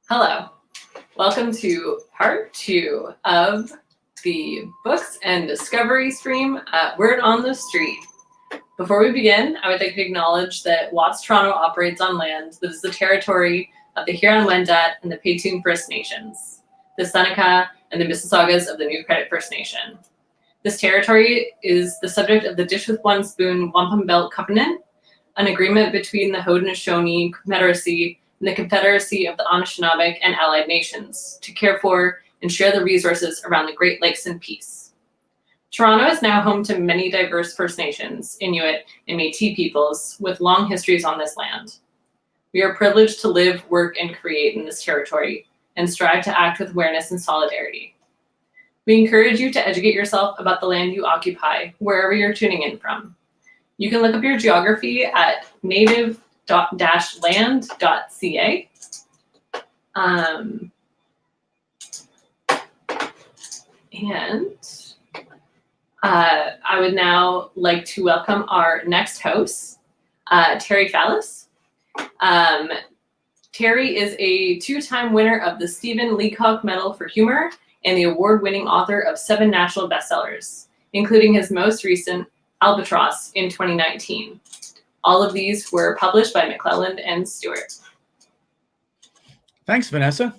Hello, welcome to part 2 of the Books and Discovery stream at Word on the Street. Before we begin, I would like to acknowledge that WOTS Toronto operates on land that is the territory of the Huron-Wendat and the Petun First Nations, the Seneca and the Mississaugas of the New Credit First Nation. This territory is the subject of the Dish with One Spoon Wampum Belt Covenant, an agreement between the Haudenosaunee Confederacy and the Confederacy of the Anishinaabeg and Allied Nations to care for and share the resources around the Great Lakes in peace. Toronto is now home to many diverse First Nations, Inuit, and Métis peoples with long histories on this land. We are privileged to live, work, and create in this territory and strive to act with awareness and solidarity. We encourage you to educate yourself about the land you occupy, wherever you're tuning in from. You can look up your geography at native-land.ca. I would now like to welcome our next host, Terry Fallis. Terry is a 2-time winner of the Stephen Leacock Medal for Humor and the award-winning author of 7 national bestsellers, including his most recent Albatross in 2019. All of these were published by McClelland and Stewart. Thanks, Vanessa.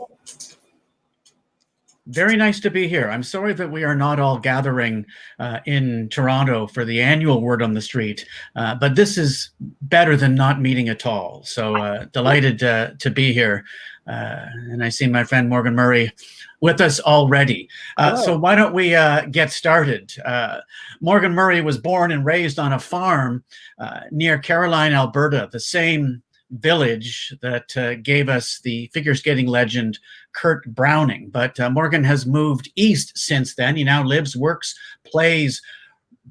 Very nice to be here. I'm sorry that we are not all gathering in Toronto for the annual Word on the Street, but this is better than not meeting at all. So delighted to be here. And I see my friend Morgan Murray with us already. So why don't we get started? Morgan Murray was born and raised on a farm near Caroline, Alberta, the same village that gave us the figure skating legend Kurt Browning. But Morgan has moved east since then. He now lives, works, plays,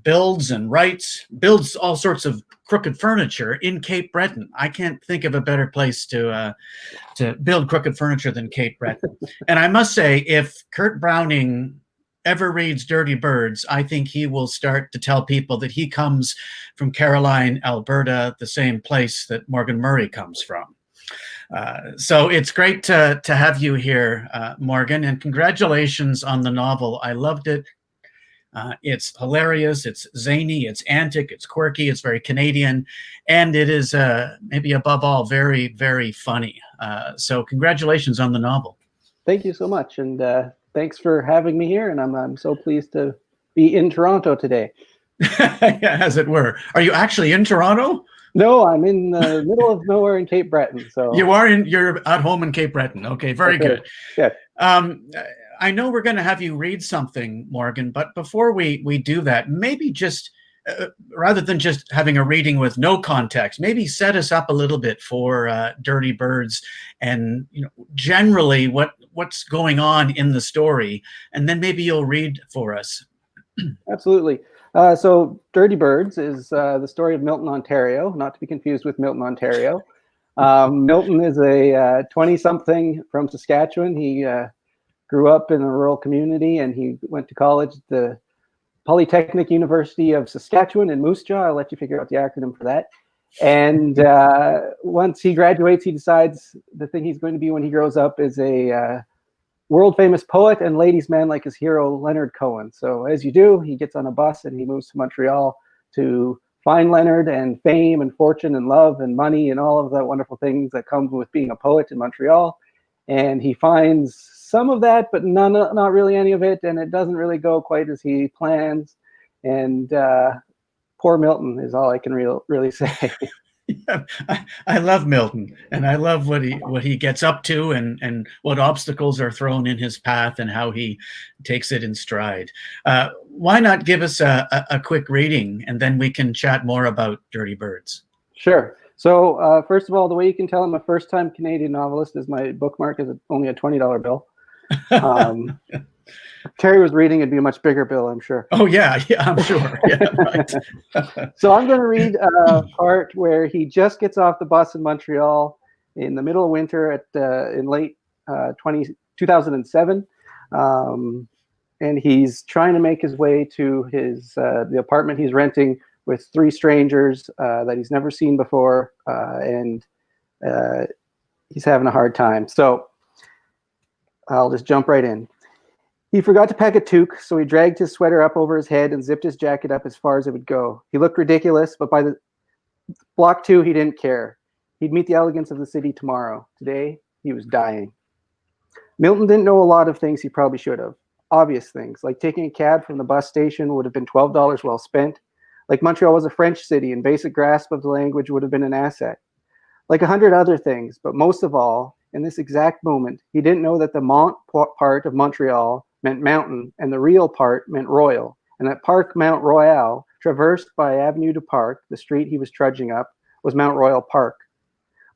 builds and writes, builds all sorts of crooked furniture in Cape Breton. I can't think of a better place to build crooked furniture than Cape Breton. And I must say, if Kurt Browning ever reads Dirty Birds, I think he will start to tell people that he comes from Caroline, Alberta, the same place that Morgan Murray comes from. So it's great to have you here, Morgan, and congratulations on the novel. I loved it. It's hilarious, it's zany, it's antic, it's quirky, it's very Canadian, and it is maybe above all very, very funny. So congratulations on the novel. Thank you so much, and thanks for having me here, and I'm so pleased to be in Toronto today. Yeah, as it were. Are you actually in Toronto? No, I'm in the middle of nowhere in Cape Breton. So you're at home in Cape Breton. Okay, very good. Yeah. I know we're going to have you read something, Morgan, but before we do that, maybe just rather than just having a reading with no context, maybe set us up a little bit for Dirty Birds and generally what's going on in the story, and then maybe you'll read for us. Absolutely. So Dirty Birds is the story of Milton, Ontario, not to be confused with Milton, Ontario. Milton is a 20-something from Saskatchewan. He grew up in a rural community, and he went to college at the Polytechnic University of Saskatchewan in Moose Jaw. I'll let you figure out the acronym for that. And once he graduates, he decides the thing he's going to be when he grows up is a world-famous poet and ladies' man like his hero, Leonard Cohen. So as you do, he gets on a bus and he moves to Montreal to find Leonard and fame and fortune and love and money and all of the wonderful things that come with being a poet in Montreal. And he finds some of that, but not really any of it, and it doesn't really go quite as he plans. And poor Milton is all I can really say. Yeah, I love Milton, and I love what he gets up to, and what obstacles are thrown in his path, and how he takes it in stride. Why not give us a quick reading, and then we can chat more about Dirty Birds? Sure. So first of all, the way you can tell I'm a first-time Canadian novelist is my bookmark is only a $20 bill. Terry was reading, it'd be a much bigger bill, I'm sure. Oh, yeah, I'm sure. Yeah, right. So I'm going to read a part where he just gets off the bus in Montreal in the middle of winter in late 2007. And he's trying to make his way to the apartment he's renting with 3 strangers that he's never seen before, and he's having a hard time. So I'll just jump right in. He forgot to pack a toque, so he dragged his sweater up over his head and zipped his jacket up as far as it would go. He looked ridiculous, but by the block 2, he didn't care. He'd meet the elegance of the city tomorrow. Today, he was dying. Milton didn't know a lot of things he probably should have. Obvious things, like taking a cab from the bus station would have been $12 well spent. Like Montreal was a French city and basic grasp of the language would have been an asset. Like 100 other things, but most of all, in this exact moment, he didn't know that the Mont part of Montreal meant mountain and the real part meant royal, and that Park Mount Royal, traversed by Avenue du Parc, the street he was trudging up, was Mount Royal Park.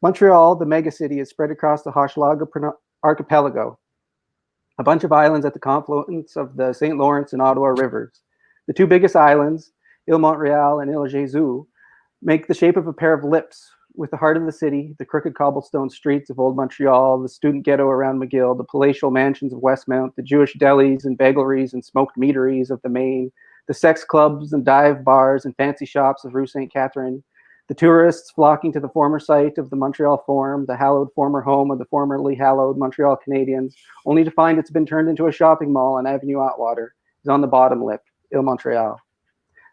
Montreal, the megacity, is spread across the Hochelaga archipelago, a bunch of islands at the confluence of the St. Lawrence and Ottawa rivers. The 2 biggest islands, Ile Montreal and Ile Jésus, make the shape of a pair of lips, with the heart of the city, the crooked cobblestone streets of Old Montreal, the student ghetto around McGill, the palatial mansions of Westmount, the Jewish delis and bagleries and smoked meaderies of the Main, the sex clubs and dive bars and fancy shops of Rue St. Catherine, the tourists flocking to the former site of the Montreal Forum, the hallowed former home of the formerly hallowed Montreal Canadians, only to find it's been turned into a shopping mall on Avenue Atwater, is on the bottom lip, Ile Montreal.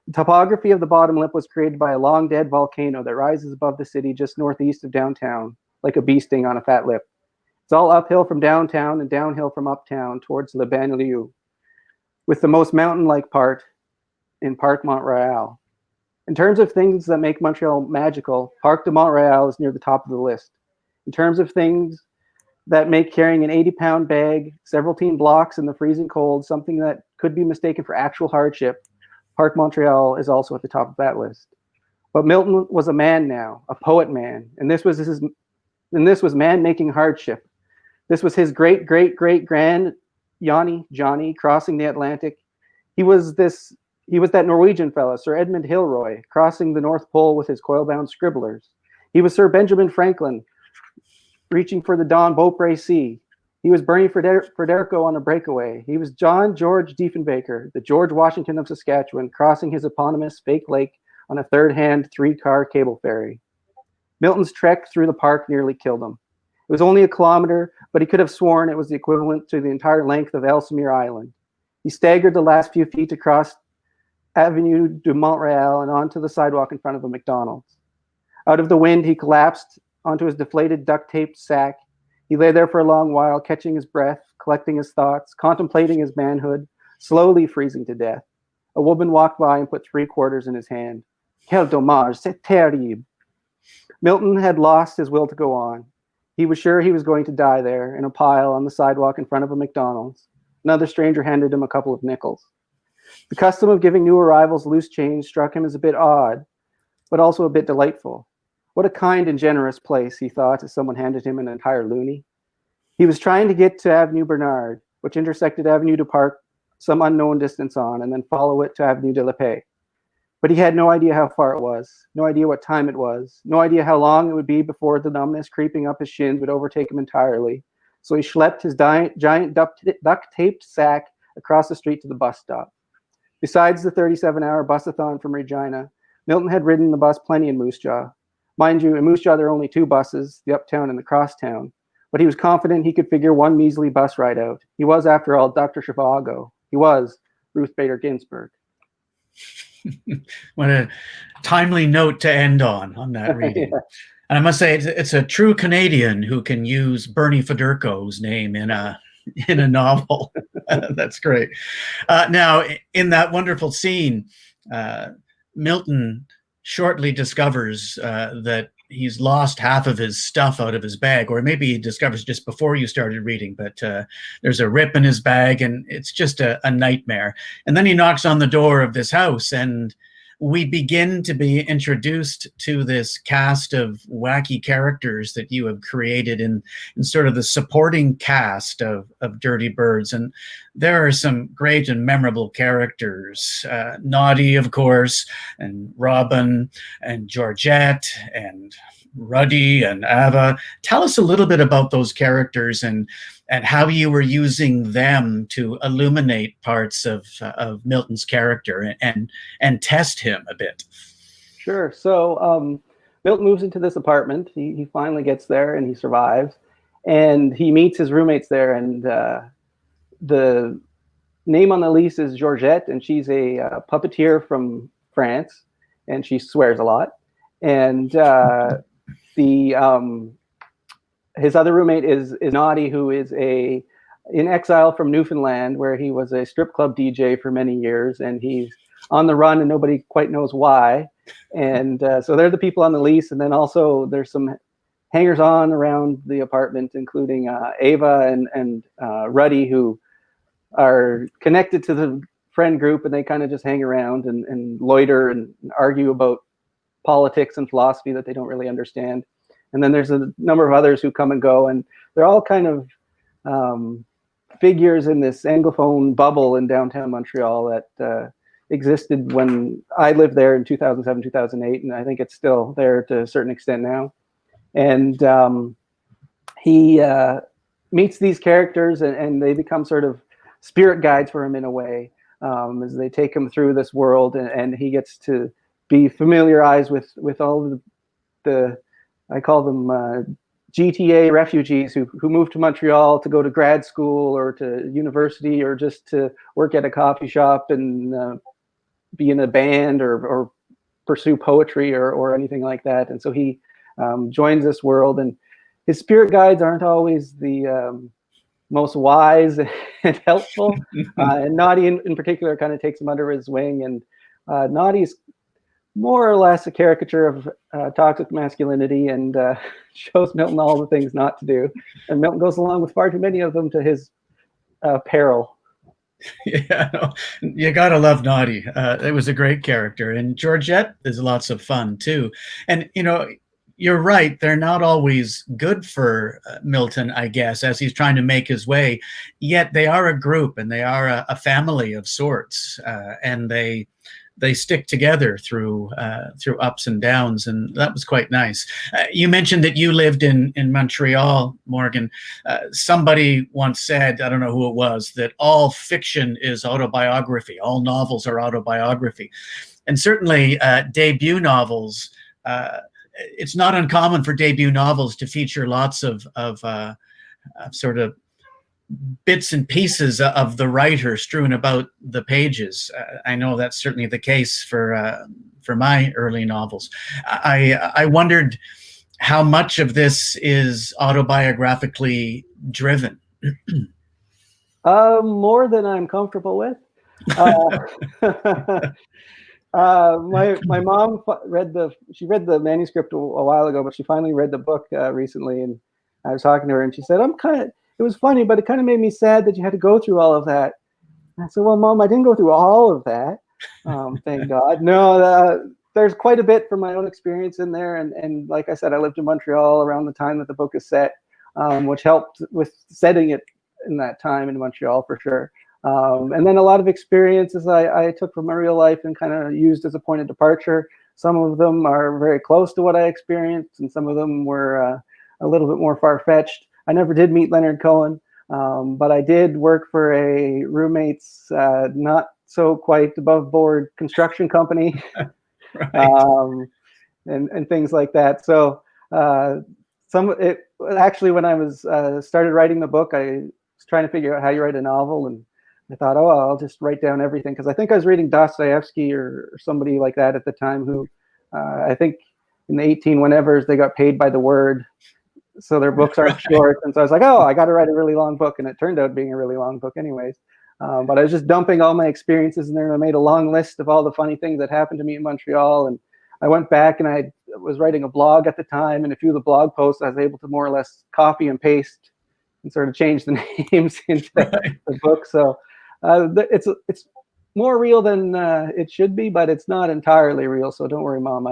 The topography of the bottom lip was created by a long-dead volcano that rises above the city just northeast of downtown, like a bee sting on a fat lip. It's all uphill from downtown and downhill from uptown towards Le Banlieue, with the most mountain-like part in Parc Mont-Royal. In terms of things that make Montreal magical, Parc de Mont-Royal is near the top of the list. In terms of things that make carrying an 80-pound bag, several teen blocks in the freezing cold, something that could be mistaken for actual hardship, Parc Montreal is also at the top of that list. But Milton was a man now, a poet man, and this was man making hardship. This was his great-great-great-grand Johnny crossing the Atlantic. He was that Norwegian fella, Sir Edmund Hilroy, crossing the North Pole with his coil-bound scribblers. He was Sir Benjamin Franklin, reaching for the Don Beaupre Sea. He was Bernie Frederico on a breakaway. He was John George Diefenbaker, the George Washington of Saskatchewan, crossing his eponymous fake lake on a third-hand 3-car cable ferry. Milton's trek through the park nearly killed him. It was only a kilometer, but he could have sworn it was the equivalent to the entire length of Ellesmere Island. He staggered the last few feet across Avenue de Montreal and onto the sidewalk in front of a McDonald's. Out of the wind, he collapsed onto his deflated duct-taped sack. He lay there for a long while, catching his breath, collecting his thoughts, contemplating his manhood, slowly freezing to death. A woman walked by and put 3 quarters in his hand. Quel dommage, c'est terrible. Milton had lost his will to go on. He was sure he was going to die there, in a pile on the sidewalk in front of a McDonald's. Another stranger handed him a couple of nickels. The custom of giving new arrivals loose change struck him as a bit odd, but also a bit delightful. What a kind and generous place, he thought, as someone handed him an entire loonie. He was trying to get to Avenue Bernard, which intersected Avenue du Parc some unknown distance on, and then follow it to Avenue de la Paix. But he had no idea how far it was, no idea what time it was, no idea how long it would be before the numbness creeping up his shins would overtake him entirely. So he schlepped his giant duct-taped sack across the street to the bus stop. Besides the 37-hour busathon from Regina, Milton had ridden the bus plenty in Moose Jaw. Mind you, in Moose Jaw there are only 2 buses, the Uptown and the Crosstown, but he was confident he could figure one measly bus ride out. He was, after all, Dr. Zhivago. He was Ruth Bader Ginsburg. What a timely note to end on that reading. Yeah. And I must say, it's a true Canadian who can use Bernie Federko's name in a novel. That's great. Now, in that wonderful scene, Milton shortly discovers that he's lost half of his stuff out of his bag, or maybe he discovers just before you started reading, but there's a rip in his bag and it's just a nightmare. And then he knocks on the door of this house and we begin to be introduced to this cast of wacky characters that you have created in sort of the supporting cast of Dirty Birds. And there are some great and memorable characters. Naughty, of course, and Robin, and Georgette, and Ruddy, and Ava. Tell us a little bit about those characters and how you were using them to illuminate parts of Milton's character and test him a bit. Sure. So Milton moves into this apartment. He finally gets there and he survives. and he meets his roommates there, and the name on the lease is Georgette, and she's a puppeteer from France, and she swears a lot. And his other roommate is Naughty, who is in exile from Newfoundland, where he was a strip club DJ for many years, and he's on the run, and nobody quite knows why. And so they're the people on the lease, and then also there's some hangers-on around the apartment, including Ava and Ruddy, who are connected to the friend group, and they kind of just hang around and loiter and argue about politics and philosophy that they don't really understand. And then there's a number of others who come and go, and they're all kind of figures in this Anglophone bubble in downtown Montreal that existed when I lived there in 2007, 2008, and I think it's still there to a certain extent now. And he meets these characters, and they become sort of spirit guides for him in a way, as they take him through this world, and he gets to be familiarized with all the I call them GTA refugees who moved to Montreal to go to grad school or to university or just to work at a coffee shop and be in a band or pursue poetry or anything like that. And so he joins this world, and his spirit guides aren't always the most wise and helpful. And Naughty in particular kind of takes him under his wing, and Naughty's more or less a caricature of toxic masculinity and shows Milton all the things not to do. And Milton goes along with far too many of them to his peril. Yeah, no, you gotta love Naughty. It was a great character. And Georgette is lots of fun too. And, you know, you're right, they're not always good for Milton, I guess, as he's trying to make his way. Yet they are a group, and they are a family of sorts. And they stick together through ups and downs, and that was quite nice. You mentioned that you lived in Montreal, Morgan. Somebody once said, I don't know who it was, that all fiction is autobiography. All novels are autobiography. And certainly debut novels, it's not uncommon for debut novels to feature lots of sort of bits and pieces of the writer strewn about the pages. I know that's certainly the case for my early novels. I wondered how much of this is autobiographically driven. More than I'm comfortable with. My mom read the manuscript a while ago, but she finally read the book recently, and I was talking to her, and she said, it was funny, but it kind of made me sad that you had to go through all of that. And I said, well, Mom, I didn't go through all of that. Thank God. No, there's quite a bit from my own experience in there. And like I said, I lived in Montreal around the time that the book is set, which helped with setting it in that time in Montreal for sure. And then a lot of experiences I took from my real life and kind of used as a point of departure. Some of them are very close to what I experienced, and some of them were a little bit more far-fetched. I never did meet Leonard Cohen, but I did work for a roommate's not so quite above board construction company. Right. And things like that. So actually, when I was started writing the book, I was trying to figure out how you write a novel, and I thought, oh, I'll just write down everything, because I think I was reading Dostoevsky or somebody like that at the time, who I think in the 18 whenevers they got paid by the word. So their books aren't short. And so I was like, oh, I got to write a really long book. And it turned out being a really long book anyways. But I was just dumping all my experiences in there. And I made a long list of all the funny things that happened to me in Montreal. And I went back, and I was writing a blog at the time. And a few of the blog posts I was able to more or less copy and paste and sort of change the names into the book. So it's more real than it should be, but it's not entirely real. So don't worry, Mom,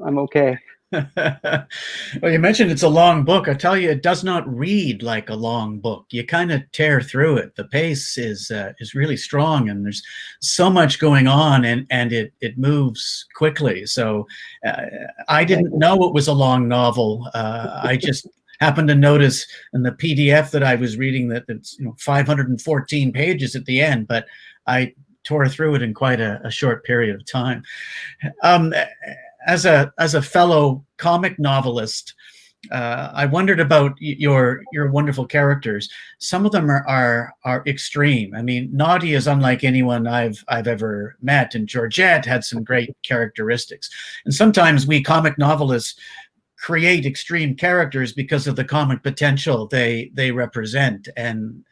I'm okay. Well, you mentioned it's a long book. I tell you, it does not read like a long book. You kind of tear through it. The pace is really strong, and there's so much going on, and it moves quickly. So I didn't know it was a long novel. I just happened to notice in the PDF that I was reading that it's 514 pages at the end, but I tore through it in quite a short period of time. As a fellow comic novelist, I wondered about your wonderful characters. Some of them are extreme. I mean, Naughty is unlike anyone I've ever met, and Georgette had some great characteristics. And sometimes we comic novelists create extreme characters because of the comic potential they represent, and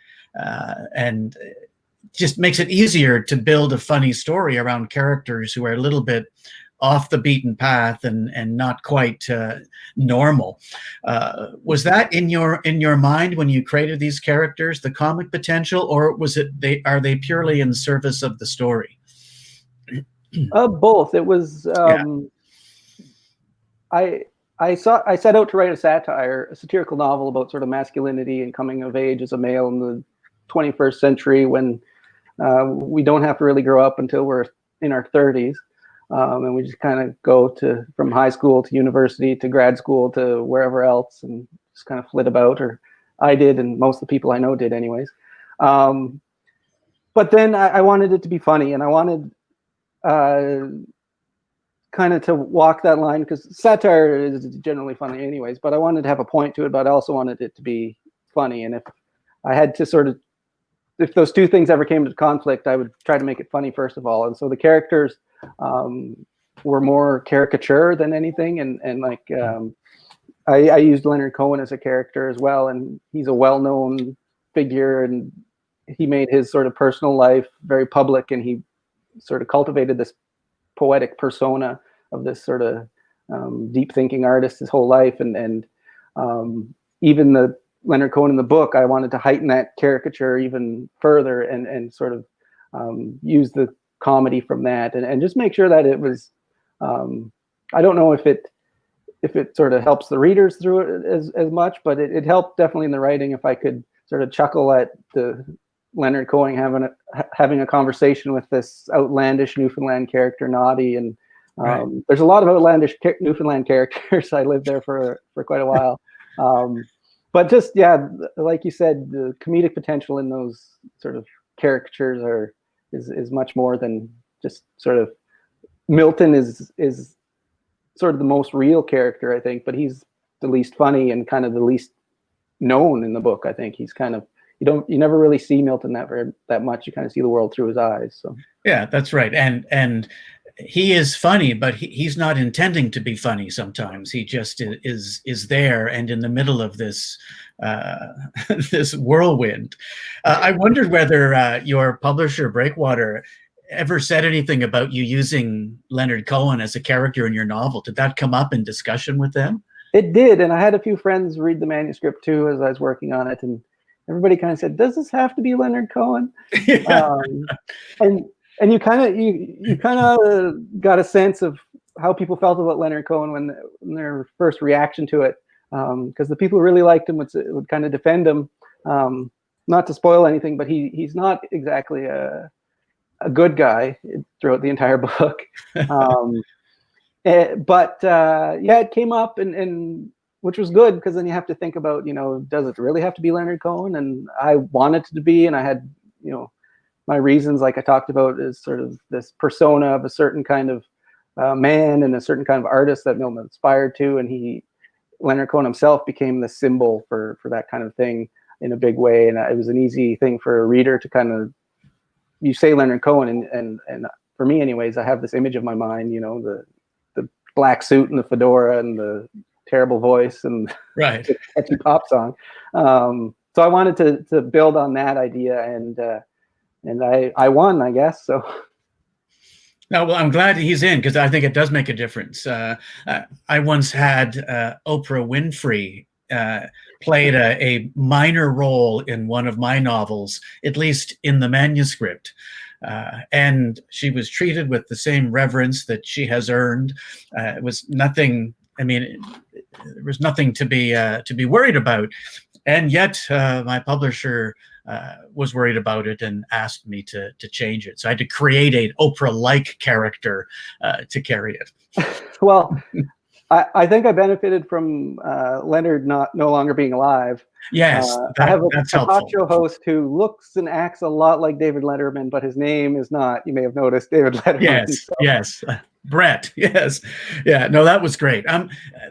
just makes it easier to build a funny story around characters who are a little bit off the beaten path and not quite normal. Was that in your mind when you created these characters, the comic potential, or was it are they purely in service of the story? Both. It was. I set out to write a satirical novel about sort of masculinity and coming of age as a male in the 21st century, when we don't have to really grow up until we're in our 30s. And we just kind of go from high school to university to grad school to wherever else, and just kind of flit about, or I did, and most of the people I know did anyways. But then I wanted it to be funny, and I wanted kind of to walk that line, because satire is generally funny anyways, but I wanted to have a point to it, but I also wanted it to be funny. And if I had to if those two things ever came into conflict, I would try to make it funny first of all. And so the characters were more caricature than anything, and like I used Leonard Cohen as a character as well, and he's a well-known figure, and he made his sort of personal life very public, and he sort of cultivated this poetic persona of this sort of deep thinking artist his whole life, and even the Leonard Cohen in the book, I wanted to heighten that caricature even further, and sort of use the comedy from that, and just make sure that it was, I don't know if it sort of helps the readers through it as much, but it helped definitely in the writing if I could sort of chuckle at the Leonard Cohen having a conversation with this outlandish Newfoundland character, Naughty, and there's a lot of outlandish Newfoundland characters. I lived there for quite a while. But just, yeah, like you said, the comedic potential in those sort of caricatures is much more than just sort of, Milton is sort of the most real character, I think, but he's the least funny and kind of the least known in the book. I think he's kind of, you never really see Milton that much. You kind of see the world through his eyes. So yeah, that's right. And he is funny, but he's not intending to be funny sometimes. He just is there and in the middle of this this whirlwind. I wondered whether your publisher, Breakwater, ever said anything about you using Leonard Cohen as a character in your novel. Did that come up in discussion with them? It did, and I had a few friends read the manuscript too as I was working on it, and everybody kind of said, "Does this have to be Leonard Cohen?" Yeah. And you kind of got a sense of how people felt about Leonard Cohen when their first reaction to it, because the people who really liked him would kind of defend him. Not to spoil anything, but he's not exactly a good guy throughout the entire book. But it came up, and which was good, because then you have to think about, does it really have to be Leonard Cohen? And I wanted it to be, and I had, my reasons, like I talked about, is sort of this persona of a certain kind of man and a certain kind of artist that Milton inspired to, and Leonard Cohen himself became the symbol for that kind of thing in a big way, and it was an easy thing for a reader to kind of, you say Leonard Cohen, and for me anyways, I have this image of my mind, the black suit and the fedora and the terrible voice and right, the catchy pop song. So I wanted to build on that idea, and I won, I guess. So. No, well, I'm glad he's in, because I think it does make a difference. I once had Oprah Winfrey played a minor role in one of my novels, at least in the manuscript. And she was treated with the same reverence that she has earned. It was nothing, there was nothing to be worried about. And yet my publisher was worried about it and asked me to change it. So I had to create an Oprah-like character to carry it. Well, I think I benefited from Leonard no longer being alive. Yes, I have that's a talk helpful. show host who looks and acts a lot like David Letterman, but his name is not. You may have noticed David Letterman. Yes, so. yes. Brett, yes. Yeah, no, that was great.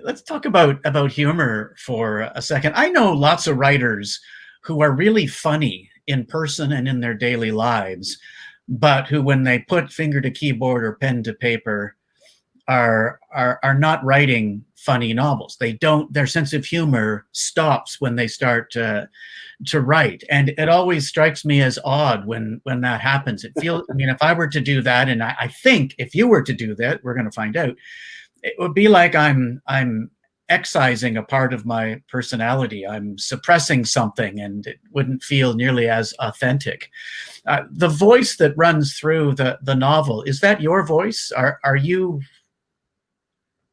Let's talk about humor for a second. I know lots of writers who are really funny in person and in their daily lives, but who, when they put finger to keyboard or pen to paper, are not writing funny novels. They don't. Their sense of humor stops when they start to write, and it always strikes me as odd when that happens. It feels. I mean, if I were to do that, and I think if you were to do that, we're going to find out. It would be like I'm excising a part of my personality. I'm suppressing something, and it wouldn't feel nearly as authentic. The voice that runs through the novel, is that your voice? Are you?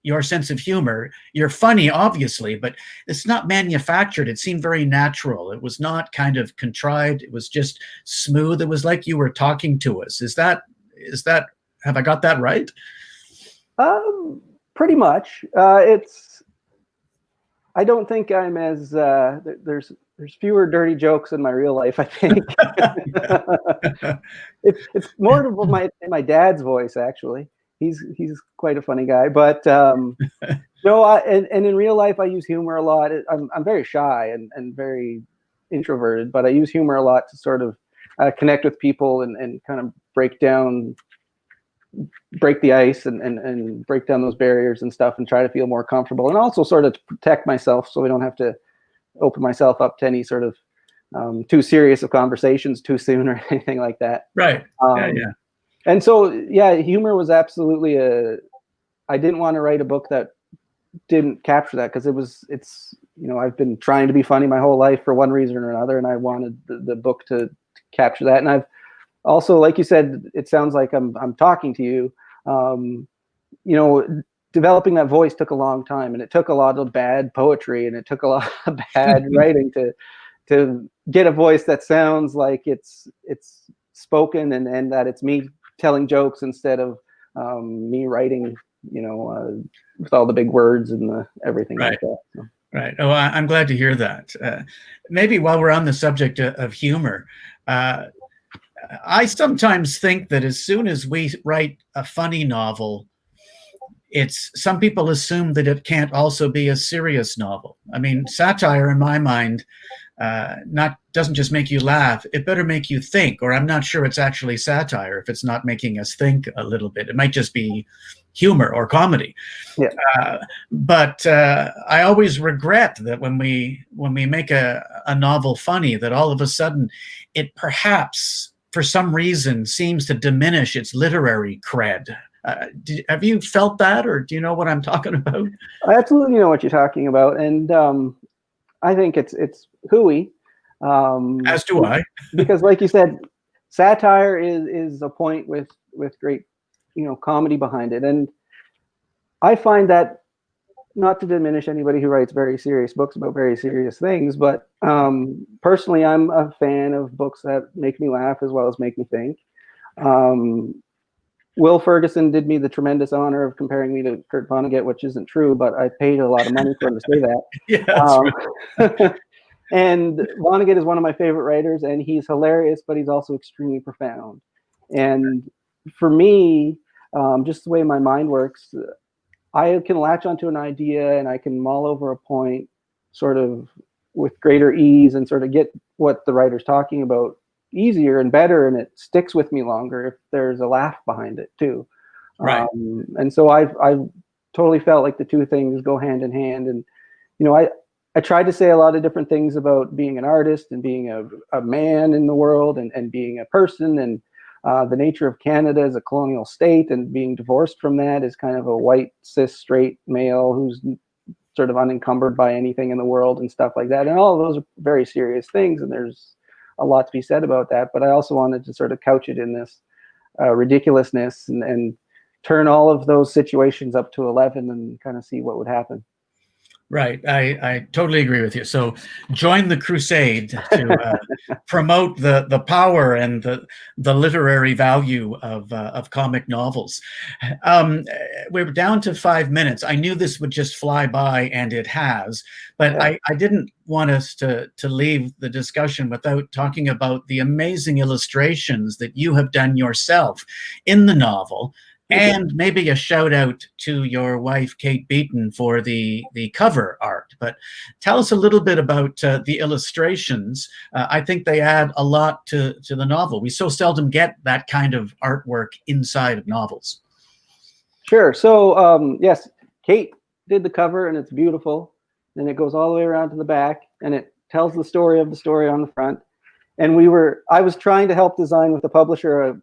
Your sense of humor, you're funny, obviously, but it's not manufactured. It seemed very natural. It was not kind of contrived. It was just smooth. It was like you were talking to us. Is that, have I got that right? Pretty much. I don't think I'm as, there's fewer dirty jokes in my real life, I think. It's more of my dad's voice, actually. He's quite a funny guy, but no. And in real life, I use humor a lot. I'm very shy and very introverted, but I use humor a lot to sort of connect with people and kind of break the ice and break down those barriers and stuff, and try to feel more comfortable, and also sort of to protect myself so I don't have to open myself up to any sort of too serious of conversations too soon or anything like that. Right. Yeah. And so, yeah, humor was absolutely I didn't want to write a book that didn't capture that, because it's I've been trying to be funny my whole life for one reason or another, and I wanted the book to capture that. And I've also, like you said, it sounds like I'm talking to you. Developing that voice took a long time, and it took a lot of bad poetry, and it took a lot of bad writing to get a voice that sounds like it's spoken and that it's me telling jokes instead of me writing, with all the big words and everything right. like that. So. Right. Oh, I'm glad to hear that. Maybe while we're on the subject of humor, I sometimes think that as soon as we write a funny novel, some people assume that it can't also be a serious novel. I mean, satire, in my mind, doesn't just make you laugh, it better make you think, or I'm not sure it's actually satire if it's not making us think a little bit. It might just be humor or comedy. Yeah. But I always regret that when we make a novel funny, that all of a sudden it perhaps for some reason seems to diminish its literary cred. Have you felt that, or do you know what I'm talking about? I absolutely know what you're talking about, and I think it's hooey. As do I. Because, like you said, satire is a point with great, comedy behind it, and I find that, not to diminish anybody who writes very serious books about very serious things, but personally, I'm a fan of books that make me laugh as well as make me think. Will Ferguson did me the tremendous honor of comparing me to Kurt Vonnegut, which isn't true, but I paid a lot of money for him to say that. Yeah, that's right. And Vonnegut is one of my favorite writers, and he's hilarious, but he's also extremely profound. And for me, just the way my mind works, I can latch onto an idea and I can mull over a point sort of with greater ease and sort of get what the writer's talking about easier and better, and it sticks with me longer if there's a laugh behind it too. Right. And so I've totally felt like the two things go hand in hand. And I tried to say a lot of different things about being an artist and being a man in the world and being a person, and the nature of Canada as a colonial state, and being divorced from that as kind of a white, cis, straight male who's sort of unencumbered by anything in the world and stuff like that. And all of those are very serious things, and there's a lot to be said about that. But I also wanted to sort of couch it in this ridiculousness and turn all of those situations up to 11 and kind of see what would happen. Right. I totally agree with you. So join the crusade to promote the power and the literary value of comic novels. We're down to 5 minutes. I knew this would just fly by, and it has, but Yeah. I didn't want us to leave the discussion without talking about the amazing illustrations that you have done yourself in the novel. And maybe a shout out to your wife, Kate Beaton, for the cover art. But tell us a little bit about the illustrations. I think they add a lot to the novel. We so seldom get that kind of artwork inside of novels. Sure. So yes, Kate did the cover, and it's beautiful. Then it goes all the way around to the back, and it tells the story of the story on the front. And I was trying to help design with the publisher a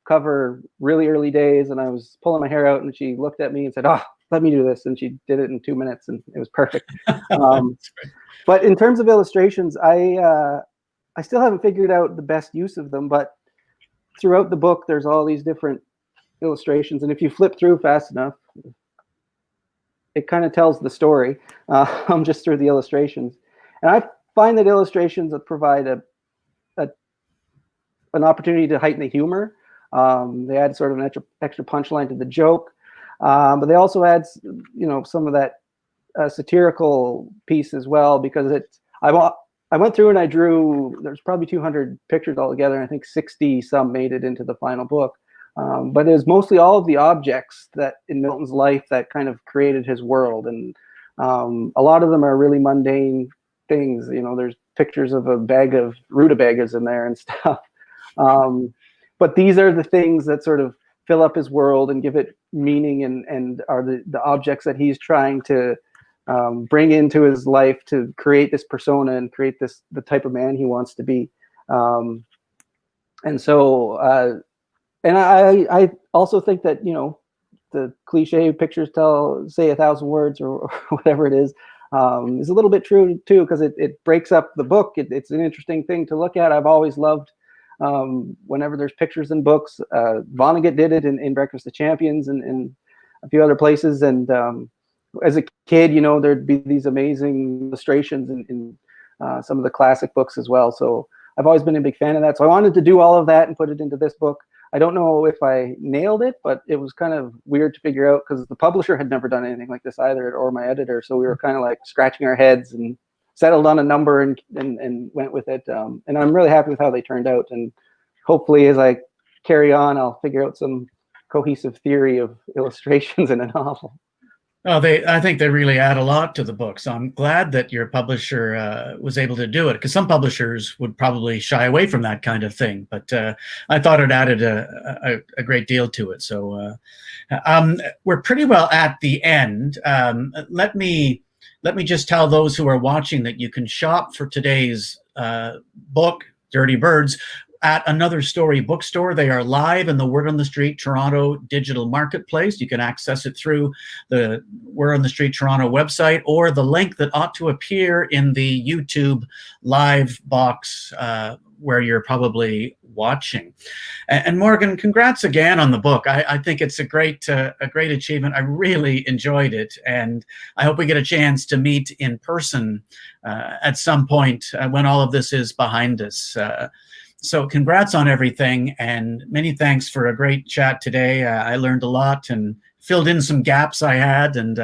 cover really early days, and I was pulling my hair out, and she looked at me and said, "Oh, let me do this," and she did it in 2 minutes, and it was perfect. But in terms of illustrations, I still haven't figured out the best use of them, but throughout the book there's all these different illustrations, and if you flip through fast enough, it kind of tells the story just through the illustrations. And I find that illustrations provide an opportunity to heighten the humor. They add sort of an extra punchline to the joke, but they also add, some of that satirical piece as well, because I went through and I drew. There's probably 200 pictures altogether, and I think 60 some made it into the final book. But it was mostly all of the objects that in Milton's life that kind of created his world, and a lot of them are really mundane things. There's pictures of a bag of rutabagas in there and stuff. But these are the things that sort of fill up his world and give it meaning, and are the objects that he's trying to bring into his life to create this persona and create the type of man he wants to be. And so, and I also think that, the cliche pictures say 1,000 words or whatever it is a little bit true too, because it breaks up the book. It's an interesting thing to look at. I've always loved whenever there's pictures in books. Vonnegut did it in Breakfast of Champions and a few other places. And as a kid, there'd be these amazing illustrations in some of the classic books as well. So I've always been a big fan of that. So I wanted to do all of that and put it into this book. I don't know if I nailed it, but it was kind of weird to figure out because the publisher had never done anything like this either, or my editor. So we were kind of like scratching our heads and settled on a number and went with it. And I'm really happy with how they turned out. And hopefully as I carry on, I'll figure out some cohesive theory of illustrations in a novel. Oh, I think they really add a lot to the book. So I'm glad that your publisher was able to do it, because some publishers would probably shy away from that kind of thing. But I thought it added a great deal to it. So we're pretty well at the end. Let me just tell those who are watching that you can shop for today's book, Dirty Birds, at Another Story bookstore. They are live in the Word on the Street Toronto digital marketplace. You can access it through the Word on the Street Toronto website, or the link that ought to appear in the YouTube live box where you're probably watching. And Morgan, congrats again on the book. I think it's a great achievement. I really enjoyed it, and I hope we get a chance to meet in person at some point when all of this is behind us. So congrats on everything, and many thanks for a great chat today. I learned a lot and filled in some gaps I had, and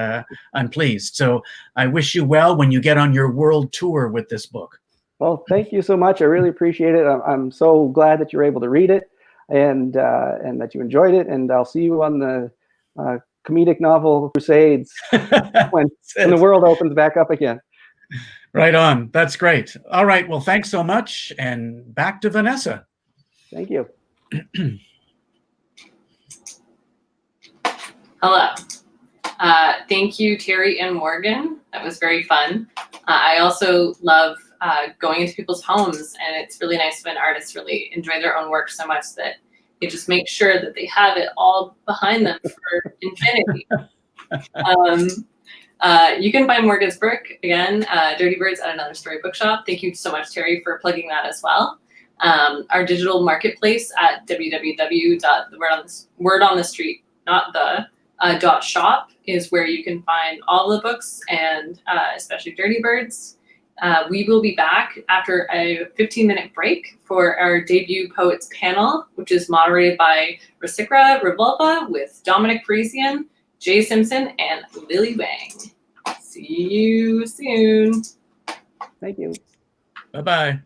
I'm pleased. So I wish you well when you get on your world tour with this book. Well, thank you so much. I really appreciate it. I'm so glad that you were able to read it and that you enjoyed it. And I'll see you on the comedic novel crusades when the world opens back up again. Right on. That's great. All right. Well, thanks so much. And back to Vanessa. Thank you. Hello. Thank you, Terry and Morgan. That was very fun. I also love going into people's homes, and it's really nice when artists really enjoy their own work so much that they just make sure that they have it all behind them for infinity. You can find Morgan's book, again, Dirty Birds, at Another Story bookshop. Thank you so much, Terry, for plugging that as well. Our digital marketplace at www.wordonthestreet, not the .shop is where you can find all the books and especially Dirty Birds. We will be back after a 15-minute break for our debut poets panel, which is moderated by Rasiqra Revulva with Dominik Parisien, Jay Simpson, and Lily Wang. See you soon. Thank you. Bye-bye.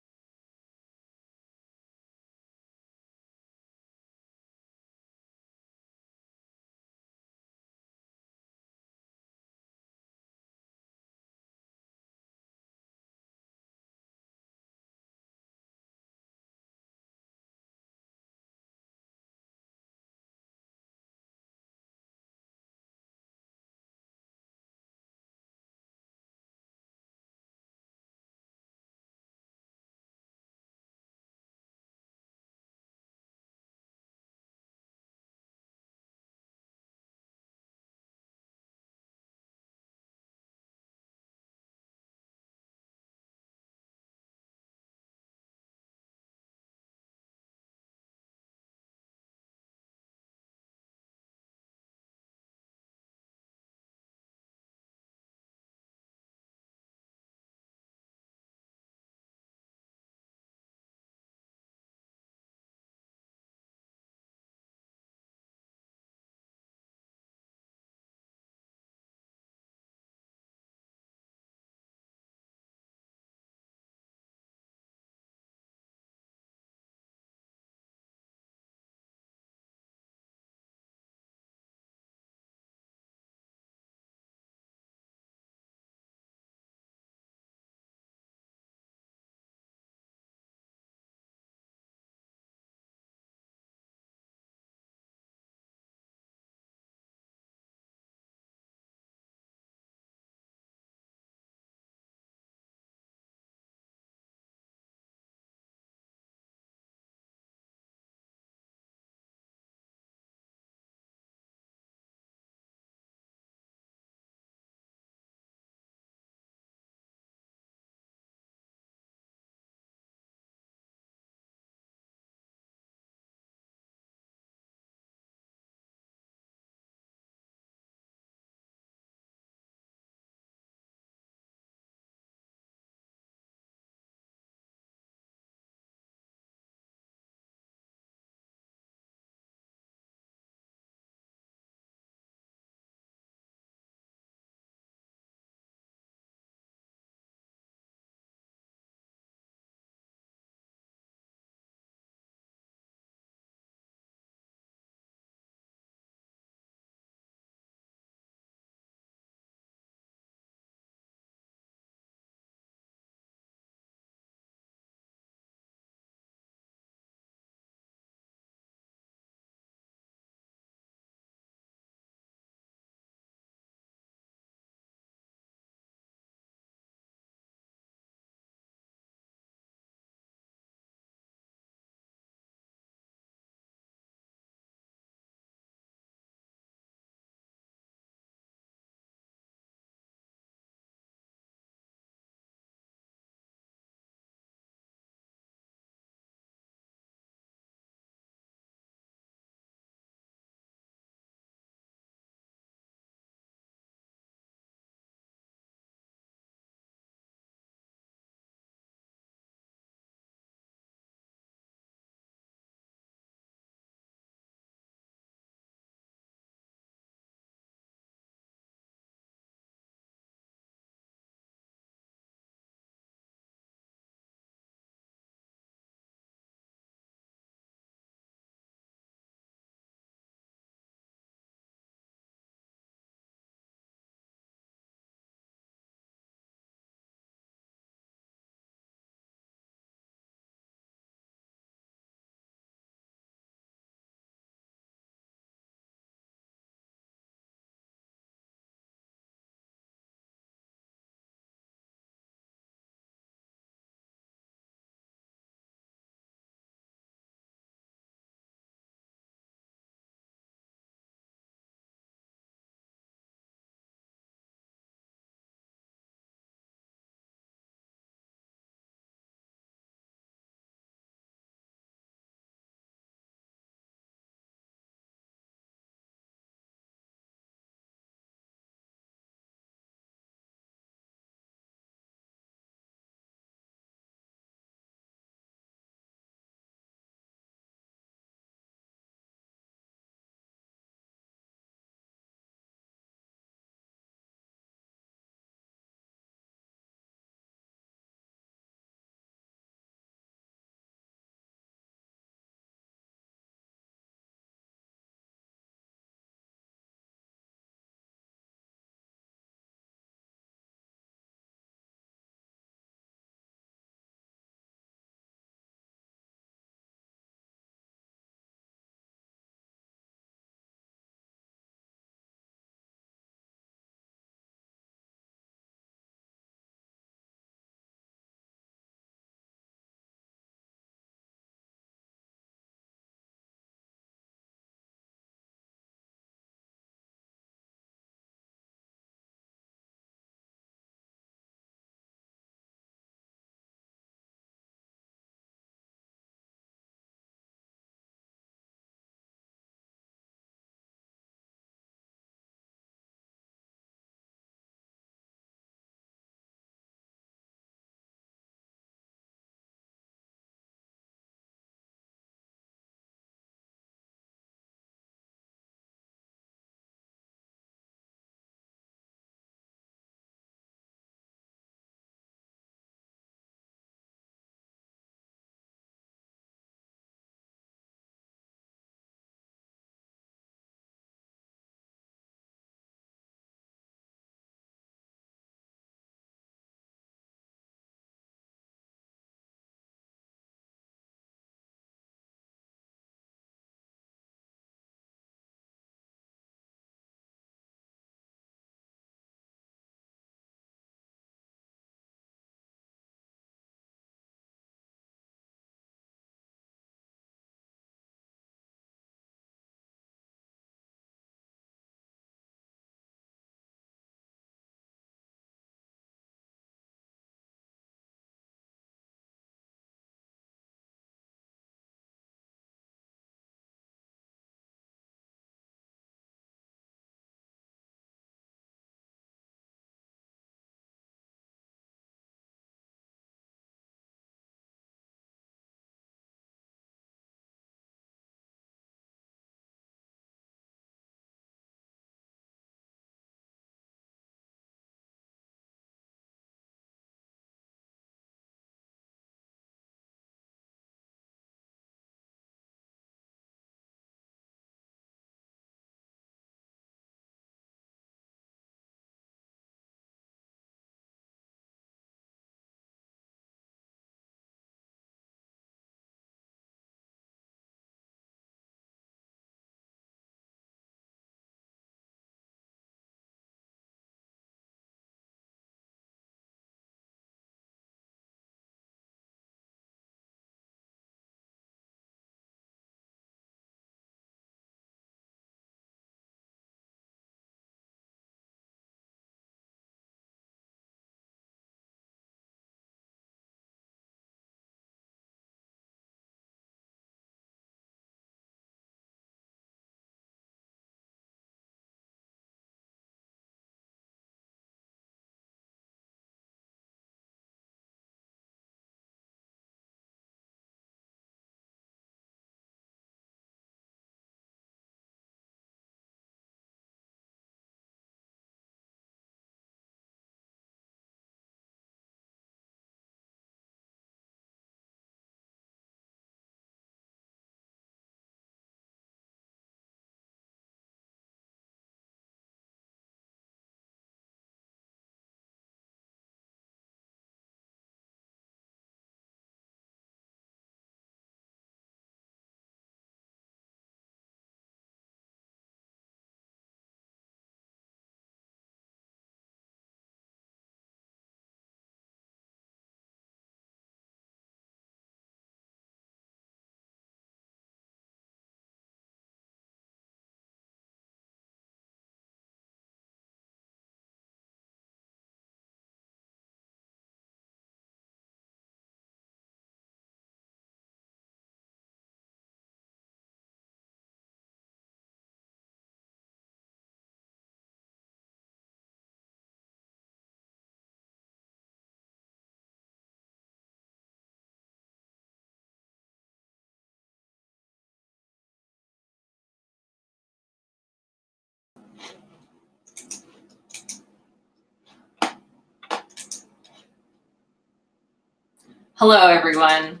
Hello, everyone.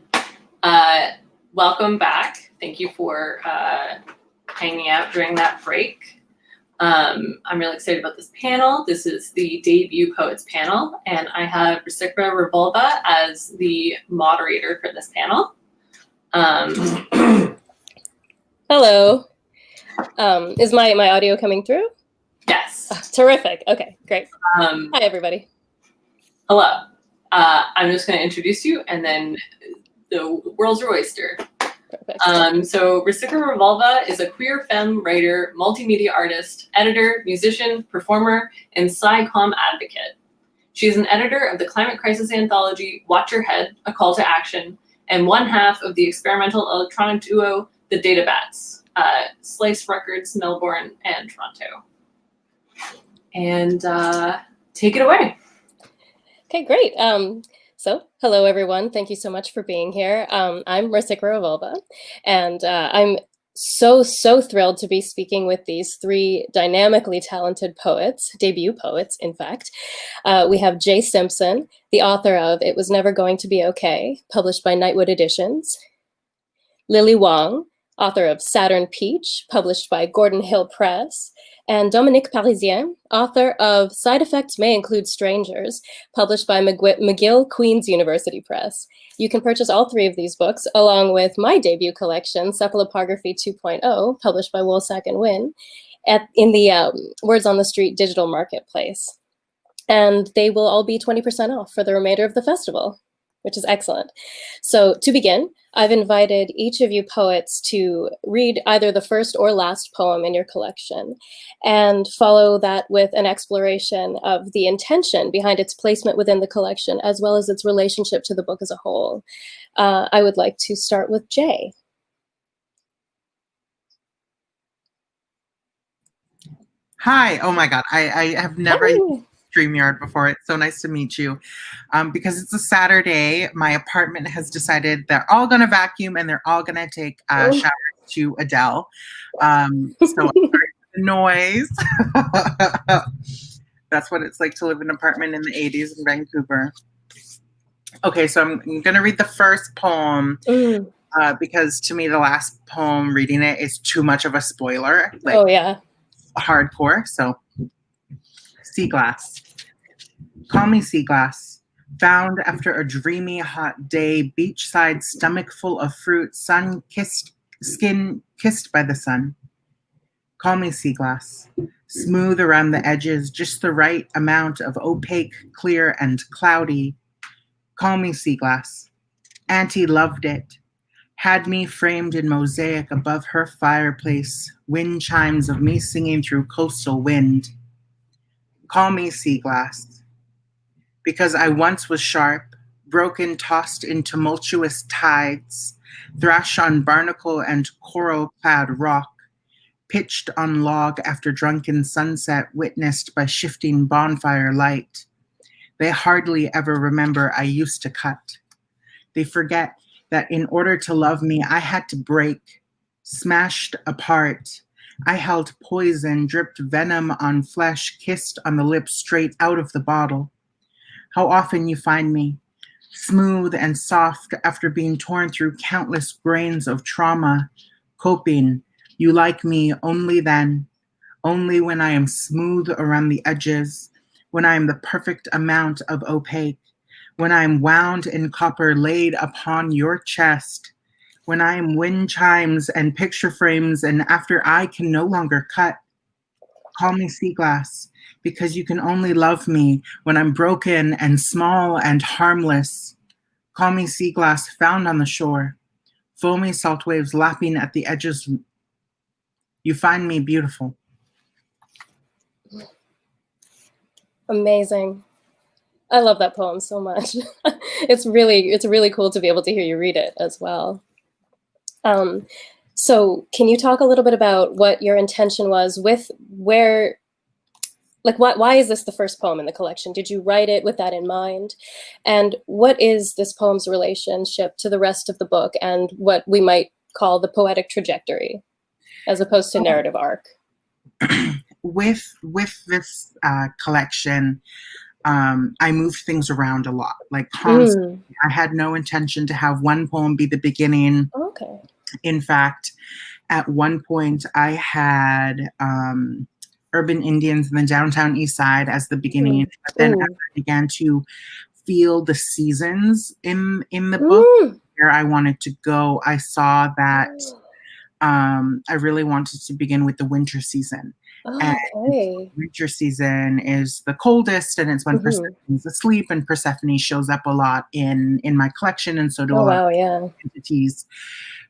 Welcome back. Thank you for hanging out during that break. I'm really excited about this panel. This is the debut poets panel, and I have Rasiqra Revulva as the moderator for this panel. Hello. Is my audio coming through? Yes. Oh, terrific. Okay, great. Hi, everybody. Hello. I'm just going to introduce you, and then the world's your oyster. Perfect. So Rasiqra Revulva is a queer femme writer, multimedia artist, editor, musician, performer, and sci-com advocate. She is an editor of the climate crisis anthology Watch Your Head, A Call to Action, and one half of the experimental electronic duo The Data Bats, Slice Records, Melbourne, and Toronto. And take it away. Okay, great. So hello, everyone. Thank you so much for being here. I'm Rasiqra Revulva, and I'm so thrilled to be speaking with these three dynamically talented poets, debut poets, in fact. We have Jaye Simpson, the author of It Was Never Going to Be Okay, published by Nightwood Editions. Lily Wang, author of Saturn Peach, published by Gordon Hill Press. And Dominik Parisien, author of Side Effects May Include Strangers, published by McGill Queen's University Press. You can purchase all three of these books, along with my debut collection, Cephalopography 2.0, published by Woolsack and Wynne, in the Words on the Street digital marketplace. And they will all be 20% off for the remainder of the festival, which is excellent. So to begin, I've invited each of you poets to read either the first or last poem in your collection and follow that with an exploration of the intention behind its placement within the collection, as well as its relationship to the book as a whole. I would like to start with Jaye. Hi. Oh my God. I have never Hi. StreamYard before. It's so nice to meet you. Because it's a Saturday, my apartment has decided they're all going to vacuum and they're all going to take showers to Adele. So I'm sorry for the noise. That's what it's like to live in an apartment in the 80s in Vancouver. Okay, so I'm going to read the first poem because to me, the last poem, reading it, is too much of a spoiler. Like, oh, yeah. Hardcore. So, Sea Glass. Call me Sea Glass. Found after a dreamy hot day, beachside stomach full of fruit, skin kissed by the sun. Call me Sea Glass. Smooth around the edges, just the right amount of opaque, clear, and cloudy. Call me Sea Glass. Auntie loved it. Had me framed in mosaic above her fireplace, wind chimes of me singing through coastal wind. Call me Sea Glass. Because I once was sharp, broken, tossed in tumultuous tides, thrashed on barnacle and coral-clad rock, pitched on log after drunken sunset witnessed by shifting bonfire light. They hardly ever remember I used to cut. They forget that in order to love me, I had to break, smashed apart. I held poison, dripped venom on flesh, kissed on the lips straight out of the bottle. How often you find me, smooth and soft after being torn through countless grains of trauma, coping. You like me only then, only when I am smooth around the edges, when I am the perfect amount of opaque, when I am wound in copper laid upon your chest, when I am wind chimes and picture frames and after I can no longer cut. Call me Sea Glass, because you can only love me when I'm broken and small and harmless. Call me Sea Glass found on the shore, foamy salt waves lapping at the edges. You find me beautiful. Amazing. I love that poem so much. It's really cool to be able to hear you read it as well. So can you talk a little bit about what your intention was with why is this the first poem in the collection? Did you write it with that in mind? And what is this poem's relationship to the rest of the book and what we might call the poetic trajectory as opposed to narrative arc? With this collection, I moved things around a lot, like constantly. I had no intention to have one poem be the beginning. Okay. In fact, at one point I had urban Indians in the downtown east side as the beginning, but then as I began to feel the seasons in the book, where I wanted to go, I saw that I really wanted to begin with the winter season. And winter season is the coldest, and it's when Persephone's asleep, and Persephone shows up a lot in my collection, and so do a lot of entities.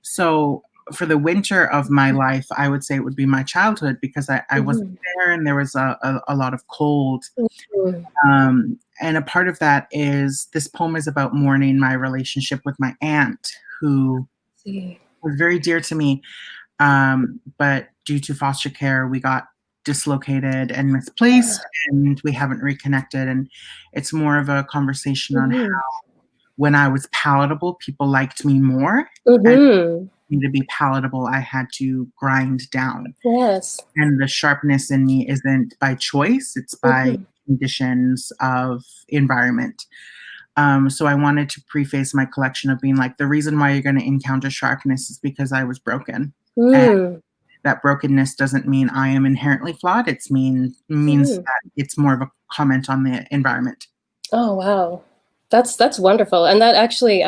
So for the winter of my life, I would say it would be my childhood, because I wasn't there, and there was a lot of cold. And a part of that is this poem is about mourning my relationship with my aunt, who was very dear to me. But due to foster care, we got dislocated and misplaced, and we haven't reconnected. And it's more of a conversation on how, when I was palatable, people liked me more. And me to be palatable, I had to grind down. Yes. And the sharpness in me isn't by choice, it's by conditions of environment. So I wanted to preface my collection of being like, the reason why you're going to encounter sharpness is because I was broken. And that brokenness doesn't mean I am inherently flawed. It means that it's more of a comment on the environment. Oh, wow. That's wonderful. And that actually,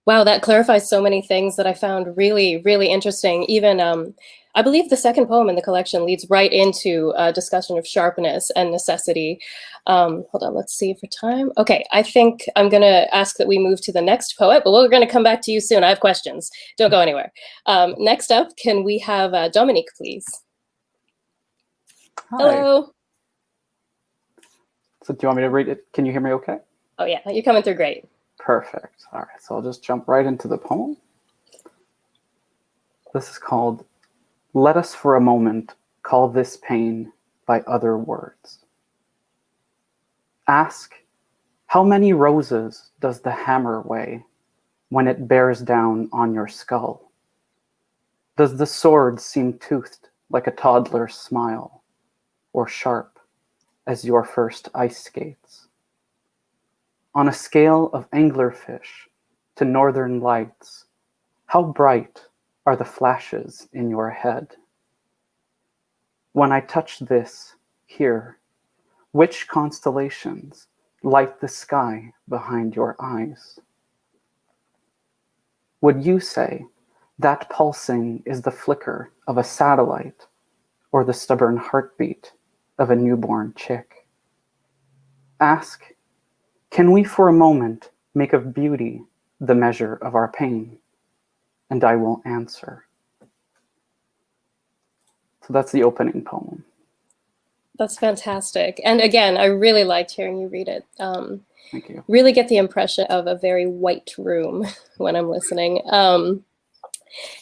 wow, that clarifies so many things that I found really, really interesting. Even, I believe the second poem in the collection leads right into a discussion of sharpness and necessity. Hold on, let's see for time. Okay, I think I'm gonna ask that we move to the next poet, but we're gonna come back to you soon. I have questions. Don't go anywhere. Next up, can we have Dominik, please? Hi. Hello. So do you want me to read it? Can you hear me okay? Oh yeah, you're coming through great. Perfect. All right, so I'll just jump right into the poem. This is called "Let Us for a Moment Call This Pain by Other Words." Ask, how many roses does the hammer weigh when it bears down on your skull? Does the sword seem toothed like a toddler's smile, or sharp as your first ice skates? On a scale of anglerfish to northern lights, how bright are the flashes in your head? When I touch this here, which constellations light the sky behind your eyes? Would you say that pulsing is the flicker of a satellite or the stubborn heartbeat of a newborn chick? Ask, can we for a moment make of beauty the measure of our pain? And I will answer. So that's the opening poem. That's fantastic. And again, I really liked hearing you read it. Thank you. Really get the impression of a very white room when I'm listening.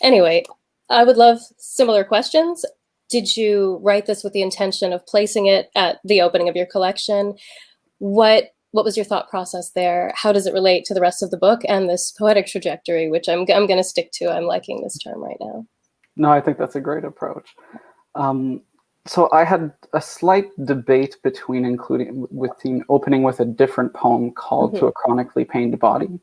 Anyway, I would love similar questions. Did you write this with the intention of placing it at the opening of your collection? What was your thought process there? How does it relate to the rest of the book and this poetic trajectory, which I'm going to stick to? I'm liking this term right now. No, I think that's a great approach. So I had a slight debate between opening with a different poem called To a Chronically Pained Body.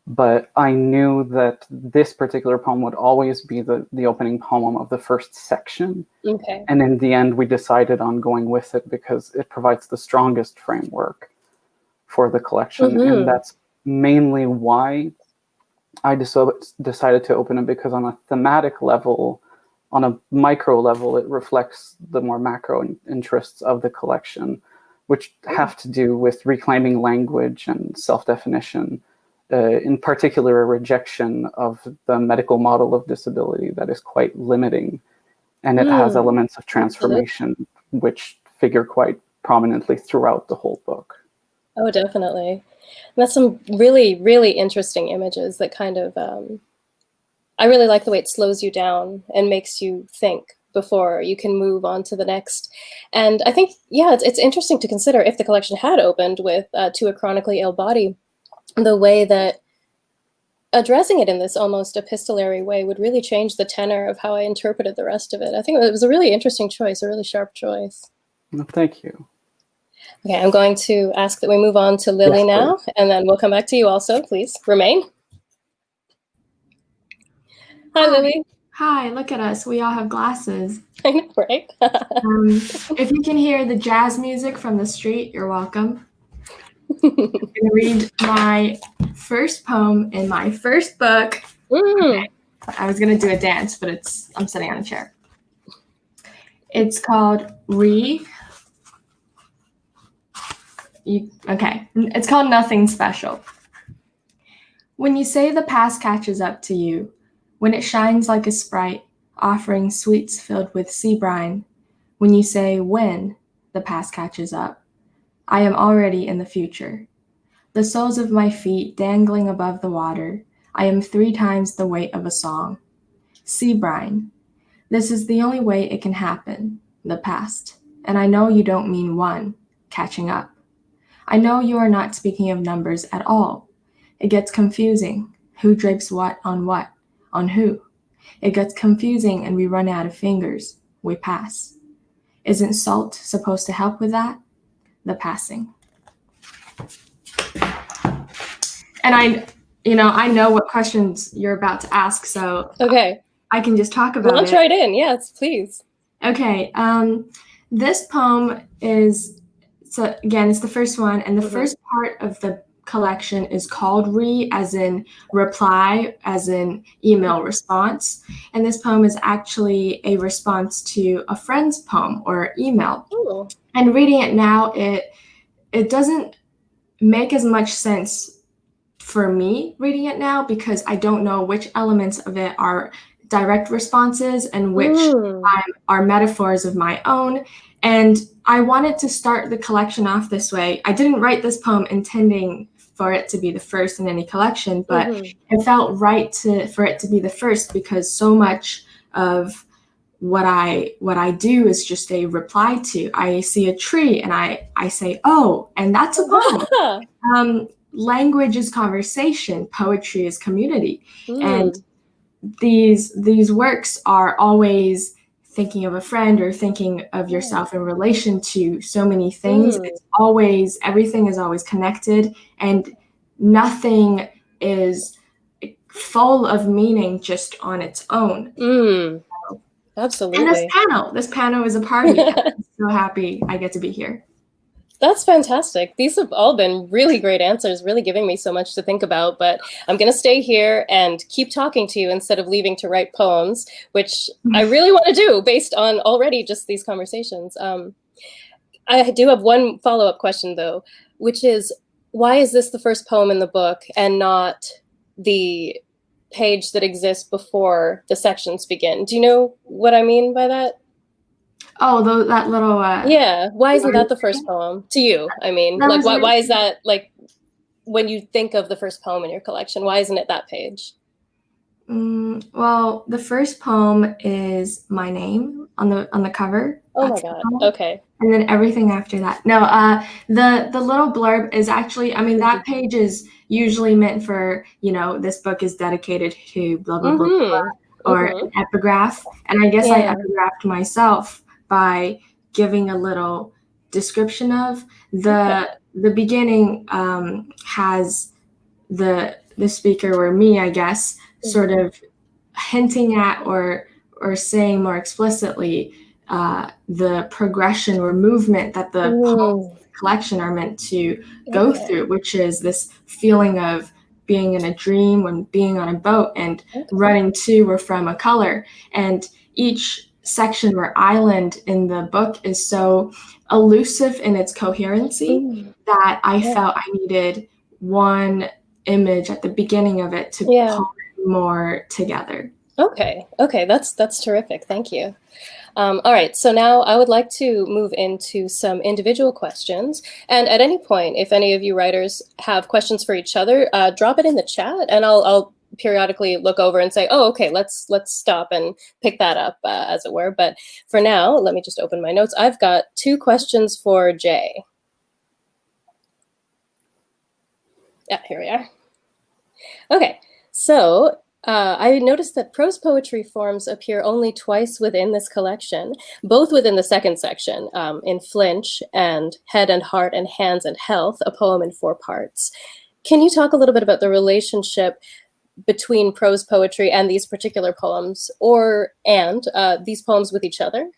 But I knew that this particular poem would always be the opening poem of the first section. Okay. And in the end, we decided on going with it because it provides the strongest framework for the collection. And that's mainly why I decided to open it, because on a thematic level, on a micro level, it reflects the more macro interests of the collection, which have to do with reclaiming language and self-definition, in particular a rejection of the medical model of disability that is quite limiting. And it has elements of transformation, which figure quite prominently throughout the whole book. Oh, definitely. That's some really, really interesting images that kind of, I really like the way it slows you down and makes you think before you can move on to the next. And I think, yeah, it's interesting to consider if the collection had opened with To a Chronically Ill Body, the way that addressing it in this almost epistolary way would really change the tenor of how I interpreted the rest of it. I think it was a really interesting choice, a really sharp choice. Well, thank you. Okay, I'm going to ask that we move on to Lily Yes, now, and then we'll come back to you also, please. Remain. Hi, Lily. Hi, look at us. We all have glasses. I know, right? If you can hear the jazz music from the street, you're welcome. I'm going to read my first poem in my first book. Okay. I was going to do a dance, but I'm sitting on a chair. It's called It's called Nothing Special. When you say the past catches up to you, when it shines like a sprite, offering sweets filled with sea brine, when you say when the past catches up, I am already in the future. The soles of my feet dangling above the water, I am 3 times the weight of a song. Sea brine. This is the only way it can happen, the past. And I know you don't mean one, catching up. I know you are not speaking of numbers at all. It gets confusing. Who drapes what? On who? It gets confusing and we run out of fingers. We pass. Isn't salt supposed to help with that? The passing. And I know what questions you're about to ask, so Okay. I can just talk about Launch it. right in. Yes, please. Okay. This poem it's the first one, and the first part of the collection is called as in reply, as in email response. And this poem is actually a response to a friend's poem or email. Ooh. And reading it now, it doesn't make as much sense for me reading it now, because I don't know which elements of it are direct responses and which are metaphors of my own. And I wanted to start the collection off this way. I didn't write this poem intending for it to be the first in any collection, but it felt right for it to be the first, because so much of what I do is just a reply to. I see a tree and I say, oh, and that's a poem. Language is conversation, poetry is community. And these works are always thinking of a friend or thinking of yourself in relation to so many things. Everything is always connected, and nothing is full of meaning just on its own. Absolutely. And this panel is a party. I'm so happy I get to be here. That's fantastic. These have all been really great answers, really giving me so much to think about, but I'm going to stay here and keep talking to you instead of leaving to write poems, which I really want to do based on already just these conversations. I do have one follow-up question, though, which is, why is this the first poem in the book and not the page that exists before the sections begin? Do you know what I mean by that? Oh, that little... yeah, why isn't that the first poem to you? I mean, like, why is that, like, when you think of the first poem in your collection, why isn't it that page? Well, the first poem is my name on the cover. Oh my God, okay. And then everything after that. No, the little blurb is actually, I mean, that page is usually meant for, this book is dedicated to blah, blah, blah, blah, or an epigraph. And I guess I epigraphed myself by giving a little description of the beginning. Has the speaker, or me, I guess, sort of hinting at or saying more explicitly the progression or movement that the poems in the collection are meant to go through, which is this feeling of being in a dream, when being on a boat and running to or from a color. And each section or island in the book is so elusive in its coherency that I felt I needed one image at the beginning of it to pull it more together. Okay, that's terrific. Thank you. All right, so now I would like to move into some individual questions. And at any point, if any of you writers have questions for each other, drop it in the chat, and I'll periodically look over and say, oh, okay, let's stop and pick that up, as it were. But for now, let me just open my notes. I've got 2 questions for Jay. Yeah, here we are. Okay, so I noticed that prose poetry forms appear only twice within this collection, both within the second section, in Flinch and Head and Heart and Hands and Health, a poem in 4 parts. Can you talk a little bit about the relationship between prose poetry and these particular poems, and these poems with each other?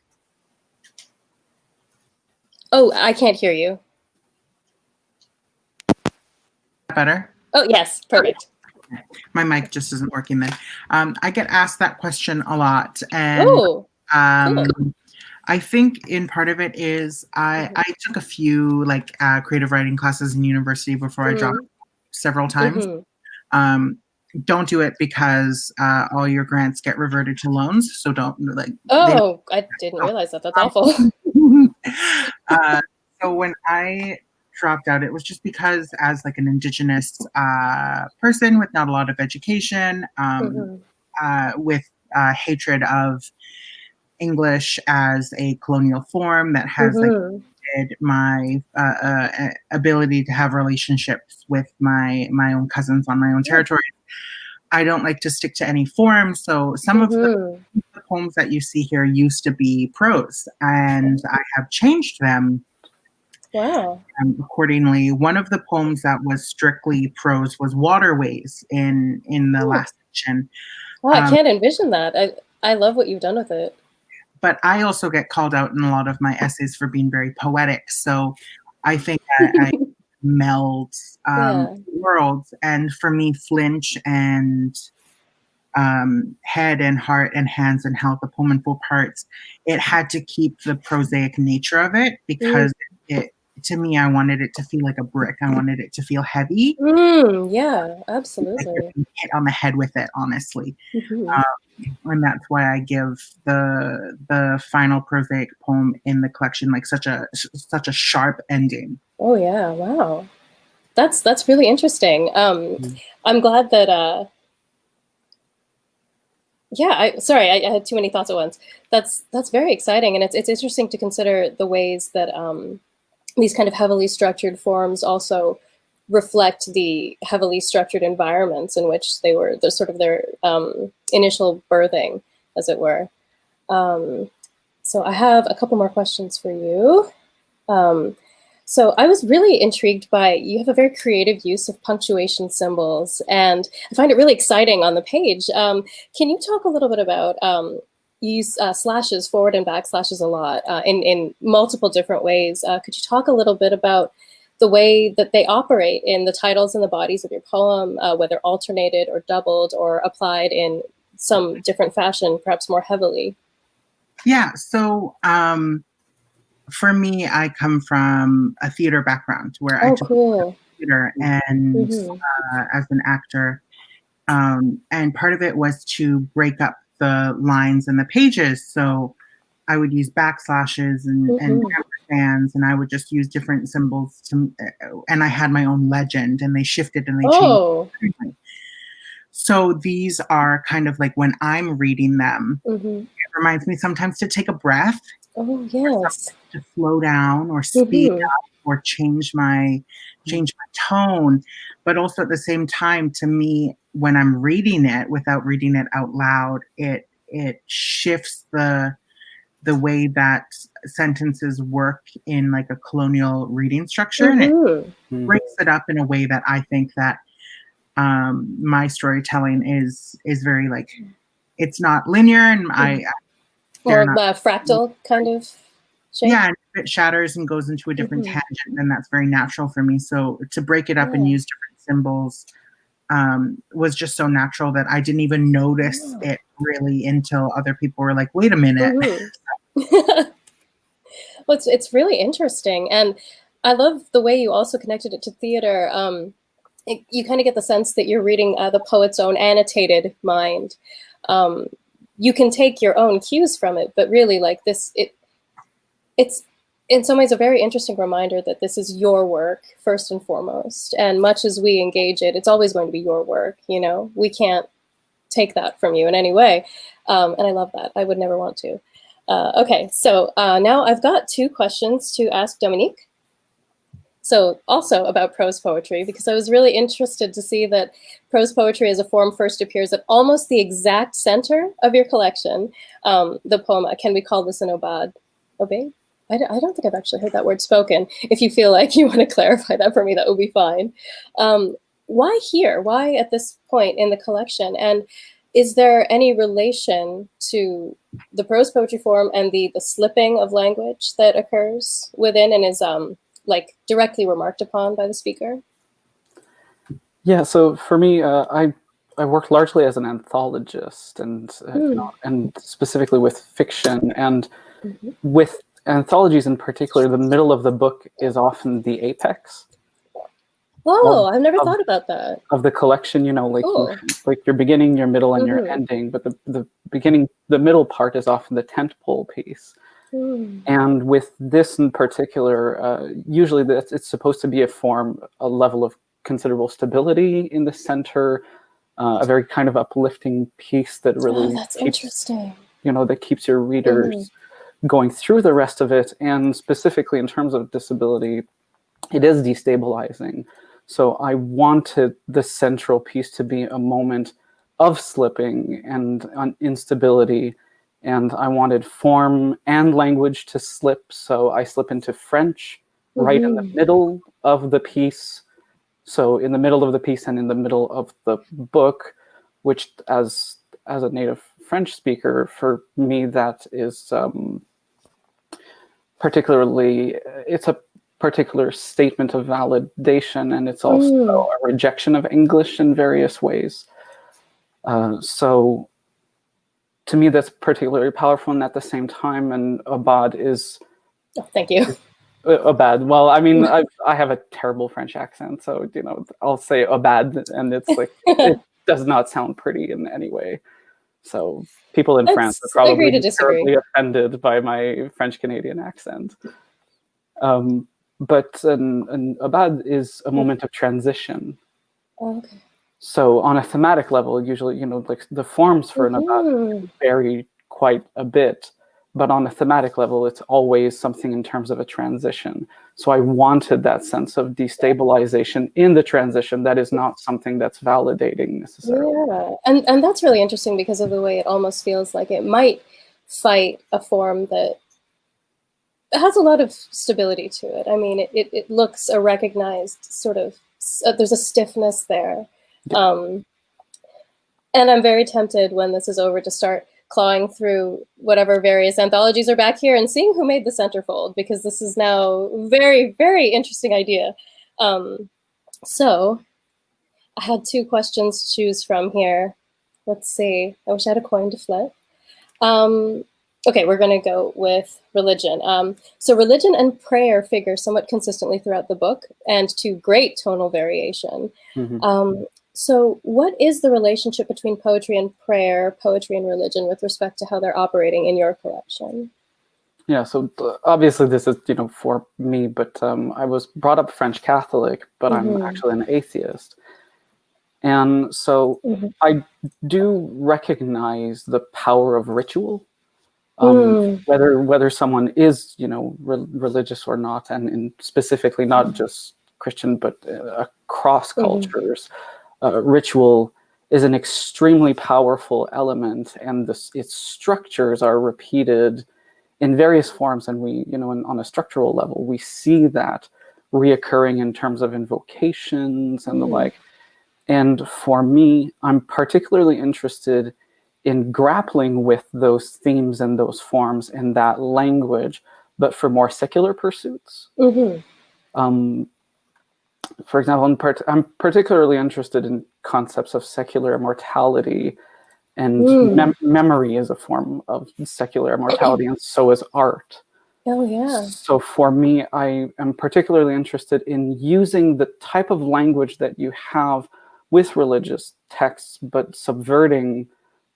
Oh, I can't hear you. Better? Oh, yes, perfect. My mic just isn't working then. I get asked that question a lot, and Oh, cool. I think in part of it is I took a few like creative writing classes in university before I dropped several times. Don't do it because all your grants get reverted to loans. So don't like. Oh, I didn't realize that. That's awful. So when I dropped out, it was just because as like an Indigenous person with not a lot of education, with hatred of English as a colonial form that has like my ability to have relationships with my own cousins on my own territory. I don't like to stick to any form. So some of the poems that you see here used to be prose, and I have changed them. Wow. Accordingly, one of the poems that was strictly prose was Waterways in the last section. Wow, I can't envision that. I love what you've done with it. But I also get called out in a lot of my essays for being very poetic. So I think that I meld worlds. And for me, Flinch and Head and Heart and Hands and Health, a poem in 4 parts, it had to keep the prosaic nature of it because to me, I wanted it to feel like a brick. I wanted it to feel heavy. Yeah, absolutely. Like hit on the head with it, honestly. And that's why I give the final prosaic poem in the collection like such a sharp ending. Oh yeah, wow, that's really interesting. I'm glad that. Sorry, I had too many thoughts at once. That's very exciting, and it's interesting to consider the ways that these kind of heavily structured forms also reflect the heavily structured environments in which they were their initial birthing, as it were. So I have a couple more questions for you. So I was really intrigued by, you have a very creative use of punctuation symbols, and I find it really exciting on the page. Can you talk a little bit about, you use slashes, forward and back slashes a lot in multiple different ways. Could you talk a little bit about the way that they operate in the titles and the bodies of your poem, whether alternated or doubled or applied in some different fashion, perhaps more heavily? Yeah, so for me, I come from a theater background where I took theater and as an actor. And part of it was to break up the lines and the pages. So I would use backslashes and ampersands, and I would just use different symbols and I had my own legend, and they shifted and they changed. So these are kind of like when I'm reading them, it reminds me sometimes to take a breath. Oh yes. To slow down or speed up or change my tone, but also at the same time, to me, when I'm reading it without reading it out loud, it shifts the way that sentences work in like a colonial reading structure, and it breaks it up in a way that I think that my storytelling is very like, it's not linear, and or fractal kind of shape. Yeah, and if it shatters and goes into a different tangent, then that's very natural for me. So to break it up and use different symbols was just so natural that I didn't even notice it really until other people were like, wait a minute. Well, it's really interesting. And I love the way you also connected it to theater. You kind of get the sense that you're reading the poet's own annotated mind. You can take your own cues from it, but really like this, it's in some ways a very interesting reminder that this is your work first and foremost. And much as we engage it, it's always going to be your work. You know, we can't take that from you in any way. And I love that. I would never want to. Okay, so now I've got 2 questions to ask Dominik. So also about prose poetry, because I was really interested to see that prose poetry as a form first appears at almost the exact center of your collection, the poem, Can We Call This an Obad? Obey? I don't think I've actually heard that word spoken. If you feel like you want to clarify that for me, that would be fine. Why here? Why at this point in the collection? And is there any relation to the prose poetry form and the slipping of language that occurs within and is like directly remarked upon by the speaker? Yeah, so for me, I work largely as an anthologist, and specifically with fiction, and with anthologies in particular, the middle of the book is often the apex. Oh, I've never thought about that. Of the collection, like your beginning, your middle, and your ending, but the beginning, the middle part is often the tentpole piece. And with this in particular, usually it's supposed to be a level of considerable stability in the center, a very kind of uplifting piece that really that's interesting. That keeps your readers going through the rest of it. And specifically in terms of disability, it is destabilizing. So I wanted the central piece to be a moment of slipping and instability. And I wanted form and language to slip. So I slip into French right in the middle of the piece. So in the middle of the piece and in the middle of the book, which as a native French speaker, for me, that is particularly, it's a particular statement of validation, and it's also a rejection of English in various ways. So to me, that's particularly powerful, and at the same time, and Obad is... Oh, thank you. Obad. Well, I mean, I have a terrible French accent, so, I'll say Obad, and it's like, it does not sound pretty in any way. So people in France are probably terribly offended by my French-Canadian accent. But an Obad is a moment of transition. Okay. So on a thematic level, usually, like the forms for an Obad vary quite a bit, but on a thematic level, it's always something in terms of a transition. So I wanted that sense of destabilization in the transition that is not something that's validating necessarily. Yeah, and that's really interesting because of the way it almost feels like it might fight a form that has a lot of stability to it. I mean, it looks a recognized sort of, there's a stiffness there. Yeah. And I'm very tempted when this is over to start clawing through whatever various anthologies are back here and seeing who made the centerfold, because this is now a very, very interesting idea. So I had 2 questions to choose from here. Let's see. I wish I had a coin to flip. Okay, we're going to go with religion. So religion and prayer figure somewhat consistently throughout the book, and to great tonal variation. So what is the relationship between poetry and prayer, poetry and religion, with respect to how they're operating in your collection? Yeah, so obviously this is, for me, but I was brought up French Catholic, but I'm actually an atheist. And so I do recognize the power of ritual, whether someone is, religious or not, and specifically not just Christian, but across cultures. Ritual is an extremely powerful element, and its structures are repeated in various forms. And we, on a structural level, we see that reoccurring in terms of invocations and the like. And for me, I'm particularly interested in grappling with those themes and those forms in that language, but for more secular pursuits. For example, I'm particularly interested in concepts of secular immortality, and memory is a form of secular immortality, and so is art. Oh, yeah. So for me, I am particularly interested in using the type of language that you have with religious texts, but subverting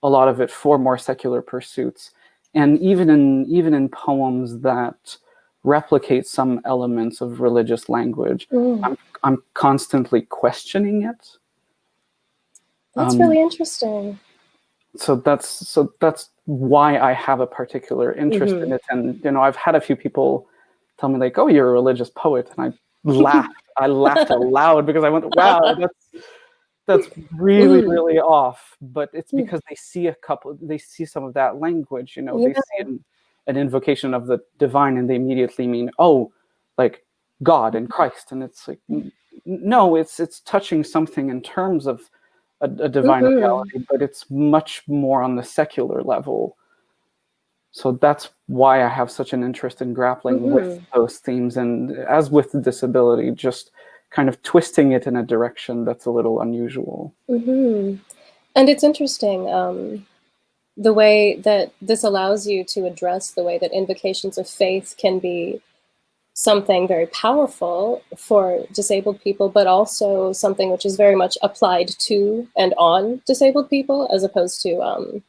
a lot of it for more secular pursuits. And even in poems that replicate some elements of religious language, I'm constantly questioning it. That's really interesting. So that's why I have a particular interest in it. And I've had a few people tell me, like, "Oh, you're a religious poet," and laughed. I laughed aloud because I went, wow, that's really, really off. But it's because they see some of that language, you know, they see an invocation of the divine, and they immediately mean, oh, like God and Christ. And it's like, no, it's touching something in terms of a divine reality, but it's much more on the secular level. So that's why I have such an interest in grappling with those themes, and as with disability, just kind of twisting it in a direction that's a little unusual. And it's interesting, the way that this allows you to address the way that invocations of faith can be something very powerful for disabled people, but also something which is very much applied to and on disabled people, as opposed to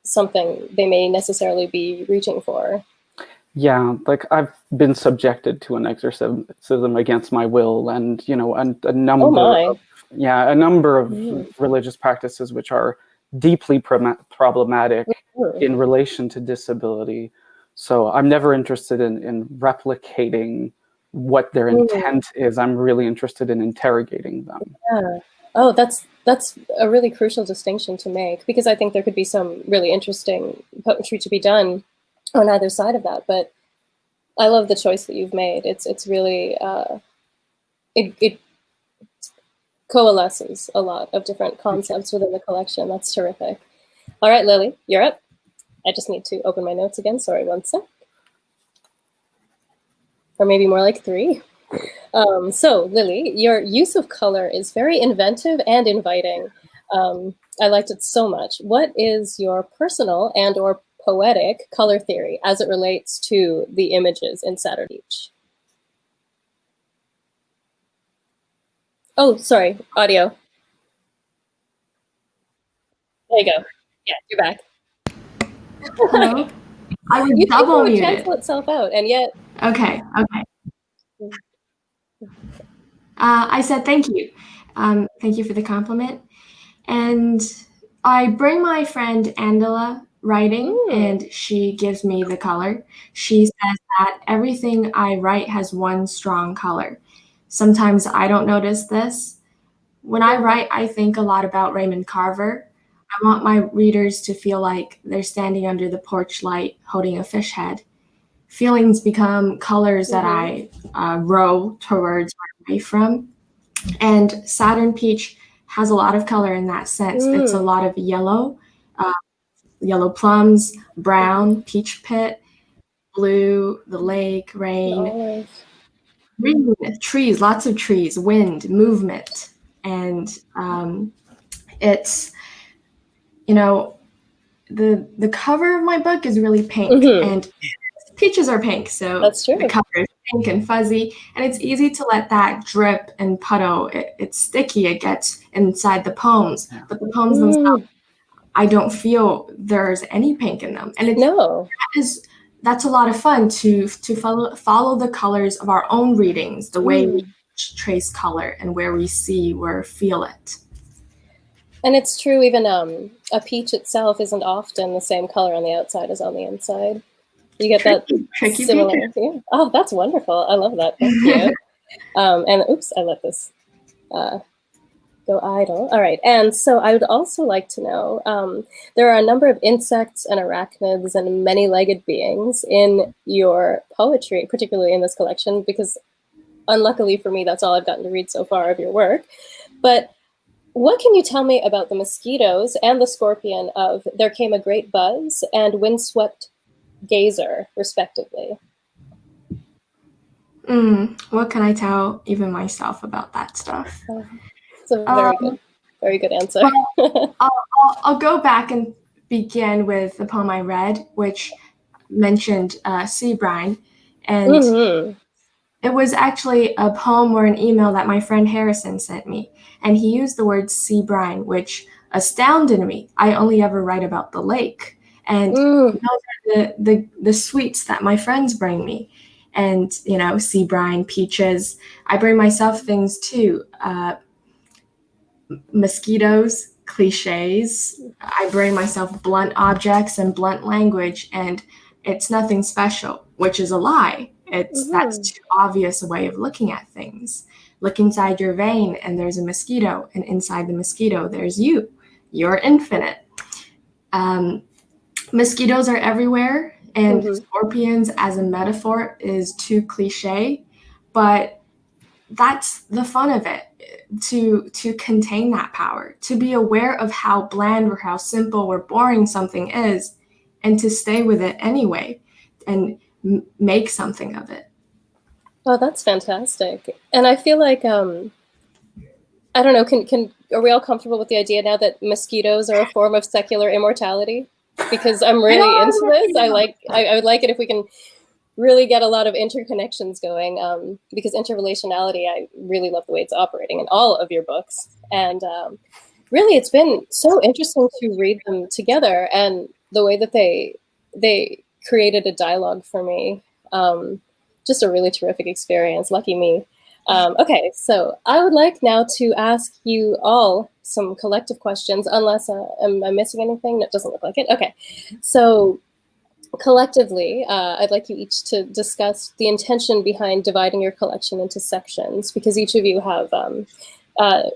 something they may necessarily be reaching for. Yeah, like I've been subjected to an exorcism against my will, and you know, and a number of religious practices which are deeply problematic in relation to disability. So I'm never interested in replicating what their intent is. I'm really interested in interrogating them. Yeah. Oh, that's a really crucial distinction to make, because I think there could be some really interesting poetry to be done on either side of that. But I love the choice that you've made. It's really it coalesces a lot of different concepts within the collection. That's terrific. All right, Lily, you're up. I just need to open my notes again. Sorry, one sec. Or maybe more like 3. So, Lily, your use of color is very inventive and inviting. I liked it so much. What is your personal and or poetic color theory as it relates to the images in Saturn Beach? Oh, sorry, audio. There you go. Yeah, you're back. Hello? I was You double think it would muted. cancel itself out, and yet... Okay. I said thank you. Thank you for the compliment. And I bring my friend Angela writing, and she gives me the color. She says that everything I write has one strong color. Sometimes I don't notice this. When I write, I think a lot about Raymond Carver. I want my readers to feel like they're standing under the porch light holding a fish head. Feelings become colors that I row towards or away from. And Saturn Peach has a lot of color in that sense. It's a lot of yellow, yellow plums, brown, peach pit, blue, the lake, rain, green, trees, lots of trees, wind, movement. And it's, you know, the cover of my book is really pink, and peaches are pink, so that's true. The cover is pink and fuzzy, and it's easy to let that drip and puddle. It's sticky, it gets inside the poems, but the poems themselves, I don't feel there's any pink in them. And that's a lot of fun to follow the colors of our own readings, the way we trace color and where we see or feel it. And it's true, even a peach itself isn't often the same color on the outside as on the inside. You get tricky similarity. Yeah. Oh, that's wonderful. I love that. Thank you. And oops, I let this go idle. All right. And so I would also like to know, there are a number of insects and arachnids and many-legged beings in your poetry, particularly in this collection, because unluckily for me, that's all I've gotten to read so far of your work. But what can you tell me about the mosquitoes and the scorpion of There Came a Great Buzz and Windswept Gazer, respectively? What can I tell even myself about that stuff? It's a very good answer. I'll go back and begin with the poem I read, which mentioned sea brine, and it was actually a poem or an email that my friend Harrison sent me, and he used the word sea brine, which astounded me. I only ever write about the lake, and those are the sweets that my friends bring me. And, you know, sea brine, peaches. I bring myself things too. Mosquitoes, cliches. I bring myself blunt objects and blunt language, and it's nothing special, which is a lie. That's too obvious a way of looking at things. Look inside your vein and there's a mosquito, and inside the mosquito there's you. You're infinite. Mosquitoes are everywhere, and scorpions as a metaphor is too cliche, but that's the fun of it, to contain that power, to be aware of how bland or how simple or boring something is, and to stay with it anyway and make something of it. Oh, that's fantastic. And I feel like, I don't know, are we all comfortable with the idea now that mosquitoes are a form of secular immortality? Because I'm really into this. I would like it if we can really get a lot of interconnections going, because interrelationality, I really love the way it's operating in all of your books. And really, it's been so interesting to read them together, and the way that they created a dialogue for me. Just a really terrific experience. Lucky me. Okay, so I would like now to ask you all some collective questions, unless am I missing anything? That doesn't look like it. Okay, so collectively, I'd like you each to discuss the intention behind dividing your collection into sections, because each of you have,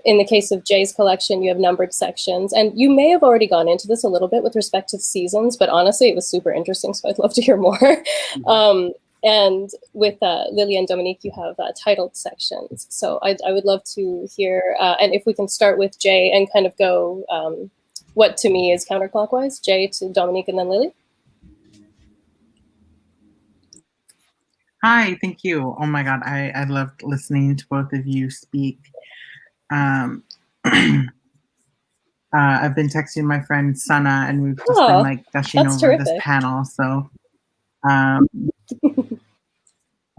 in the case of Jay's collection, you have numbered sections, and you may have already gone into this a little bit with respect to seasons, but honestly, it was super interesting, so I'd love to hear more. And with Lily and Dominik, you have titled sections. So I would love to hear, and if we can start with Jay and kind of go what to me is counterclockwise, Jay to Dominik and then Lily. Hi, thank you. Oh my God, I loved listening to both of you speak. I've been texting my friend Sana, and we've just been like gushing over terrific. this panel. So I'm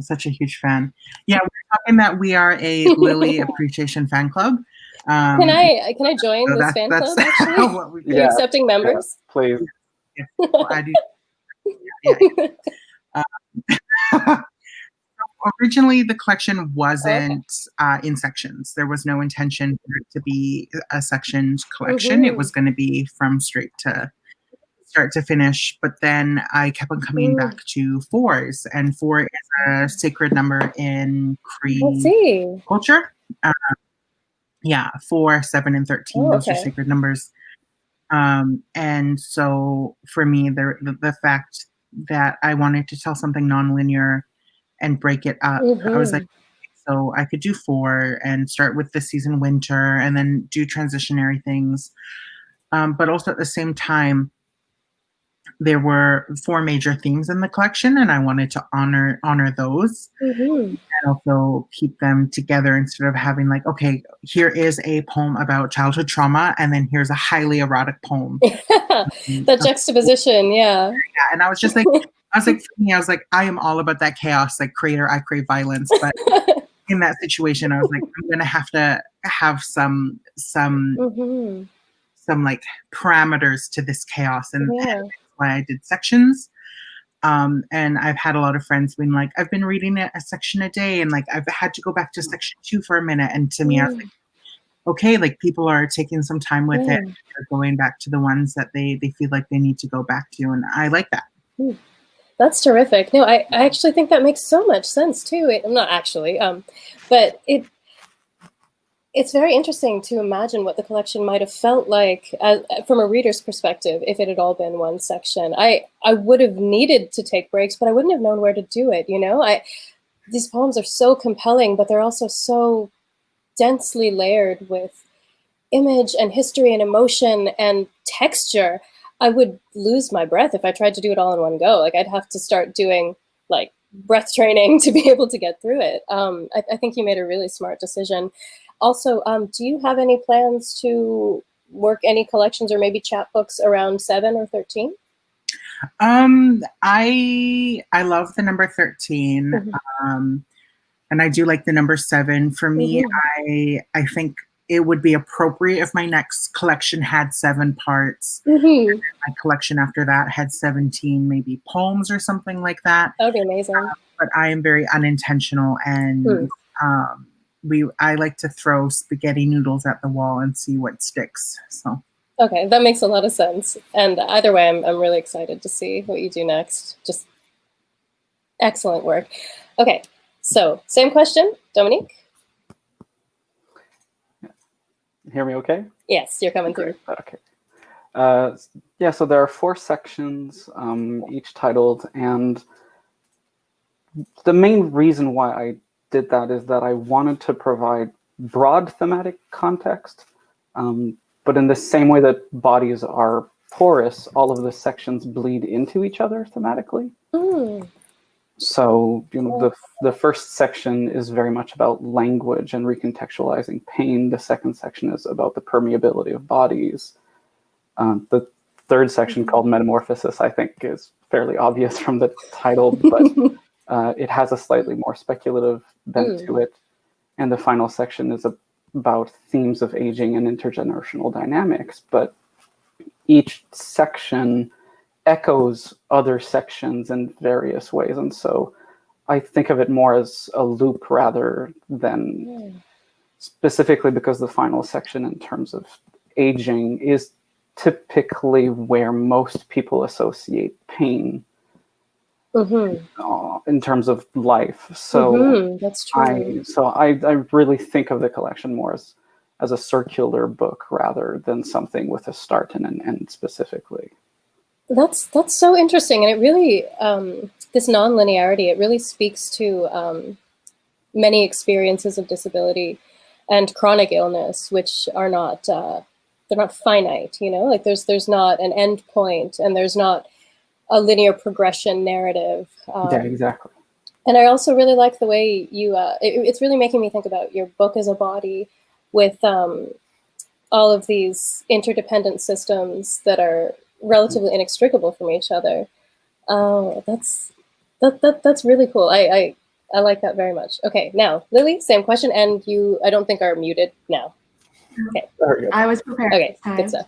such a huge fan. Yeah, we're talking that we are a Lily Appreciation fan club. Can I join so this fan club? Actually, are you accepting members? Yeah, please. Yeah, well, I do. Yeah. Originally, the collection wasn't in sections. There was no intention for it to be a sectioned collection. It was going to be from straight to start to finish. But then I kept on coming back to 4s, and 4 is a sacred number in Cree culture. Yeah, 4, 7, and 13. Those are sacred numbers. And so for me, the fact that I wanted to tell something nonlinear and break it up, I was like, so I could do 4 and start with the season winter and then do transitionary things. But also at the same time, there were 4 major themes in the collection, and I wanted to honor those and also keep them together instead of having like, okay, here is a poem about childhood trauma, and then here's a highly erotic poem. That juxtaposition, yeah. And I was just like, for me, I was like, I am all about that chaos, like creator, I crave violence. But in that situation, I was like, I'm gonna have to have some like parameters to this chaos, and that's why I did sections. And I've had a lot of friends being like, I've been reading a section a day, and like I've had to go back to section 2 for a minute. And to me, I was like, okay, like people are taking some time with it. They're going back to the ones that they feel like they need to go back to, and I like that. That's terrific. No, I actually think that makes so much sense too. Not actually, but it's very interesting to imagine what the collection might have felt like from a reader's perspective if it had all been one section. I would have needed to take breaks, but I wouldn't have known where to do it. You know, these poems are so compelling, but they're also so densely layered with image and history and emotion and texture. I would lose my breath if I tried to do it all in one go. Like I'd have to start doing like breath training to be able to get through it. I think you made a really smart decision. Also, do you have any plans to work any collections or maybe chapbooks around 7 or 13? I love the number 13. And I do like the number 7. For me, I think it would be appropriate if my next collection had 7 parts. And my collection after that had 17 maybe poems or something like that. That would be amazing. But I am very unintentional, and I like to throw spaghetti noodles at the wall and see what sticks. So okay, that makes a lot of sense. And either way, I'm really excited to see what you do next. Just Excellent work. Okay, so same question, Dominik? Hear me okay? Yes, you're coming through. Okay. Yeah, so there are 4 sections, each titled, and the main reason why I did that is that I wanted to provide broad thematic context, but in the same way that bodies are porous, all of the sections bleed into each other thematically. Mm. So, the first section is very much about language and recontextualizing pain. The second section is about the permeability of bodies. The third section, called Metamorphosis, I think is fairly obvious from the title, but it has a slightly more speculative bent to it. And the final section is about themes of aging and intergenerational dynamics, but each section echoes other sections in various ways. And so I think of it more as a loop rather than specifically because the final section in terms of aging is typically where most people associate pain in terms of life. So that's true. I really think of the collection more as a circular book rather than something with a start and an end specifically. That's so interesting, and it really this non-linearity, it really speaks to many experiences of disability and chronic illness, which are not they're not finite. Like there's not an end point, and there's not a linear progression narrative. Yeah, exactly. And I also really like the way you. It's really making me think about your book as a body, with all of these interdependent systems that are relatively inextricable from each other. Oh, that's really cool. I like that very much. Okay, now Lily, same question, and you I don't think are muted now. Okay. I was prepared. Okay, this time. good stuff.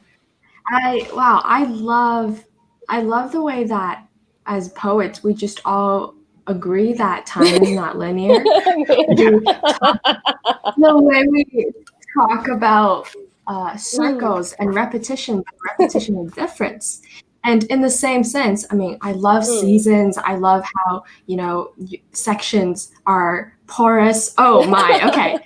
I love the way that as poets we just all agree that time is not linear. The way we talk about circles and repetition, but repetition of difference. And in the same sense, I mean, I love seasons. I love how, sections are porous. Oh my, okay.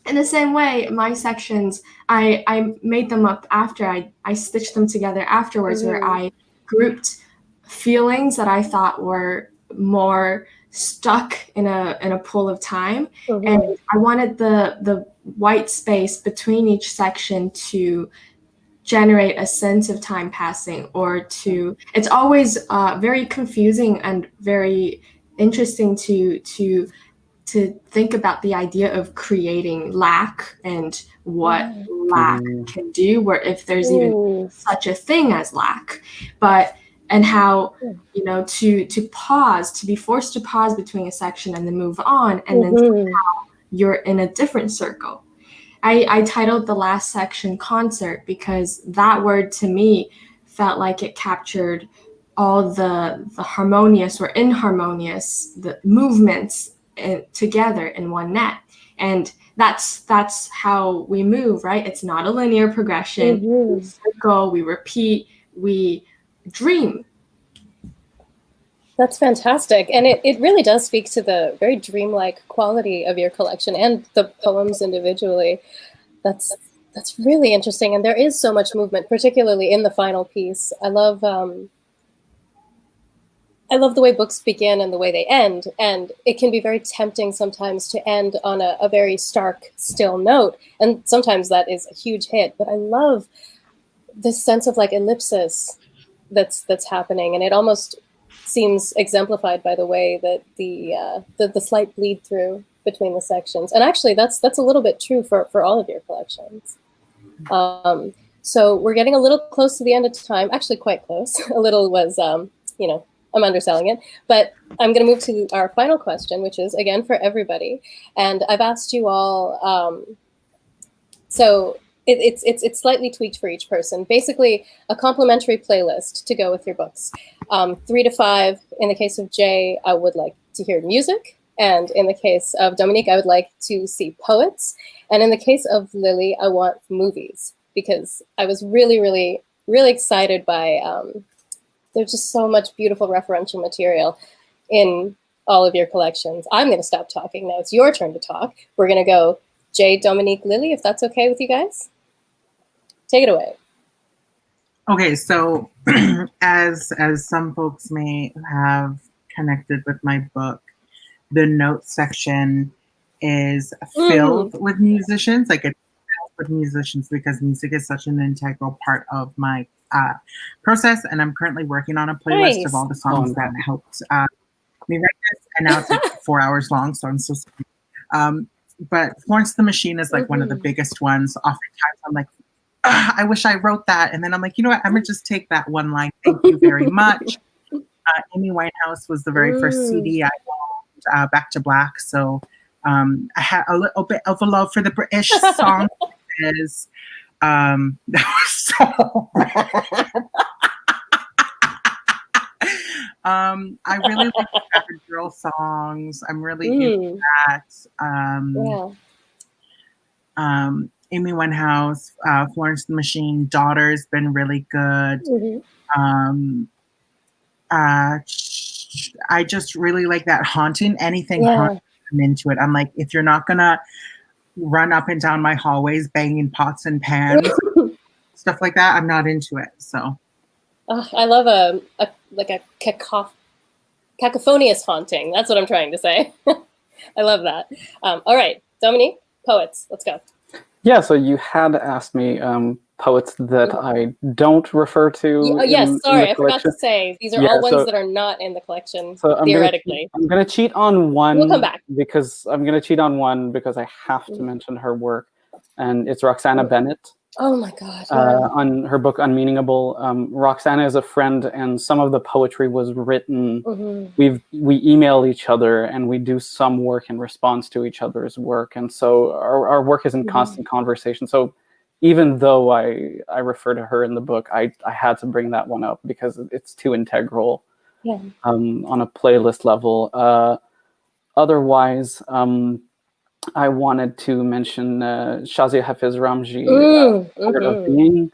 In the same way, my sections, I made them up after I stitched them together afterwards, where I grouped feelings that I thought were more stuck in a pool of time, and I wanted the white space between each section to generate a sense of time passing, or to. It's always very confusing and very interesting to think about the idea of creating lack and what lack can do, where if there's even such a thing as lack, and how to pause, to be forced to pause between a section and then move on, and then somehow you're in a different circle. I titled the last section Concert because that word to me felt like it captured all the harmonious or inharmonious, the movements together in one net. And that's how we move, right? It's not a linear progression. We circle, we repeat, we dream. That's fantastic. And it really does speak to the very dreamlike quality of your collection and the poems individually. That's really interesting. And there is so much movement, particularly in the final piece. I love the way books begin and the way they end. And it can be very tempting sometimes to end on a very stark, still note. And sometimes that is a huge hit. But I love this sense of like ellipsis that's happening. And it almost seems exemplified by the way that the slight bleed through between the sections. And actually, that's a little bit true for all of your collections. So we're getting a little close to the end of time. Actually, quite close. A little was, I'm underselling it. But I'm going to move to our final question, which is, again, for everybody. And I've asked you all, so it's slightly tweaked for each person. Basically, a complimentary playlist to go with your books. 3 to 5. In the case of Jay, I would like to hear music. And in the case of Dominik, I would like to see poets. And in the case of Lily, I want movies, because I was really, really, really excited by, there's just so much beautiful referential material. in all of your collections. I'm going to stop talking now. It's your turn to talk. We're going to go Jaye, Dominik, Lily, if that's okay with you guys. Take it away. Okay, so as some folks may have connected with my book, the notes section is filled with musicians. Like, it's filled with musicians because music is such an integral part of my process. And I'm currently working on a playlist of all the songs that helped me write this. And now it's like 4 hours long, so I'm so sorry. But Florence the Machine is like one of the biggest ones. Oftentimes I'm like, I wish I wrote that. And then I'm like, you know what? I'm going to just take that one line. Thank you very much. Amy Winehouse was the very first CD I owned, Back to Black. So I had a little bit of a love for the British song. Is that was so I really like the Average Girl songs. I'm really into that. Amy Winehouse, Florence the Machine, Daughter's been really good. I just really like that haunting. Anything haunting, I'm into it. I'm like, if you're not gonna run up and down my hallways banging pots and pans, stuff like that, I'm not into it. So I love a cacophonious haunting. That's what I'm trying to say. I love that. All right, Dominik, poets, let's go. Yeah, so you had asked me poets that I don't refer to. Yes, sorry, I forgot to say these are all ones that are not in the collection, so theoretically. I'm gonna cheat on one. We'll come back. Because I have to mention her work, and it's Roxana Bennett. Oh my God. On her book Unmeaningable. Roxana is a friend, and some of the poetry was written. We email each other, and we do some work in response to each other's work, and so our work is in constant conversation. So even though I refer to her in the book, I had to bring that one up because it's too integral on a playlist level. Otherwise, I wanted to mention Shazia Hafiz Ramji, Art of Being,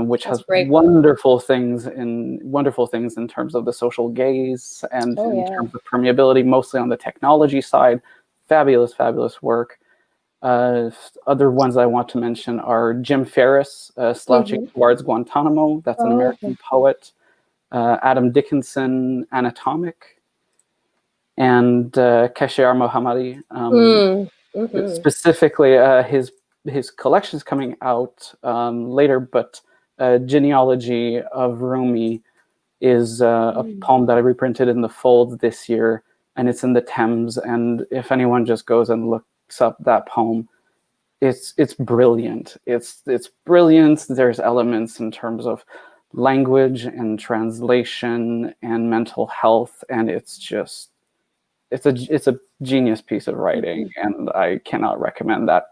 which has wonderful things in terms of the social gaze and in terms of permeability, mostly on the technology side. Fabulous, fabulous work. Other ones I want to mention are Jim Ferris, Slouching Towards Guantanamo. That's an American poet. Adam Dickinson, Anatomic. And Khashayar Mohammadi. Specifically, his collection's coming out later, but Genealogy of Rumi is a poem that I reprinted in the Fold this year, and it's in the Thames. And if anyone just goes and looks up that poem, it's brilliant. It's brilliant. There's elements in terms of language and translation and mental health, and it's a genius piece of writing, and I cannot recommend that.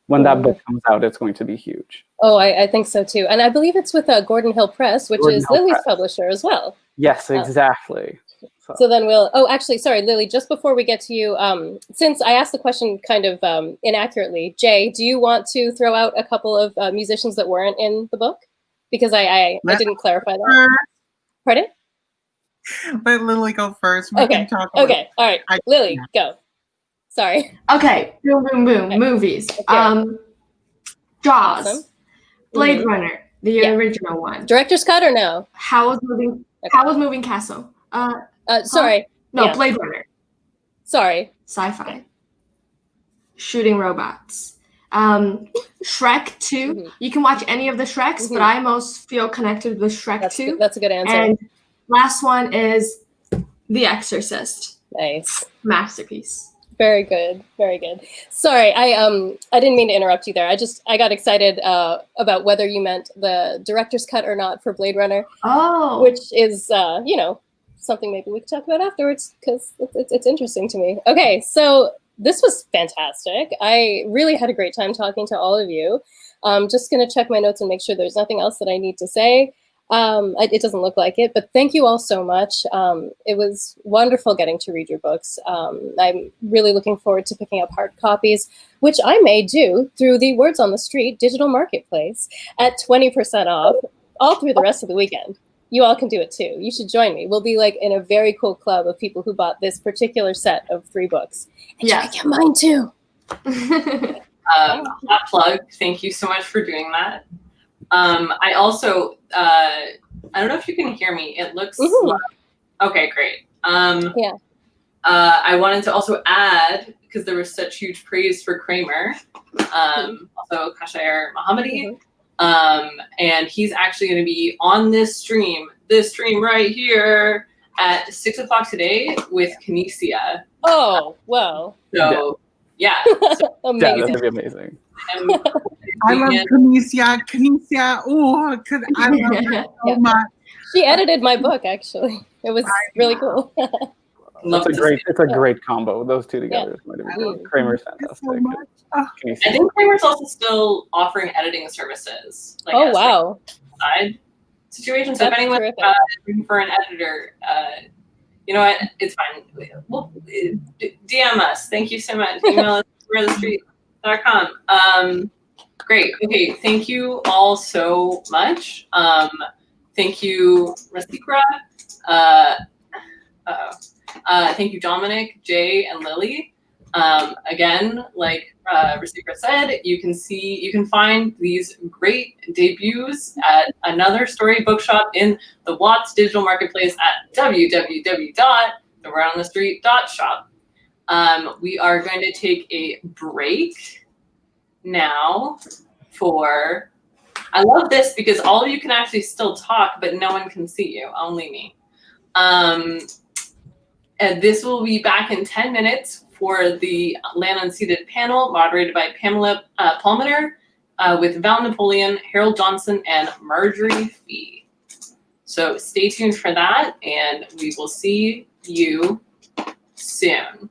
When that book comes out, it's going to be huge. Oh, I think so too. And I believe it's with Gordon Hill Press, which is Lily's publisher as well. Yes, exactly. So then actually, sorry, Lily, just before we get to you, since I asked the question kind of inaccurately, Jaye, do you want to throw out a couple of musicians that weren't in the book? Because I didn't clarify that. Pardon? Let Lily go first. Okay. All right. Lily, go. Sorry. Okay. Boom, boom, boom. Okay. Movies. Jaws. Awesome. Blade Runner, the original one. Director's cut or no? Howl's Moving Castle. Sorry. No, Blade Runner. Sorry. Sci-fi. Shooting robots. Shrek 2. You can watch any of the Shreks, but I most feel connected with Shrek 2. That's a good answer. And last one is The Exorcist. Nice. Masterpiece. Very good. Very good. Sorry, I didn't mean to interrupt you there. I got excited about whether you meant the director's cut or not for Blade Runner. Oh. Which is something maybe we could talk about afterwards because it's interesting to me. Okay, so this was fantastic. I really had a great time talking to all of you. Just gonna check my notes and make sure there's nothing else that I need to say. It doesn't look like it, but thank you all so much. It was wonderful getting to read your books. I'm really looking forward to picking up hard copies, which I may do through the Words on the Street digital marketplace at 20% off all through the rest of the weekend. you all can do it too. You should join me. We'll be like in a very cool club of people who bought this particular set of 3 books. And you can get mine too. Hot plug. Thank you so much for doing that. I also, I don't know if you can hear me. It looks loud. Okay, great. Yeah. I wanted to also add, because there was such huge praise for Kramer, also Khashayar Mohammadi, and he's actually going to be on this stream right here at 6 o'clock today with Canisia. Oh, well. So, yeah. So, amazing. Yeah, that's gonna be amazing. I love Canisia. Canisia. Oh, I love her so much. She edited my book, actually. It was really cool. It's a great combo. Those two together is going to be great. Kramer's fantastic. So much. I think Kramer's also still offering editing services. Like oh, wow. Side situation. So if anyone's looking for an editor, you know what? It's fine. Well, DM us. Thank you so much. Email us thestreet.com. Great. Okay. Thank you all so much. Thank you, Rasiqra. Thank you, Dominik, Jay, and Lily. Again, like Rasiqra said, you can find these great debuts at another story bookshop in the WOTS digital marketplace at www.thewordonthestreet.shop. We are going to take a break now for, I love this because all of you can actually still talk, but no one can see you, only me. And this will be back in 10 minutes for the Land Unceeded panel, moderated by Pamela Palmater, with Val Napoleon, Harold Johnson, and Margery Fee. So stay tuned for that, and we will see you soon.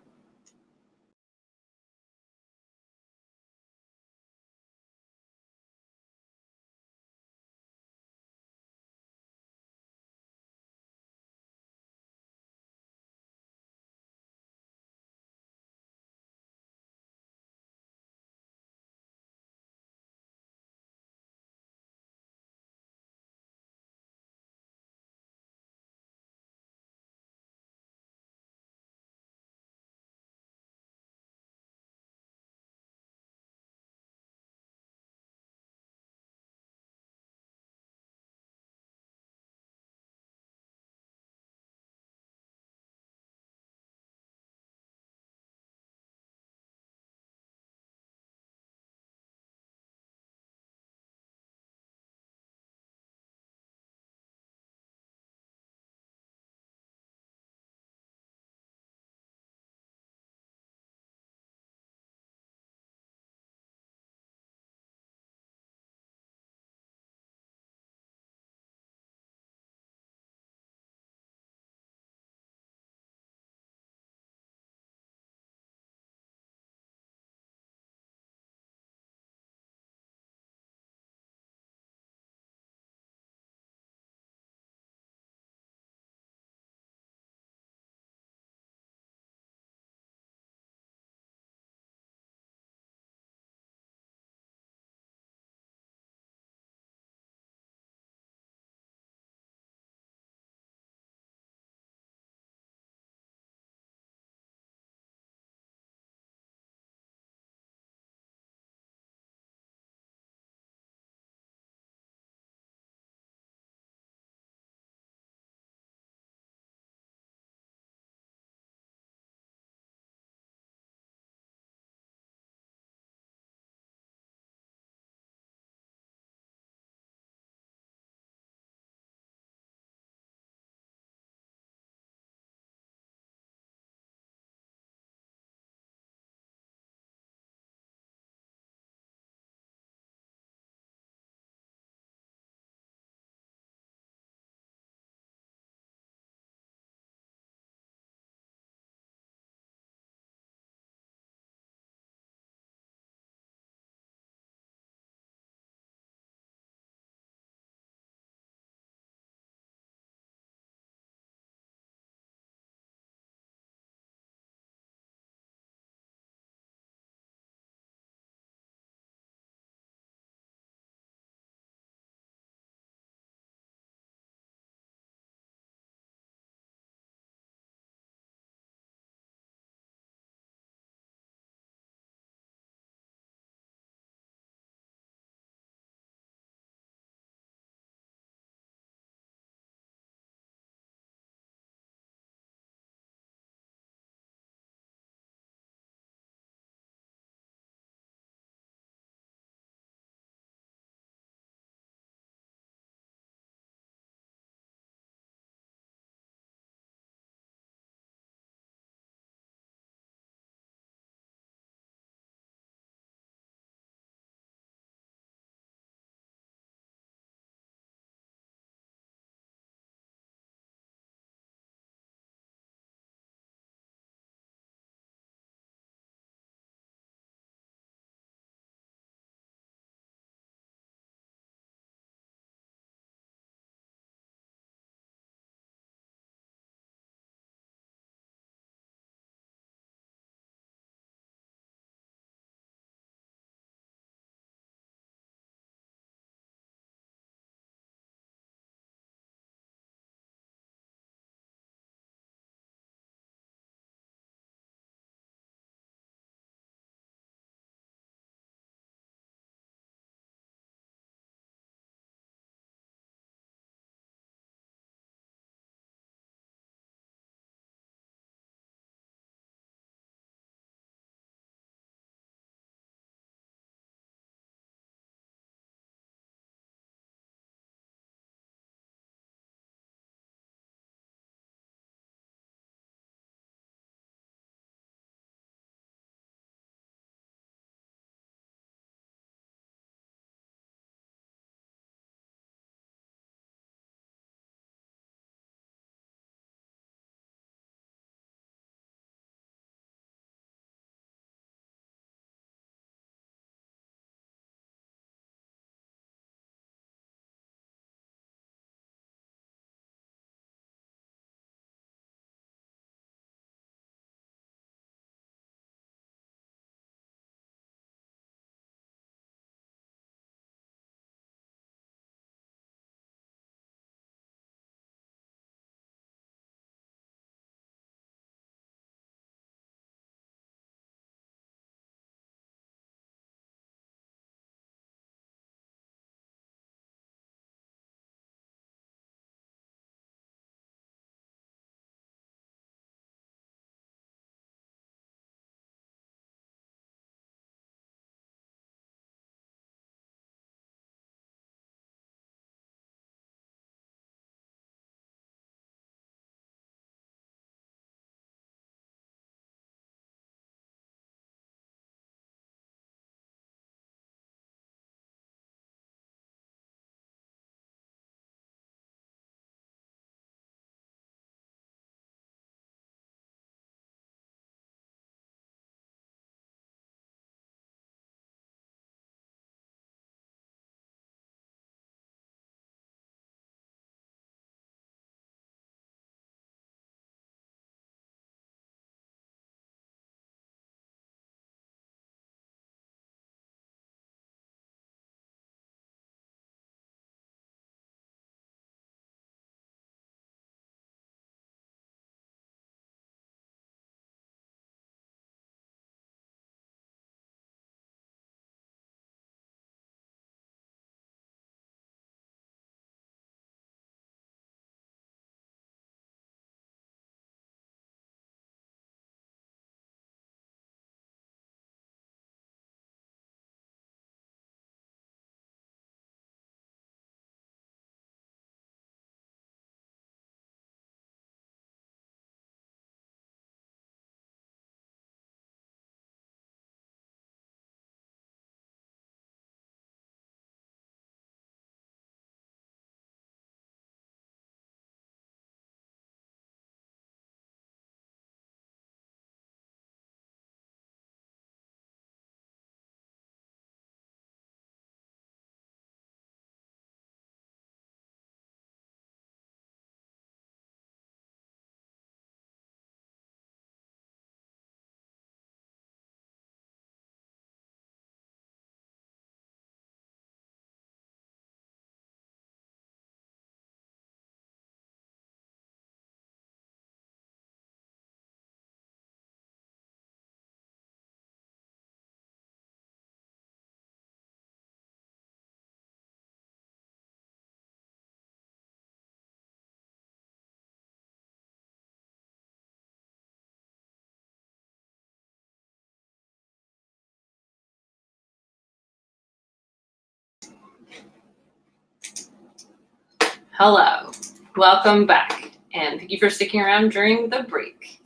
Hello, welcome back, and thank you for sticking around during the break.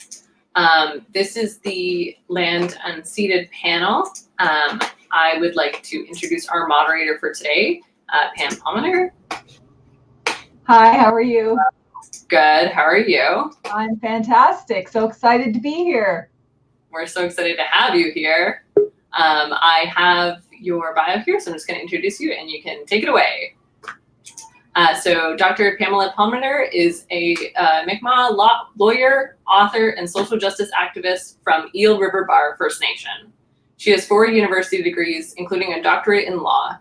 This is the Land Unceeded panel. I would like to introduce our moderator for today, Pam Palmater. Hi, how are you? Good, how are you? I'm fantastic. So excited to be here. We're so excited to have you here. I have your bio here, so I'm just going to introduce you and you can take it away. So Dr. Pamela Palmater is a Mi'kmaq lawyer, author, and social justice activist from Eel River Bar First Nation. She has 4 university degrees, including a doctorate in law.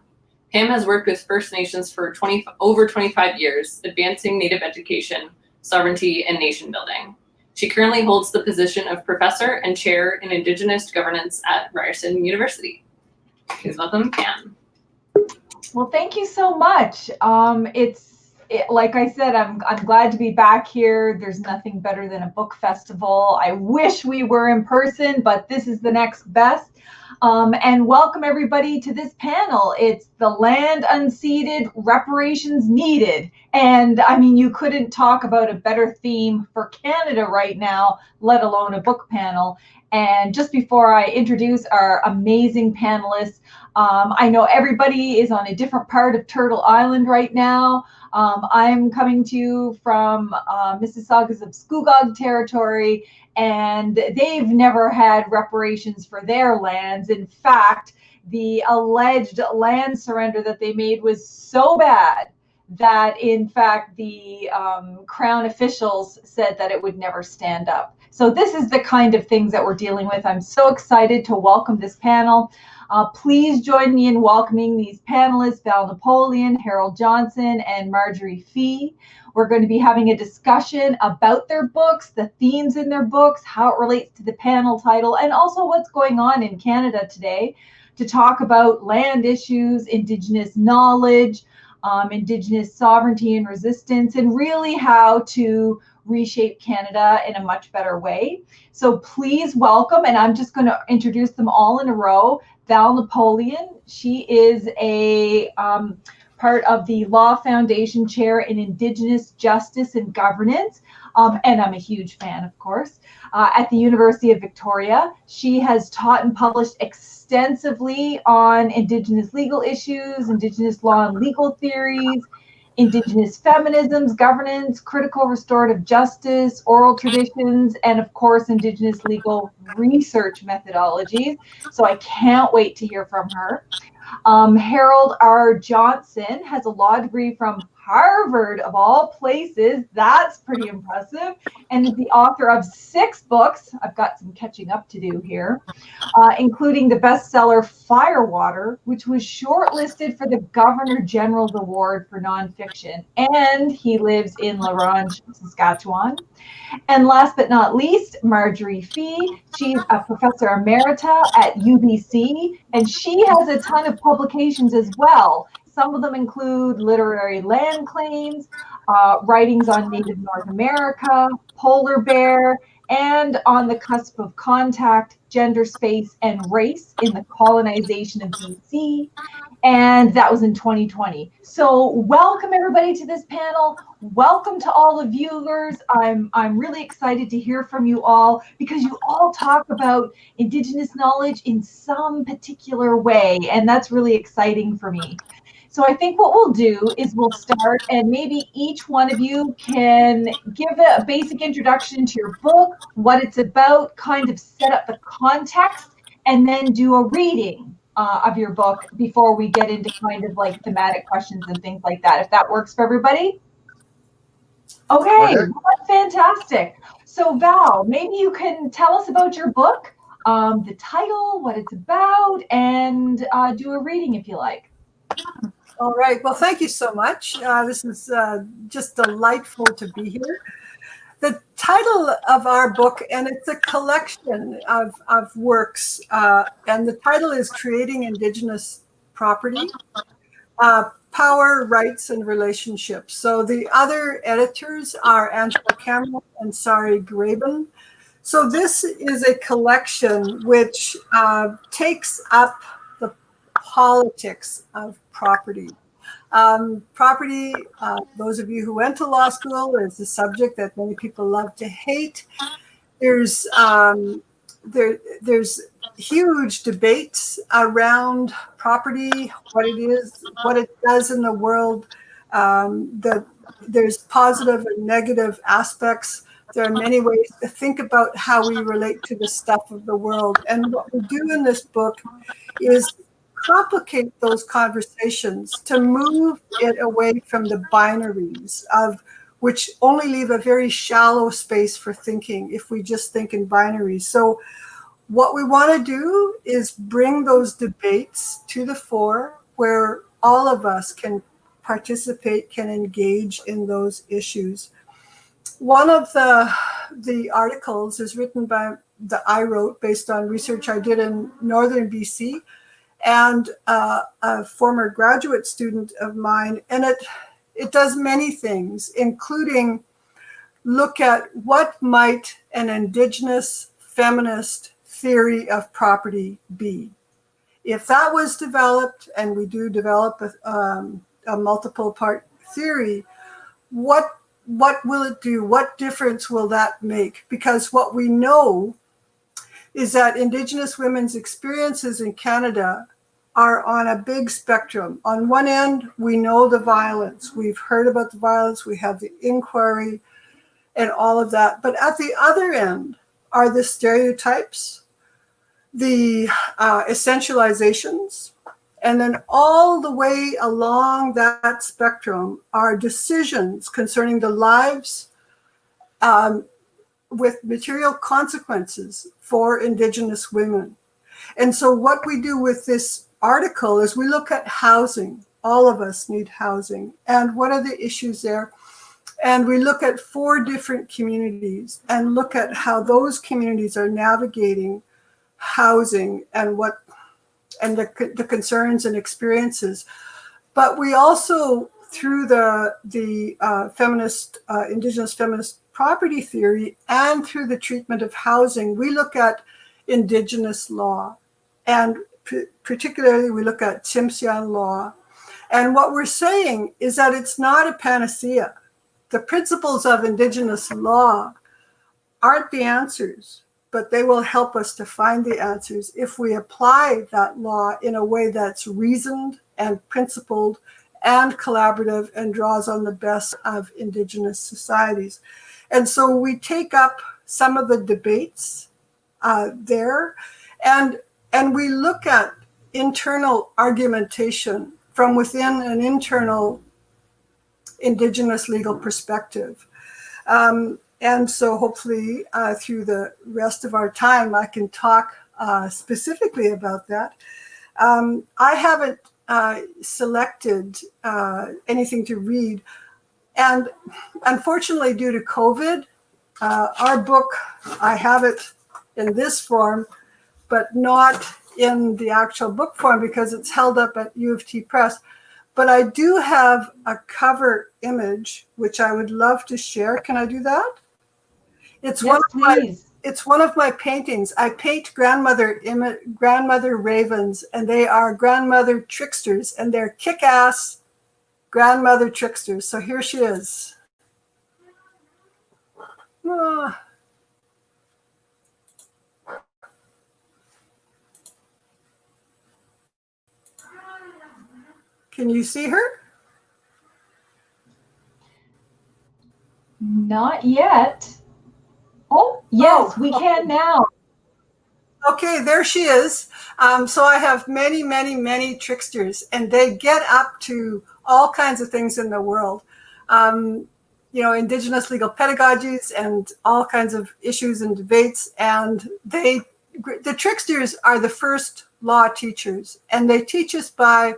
Pam has worked with First Nations for over 25 years, advancing Native education, sovereignty, and nation building. She currently holds the position of professor and chair in Indigenous governance at Ryerson University. Please welcome Pam. Well, thank you so much. Like I said, I'm glad to be back here. There's nothing better than a book festival. I wish we were in person, but this is the next best. And welcome everybody to this panel. It's the Land Unceeded, Reparations Needed. And I mean, you couldn't talk about a better theme for Canada right now, let alone a book panel. And just before I introduce our amazing panelists, I know everybody is on a different part of Turtle Island right now. I'm coming to you from Mississaugas of Scugog territory, and they've never had reparations for their lands. In fact, the alleged land surrender that they made was so bad that, in fact, the Crown officials said that it would never stand up. So this is the kind of things that we're dealing with. I'm so excited to welcome this panel. Please join me in welcoming these panelists, Val Napoleon, Harold Johnson, and Margery Fee. We're going to be having a discussion about their books, the themes in their books, how it relates to the panel title, and also what's going on in Canada today, to talk about land issues, Indigenous knowledge, Indigenous sovereignty and resistance, and really how to reshape Canada in a much better way. So please welcome, and I'm just going to introduce them all in a row. Val Napoleon, she is a part of the Law Foundation Chair in Indigenous Justice and Governance, and I'm a huge fan, of course, at the University of Victoria. She has taught and published extensively on Indigenous legal issues, Indigenous law and legal theories, Indigenous feminisms, governance, critical restorative justice, oral traditions, and of course, Indigenous legal research methodologies. So I can't wait to hear from her. Harold R. Johnson has a law degree from Harvard, of all places. That's pretty impressive. And is the author of 6 books. I've got some catching up to do here, including the bestseller Firewater, which was shortlisted for the Governor General's Award for Nonfiction. And he lives in La Ronge, Saskatchewan. And last but not least, Margery Fee. She's a professor emerita at UBC, and she has a ton of publications as well. Some of them include literary land claims, writings on Native North America, polar bear, and on the cusp of contact, gender, space, and race in the colonization of BC. And that was in 2020. So welcome everybody to this panel. Welcome to all the viewers. I'm really excited to hear from you all, because you all talk about Indigenous knowledge in some particular way, and that's really exciting for me. So I think what we'll do is we'll start, and maybe each one of you can give a basic introduction to your book, what it's about, kind of set up the context, and then do a reading of your book before we get into kind of like thematic questions and things like that, if that works for everybody. Okay, well, that's fantastic. So Val, maybe you can tell us about your book, the title, what it's about, and do a reading if you like. All right. Well, thank you so much. This is just delightful to be here. The title of our book, and it's a collection of works, and the title is Creating Indigenous Property, Power, Rights, and Relationships. So the other editors are Angela Cameron and Sari Graben. So this is a collection which takes up the politics of property. Property, those of you who went to law school, is a subject that many people love to hate. There's huge debates around property, what it is, what it does in the world. There's positive and negative aspects. There are many ways to think about how we relate to the stuff of the world. And what we do in this book is complicate those conversations to move it away from the binaries of which only leave a very shallow space for thinking if we just think in binaries. So what we want to do is bring those debates to the fore where all of us can participate, can engage in those issues. One of the articles is written by I wrote based on research I did in northern BC and a former graduate student of mine. And it does many things, including look at what might an Indigenous feminist theory of property be. If that was developed, and we do develop a multiple part theory, what will it do? What difference will that make? Because what we know is that Indigenous women's experiences in Canada are on a big spectrum. On one end, we know the violence. We've heard about the violence. We have the inquiry and all of that. But at the other end are the stereotypes, the essentializations, and then all the way along that spectrum are decisions concerning the lives with material consequences for Indigenous women. And so what we do with this article is we look at housing. All of us need housing. And what are the issues there? And we look at 4 different communities and look at how those communities are navigating housing and the concerns and experiences. But we also, through the feminist, Indigenous feminist property theory and through the treatment of housing, we look at Indigenous law. And particularly we look at Tsimshian law. And what we're saying is that it's not a panacea. The principles of Indigenous law aren't the answers, but they will help us to find the answers if we apply that law in a way that's reasoned and principled and collaborative and draws on the best of Indigenous societies. And so we take up some of the debates there, and we look at internal argumentation from within an internal Indigenous legal perspective. And so hopefully through the rest of our time, I can talk specifically about that. I haven't selected anything to read. And unfortunately, due to COVID, our book, I have it in this form, but not in the actual book form because it's held up at U of T Press. But I do have a cover image, which I would love to share. Can I do that? It's Yes, one of my paintings. I paint grandmother ravens, and they are grandmother tricksters, and they're kick-ass grandmother tricksters. So here she is. Can you see her? Not yet. Oh, yes, we can now. Okay, there she is. So I have many, many, many tricksters, and they get up to all kinds of things in the world. Indigenous legal pedagogies and all kinds of issues and debates. And the tricksters are the first law teachers, and they teach us by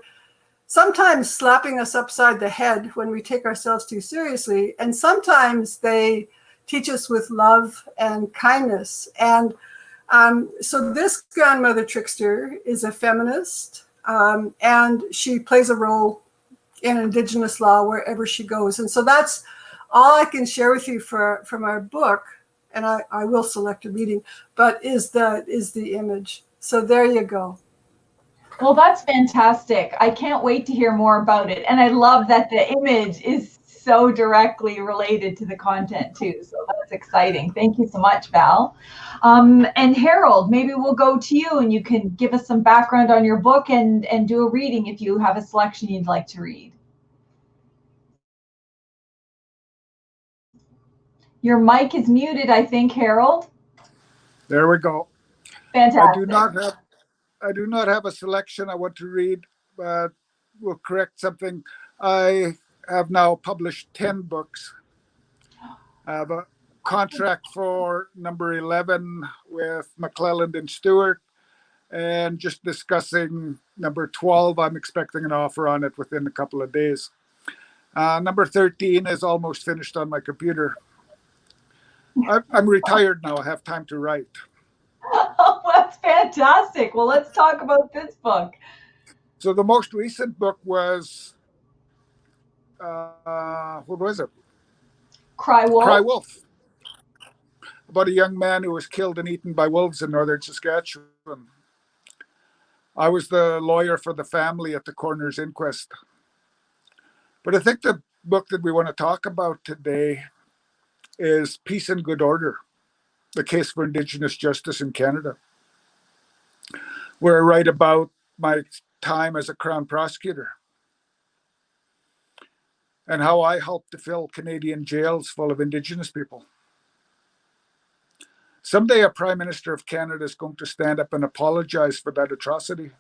sometimes slapping us upside the head when we take ourselves too seriously. And sometimes they teach us with love and kindness. And so this grandmother trickster is a feminist, and she plays a role in Indigenous law wherever she goes. And so that's all I can share with you from our book. And I will select a reading, but is the image. So there you go. Well, that's fantastic. I can't wait to hear more about it. And I love that the image is so directly related to the content too. So that's exciting. Thank you so much, Val. And Harold, maybe we'll go to you and you can give us some background on your book and do a reading if you have a selection you'd like to read. Your mic is muted, I think, Harold. There we go. Fantastic. I do not have a selection I want to read, but we'll correct something. I have now published 10 books. I have a contract for number 11 with McClelland and Stewart, and just discussing number 12. I'm expecting an offer on it within a couple of days. Number 13 is almost finished on my computer. I'm retired now. I have time to write. Oh, that's fantastic. Well, let's talk about this book. So the most recent book was, what was it? Cry Wolf. Cry Wolf. About a young man who was killed and eaten by wolves in northern Saskatchewan. I was the lawyer for the family at the coroner's inquest. But I think the book that we want to talk about today is Peace and Good Order, the case for Indigenous justice in Canada, where I write about my time as a Crown prosecutor and how I helped to fill Canadian jails full of Indigenous people. Someday a Prime Minister of Canada is going to stand up and apologize for that atrocity.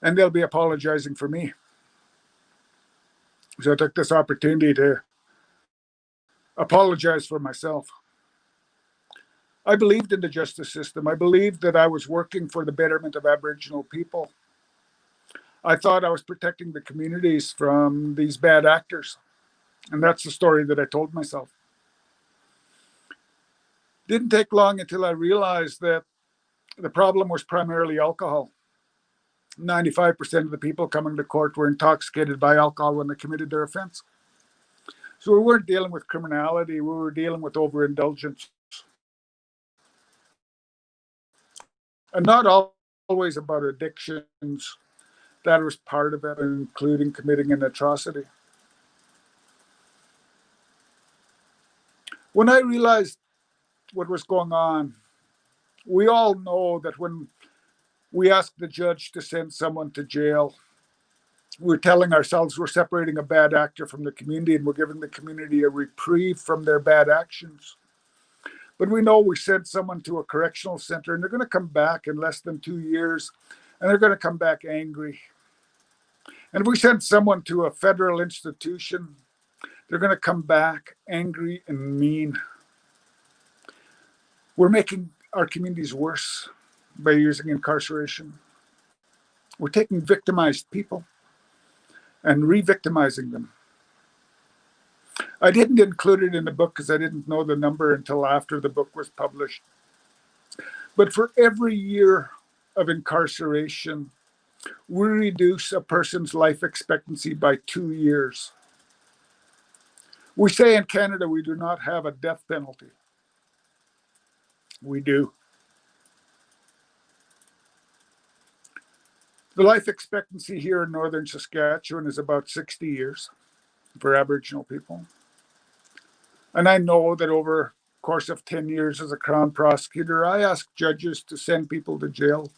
And they'll be apologizing for me. So I took this opportunity to apologize for myself. I believed in the justice system. I believed that I was working for the betterment of Aboriginal people. I thought I was protecting the communities from these bad actors. And that's the story that I told myself. Didn't take long until I realized that the problem was primarily alcohol. 95% of the people coming to court were intoxicated by alcohol when they committed their offense. So we weren't dealing with criminality, we were dealing with overindulgence. And not always about addictions. That was part of it, including committing an atrocity. When I realized what was going on, we all know that when we ask the judge to send someone to jail, we're telling ourselves we're separating a bad actor from the community and we're giving the community a reprieve from their bad actions. But we know we sent someone to a correctional center and they're going to come back in less than 2 years and they're going to come back angry. And if we send someone to a federal institution, they're going to come back angry and mean. We're making our communities worse by using incarceration. We're taking victimized people and re-victimizing them. I didn't include it in the book because I didn't know the number until after the book was published. But for every year of incarceration, we reduce a person's life expectancy by 2 years. We say in Canada we do not have a death penalty. We do. The life expectancy here in northern Saskatchewan is about 60 years for Aboriginal people. And I know that over the course of 10 years as a Crown prosecutor, I asked judges to send people to jail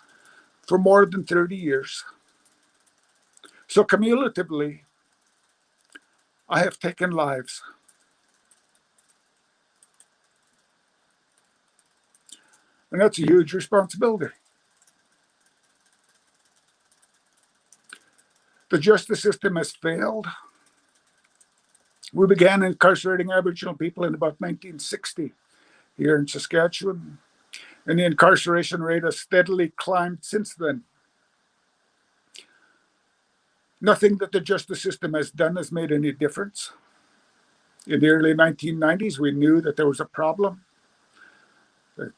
for more than 30 years. So cumulatively, I have taken lives. And that's a huge responsibility. The justice system has failed. We began incarcerating Aboriginal people in about 1960 here in Saskatchewan, and the incarceration rate has steadily climbed since then. Nothing that the justice system has done has made any difference. In the early 1990s, we knew that there was a problem. The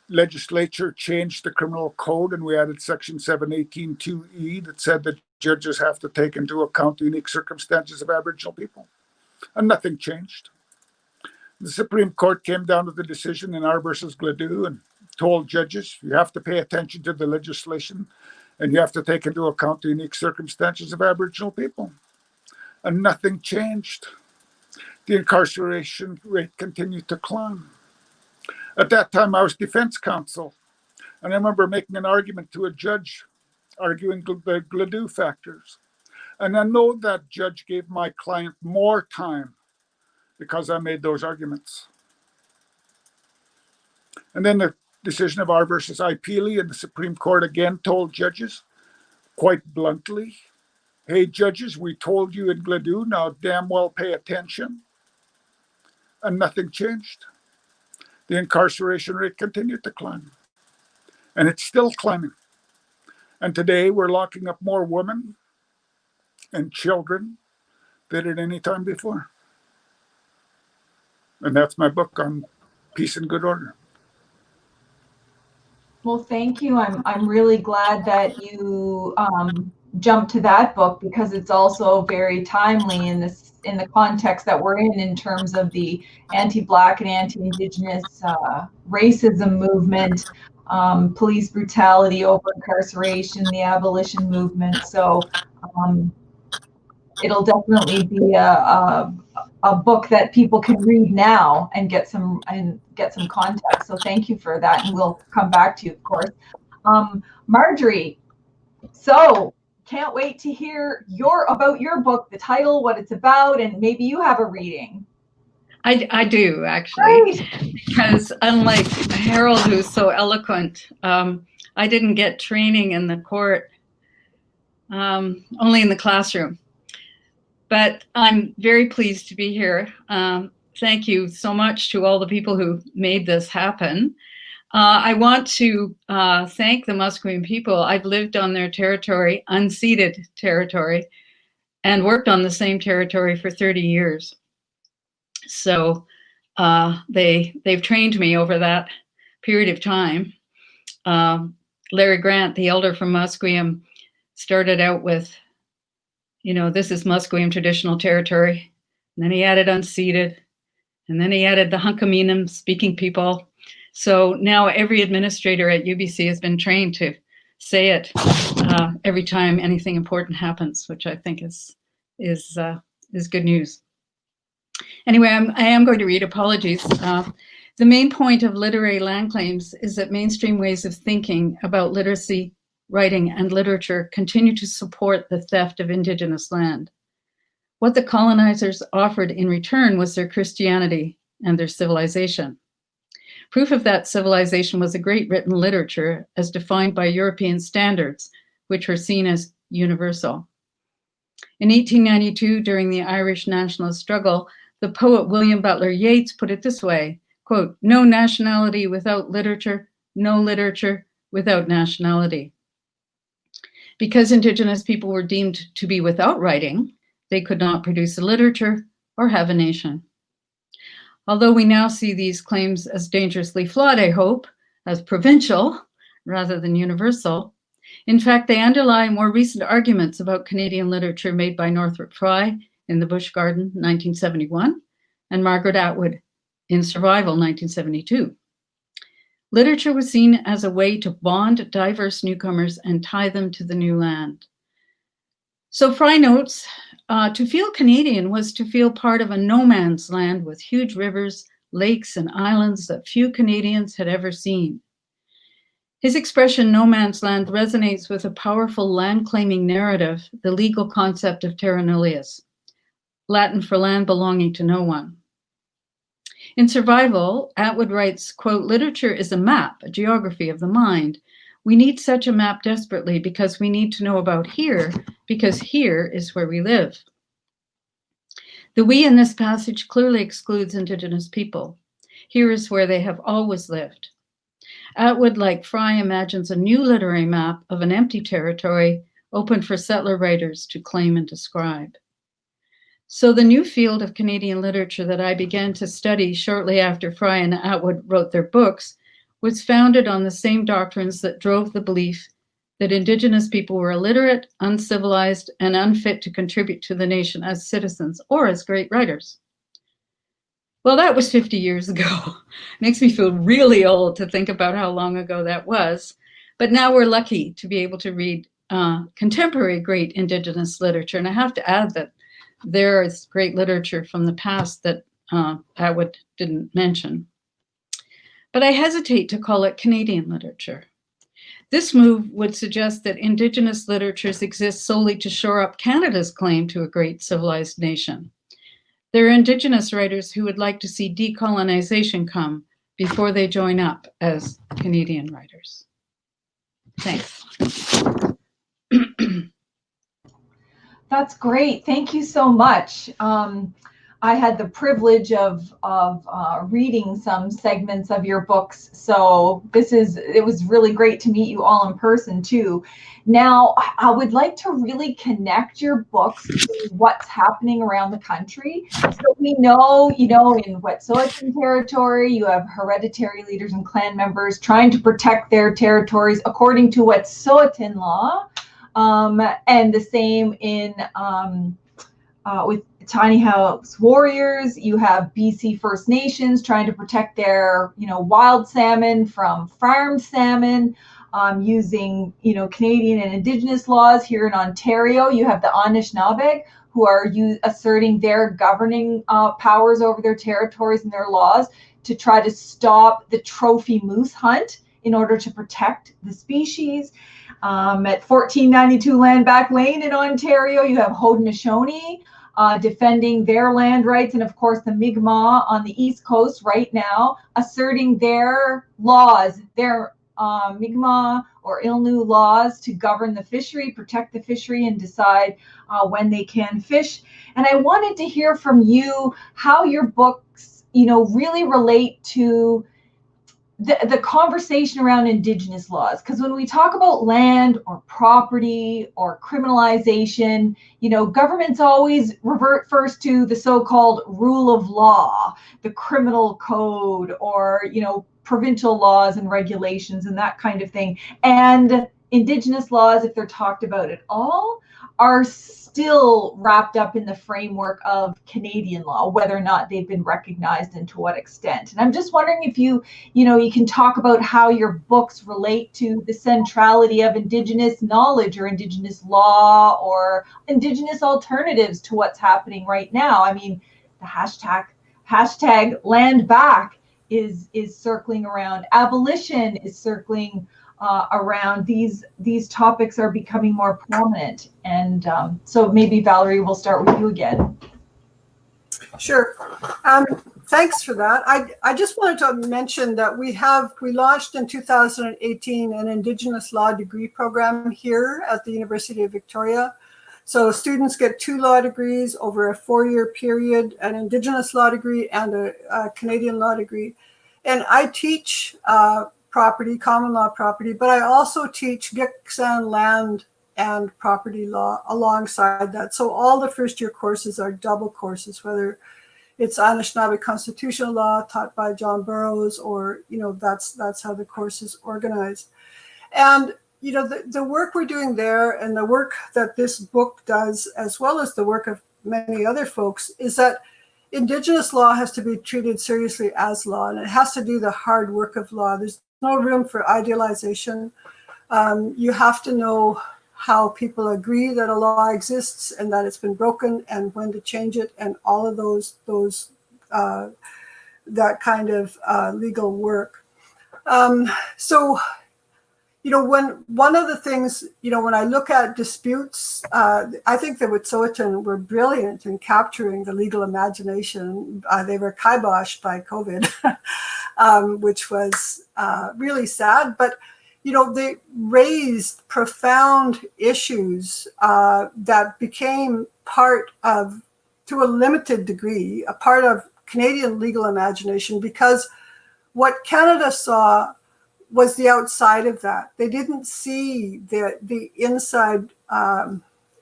legislature changed the criminal code and we added section 718(2)(e) that said that judges have to take into account the unique circumstances of Aboriginal people. And nothing changed. The Supreme Court came down with a decision in R versus Gladue and told judges, you have to pay attention to the legislation and you have to take into account the unique circumstances of Aboriginal people. And nothing changed. The incarceration rate continued to climb. At that time, I was defense counsel. And I remember making an argument to a judge, arguing the Gladue factors. And I know that judge gave my client more time because I made those arguments. And then the decision of R versus I. Peely in the Supreme Court again told judges quite bluntly, hey, judges, we told you in Gladue, now damn well pay attention. And nothing changed. The incarceration rate continued to climb. And it's still climbing. And today we're locking up more women and children than at any time before. And that's my book on peace and good order. Well, thank you. I'm really glad that you jumped to that book, because it's also very timely in the context that we're in terms of the anti-Black and anti-Indigenous racism movement, police brutality, over incarceration, the abolition movement. So it'll definitely be a book that people can read now and get some context. So thank you for that, and we'll come back to you, of course. Margery, so can't wait to hear about your book, the title, what it's about, and maybe you have a reading. I do, actually. Great. Because unlike Harold, who's so eloquent, I didn't get training in the court, only in the classroom. But I'm very pleased to be here. Thank you so much to all the people who made this happen. I want to thank the Musqueam people. I've lived on their territory, unceded territory, and worked on the same territory for 30 years. So they've trained me over that period of time. Larry Grant, the elder from Musqueam, started out with, this is Musqueam traditional territory. And then he added unceded. And then he added the Hunkaminam speaking people. So now every administrator at UBC has been trained to say it every time anything important happens, which I think is good news. Anyway, I am going to read. Apologies. The main point of literary land claims is that mainstream ways of thinking about literacy, writing, and literature continue to support the theft of Indigenous land. What the colonizers offered in return was their Christianity and their civilization. Proof of that civilization was a great written literature as defined by European standards, which were seen as universal. In 1892, during the Irish nationalist struggle, the poet William Butler Yeats put it this way, quote, "No nationality without literature, no literature without nationality." Because Indigenous people were deemed to be without writing, they could not produce a literature or have a nation. Although we now see these claims as dangerously flawed, I hope, as provincial rather than universal, in fact, they underlie more recent arguments about Canadian literature made by Northrop Frye in The Bush Garden, 1971, and Margaret Atwood in Survival, 1972. Literature was seen as a way to bond diverse newcomers and tie them to the new land. So Frye notes, to feel Canadian was to feel part of a no man's land with huge rivers, lakes, and islands that few Canadians had ever seen. His expression, no man's land, resonates with a powerful land-claiming narrative, the legal concept of terra nullius, Latin for land belonging to no one. In Survival, Atwood writes, quote, "Literature is a map, a geography of the mind. We need such a map desperately because we need to know about here, because here is where we live." The we in this passage clearly excludes Indigenous people. Here is where they have always lived. Atwood, like Frye, imagines a new literary map of an empty territory open for settler writers to claim and describe. So the new field of Canadian literature that I began to study shortly after Frye and Atwood wrote their books was founded on the same doctrines that drove the belief that Indigenous people were illiterate, uncivilized, and unfit to contribute to the nation as citizens or as great writers. Well, that was 50 years ago. Makes me feel really old to think about how long ago that was. But now we're lucky to be able to read contemporary great Indigenous literature. And I have to add that there is great literature from the past that Atwood didn't mention. But I hesitate to call it Canadian literature. This move would suggest that Indigenous literatures exist solely to shore up Canada's claim to a great civilized nation. There are Indigenous writers who would like to see decolonization come before they join up as Canadian writers. Thanks. That's great. Thank you so much. I had the privilege of reading some segments of your books, so it was really great to meet you all in person too. Now, I would like to really connect your books to what's happening around the country. So we know, in Wet'suwet'en territory, you have hereditary leaders and clan members trying to protect their territories according to Wet'suwet'en law, and the same in with tiny house warriors. You have BC First Nations trying to protect their, wild salmon from farmed salmon, using, Canadian and Indigenous laws. Here in Ontario, you have the Anishinaabe who are asserting their governing powers over their territories and their laws to try to stop the trophy moose hunt in order to protect the species. At 1492 Land Back Lane in Ontario, you have Haudenosaunee defending their land rights, and of course the Mi'kmaq on the East Coast right now asserting their laws, their Mi'kmaq or Innu laws to govern the fishery, protect the fishery, and decide when they can fish. And I wanted to hear from you how your books, really relate to the conversation around Indigenous laws, because when we talk about land or property or criminalization, governments always revert first to the so-called rule of law, the criminal code, or provincial laws and regulations and that kind of thing. And Indigenous laws, if they're talked about at all, are still wrapped up in the framework of Canadian law, whether or not they've been recognized and to what extent. And I'm just wondering if you can talk about how your books relate to the centrality of Indigenous knowledge or Indigenous law or Indigenous alternatives to what's happening right now. I mean, the hashtag land back is circling around. Abolition is circling around. These topics are becoming more prominent, and so maybe Valerie, we'll start with you again. Sure. Thanks for that. I just wanted to mention that we launched in 2018 an Indigenous law degree program here at the University of Victoria. So students get 2 law degrees over a 4-year period, an Indigenous law degree and a Canadian law degree. And I teach property, common law property, but I also teach Gitxsan land and property law alongside that. So all the first-year courses are double courses, whether it's Anishinaabe constitutional law taught by John Burroughs, or that's how the course is organized. And the work we're doing there, and the work that this book does, as well as the work of many other folks, is that Indigenous law has to be treated seriously as law, and it has to do the hard work of law. There's no room for idealization. You have to know how people agree that a law exists and that it's been broken and when to change it, and all of that kind of legal work. So when one of the things, when I look at disputes, I think the Wet'suwet'en were brilliant in capturing the legal imagination. They were kiboshed by COVID, which was really sad. But, they raised profound issues that became part of, to a limited degree, a part of Canadian legal imagination, because what Canada saw was the outside of that. They didn't see the inside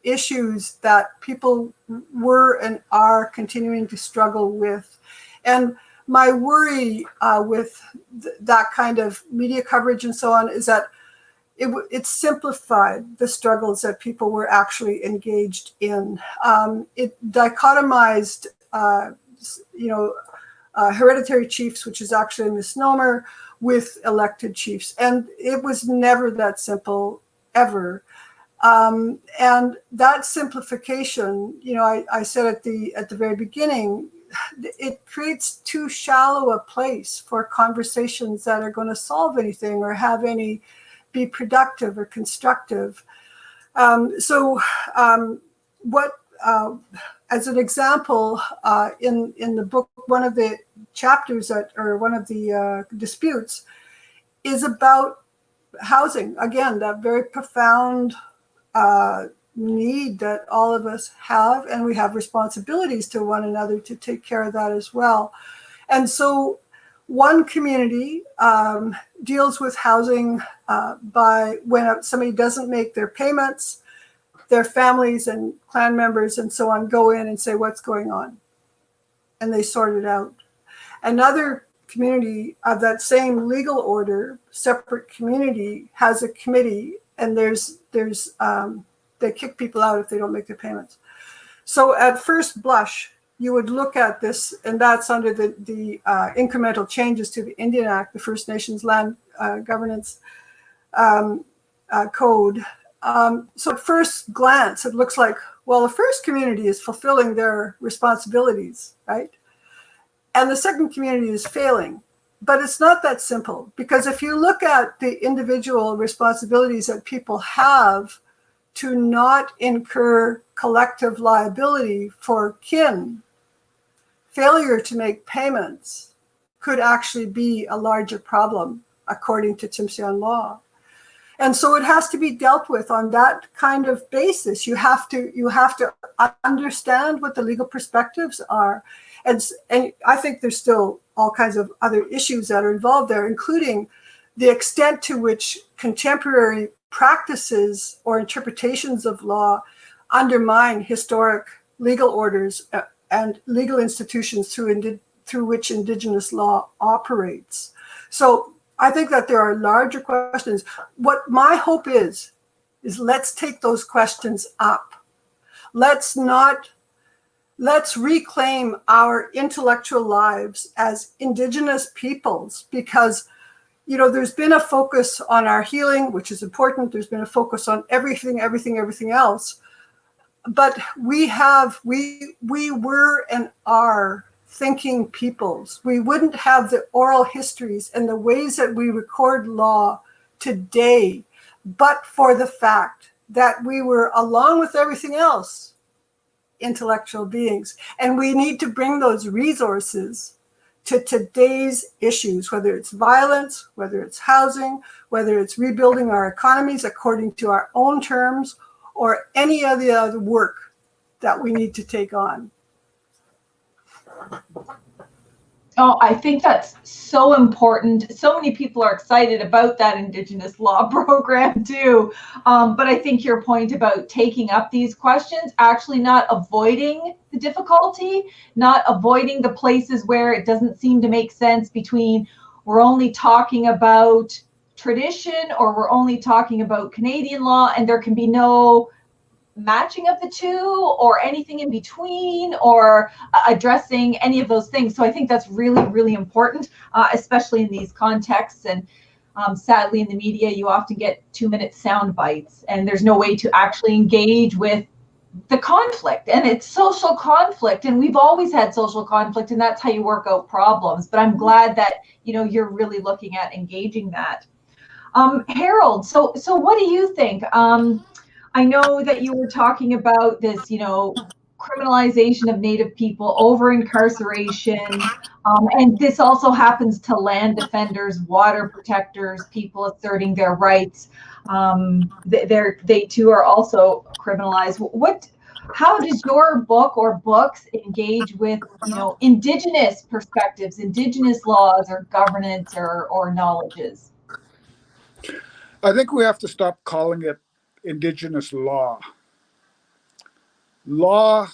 issues that people were and are continuing to struggle with. And my worry with that kind of media coverage and so on is that it simplified the struggles that people were actually engaged in. It dichotomized, hereditary chiefs, which is actually a misnomer, with elected chiefs. And it was never that simple, ever. And that simplification, I said at the very beginning, it creates too shallow a place for conversations that are going to solve anything or be productive or constructive. As an example, in the book, one of the chapters one of the disputes is about housing. Again, that very profound need that all of us have, and we have responsibilities to one another to take care of that as well. And so one community deals with housing by when somebody doesn't make their payments, their families and clan members and so on go in and say, what's going on? And they sort it out. Another community of that same legal order, separate community, has a committee, and they kick people out if they don't make their payments. So at first blush, you would look at this, and that's under the incremental changes to the Indian Act, the First Nations Land Governance Code. So at first glance, it looks like, well, the first community is fulfilling their responsibilities, right? And the second community is failing. But it's not that simple, because if you look at the individual responsibilities that people have to not incur collective liability for kin, failure to make payments could actually be a larger problem, according to Tsimshian law. And so it has to be dealt with on that kind of basis. You have to understand what the legal perspectives are. And I think there's still all kinds of other issues that are involved there, including the extent to which contemporary practices or interpretations of law undermine historic legal orders and legal institutions through which Indigenous law operates. So I think that there are larger questions. What my hope is let's take those questions up. Let's reclaim our intellectual lives as Indigenous peoples, because there's been a focus on our healing, which is important. There's been a focus on everything else. But we were and are thinking peoples. We wouldn't have the oral histories and the ways that we record law today, but for the fact that we were, along with everything else, intellectual beings. And we need to bring those resources to today's issues, whether it's violence, whether it's housing, whether it's rebuilding our economies according to our own terms, or any of the other work that we need to take on. Oh, I think that's so important. So many people are excited about that Indigenous law program too. But I think your point about taking up these questions, actually not avoiding the difficulty, not avoiding the places where it doesn't seem to make sense between we're only talking about tradition or we're only talking about Canadian law, and there can be no matching of the two or anything in between or addressing any of those things. So I think that's really, really important, especially in these contexts. And sadly, in the media, you often get 2-minute sound bites, and there's no way to actually engage with the conflict. And it's social conflict, and we've always had social conflict, and that's how you work out problems. But I'm glad that you're really looking at engaging that. Harold, so what do you think? I know that you were talking about this, criminalization of Native people, over incarceration, and this also happens to land defenders, water protectors, people asserting their rights. They too are also criminalized. How does your book or books engage with, Indigenous perspectives, Indigenous laws or governance or knowledges? I think we have to stop calling it Indigenous law. Law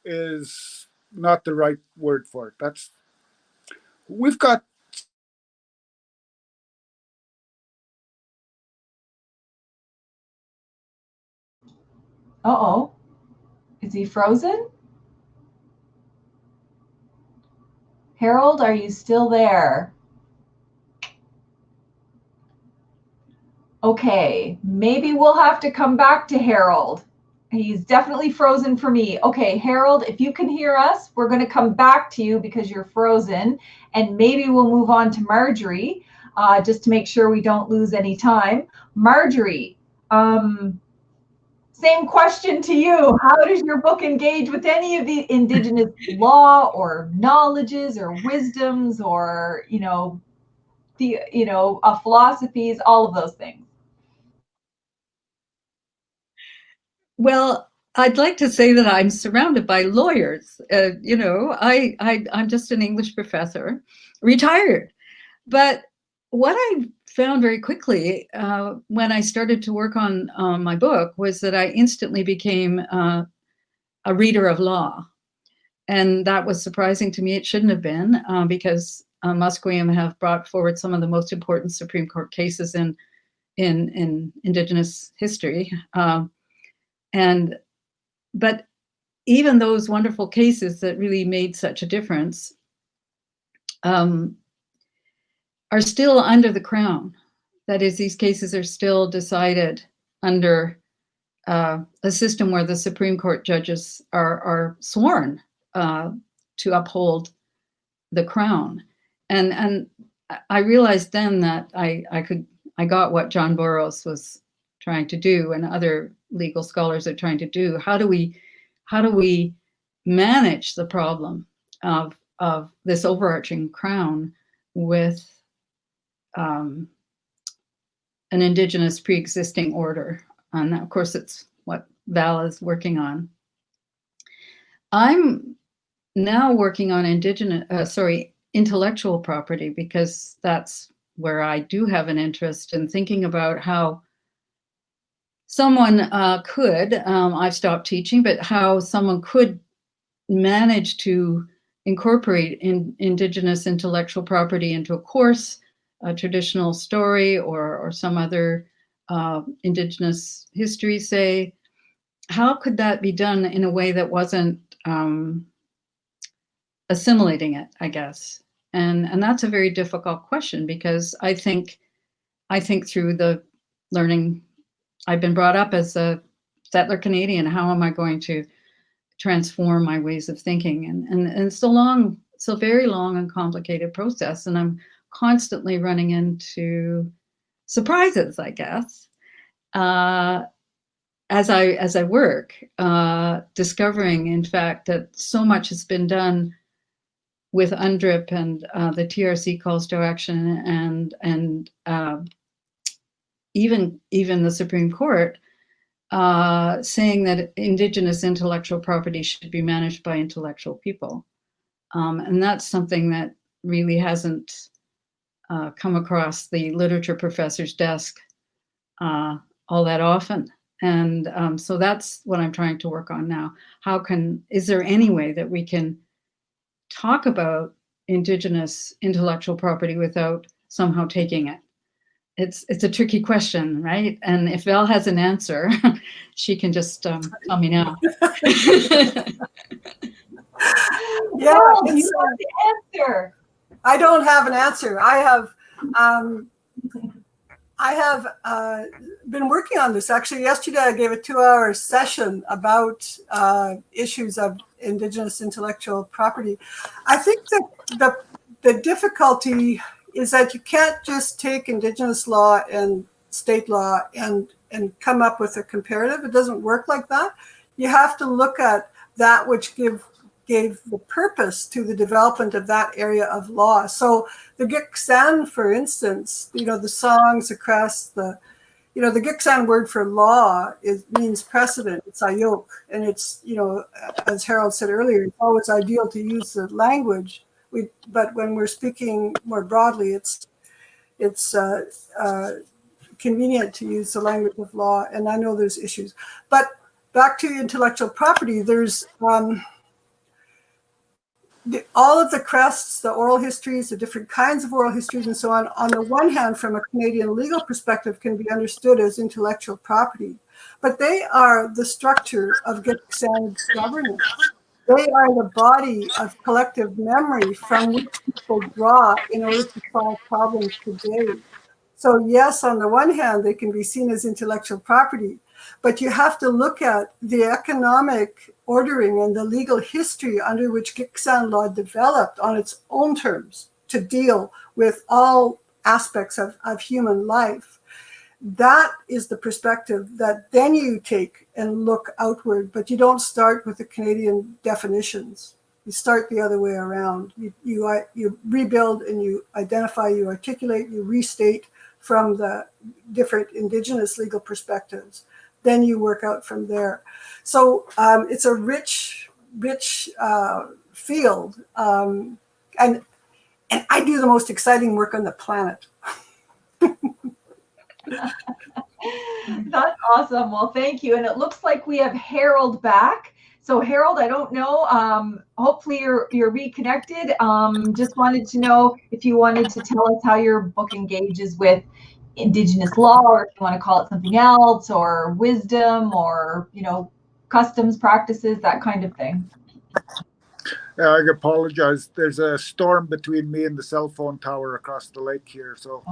is not the right word for it. We've got Uh-oh. Is he frozen? Harold, are you still there? Okay, maybe we'll have to come back to Harold. He's definitely frozen for me. Okay, Harold, if you can hear us, we're going to come back to you because you're frozen, and maybe we'll move on to Margery, just to make sure we don't lose any time. Margery, same question to you. How does your book engage with any of the Indigenous law or knowledges or wisdoms or, philosophies, all of those things? Well, I'd like to say that I'm surrounded by lawyers. I'm just an English professor, retired. But what I found very quickly when I started to work on my book was that I instantly became a reader of law. And that was surprising to me. It shouldn't have been because Musqueam have brought forward some of the most important Supreme Court cases in Indigenous history. But even those wonderful cases that really made such a difference are still under the Crown. That is, these cases are still decided under a system where the Supreme Court judges are sworn to uphold the Crown. And I realized then that I got what John Burroughs was trying to do and other legal scholars are trying to do. How do we manage the problem of this overarching crown with an Indigenous pre-existing order? And of course, it's what Val is working on. I'm now working on intellectual property because that's where I do have an interest in thinking about how someone I've stopped teaching, but how someone could manage to incorporate Indigenous intellectual property into a course, a traditional story, or some other Indigenous history, say. How could that be done in a way that wasn't assimilating it, I guess? And that's a very difficult question because I think through the learning, I've been brought up as a settler Canadian. How am I going to transform my ways of thinking? And it's a very long and complicated process. And I'm constantly running into surprises, I guess, as I work, discovering, in fact, that so much has been done with UNDRIP and the TRC calls to action and even the Supreme Court saying that Indigenous intellectual property should be managed by intellectual people. And that's something that really hasn't come across the literature professor's desk all that often. And so that's what I'm trying to work on now. Is there any way that we can talk about Indigenous intellectual property without somehow taking it? It's a tricky question, right? And if Val has an answer, she can just tell me now. Yeah, Val, you have the answer. I don't have an answer. I have been working on this. Actually, yesterday I gave a 2-hour session about issues of Indigenous intellectual property. I think that the difficulty is that you can't just take Indigenous law and state law and come up with a comparative. It doesn't work like that. You have to look at that which gave the purpose to the development of that area of law. So the Gitxsan, for instance, the songs, the crest, the Gitxsan word for law means precedent. It's ayok, and it's as Harold said earlier, it's always ideal to use the language. But when we're speaking more broadly, it's convenient to use the language of law. And I know there's issues. But back to intellectual property, there's all of the crests, the oral histories, the different kinds of oral histories, and so on the one hand, from a Canadian legal perspective, can be understood as intellectual property. But they are the structure of Gitxsan governance. They are the body of collective memory from which people draw in order to solve problems today. So yes, on the one hand, they can be seen as intellectual property, but you have to look at the economic ordering and the legal history under which Giksan law developed on its own terms to deal with all aspects of human life. That is the perspective that then you take and look outward, but you don't start with the Canadian definitions. You start the other way around. You rebuild and you identify, you articulate, you restate from the different Indigenous legal perspectives. Then you work out from there. So it's a rich field. And I do the most exciting work on the planet. That's awesome. Well, thank you. And it looks like we have Harold back. So Harold, I don't know. Hopefully you're reconnected. Just wanted to know if you wanted to tell us how your book engages with Indigenous law, or if you want to call it something else, or wisdom, or customs, practices, that kind of thing. I apologize. There's a storm between me and the cell phone tower across the lake here, so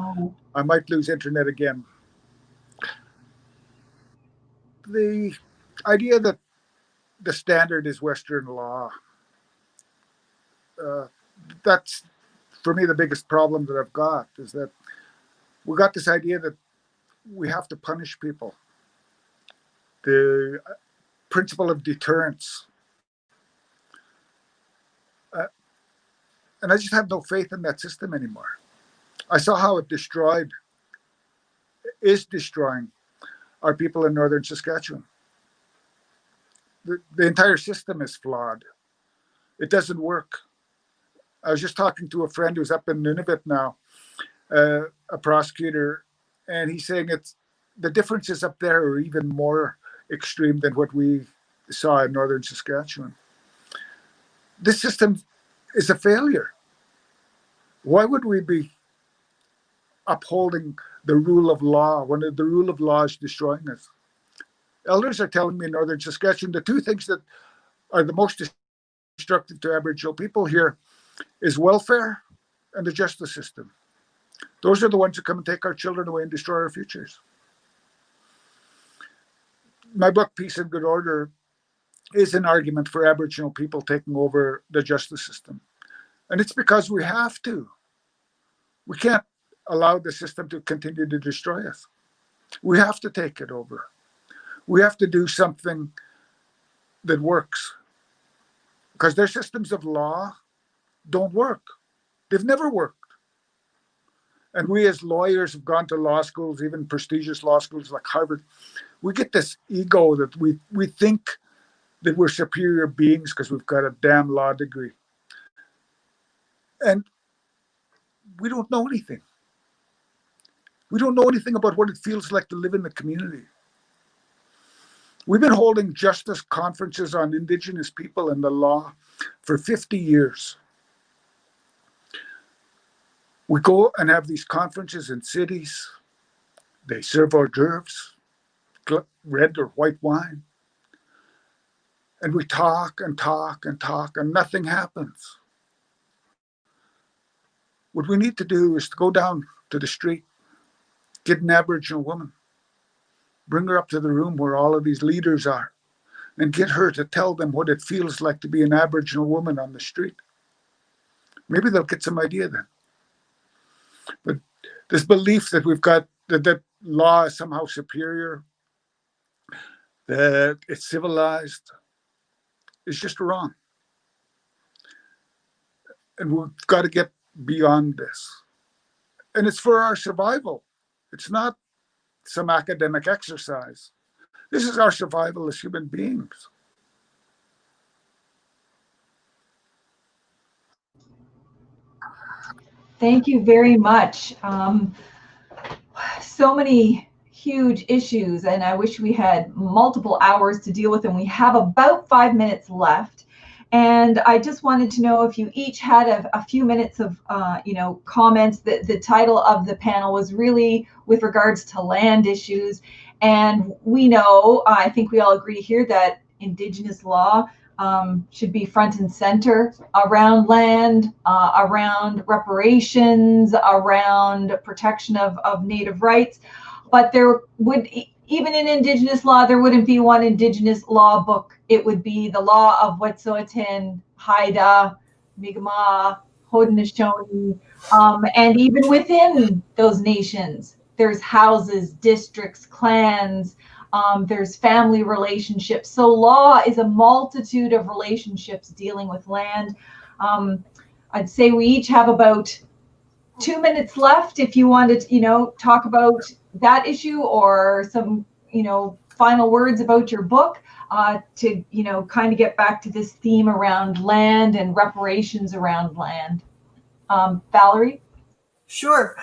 I might lose internet again. The idea that the standard is Western law, that's, for me, the biggest problem that I've got, is that we got this idea that we have to punish people. The principle of deterrence. And I just have no faith in that system anymore. I saw how it is destroying our people in northern Saskatchewan. The entire system is flawed. It doesn't work. I was just talking to a friend who's up in Nunavut now, a prosecutor, and he's saying the differences up there are even more extreme than what we saw in northern Saskatchewan. This system is a failure. Why would we be upholding the rule of law when the rule of law is destroying us? Elders are telling me in northern Saskatchewan the two things that are the most destructive to Aboriginal people here is welfare and the justice system. Those are the ones that come and take our children away and destroy our futures. My book, Peace and Good Order, is an argument for Aboriginal people taking over the justice system. And it's because we have to. We can't allow the system to continue to destroy us. We have to take it over. We have to do something that works. Because their systems of law don't work. They've never worked. And we as lawyers have gone to law schools, even prestigious law schools like Harvard. We get this ego that we think that we're superior beings because we've got a damn law degree. And we don't know anything. We don't know anything about what it feels like to live in the community. We've been holding justice conferences on Indigenous people and the law for 50 years. We go and have these conferences in cities. They serve hors d'oeuvres, red or white wine. And we talk and talk and talk, and nothing happens. What we need to do is to go down to the street, get an Aboriginal woman, bring her up to the room where all of these leaders are, and get her to tell them what it feels like to be an Aboriginal woman on the street. Maybe they'll get some idea then. But this belief that we've got that law is somehow superior, that it's civilized, is just wrong. And we've got to get beyond this. And it's for our survival. It's not some academic exercise. This is our survival as human beings. Thank you very much. So many huge issues, and I wish we had multiple hours to deal with them. We have about 5 minutes left. And I just wanted to know if you each had a few minutes of, comments. The title of the panel was really with regards to land issues. And we know, I think we all agree here, that Indigenous law should be front and center around land, around reparations, around protection of Native rights. But there would, even in Indigenous law, there wouldn't be one Indigenous law book. It would be the law of Wet'suwet'en, Haida, Mi'kmaq, Haudenosaunee, and even within those nations, there's houses, districts, clans, there's family relationships. So law is a multitude of relationships dealing with land. I'd say we each have about 2 minutes left if you wanted to, talk about that issue or some, final words about your book, to, kind of get back to this theme around land and reparations around land. Valerie? Sure.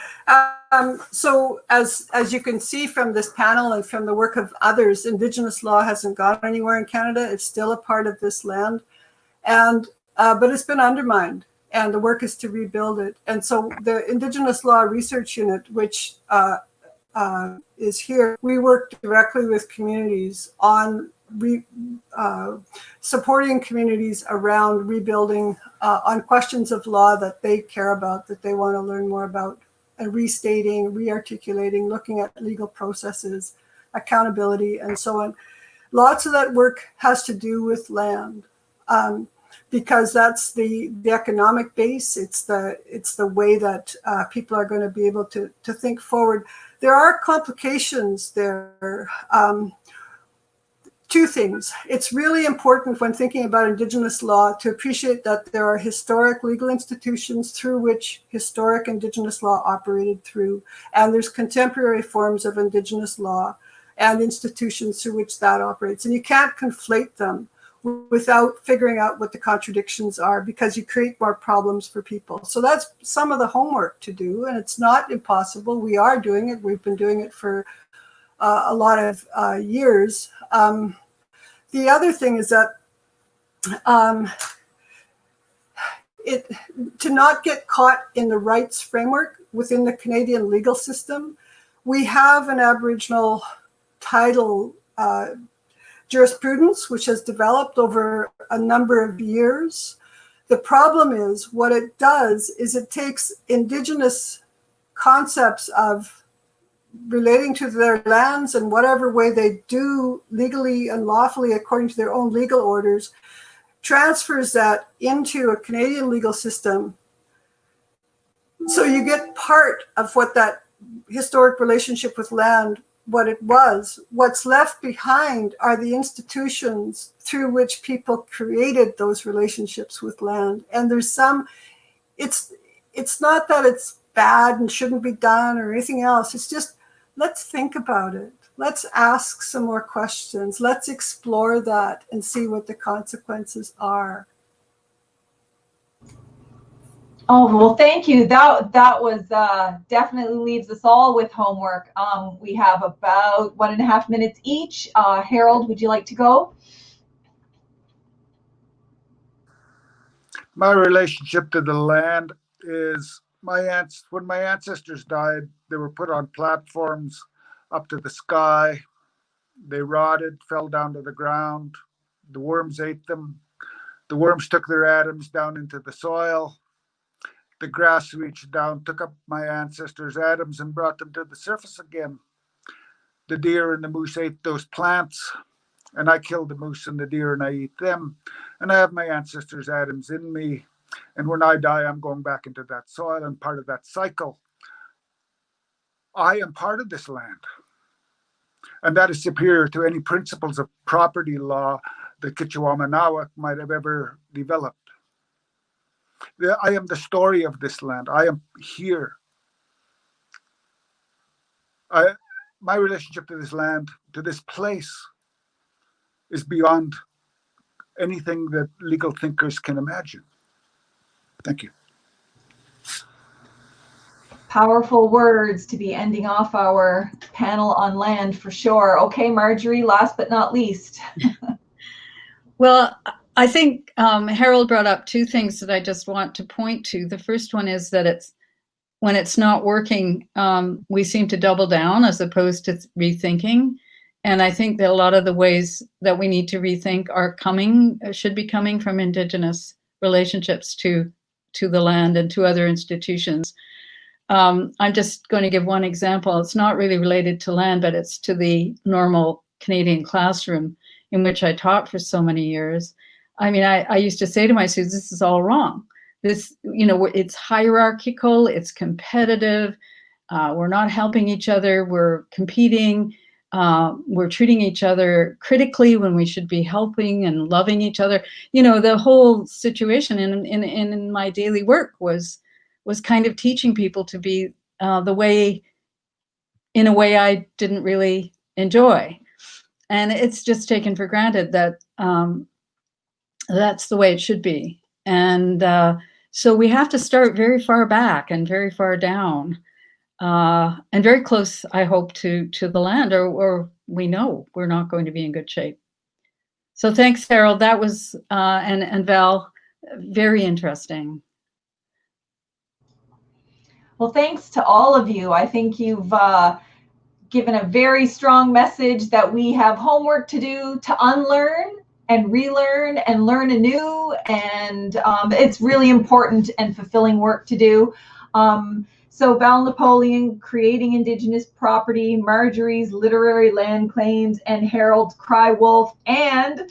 So as you can see from this panel and from the work of others, Indigenous law hasn't gone anywhere in Canada. It's still a part of this land, and but it's been undermined, and the work is to rebuild it. And so the Indigenous Law Research Unit, which is here, we work directly with communities on supporting communities around rebuilding on questions of law that they care about, that they want to learn more about, and restating, rearticulating, looking at legal processes, accountability, and so on. Lots of that work has to do with land, because that's the economic base. It's the way that people are going to be able to think forward. There are complications there. Two things. It's really important when thinking about Indigenous law to appreciate that there are historic legal institutions through which historic Indigenous law operated through, and there's contemporary forms of Indigenous law and institutions through which that operates. And you can't conflate them without figuring out what the contradictions are, because you create more problems for people. So that's some of the homework to do, and it's not impossible. We are doing it. We've been doing it for a lot of years. The other thing is that to not get caught in the rights framework within the Canadian legal system, we have an Aboriginal title jurisprudence which has developed over a number of years. The problem is, what it does is it takes Indigenous concepts of relating to their lands in whatever way they do legally and lawfully according to their own legal orders, transfers that into a Canadian legal system. So you get part of what that historic relationship with land, what it was. What's left behind are the institutions through which people created those relationships with land. And there's some, it's not that it's bad and shouldn't be done or anything else. It's just, let's think about it. Let's ask some more questions. Let's explore that and see what the consequences are. Oh, well, thank you. That was definitely leaves us all with homework. We have about 1.5 minutes each. Harold, would you like to go? My relationship to the land is when my ancestors died, they were put on platforms up to the sky. They rotted, fell down to the ground. The worms ate them. The worms took their atoms down into the soil. The grass reached down, took up my ancestors' atoms and brought them to the surface again. The deer and the moose ate those plants, and I killed the moose and the deer and I eat them. And I have my ancestors' atoms in me. And when I die, I'm going back into that soil and part of that cycle. I am part of this land. And that is superior to any principles of property law that Kitchewamanawa might have ever developed. I am the story of this land. I am here. My relationship to this land, to this place, is beyond anything that legal thinkers can imagine. Thank you. Powerful words to be ending off our panel on land for sure. Okay, Margery, last but not least. Well, I think Harold brought up two things that I just want to point to. The first one is that when it's not working, we seem to double down as opposed to rethinking. And I think that a lot of the ways that we need to rethink should be coming from Indigenous relationships to the land and to other institutions. I'm just going to give one example. It's not really related to land, but it's to the normal Canadian classroom in which I taught for so many years. I mean, I used to say to my students, this is all wrong. This, it's hierarchical, it's competitive. We're not helping each other. We're competing. We're treating each other critically when we should be helping and loving each other. The whole situation in my daily work was kind of teaching people to be in a way I didn't really enjoy. And it's just taken for granted that that's the way it should be. And so we have to start very far back and very far down. And very close, I hope, to the land, or we know we're not going to be in good shape. So thanks, Harold. That was, and Val, very interesting. Well, thanks to all of you. I think you've given a very strong message that we have homework to do to unlearn and relearn and learn anew. And it's really important and fulfilling work to do. So Val Napoleon, Creating Indigenous Property, Margery's Literary Land Claims, and Harold's Cry Wolf, and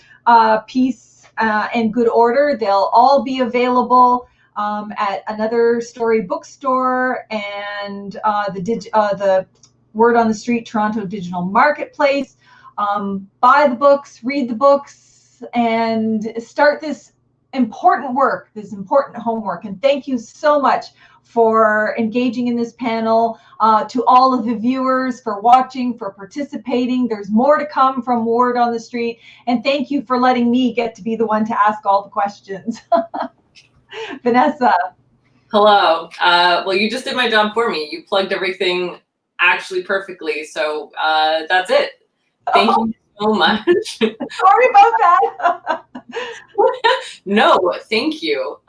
Peace and Good Order. They'll all be available at Another Story bookstore and the Word on the Street Toronto Digital Marketplace. Buy the books, read the books, and start this important work, this important homework. And thank you so much for engaging in this panel, to all of the viewers for watching, for participating. There's more to come from Word on the Street. And thank you for letting me get to be the one to ask all the questions. Vanessa. Hello. Well, you just did my job for me. You plugged everything actually perfectly. So that's it. Thank you so much. Sorry about that. No, thank you.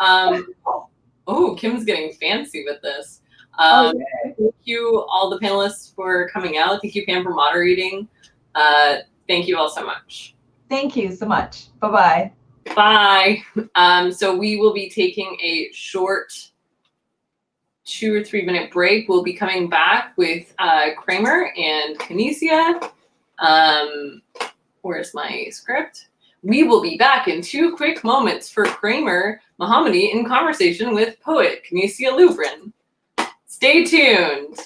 Oh, Kim's getting fancy with this. Okay. Thank you, all the panelists, for coming out. Thank you, Pam, for moderating. Thank you all so much. Thank you so much. Bye-bye. Bye. So we will be taking a short 2 or 3 minute break. We'll be coming back with Kramer and Canisia. Where's my script? We will be back in 2 quick moments for Kramer Mohammadi in conversation with poet Canisia Lubrin. Stay tuned.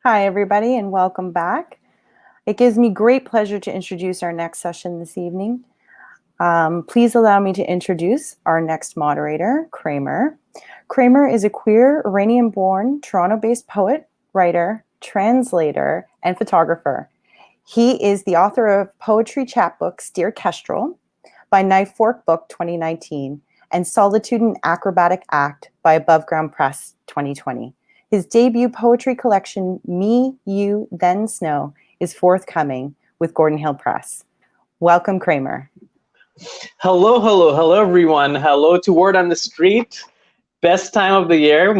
Hi, everybody, and welcome back. It gives me great pleasure to introduce our next session this evening. Please allow me to introduce our next moderator, Kramer. Kramer is a queer, Iranian-born, Toronto-based poet, writer, translator, and photographer. He is the author of poetry chapbooks Dear Kestrel by Knife Fork Book 2019 and Solitude and Acrobatic Act by Above Ground Press 2020. His debut poetry collection, Me, You, Then Snow, is forthcoming with Gordon Hill Press. Welcome, Kramer. Hello, everyone. Hello to Word on the Street. Best time of the year.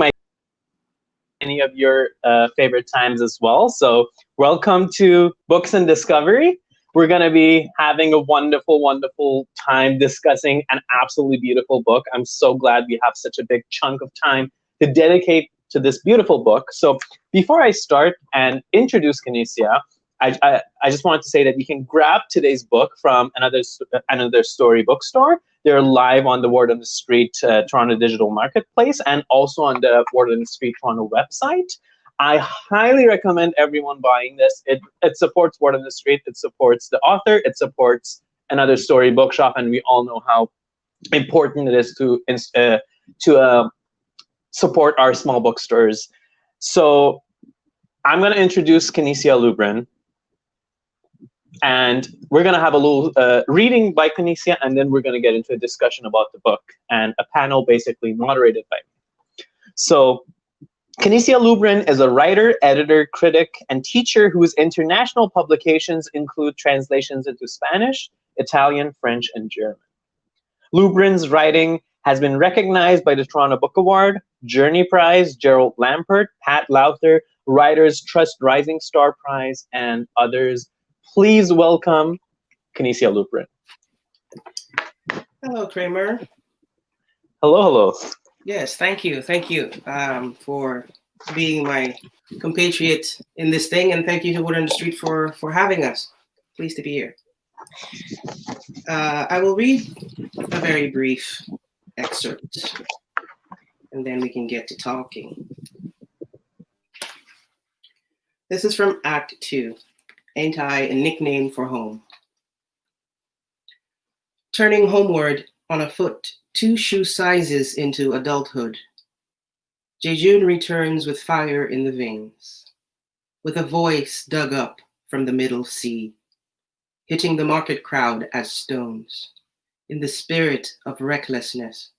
Any of your favorite times as well. So welcome to Books and Discovery. We're going to be having a wonderful, wonderful time discussing an absolutely beautiful book. I'm so glad we have such a big chunk of time to dedicate to this beautiful book. So before I start and introduce Canisia, I just wanted to say that you can grab today's book from another story bookstore. They're live on the Word on the Street Toronto Digital Marketplace and also on the Word on the Street Toronto website. I highly recommend everyone buying this. It supports Word on the Street. It supports the author. It supports another story bookshop, and we all know how important it is to support our small bookstores. So I'm going to introduce Canisia Lubrin. And we're going to have a little reading by Canisia, and then we're going to get into a discussion about the book and a panel basically moderated by me. So Canisia Lubrin is a writer, editor, critic, and teacher whose international publications include translations into Spanish, Italian, French, and German. Lubrin's writing has been recognized by the Toronto Book Award, Journey Prize, Gerald Lampert, Pat Lowther, Writers Trust Rising Star Prize, and others. Please welcome Canisia Lubrin. Hello, Kramer. Hello. Yes, thank you for being my compatriot in this thing, and thank you to Word on the Street for having us. Pleased to be here. I will read a very brief excerpt, and then we can get to talking. This is from Act 2. Ain't I a nickname for home? Turning homeward on a foot 2 shoe sizes into adulthood, Jejun returns with fire in the veins, with a voice dug up from the middle sea, hitting the market crowd as stones, in the spirit of recklessness,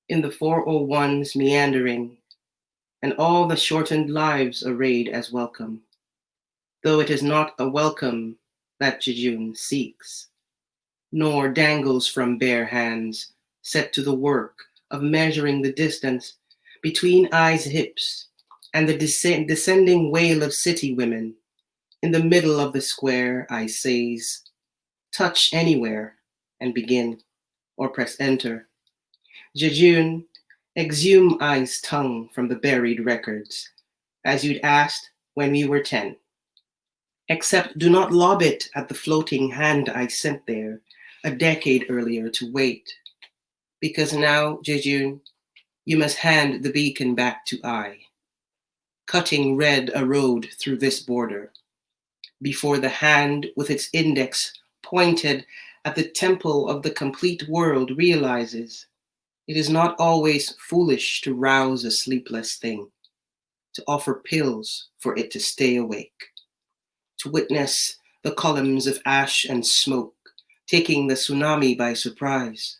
in the 401s meandering, and all the shortened lives arrayed as welcome, though it is not a welcome that Jejun seeks, nor dangles from bare hands set to the work of measuring the distance between eyes' hips and the descending wail of city women. In the middle of the square, I says, touch anywhere and begin, or press enter. Jejun, exhume I's tongue from the buried records, as you'd asked when we were 10. Except do not lob it at the floating hand I sent there a decade earlier to wait. Because now, Jejun, you must hand the beacon back to I, cutting red a road through this border, before the hand with its index pointed at the temple of the complete world realizes it is not always foolish to rouse a sleepless thing, to offer pills for it to stay awake, to witness the columns of ash and smoke taking the tsunami by surprise,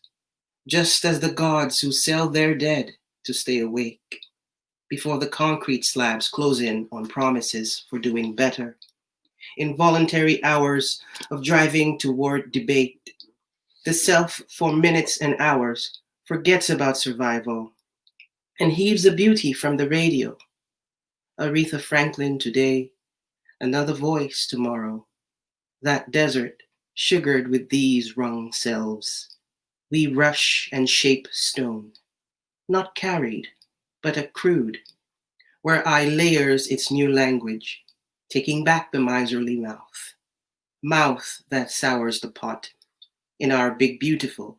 just as the gods who sell their dead to stay awake, before the concrete slabs close in on promises for doing better. Involuntary hours of driving toward debate, the self for minutes and hours forgets about survival and heaves a beauty from the radio. Aretha Franklin today, another voice tomorrow. That desert sugared with these wrung selves. We rush and shape stone, not carried, but accrued, where I layers its new language, taking back the miserly mouth that sours the pot in our big beautiful.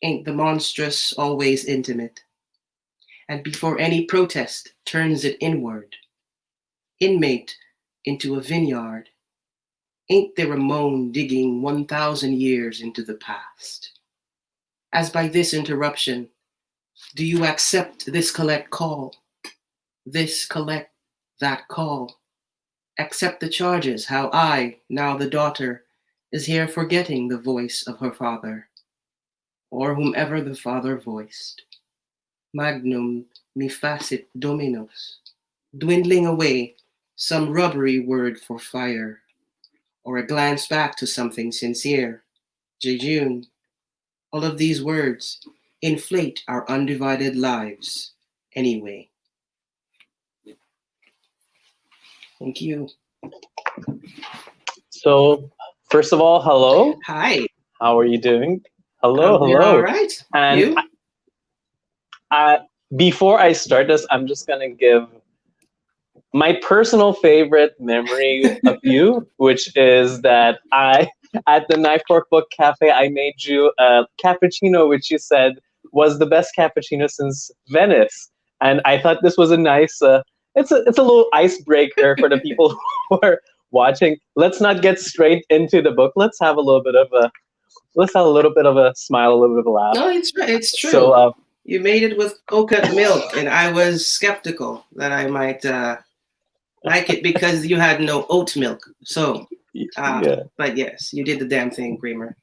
Ain't the monstrous always intimate? and before any protest turns it inward. Inmate into a vineyard. Ain't there a moan digging 1,000 years into the past? As by this interruption, do you accept this collect call? This collect that call? Accept the charges, how I, now the daughter, is here forgetting the voice of her father, or whomever the father voiced. Magnum mi facit dominos, dwindling away, some rubbery word for fire, or a glance back to something sincere. Jejune. All of these words inflate our undivided lives anyway. Thank you. So, first of all, hello. Hi. How are you doing? Hello, We're hello. all right. And You? before I start this, I'm just gonna give my personal favorite memory of you, which is that at the Knife Fork Book Cafe, I made you a cappuccino, which you said was the best cappuccino since Venice. And I thought this was a nice, it's a little icebreaker for the people who are watching. Let's not get straight into the book. Let's have a little bit of a smile, a little bit of a laugh. No, it's right. It's true. So, you made it with coconut milk, and I was skeptical that I might like it because you had no oat milk. So, yeah. But yes, you did the damn thing, Creamer.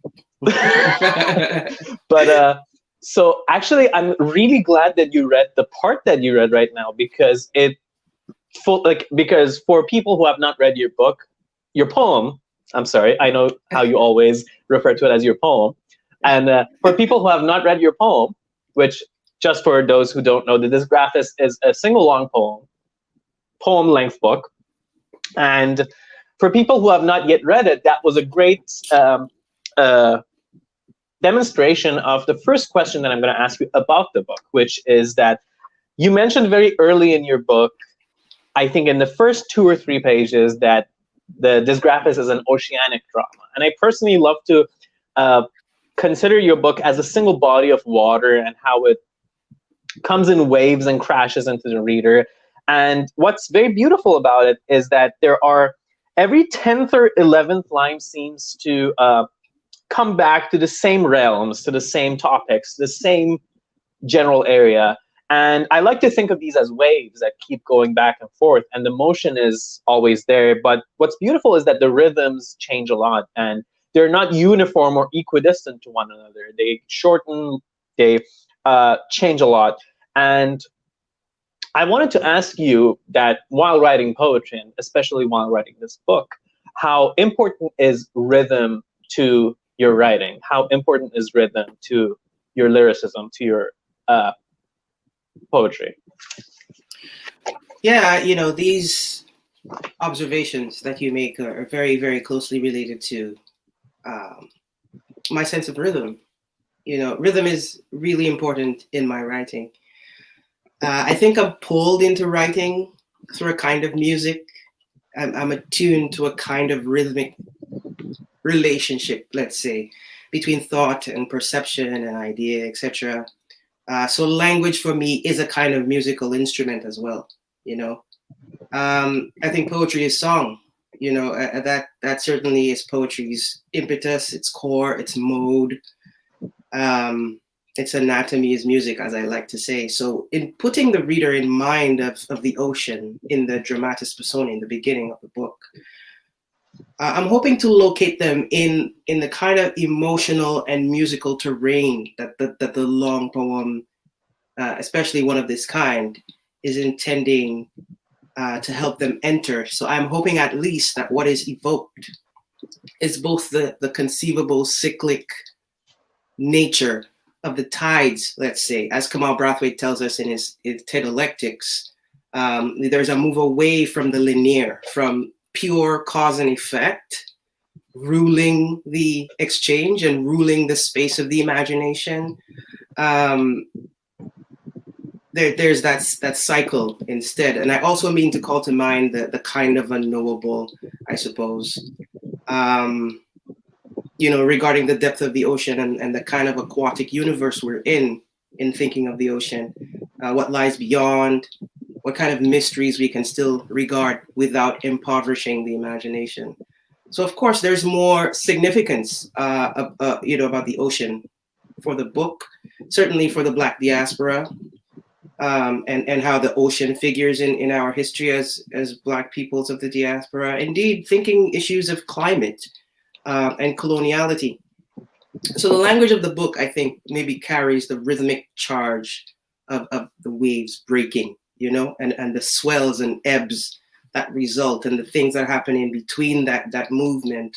But so actually, I'm really glad that you read the part that you read right now, because because for people who have not read your poem, I'm sorry, I know how you always refer to it as your poem, and for people who have not read your poem, which just for those who don't know, the Dyzgraphxst is a single long poem length book, and for people who have not yet read it, that was a great demonstration of the first question that I'm going to ask you about the book, which is that you mentioned very early in your book, I think in the first 2 or 3 pages, that the Dyzgraphxst is an oceanic drama. And I personally love to consider your book as a single body of water and how it comes in waves and crashes into the reader. And what's very beautiful about it is that there are every 10th or 11th line seems to come back to the same realms, to the same topics, the same general area. And I like to think of these as waves that keep going back and forth, and the motion is always there. But what's beautiful is that the rhythms change a lot, and they're not uniform or equidistant to one another. They shorten, they change a lot. And I wanted to ask you that while writing poetry, and especially while writing this book, how important is rhythm to your writing? How important is rhythm to your lyricism, to your poetry? Yeah, these observations that you make are very, very closely related to my sense of rhythm. Rhythm is really important in my writing. I think I'm pulled into writing through a kind of music. I'm attuned to a kind of rhythmic relationship, let's say, between thought and perception and idea, etc. So language for me is a kind of musical instrument as well. I think poetry is song. That certainly is poetry's impetus, its core, its mode. Its anatomy is music, as I like to say. So in putting the reader in mind of the ocean in the dramatis personae in the beginning of the book, I'm hoping to locate them in the kind of emotional and musical terrain that the long poem, especially one of this kind, is intending to help them enter. So I'm hoping at least that what is evoked is both the conceivable cyclic nature of the tides, let's say, as Kamal Brathwaite tells us in his Dialectics, there's a move away from the linear, from pure cause and effect, ruling the exchange and ruling the space of the imagination. There's that cycle instead. And I also mean to call to mind the kind of unknowable, I suppose, regarding the depth of the ocean and the kind of aquatic universe we're in thinking of the ocean. what lies beyond, what kind of mysteries we can still regard without impoverishing the imagination. So of course, there's more significance, you know, about the ocean for the book, certainly for the Black diaspora, and how the ocean figures in our history as Black peoples of the diaspora. Indeed, thinking issues of climate and coloniality. So the language of the book, I think, maybe carries the rhythmic charge of the waves breaking, you know, and the swells and ebbs that result, and the things that happen in between that movement.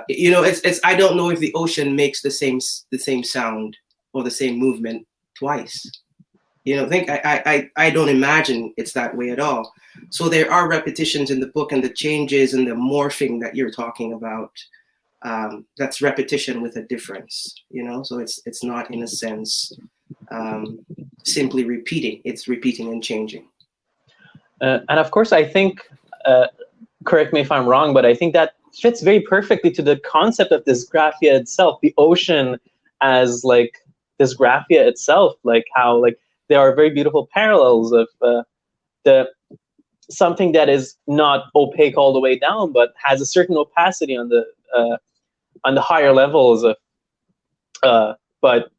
You know, it's I don't know if the ocean makes the same sound or the same movement twice. You know, I don't imagine it's that way at all. So there are repetitions in the book, and the changes and the morphing that you're talking about. That's repetition with a difference, you know. So it's not, in a sense, simply repeating. It's repeating and changing. And of course, I think, correct me if I'm wrong, but I think that fits very perfectly to the concept of Dyzgraphia itself, the ocean as like Dyzgraphia itself, like how like there are very beautiful parallels of the something that is not opaque all the way down, but has a certain opacity on the higher levels of, but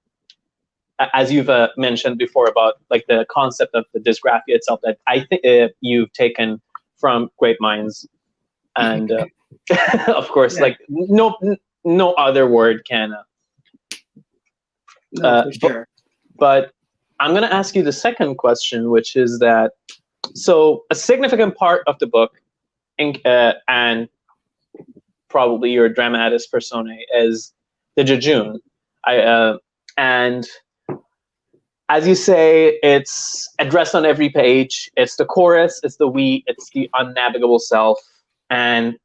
as you've mentioned before about like the concept of the Dyzgraphia itself, that I think you've taken from great minds, and of course, like no other word can. No, for sure. But I'm going to ask you the second question, which is that, so a significant part of the book, and probably your dramatis personae, is the jejune. And as you say, it's addressed on every page. It's the chorus, it's the we, it's the unnavigable self, and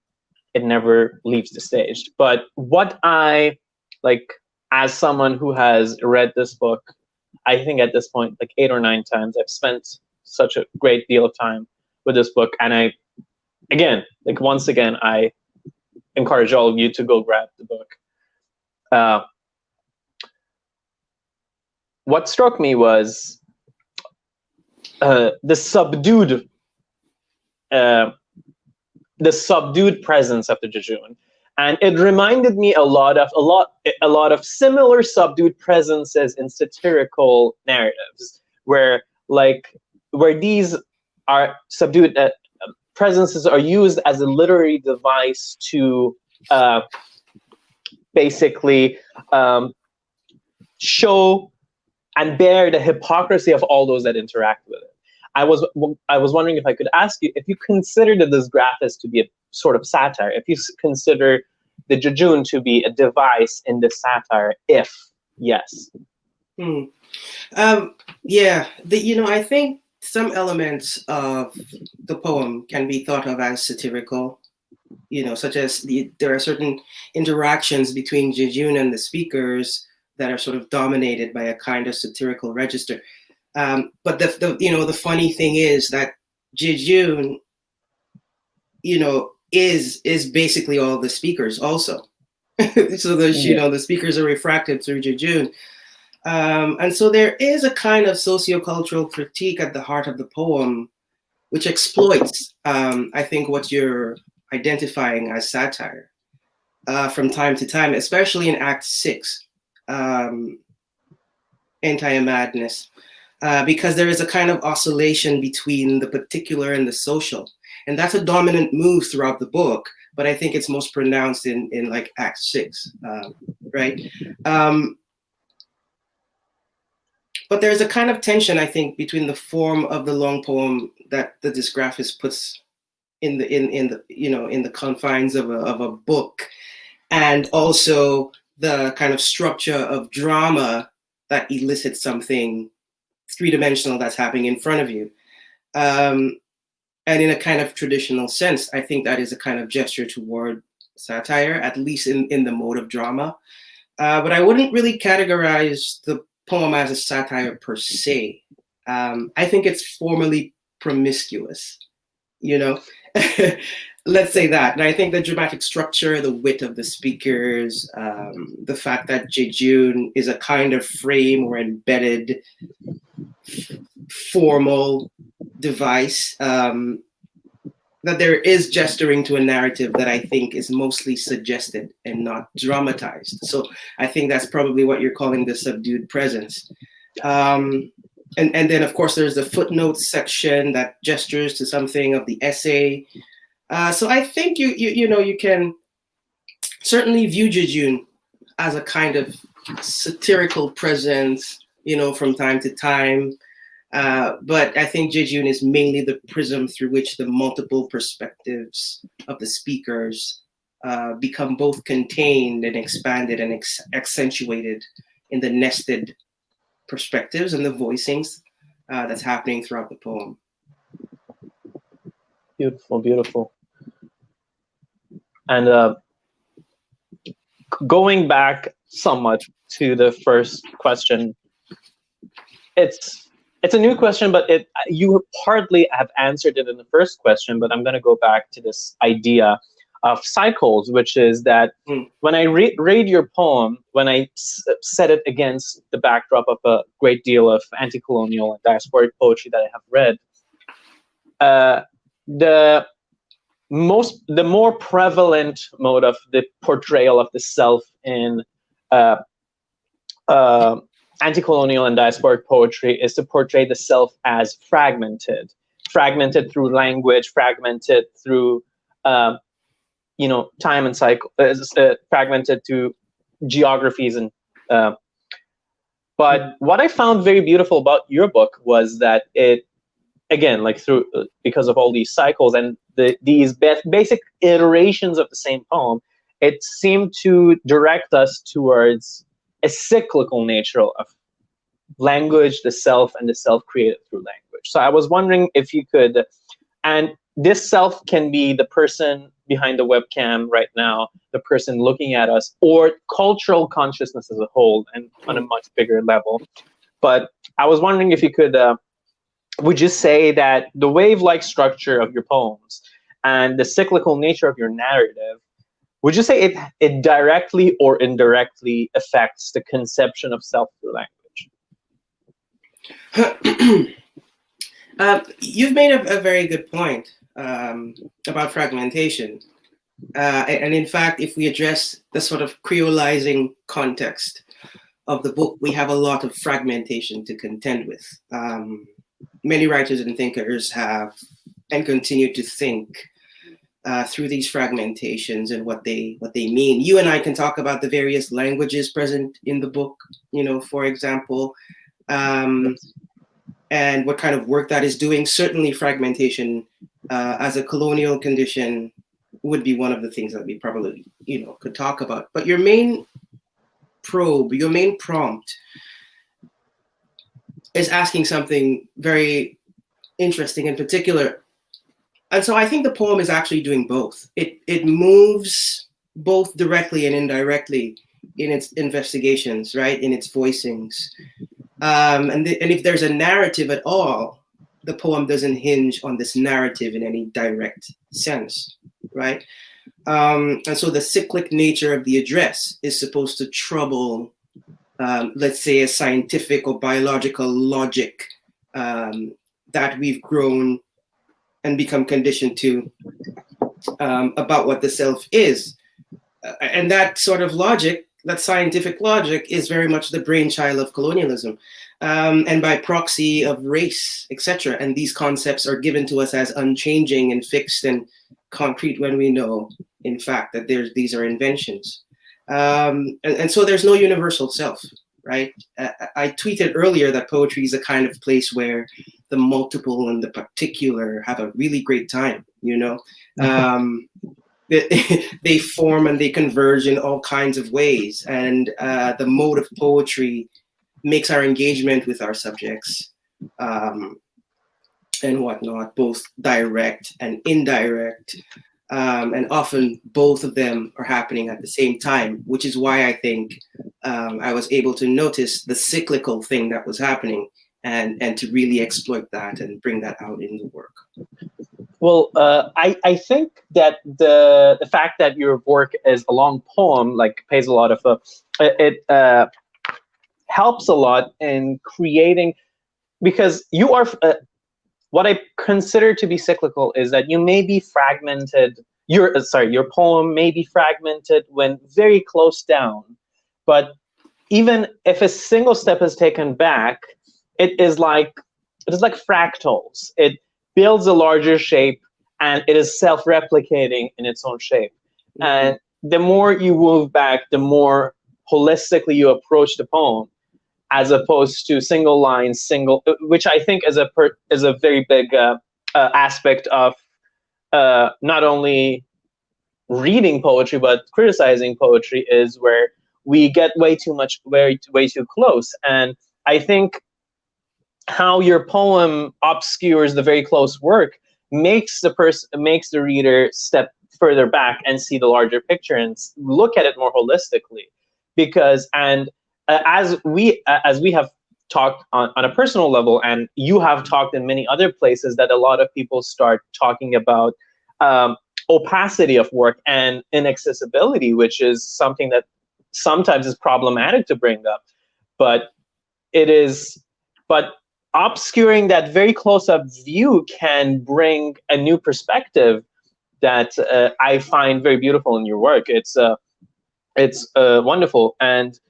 it never leaves the stage. But what I, like, as someone who has read this book, I think at this point, like 8 or 9 times, I've spent such a great deal of time with this book. And once again, I encourage all of you to go grab the book. What struck me was the subdued presence of the jejune, and it reminded me a lot of similar subdued presences in satirical narratives, where these are subdued presences are used as a literary device to basically show and bear the hypocrisy of all those that interact with it. I was wondering if I could ask you if you consider the Dyzgraphxst to be a sort of satire, if you consider the jejune to be a device in the satire, if yes. Yeah, I think some elements of the poem can be thought of as satirical, such as there are certain interactions between jejune and the speakers that are sort of dominated by a kind of satirical register. But the funny thing is that jejune, is basically all the speakers also. So the speakers are refracted through jejune. And so there is a kind of sociocultural critique at the heart of the poem, which exploits, I think, what you're identifying as satire from time to time, especially in Act 6. Anti-madness, because there is a kind of oscillation between the particular and the social, and that's a dominant move throughout the book. But I think it's most pronounced in like Act 6, right? But there's a kind of tension, I think, between the form of the long poem that the Dyzgraphxst puts in the confines of a book, and also the kind of structure of drama that elicits something three-dimensional that's happening in front of you. And in a kind of traditional sense, I think that is a kind of gesture toward satire, at least in the mode of drama. But I wouldn't really categorize the poem as a satire per se. I think it's formally promiscuous, Let's say that. And I think the dramatic structure, the wit of the speakers, the fact that jejune is a kind of frame or embedded formal device. That there is gesturing to a narrative that I think is mostly suggested and not dramatized. So I think that's probably what you're calling the subdued presence. And then, of course, there's the footnotes section that gestures to something of the essay. So I think you can certainly view Jejune as a kind of satirical presence, from time to time. But I think Jejune is mainly the prism through which the multiple perspectives of the speakers become both contained and expanded and accentuated in the nested perspectives and the voicings that's happening throughout the poem. Beautiful, beautiful. And going back somewhat to the first question, it's a new question, but you partly have answered it in the first question, but I'm going to go back to this idea of cycles, which is that when I read your poem, when I set it against the backdrop of a great deal of anti-colonial and diasporic poetry that I have read, the more prevalent mode of the portrayal of the self in anti-colonial and diasporic poetry is to portray the self as fragmented through language, fragmented through time and cycle, fragmented to geographies and. But what I found very beautiful about your book was that it, again, like because of all these cycles and these basic iterations of the same poem, it seemed to direct us towards a cyclical nature of language, the self, and the self created through language. So I was wondering if you could, and this self can be the person behind the webcam right now, the person looking at us, or cultural consciousness as a whole and on a much bigger level. But I was wondering if you could, would you say that the wave-like structure of your poems and the cyclical nature of your narrative, would you say it directly or indirectly affects the conception of self through language? You've made a very good point about fragmentation. And in fact, if we address the sort of creolizing context of the book, we have a lot of fragmentation to contend with. Many writers and thinkers have and continue to think through these fragmentations and what they mean. You and I can talk about the various languages present in the book, for example, and what kind of work that is doing. Certainly fragmentation as a colonial condition would be one of the things that we probably, could talk about. But your main probe, your main prompt is asking something very interesting in particular. And so I think the poem is actually doing both. It moves both directly and indirectly in its investigations, right? In its voicings. And if there's a narrative at all, the poem doesn't hinge on this narrative in any direct sense, right? And so the cyclic nature of the address is supposed to trouble, let's say, a scientific or biological logic that we've grown and become conditioned to about what the self is. And that sort of logic, that scientific logic, is very much the brainchild of colonialism, and by proxy of race, etc. And these concepts are given to us as unchanging and fixed and concrete when we know, in fact, that these are inventions. And so there's no universal self, right? I tweeted earlier that poetry is a kind of place where the multiple and the particular have a really great time, They form and they converge in all kinds of ways. And the mode of poetry makes our engagement with our subjects and whatnot, both direct and indirect. And often both of them are happening at the same time, which is why I think I was able to notice the cyclical thing that was happening and to really exploit that and bring that out in the work. Well, I think that the fact that your work is a long poem pays a lot of it helps a lot in creating because you are, what I consider to be cyclical is that you may be fragmented, your poem may be fragmented when very close down, but even if a single step is taken back, it is like fractals. It builds a larger shape, and it is self-replicating in its own shape. Mm-hmm. And the more you move back, the more holistically you approach the poem, as opposed to single lines, which I think is a very big aspect of not only reading poetry but criticizing poetry, is where we get way too close. And I think how your poem obscures the very close work makes the reader step further back and see the larger picture and look at it more holistically. Because as we have talked on a personal level, and you have talked in many other places, that a lot of people start talking about opacity of work and inaccessibility, which is something that sometimes is problematic to bring up, but obscuring that very close-up view can bring a new perspective that I find very beautiful in your work. It's wonderful. And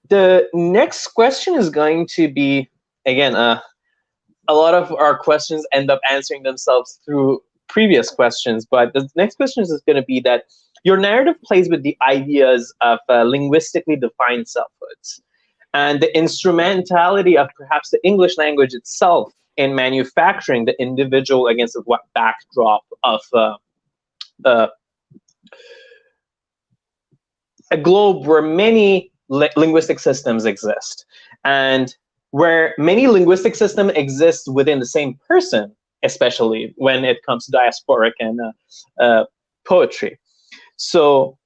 the next question is going to be, again, a lot of our questions end up answering themselves through previous questions, but the next question is going to be that your narrative plays with the ideas of linguistically defined selfhoods and the instrumentality of perhaps the English language itself in manufacturing the individual against the backdrop of a globe where many linguistic systems exist, and where many linguistic systems exist within the same person, especially when it comes to diasporic and poetry. So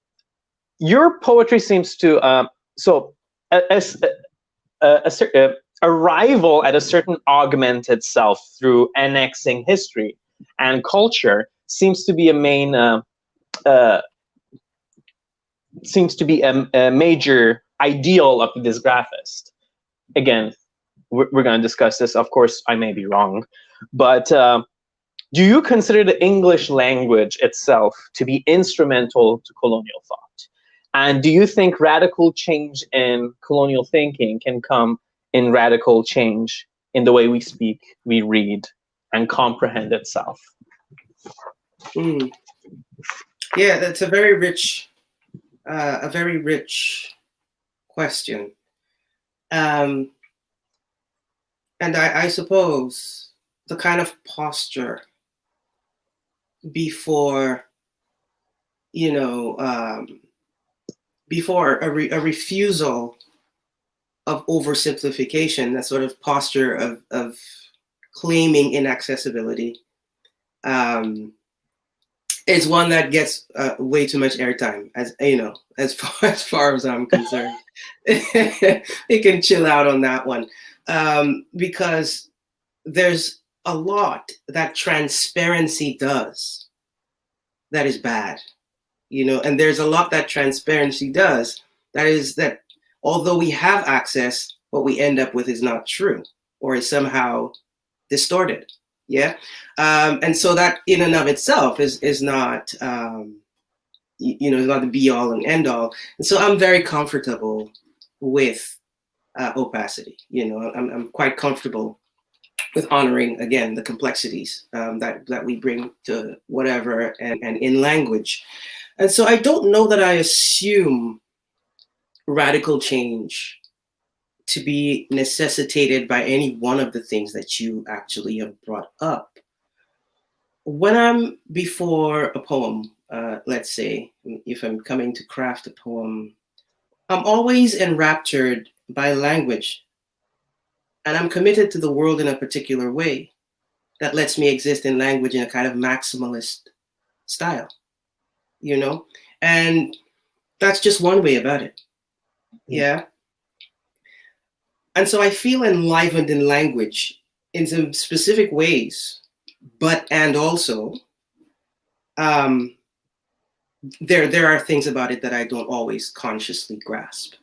your poetry seems to arrival at a certain augmented self through annexing history and culture seems to be a main a major ideal of the Dyzgraphxst. Again, we're going to discuss this. Of course, I may be wrong, but do you consider the English language itself to be instrumental to colonial thought? And do you think radical change in colonial thinking can come in radical change in the way we speak, we read, and comprehend itself? Yeah, that's a very rich question. And I suppose the kind of posture before, before a refusal of oversimplification, that sort of posture of claiming inaccessibility, is one that gets way too much airtime, as far as I'm concerned. You can chill out on that one, because there's a lot that transparency does that is bad, and there's a lot that transparency does that although we have access, what we end up with is not true or is somehow distorted. Yeah. And so that in and of itself is not, is not the be all and end all. And so I'm very comfortable with opacity. I'm quite comfortable with honoring, again, the complexities that we bring to whatever and in language. And so I don't know that I assume radical change to be necessitated by any one of the things that you actually have brought up. When I'm before a poem, let's say, if I'm coming to craft a poem, I'm always enraptured by language, and I'm committed to the world in a particular way that lets me exist in language in a kind of maximalist style, and that's just one way about it. Yeah. And so I feel enlivened in language in some specific ways, and also there are things about it that I don't always consciously grasp,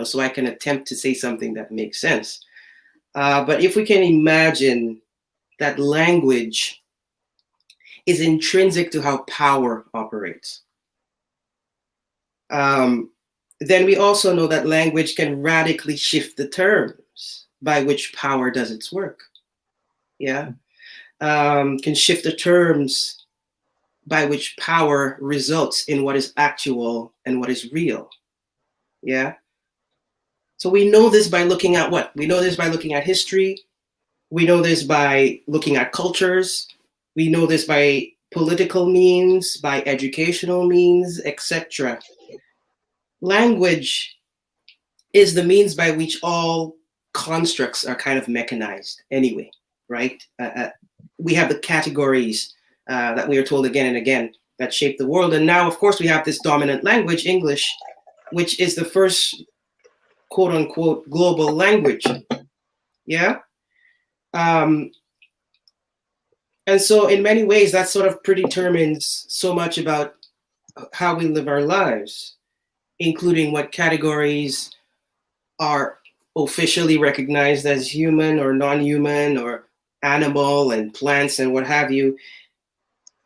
so I can attempt to say something that makes sense. But if we can imagine that language is intrinsic to how power operates, then we also know that language can radically shift the terms by which power does its work. Yeah, can shift the terms by which power results in what is actual and what is real. Yeah. So we know this by looking at what? We know this by looking at history. We know this by looking at cultures. We know this by political means, by educational means, etc. Language is the means by which all constructs are kind of mechanized anyway, right? We have the categories that we are told again and again that shape the world. And now, of course, we have this dominant language, English, which is the first quote unquote global language. Yeah. And so in many ways, that sort of predetermines so much about how we live our lives, including what categories are officially recognized as human or non-human or animal and plants and what have you.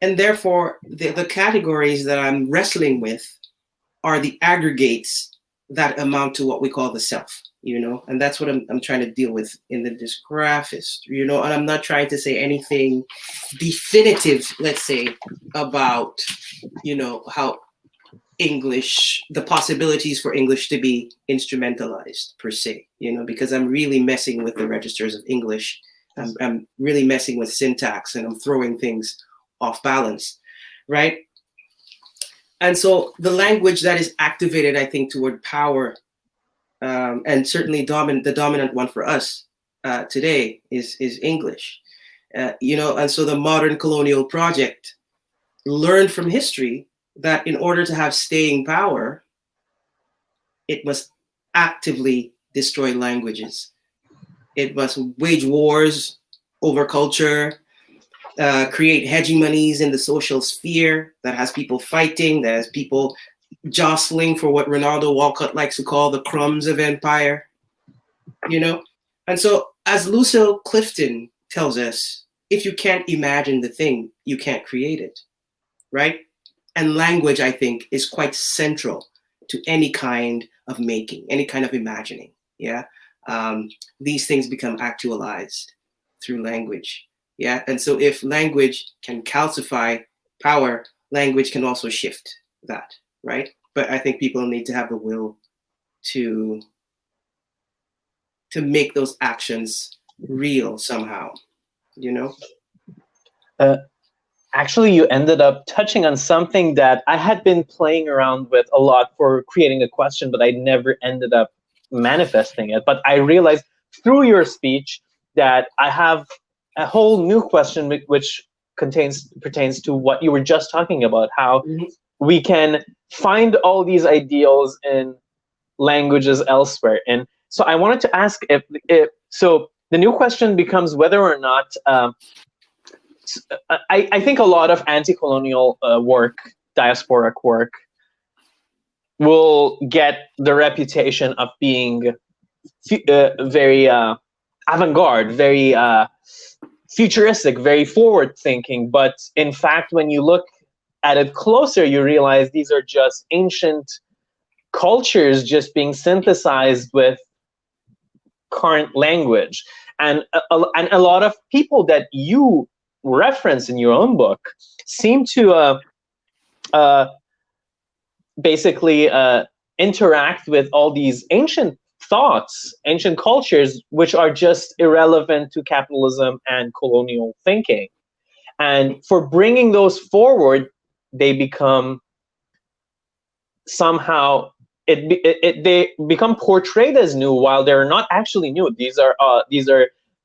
And therefore, the categories that I'm wrestling with are the aggregates that amount to what we call the self, you know, and that's what I'm trying to deal with in the Dyzgraphxst, you know, and I'm not trying to say anything definitive, let's say, about, you know, how English, the possibilities for English to be instrumentalized per se, you know, because I'm really messing with the registers of English. I'm really messing with syntax and I'm throwing things off balance, right? And so the language that is activated, I think, toward power, and certainly the dominant one for us today is English, you know, and so the modern colonial project learned from history that in order to have staying power, it must actively destroy languages. It must wage wars over culture, create hegemonies in the social sphere that has people fighting, that has people jostling for what Ronaldo Walcott likes to call the crumbs of empire, you know? And so as Lucille Clifton tells us, if you can't imagine the thing, you can't create it, right? And language, I think, is quite central to any kind of making, any kind of imagining, yeah? These things become actualized through language. Yeah, and so if language can calcify power, language can also shift that, right? But I think people need to have the will to make those actions real somehow, you know? Actually, you ended up touching on something that I had been playing around with a lot for creating a question, but I never ended up manifesting it. But I realized through your speech that I have a whole new question which pertains to what you were just talking about, how we can find all these ideals in languages elsewhere. And so I wanted to ask if so the new question becomes whether or not I think a lot of anti-colonial work, diasporic work, will get the reputation of being very avant-garde, very futuristic, very forward-thinking. But in fact, when you look at it closer, you realize these are just ancient cultures just being synthesized with current language. And a lot of people that you reference in your own book seem to basically interact with all these ancient thoughts, ancient cultures, which are just irrelevant to capitalism and colonial thinking. And for bringing those forward, they become somehow, they become portrayed as new while they're not actually new. These are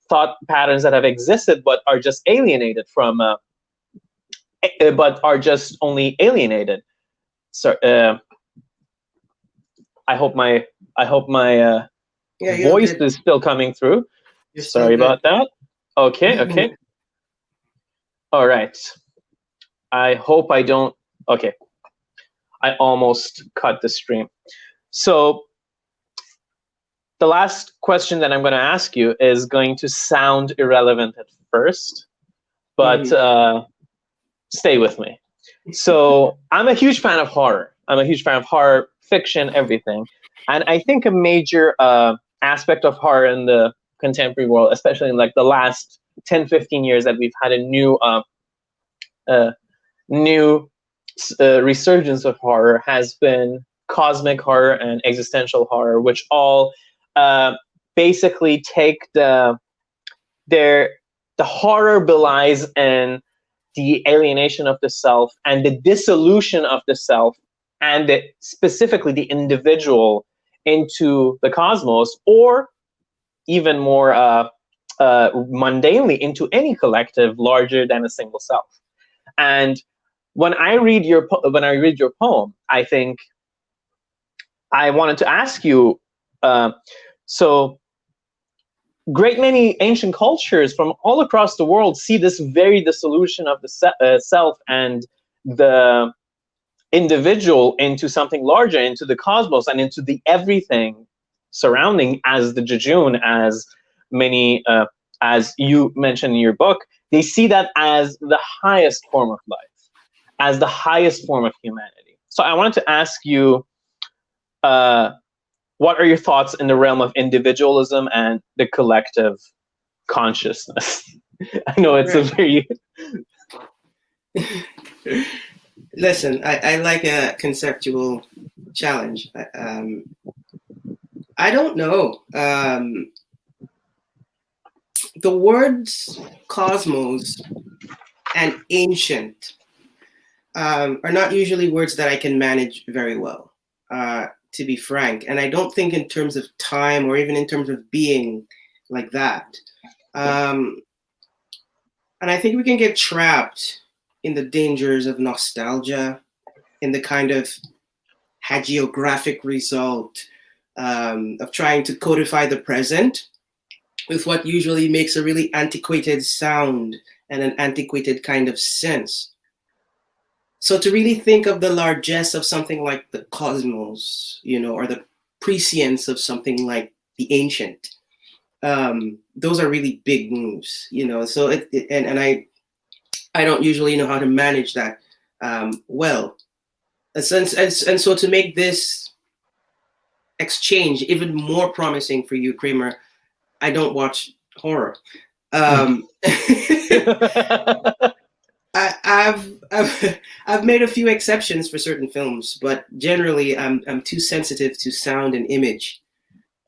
thought patterns that have existed but are just alienated from, but are just only alienated. So I hope my voice is still coming through. Sorry about that. Okay. All right. I hope I don't. Okay. I almost cut the stream. So the last question that I'm going to ask you is going to sound irrelevant at first, but stay with me. So I'm a huge fan of horror. I'm a huge fan of horror fiction, everything. And I think a major aspect of horror in the contemporary world, especially in like the last 10, 15 years, that we've had a new resurgence of horror, has been cosmic horror and existential horror, which all basically take the horror belies in the alienation of the self and the dissolution of the self, and specifically the individual into the cosmos, or even more mundanely into any collective larger than a single self. And when I read your poem, I think I wanted to ask you, so great many ancient cultures from all across the world see this very dissolution of the self and the individual into something larger, into the cosmos and into the everything surrounding, as the jejune, as many, as you mentioned in your book. They see that as the highest form of life, as the highest form of humanity. So I wanted to ask you, what are your thoughts in the realm of individualism and the collective consciousness? I know it's a very... Listen, I like a conceptual challenge. I don't know. The words cosmos and ancient are not usually words that I can manage very well, to be frank. And I don't think in terms of time or even in terms of being like that. And I think we can get trapped in the dangers of nostalgia, in the kind of hagiographic result of trying to codify the present with what usually makes a really antiquated sound and an antiquated kind of sense. So to really think of the largesse of something like the cosmos, or the prescience of something like the ancient, those are really big moves, So I don't usually know how to manage that well. And so to make this exchange even more promising for you, Kramer, I don't watch horror. I've made a few exceptions for certain films, but generally I'm too sensitive to sound and image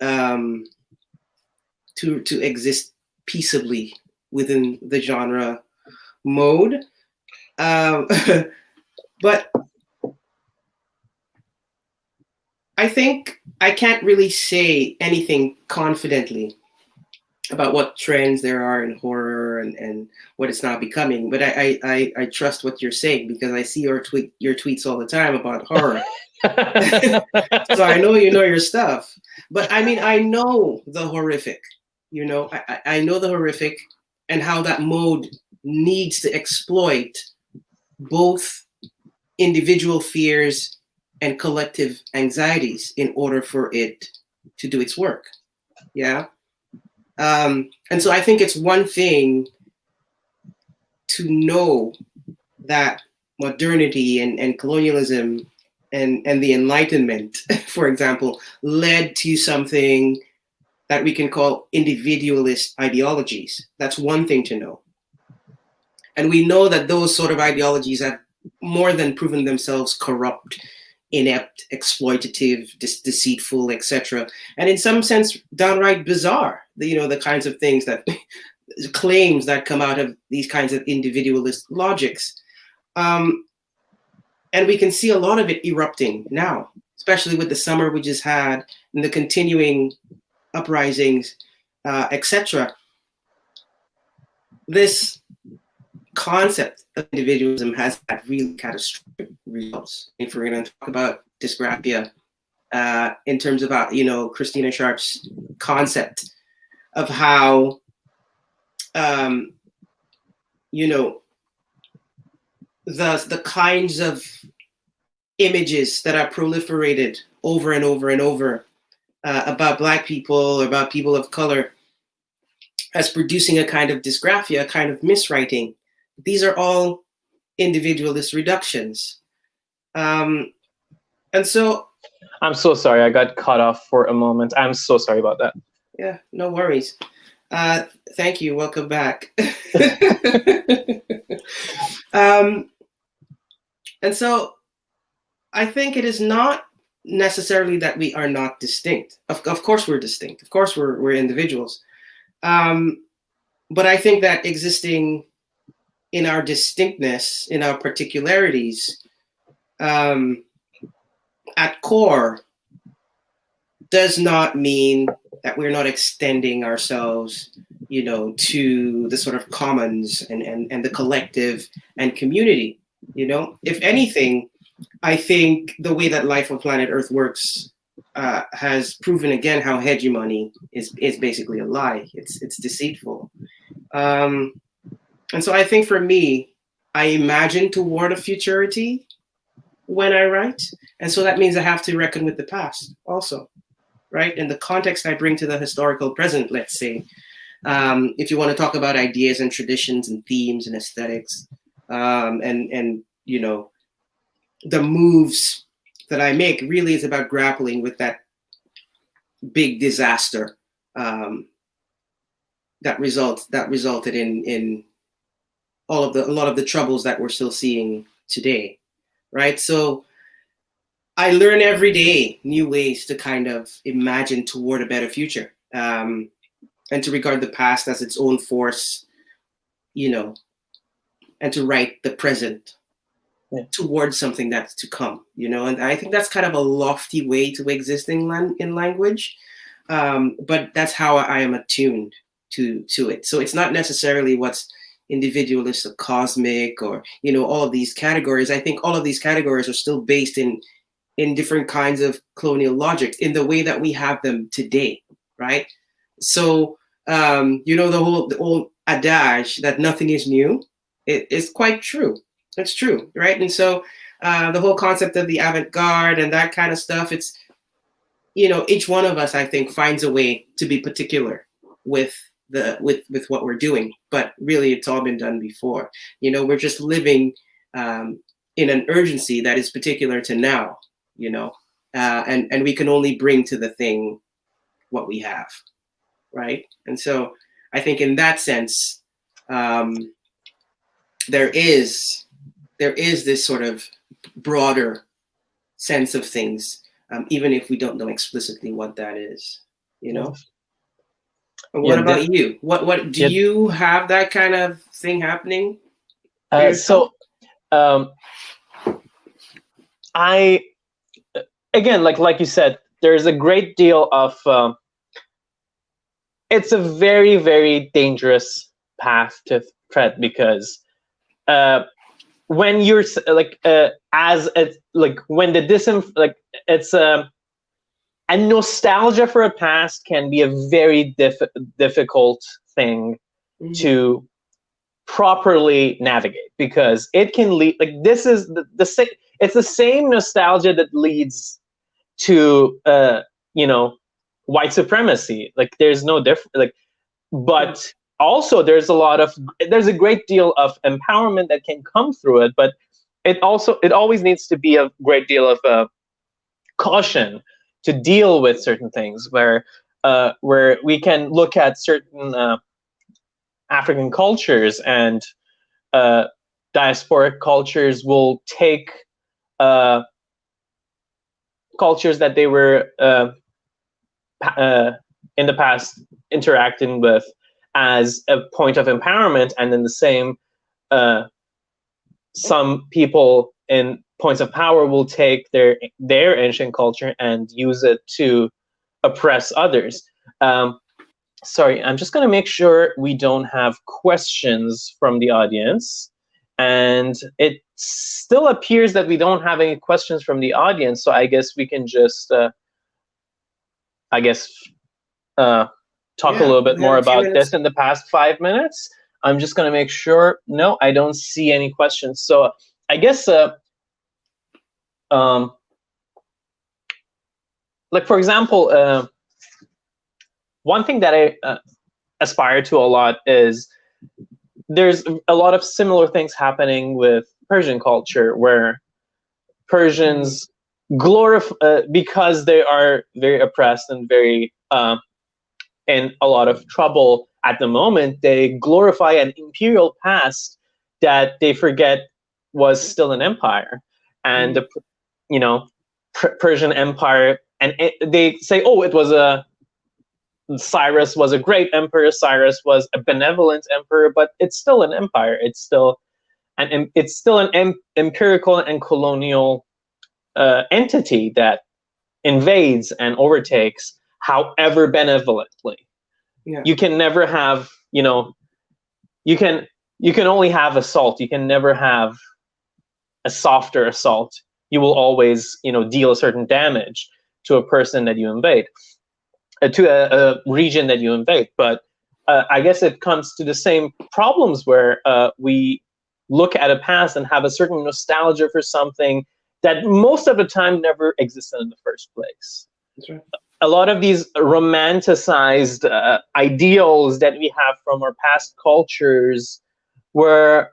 to exist peaceably within the genre mode. But I think I can't really say anything confidently about what trends there are in horror and what it's now becoming. But I trust what you're saying, because I see your tweets all the time about horror. So I know you know your stuff. But I mean, I know the horrific, I know the horrific and how that mode needs to exploit both individual fears and collective anxieties in order for it to do its work. Yeah. And so I think it's one thing to know that modernity and colonialism and the Enlightenment, for example, led to something that we can call individualist ideologies. That's one thing to know. And we know that those sort of ideologies have more than proven themselves corrupt, inept, exploitative, deceitful, etc. And in some sense, downright bizarre, the kinds of things that, claims that come out of these kinds of individualist logics. And we can see a lot of it erupting now, especially with the summer we just had and the continuing uprisings, etc. This concept of individualism has had really catastrophic results. If we're going to talk about dysgraphia, in terms of Christina Sharp's concept of how the kinds of images that are proliferated over and over and over about Black people or about people of color as producing a kind of dysgraphia, a kind of miswriting. These are all individualist reductions. And so... I'm so sorry, I got cut off for a moment. I'm so sorry about that. Yeah, no worries. Thank you, welcome back. And so I think it is not necessarily that we are not distinct. Of course we're distinct. Of course we're individuals. But I think that existing in our distinctness, in our particularities, at core, does not mean that we're not extending ourselves, you know, to the sort of commons and the collective and community. You know, if anything, I think the way that life on planet Earth works has proven again how hegemony is basically a lie. It's deceitful. And so I think for me, I imagine toward a futurity when I write. And so that means I have to reckon with the past also, right? And the context I bring to the historical present, let's say, if you want to talk about ideas and traditions and themes and aesthetics, and you know, the moves that I make really is about grappling with that big disaster that resulted in a lot of the troubles that we're still seeing today, right? So I learn every day new ways to kind of imagine toward a better future, and to regard the past as its own force, you know, and to write the present towards something that's to come, you know. And I think that's kind of a lofty way to exist in language, but that's how I am attuned to it. So it's not necessarily what's individualist or cosmic or, you know, all of these categories. I think all of these categories are still based in different kinds of colonial logic in the way that we have them today, right? So, you know, the old adage that nothing is new, it is quite true. It's true, right? And so the whole concept of the avant-garde and that kind of stuff, it's, you know, each one of us, I think, finds a way to be particular with what we're doing, but really it's all been done before. You know, we're just living in an urgency that is particular to now, you know, and we can only bring to the thing what we have, right? And so I think in that sense, there is this sort of broader sense of things, even if we don't know explicitly what that is, you know? What about you? What do you have that kind of thing happening? So I, again, like you said, there's a great deal of, it's a very, very dangerous path to tread, because when you're like, when the it's and nostalgia for a past can be a very difficult thing to properly navigate, because it can lead, like, this is it's the same nostalgia that leads to you know, white supremacy. Like, there's no different, like, but also there's a great deal of empowerment that can come through it, but it always needs to be a great deal of caution to deal with certain things, where we can look at certain African cultures and diasporic cultures will take cultures that they were in the past interacting with as a point of empowerment, and then the same some people in points of power will take their ancient culture and use it to oppress others. Sorry, I'm just going to make sure we don't have questions from the audience. And it still appears that we don't have any questions from the audience, so I guess we can just, talk a little bit more about this in the past 5 minutes. I'm just going to make sure. No, I don't see any questions. So I guess, like, for example, one thing that I aspire to a lot is there's a lot of similar things happening with Persian culture, where Persians glorify, because they are very oppressed and very in a lot of trouble at the moment, they glorify an imperial past that they forget was still an empire. And the, you know, Persian Empire, and they say, oh, it was Cyrus was a great emperor, Cyrus was a benevolent emperor, but it's still an empire. It's still an empirical and colonial entity that invades and overtakes, however benevolently. Yeah. You can never have, you know, you can only have assault. You can never have a softer assault. You will always, you know, deal a certain damage to a person that you invade, to a region that you invade. But I guess it comes to the same problems where we look at a past and have a certain nostalgia for something that most of the time never existed in the first place. That's right. A lot of these romanticized ideals that we have from our past cultures were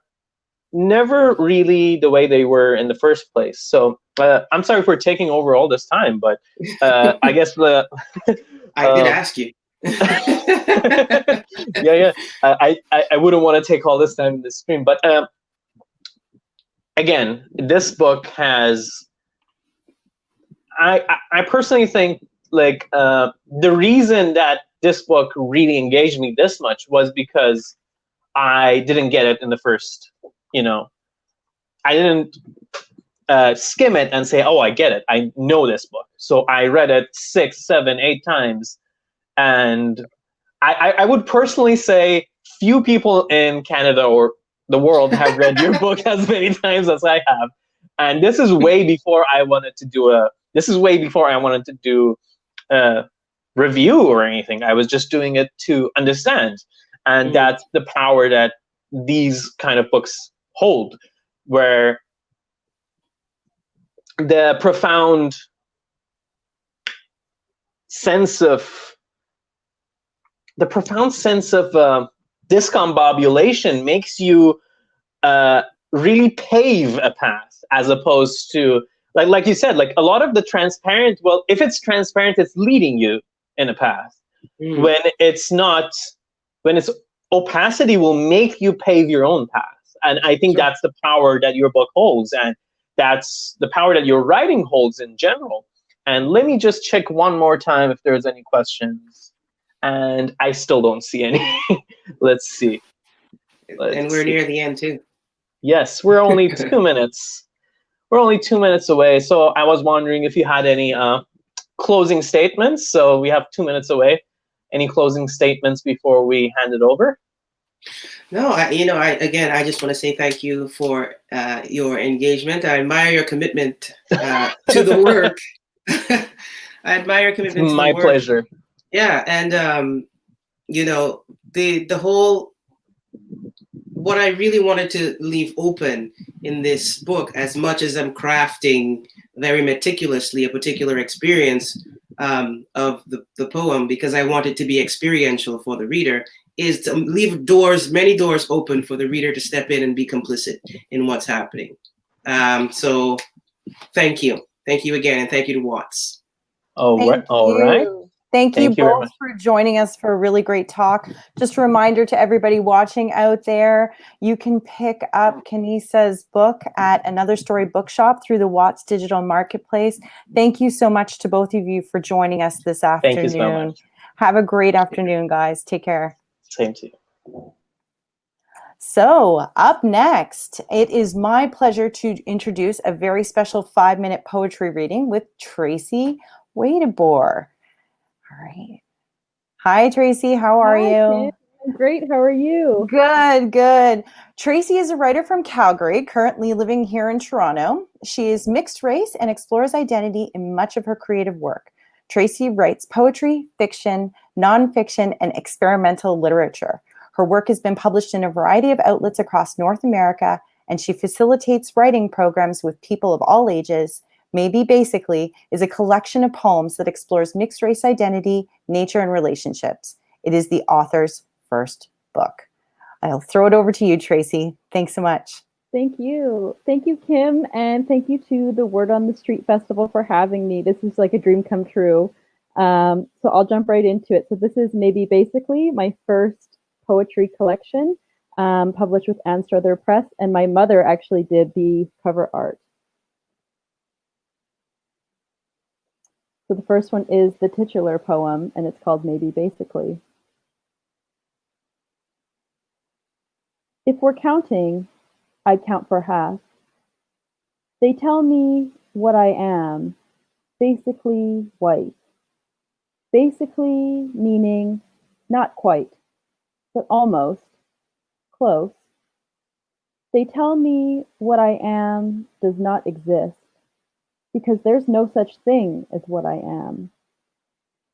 never really the way they were in the first place. So I'm sorry for taking over all this time, but I guess I did ask you. yeah. I wouldn't want to take all this time in this stream, but again, this book has, I personally think, like, the reason that this book really engaged me this much was because I didn't get it in the first, you know, I didn't skim it and say, oh, I get it. I know this book. So I read it 6, 7, 8 times. And I would personally say few people in Canada or the world have read your book as many times as I have. And this is way before I wanted to do a review or anything. I was just doing it to understand. And that's the power that these kind of books hold, where the profound sense of discombobulation makes you really pave a path, as opposed to, like you said, like a lot of the transparent, well, if it's transparent, it's leading you in a path. When it's not, when it's opacity will make you pave your own path. And I think that's the power that your book holds, and that's the power that your writing holds in general. And let me just check one more time if there's any questions. And I still don't see any. Let's see. And we're near the end too. Yes, we're only 2 minutes. We're only 2 minutes away. So I was wondering if you had any closing statements. So we have 2 minutes away. Any closing statements before we hand it over? No, I just want to say thank you for your engagement. I admire your commitment to the work. I admire your commitment to the work. My pleasure. Yeah, and the whole, what I really wanted to leave open in this book, as much as I'm crafting very meticulously a particular experience of the poem, because I want it to be experiential for the reader, is to leave many doors open for the reader to step in and be complicit in what's happening. So thank you. Thank you again, and thank you to WOTS. All right. Thank you both for joining us for a really great talk. Just a reminder to everybody watching out there, you can pick up Canisia's book at Another Story Bookshop through the WOTS Digital Marketplace. Thank you so much to both of you for joining us this afternoon. Thank you so much. Have a great afternoon, guys. Take care. Same to you. So up next, it is my pleasure to introduce a very special 5-minute poetry reading with Tracy Wai de Boer. All right. Hi, Tracy. How are you? Kim. I'm great. How are you? Good, good. Tracy is a writer from Calgary, currently living here in Toronto. She is mixed race and explores identity in much of her creative work. Tracy writes poetry, fiction, nonfiction, and experimental literature. Her work has been published in a variety of outlets across North America, and she facilitates writing programs with people of all ages, Maybe Basically is a collection of poems that explores mixed race identity, nature, and relationships. It is the author's first book. I'll throw it over to you, Tracy. Thanks so much. Thank you. Thank you, Kim, and thank you to the Word on the Street Festival for having me. This is like a dream come true. So I'll jump right into it. So this is Maybe Basically my first poetry collection, published with Anstruther Press, and my mother actually did the cover art. So the first one is the titular poem, and it's called Maybe Basically. If we're counting, I'd count for half. They tell me what I am, basically white. Basically meaning not quite, but almost, close. They tell me what I am does not exist, because there's no such thing as what I am.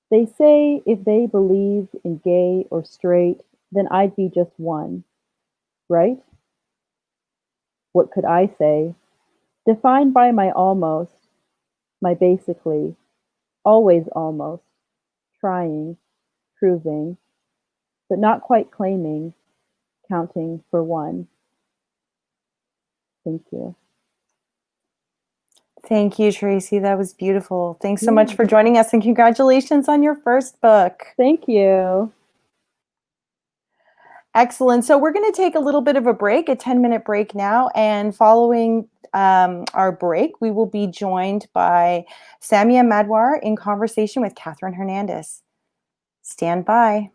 They say if they believed in gay or straight, then I'd be just one, right? What could I say? Defined by my almost, my basically, always almost, trying, proving, but not quite claiming, counting for one. Thank you. Thank you, Tracy. That was beautiful. Thanks so much for joining us, and congratulations on your first book. Thank you. Excellent. So we're going to take a little bit of a break, a 10-minute break now. And following our break, we will be joined by Samia Madwar in conversation with Catherine Hernandez. Stand by.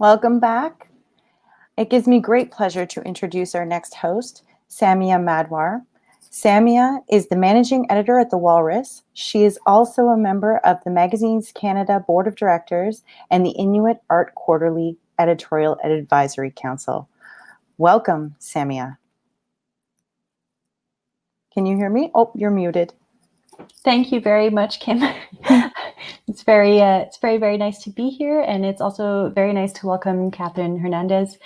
Welcome back. It gives me great pleasure to introduce our next host, Samia Madwar. Samia is the managing editor at The Walrus. She is also a member of the magazine's Canada Board of Directors and the Inuit Art Quarterly Editorial Advisory Council. Welcome, Samia. Can you hear me? Oh, you're muted. Thank you very much, Kim. It's very nice to be here, and it's also very nice to welcome Catherine Hernandez.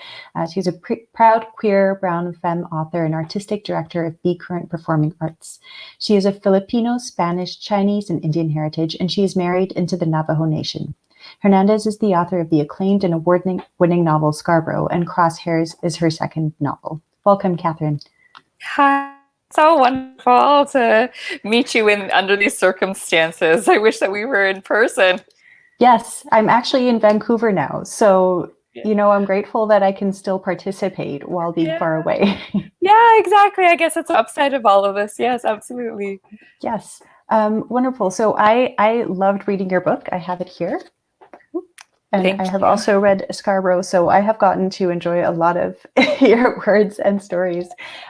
She's a proud queer brown femme author and artistic director of Be Current Performing Arts. She is of Filipino, Spanish, Chinese, and Indian heritage, and she is married into the Navajo Nation. Hernandez is the author of the acclaimed and award-winning novel Scarborough, and Crosshairs is her second novel. Welcome, Catherine. Hi. So wonderful to meet you under these circumstances. I wish that we were in person. Yes, I'm actually in Vancouver now. So, I'm grateful that I can still participate while being far away. Yeah, exactly. I guess it's the upside of all of this. Yes, absolutely. Yes. Wonderful. So I loved reading your book. I have it here. And I have also read Scarborough, so I have gotten to enjoy a lot of your words and stories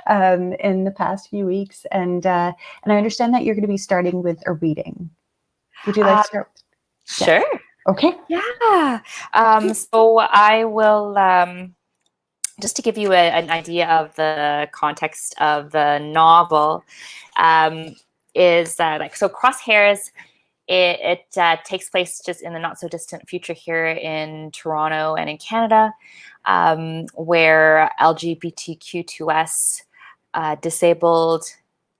in the past few weeks. And I understand that you're going to be starting with a reading. Would you like to start? Sure. Yeah. Okay. Yeah. So I will, just to give you an idea of the context of the novel, is that so Crosshairs. It takes place just in the not so distant future here in Toronto and in Canada, where LGBTQ2S, disabled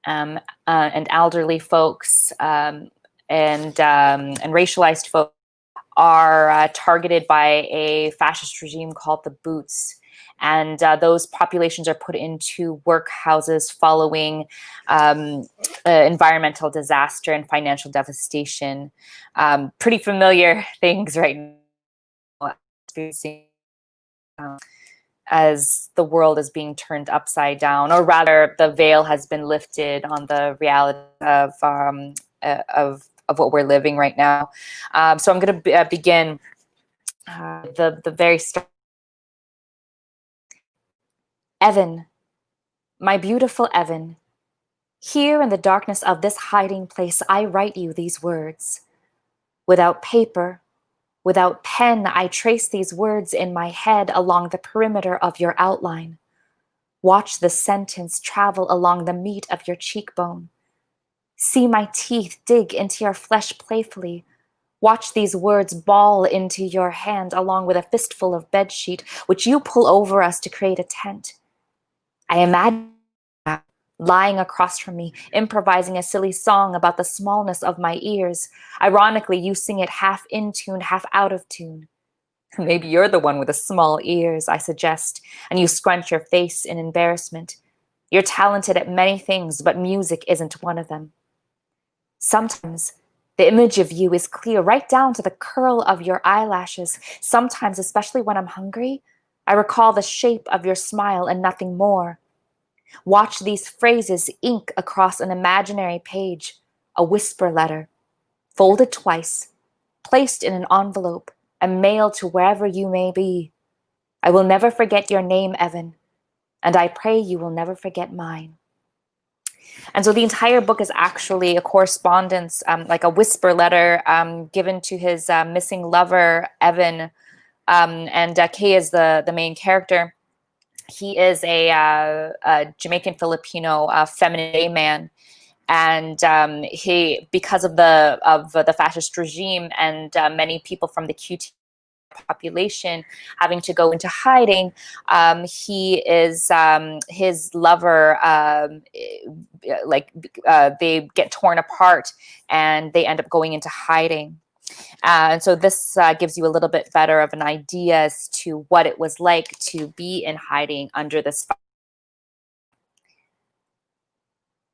and elderly folks and racialized folks are targeted by a fascist regime called the Boots. And those populations are put into workhouses following environmental disaster and financial devastation. Pretty familiar things right now, as the world is being turned upside down, or rather, the veil has been lifted on the reality of what we're living right now. So I'm going to begin the very start. Evan, my beautiful Evan, here in the darkness of this hiding place, I write you these words. Without paper, without pen, I trace these words in my head along the perimeter of your outline. Watch the sentence travel along the meat of your cheekbone. See my teeth dig into your flesh playfully. Watch these words ball into your hand along with a fistful of bedsheet, which you pull over us to create a tent. I imagine lying across from me, improvising a silly song about the smallness of my ears. Ironically, you sing it half in tune, half out of tune. Maybe you're the one with the small ears, I suggest, and you scrunch your face in embarrassment. You're talented at many things, but music isn't one of them. Sometimes the image of you is clear right down to the curl of your eyelashes. Sometimes, especially when I'm hungry, I recall the shape of your smile and nothing more. Watch these phrases ink across an imaginary page, a whisper letter, folded twice, placed in an envelope, and mailed to wherever you may be. I will never forget your name, Evan, and I pray you will never forget mine. And so the entire book is actually a correspondence, like a whisper letter given to his missing lover, Evan. And Kay is the main character. He is a Jamaican Filipino feminine gay man, and he, because of the fascist regime and many people from the QT population having to go into hiding, he is his lover. They get torn apart and they end up going into hiding. And so this gives you a little bit better of an idea as to what it was like to be in hiding under this.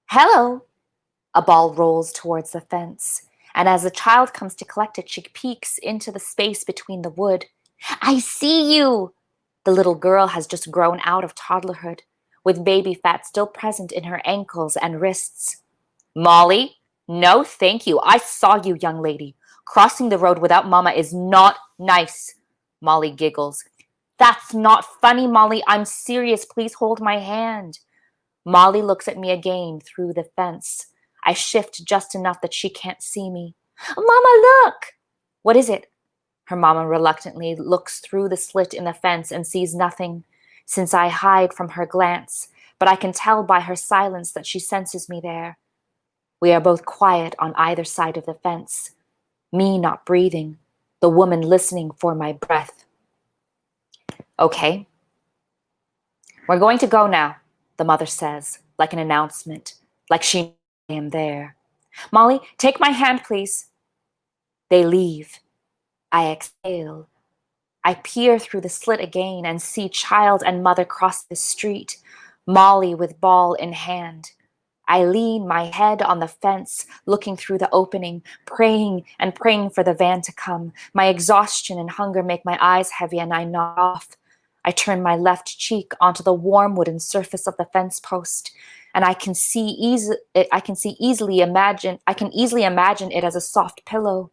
Hello! A ball rolls towards the fence, and as the child comes to collect it, she peeks into the space between the wood. I see you! The little girl has just grown out of toddlerhood, with baby fat still present in her ankles and wrists. Molly? No, thank you. I saw you, young lady. Crossing the road without Mama is not nice. Molly giggles. That's not funny, Molly. I'm serious. Please hold my hand. Molly looks at me again through the fence. I shift just enough that she can't see me. Mama, look! What is it? Her mama reluctantly looks through the slit in the fence and sees nothing, since I hide from her glance, but I can tell by her silence that she senses me there. We are both quiet on either side of the fence, me not breathing, the woman listening for my breath. Okay. We're going to go now, the mother says, like an announcement, like she knows I am there. Molly, take my hand, please. They leave. I exhale. I peer through the slit again and see child and mother cross the street, Molly with ball in hand. I lean my head on the fence, looking through the opening, praying and praying for the van to come. My exhaustion and hunger make my eyes heavy and I nod off. I turn my left cheek onto the warm wooden surface of the fence post, and I can easily imagine it as a soft pillow.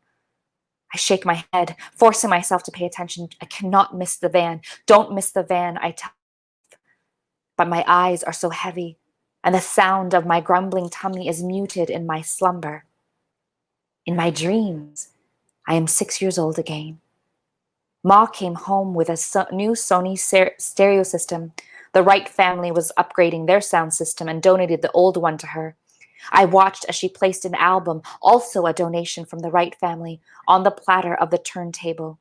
I shake my head, forcing myself to pay attention. I cannot miss the van. Don't miss the van, I tell myself. But my eyes are so heavy, and the sound of my grumbling tummy is muted in my slumber. In my dreams, I am 6 years old again. Ma came home with a new Sony stereo system. The Wright family was upgrading their sound system and donated the old one to her. I watched as she placed an album, also a donation from the Wright family, on the platter of the turntable.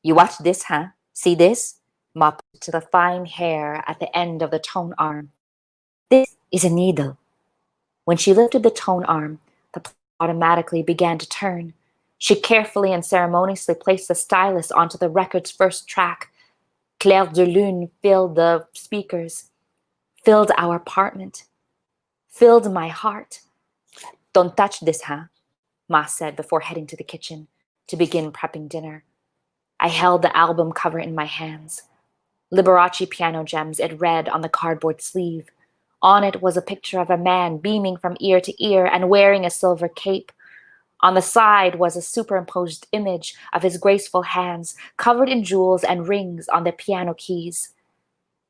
You watch this, huh? See this? Ma pointed to the fine hair at the end of the tone arm. This is a needle. When she lifted the tone arm, the platter automatically began to turn. She carefully and ceremoniously placed the stylus onto the record's first track. Clair de lune filled the speakers, filled our apartment, filled my heart. Don't touch this, huh? Ma said before heading to the kitchen to begin prepping dinner. I held the album cover in my hands. Liberace piano gems, it read on the cardboard sleeve. On it was a picture of a man beaming from ear to ear and wearing a silver cape. On the side was a superimposed image of his graceful hands covered in jewels and rings on the piano keys.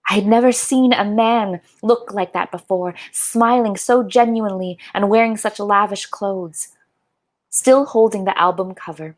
I had never seen a man look like that before, smiling so genuinely and wearing such lavish clothes. Still holding the album cover,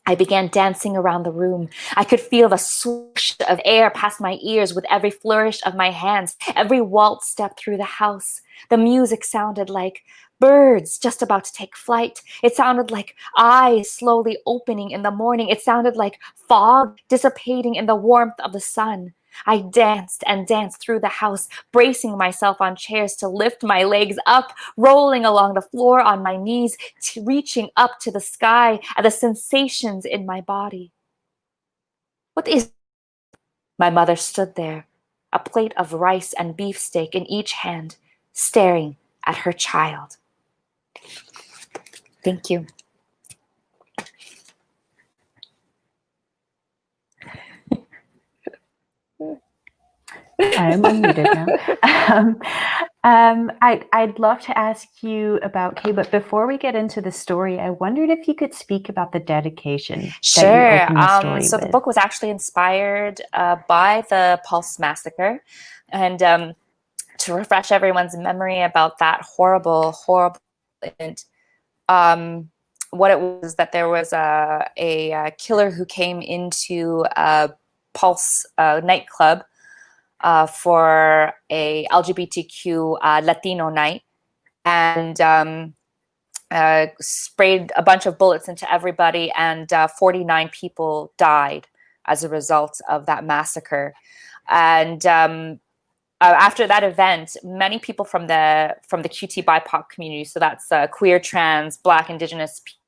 I began dancing around the room. I could feel the swoosh of air past my ears with every flourish of my hands, every waltz step through the house. The music sounded like birds just about to take flight. It sounded like eyes slowly opening in the morning. It sounded like fog dissipating in the warmth of the sun. I danced and danced through the house, bracing myself on chairs to lift my legs up, rolling along the floor on my knees, reaching up to the sky at the sensations in my body. What is it? My mother stood there, a plate of rice and beefsteak in each hand, staring at her child. Thank you. I'm unmuted now. I'd love to ask you about Kay, but before we get into the story, I wondered if you could speak about the dedication. Sure. That you opened the story So with. the book was actually inspired by the Pulse massacre, and to refresh everyone's memory about that horrible incident. What it was that there was a killer who came into a Pulse nightclub for a LGBTQ Latino night, and sprayed a bunch of bullets into everybody, and 49 people died as a result of that massacre. And after that event, many people from the QT BIPOC community, so that's queer, trans, Black, Indigenous people,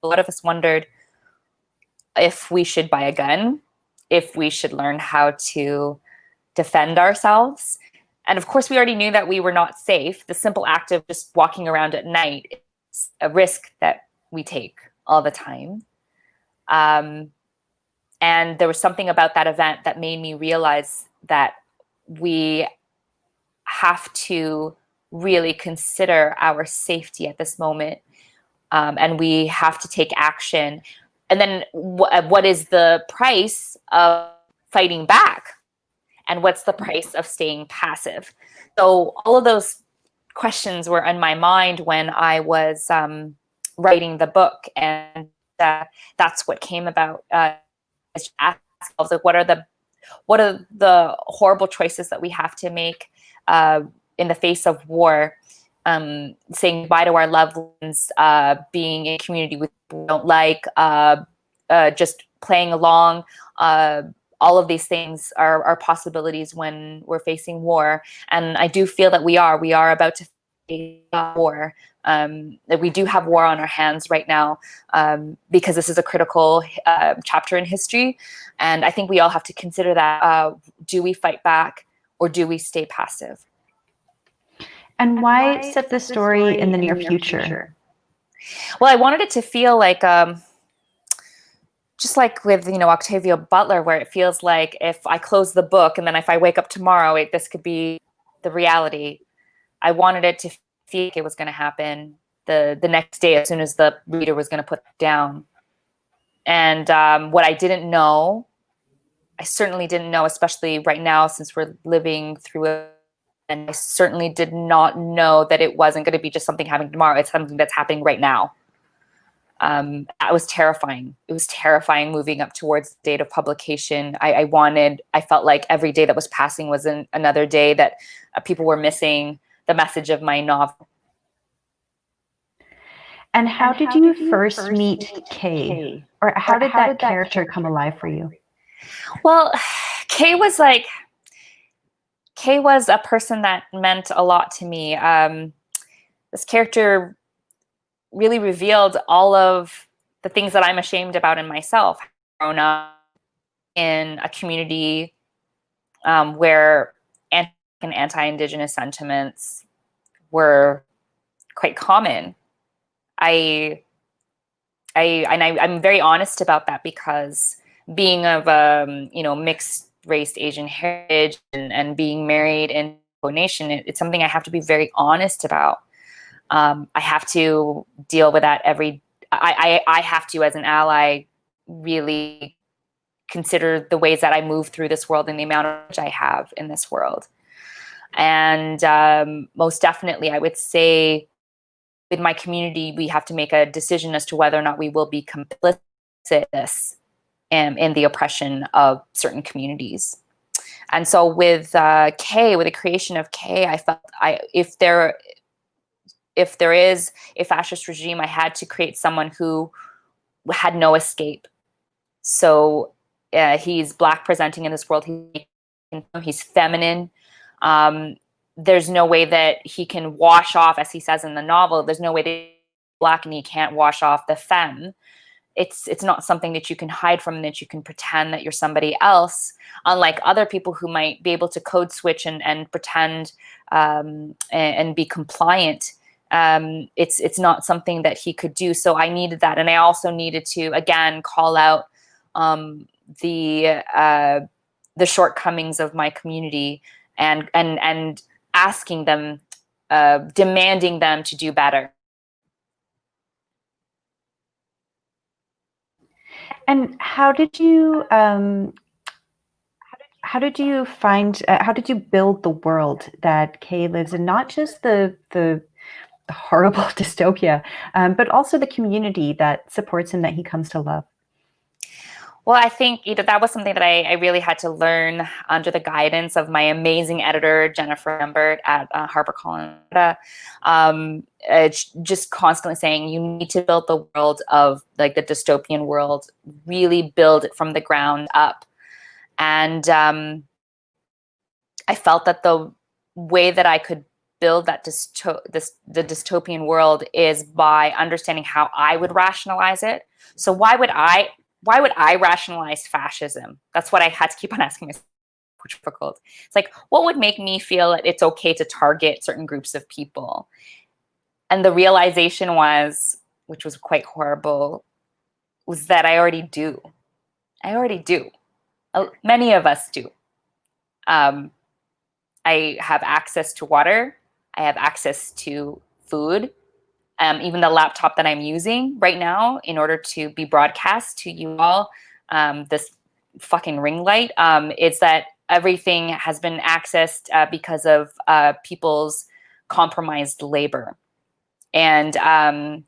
a lot of us wondered if we should buy a gun, if we should learn how to defend ourselves. And of course, we already knew that we were not safe. The simple act of just walking around at night is a risk that we take all the time. And there was something about that event that made me realize that we have to really consider our safety at this moment. And we have to take action. and then what is the price of fighting back? And what's the price of staying passive? So all of those questions were in my mind when I was writing the book, and that's what came about. Ask ourselves, like, what are the horrible choices that we have to make in the face of war? Saying goodbye to our loved ones, being in community with people we don't like, just playing along. All of these things are possibilities when we're facing war. And I do feel that we are about to face war. That we do have war on our hands right now, because this is a critical chapter in history. And I think we all have to consider that. Do we fight back, or do we stay passive? And why set the story in the near future? Well, I wanted it to feel like, just like with, Octavia Butler, where it feels like if I close the book and then if I wake up tomorrow, this could be the reality. I wanted it to feel like it was going to happen the next day, as soon as the reader was going to put it down. And what I didn't know, I certainly didn't know, especially right now since we're living through it. And I certainly did not know that it wasn't going to be just something happening tomorrow. It's something that's happening right now. That was terrifying. It was terrifying moving up towards the date of publication. I felt like every day that was passing was another day that people were missing the message of my novel. And how did you first meet Kay? Or how did that character come alive for you? Well, Kay was a person that meant a lot to me. This character really revealed all of the things that I'm ashamed about in myself. I've grown up in a community where anti-Indigenous sentiments were quite common. I'm very honest about that, because being of mixed race Asian heritage and being married in a nation, it's something I have to be very honest about. I have to deal with that I have to, as an ally, really consider the ways that I move through this world and the amount of knowledge I have in this world. And most definitely, I would say with my community, we have to make a decision as to whether or not we will be complicit in this, in the oppression of certain communities. And so with Kay, with the creation of Kay, I felt if there is a fascist regime, I had to create someone who had no escape. So he's Black presenting in this world. He's feminine. There's no way that he can wash off, as he says in the novel, there's no way that he's Black and he can't wash off the femme. It's not something that you can hide from, that you can pretend that you're somebody else, unlike other people who might be able to code switch and pretend and be compliant. It's not something that he could do. So I needed that. And I also needed to, again, call out the shortcomings of my community and asking them, demanding them to do better. And how did you build the world that Kay lives in? Not just the horrible dystopia, but also the community that supports him, that he comes to love. Well, I think that was something that I really had to learn under the guidance of my amazing editor, Jennifer Lambert at HarperCollins. Just constantly saying, you need to build the world of, like, the dystopian world, really build it from the ground up. And I felt that the way that I could build that the dystopian world is by understanding how I would rationalize it. So why would I rationalize fascism? That's what I had to keep on asking myself, which was difficult. It's like, what would make me feel that it's okay to target certain groups of people? And the realization was, which was quite horrible, was that I already do. Many of us do. I have access to water. I have access to food. even the laptop that I'm using right now in order to be broadcast to you all, this fucking ring light, it's that everything has been accessed because of people's compromised labor. And I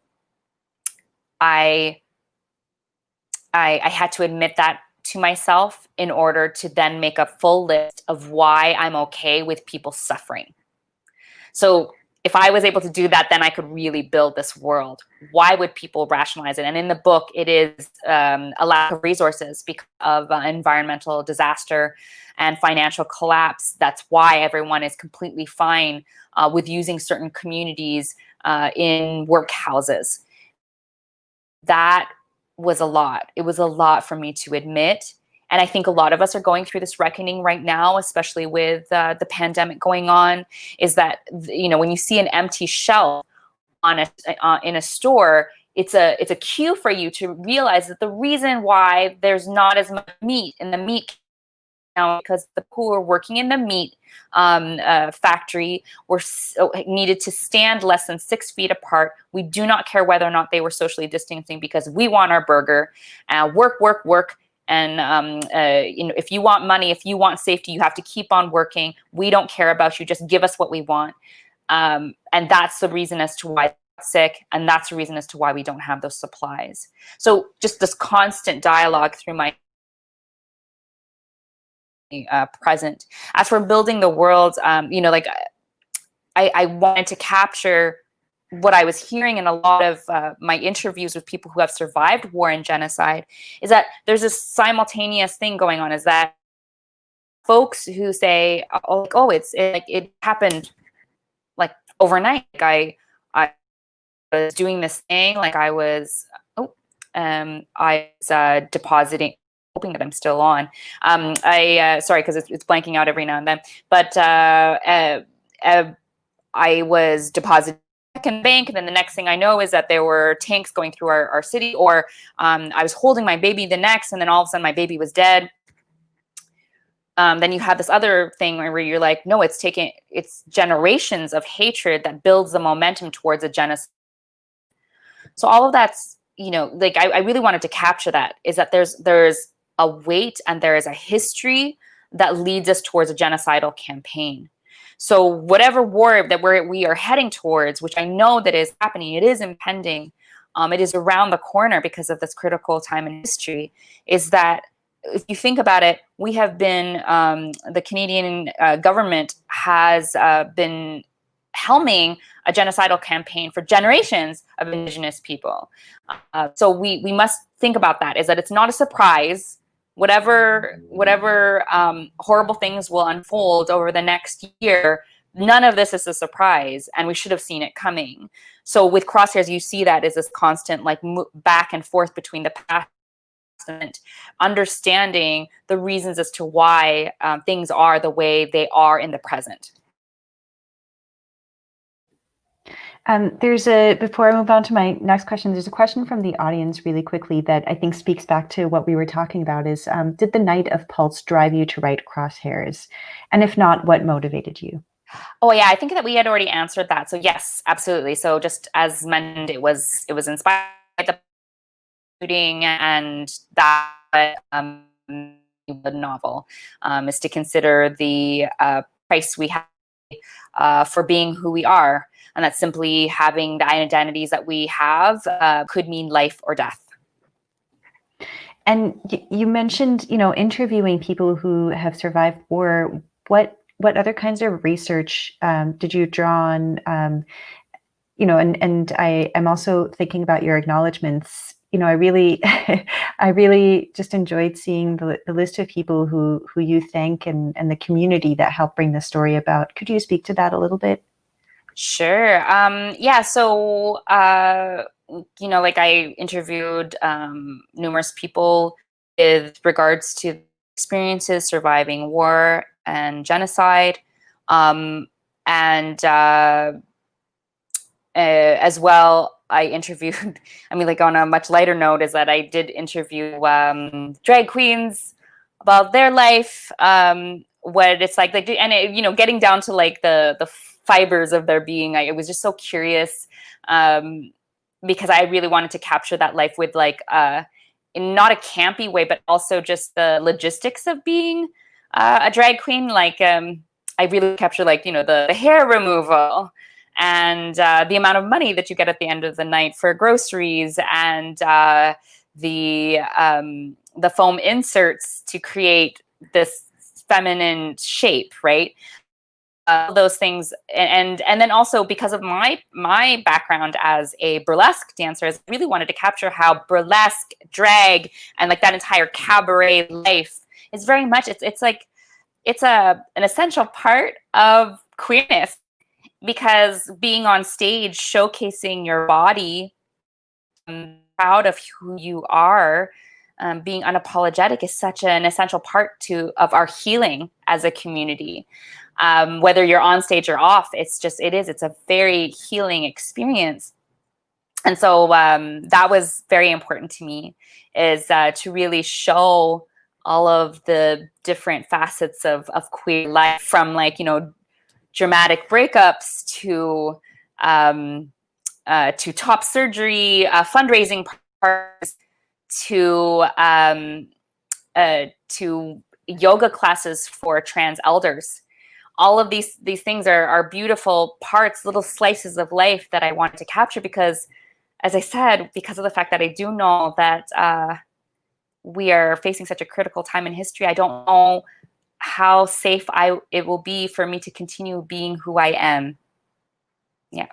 had to admit that to myself in order to then make a full list of why I'm okay with people suffering. So if I was able to do that, then I could really build this world. Why would people rationalize it? And in the book, it is a lack of resources because of environmental disaster and financial collapse. That's why everyone is completely fine with using certain communities in workhouses. That was a lot. It was a lot for me to admit. And I think a lot of us are going through this reckoning right now, especially with the pandemic going on, is that, you know, when you see an empty shelf on in a store, it's a cue for you to realize that the reason why there's not as much meat in the meat now, because the people who are working in the meat factory needed to stand less than 6 feet apart. We do not care whether or not they were socially distancing because we want our burger. Work, work, work. And you know, if you want money, if you want safety, you have to keep on working. We don't care about you. Just give us what we want. And that's the reason as to why I'm sick. And that's the reason as to why we don't have those supplies. So just this constant dialogue through my present. As for building the world, you know, like I wanted to capture what I was hearing in a lot of my interviews with people who have survived war and genocide, is that there's this simultaneous thing going on, is that folks who say, oh, it happened like overnight. Like I was doing this thing, like I was depositing, hoping that I'm still on. Sorry, because it's blanking out every now and then, but I was depositing in the bank, and then the next thing I know is that there were tanks going through our city, or I was holding my baby the next, and then all of a sudden my baby was dead. Then you have this other thing where you're like, no, it's generations of hatred that builds the momentum towards a genocide. So all of that's, you know, like I really wanted to capture that, is that there's a weight and there is a history that leads us towards a genocidal campaign. So whatever war that we are heading towards, which I know that is happening, it is impending, it is around the corner because of this critical time in history, is that if you think about it, we have been, the Canadian government has been helming a genocidal campaign for generations of Indigenous people. So we must think about that, is that it's not a surprise. Whatever horrible things will unfold over the next year, none of this is a surprise, and we should have seen it coming. So with Crosshairs, you see that as this constant like back and forth between the past and understanding the reasons as to why things are the way they are in the present. Before I move on to my next question, there's a question from the audience really quickly that I think speaks back to what we were talking about, is did the Night of Pulse drive you to write Crosshairs? And if not, what motivated you? Oh yeah, I think that we had already answered that. So yes, absolutely. So just as mentioned, it was inspired by the shooting, and that the novel is to consider the price we have for being who we are. And that simply having the identities that we have could mean life or death. And you mentioned, you know, interviewing people who have survived war. What other kinds of research did you draw on? You know, and I'm also thinking about your acknowledgements. You know, I really just enjoyed seeing the list of people who you thank and the community that helped bring the story about. Could you speak to that a little bit? Sure. Yeah. So, you know, like I interviewed numerous people with regards to experiences surviving war and genocide. And as well, I interviewed, I mean, like on a much lighter note, is that I did interview drag queens about their life, what it's like, and it, you know, getting down to like the fibers of their being. I was just so curious because I really wanted to capture that life with like in not a campy way, but also just the logistics of being a drag queen. Like I really capture like, you know, the hair removal and the amount of money that you get at the end of the night for groceries, and the foam inserts to create this feminine shape, right? Those things, and then also because of my background as a burlesque dancer, I really wanted to capture how burlesque, drag, and like that entire cabaret life is very much it's an essential part of queerness, because being on stage, showcasing your body, proud of who you are, being unapologetic is such an essential part of our healing as a community. Whether you're on stage or off, it's a very healing experience. And so that was very important to me, is to really show all of the different facets of queer life, from like, you know, dramatic breakups to top surgery, fundraising parts, to yoga classes for trans elders. All of these things are beautiful parts, little slices of life that I wanted to capture, because, as I said, because of the fact that I do know that we are facing such a critical time in history, I don't know how safe it will be for me to continue being who I am. Yeah.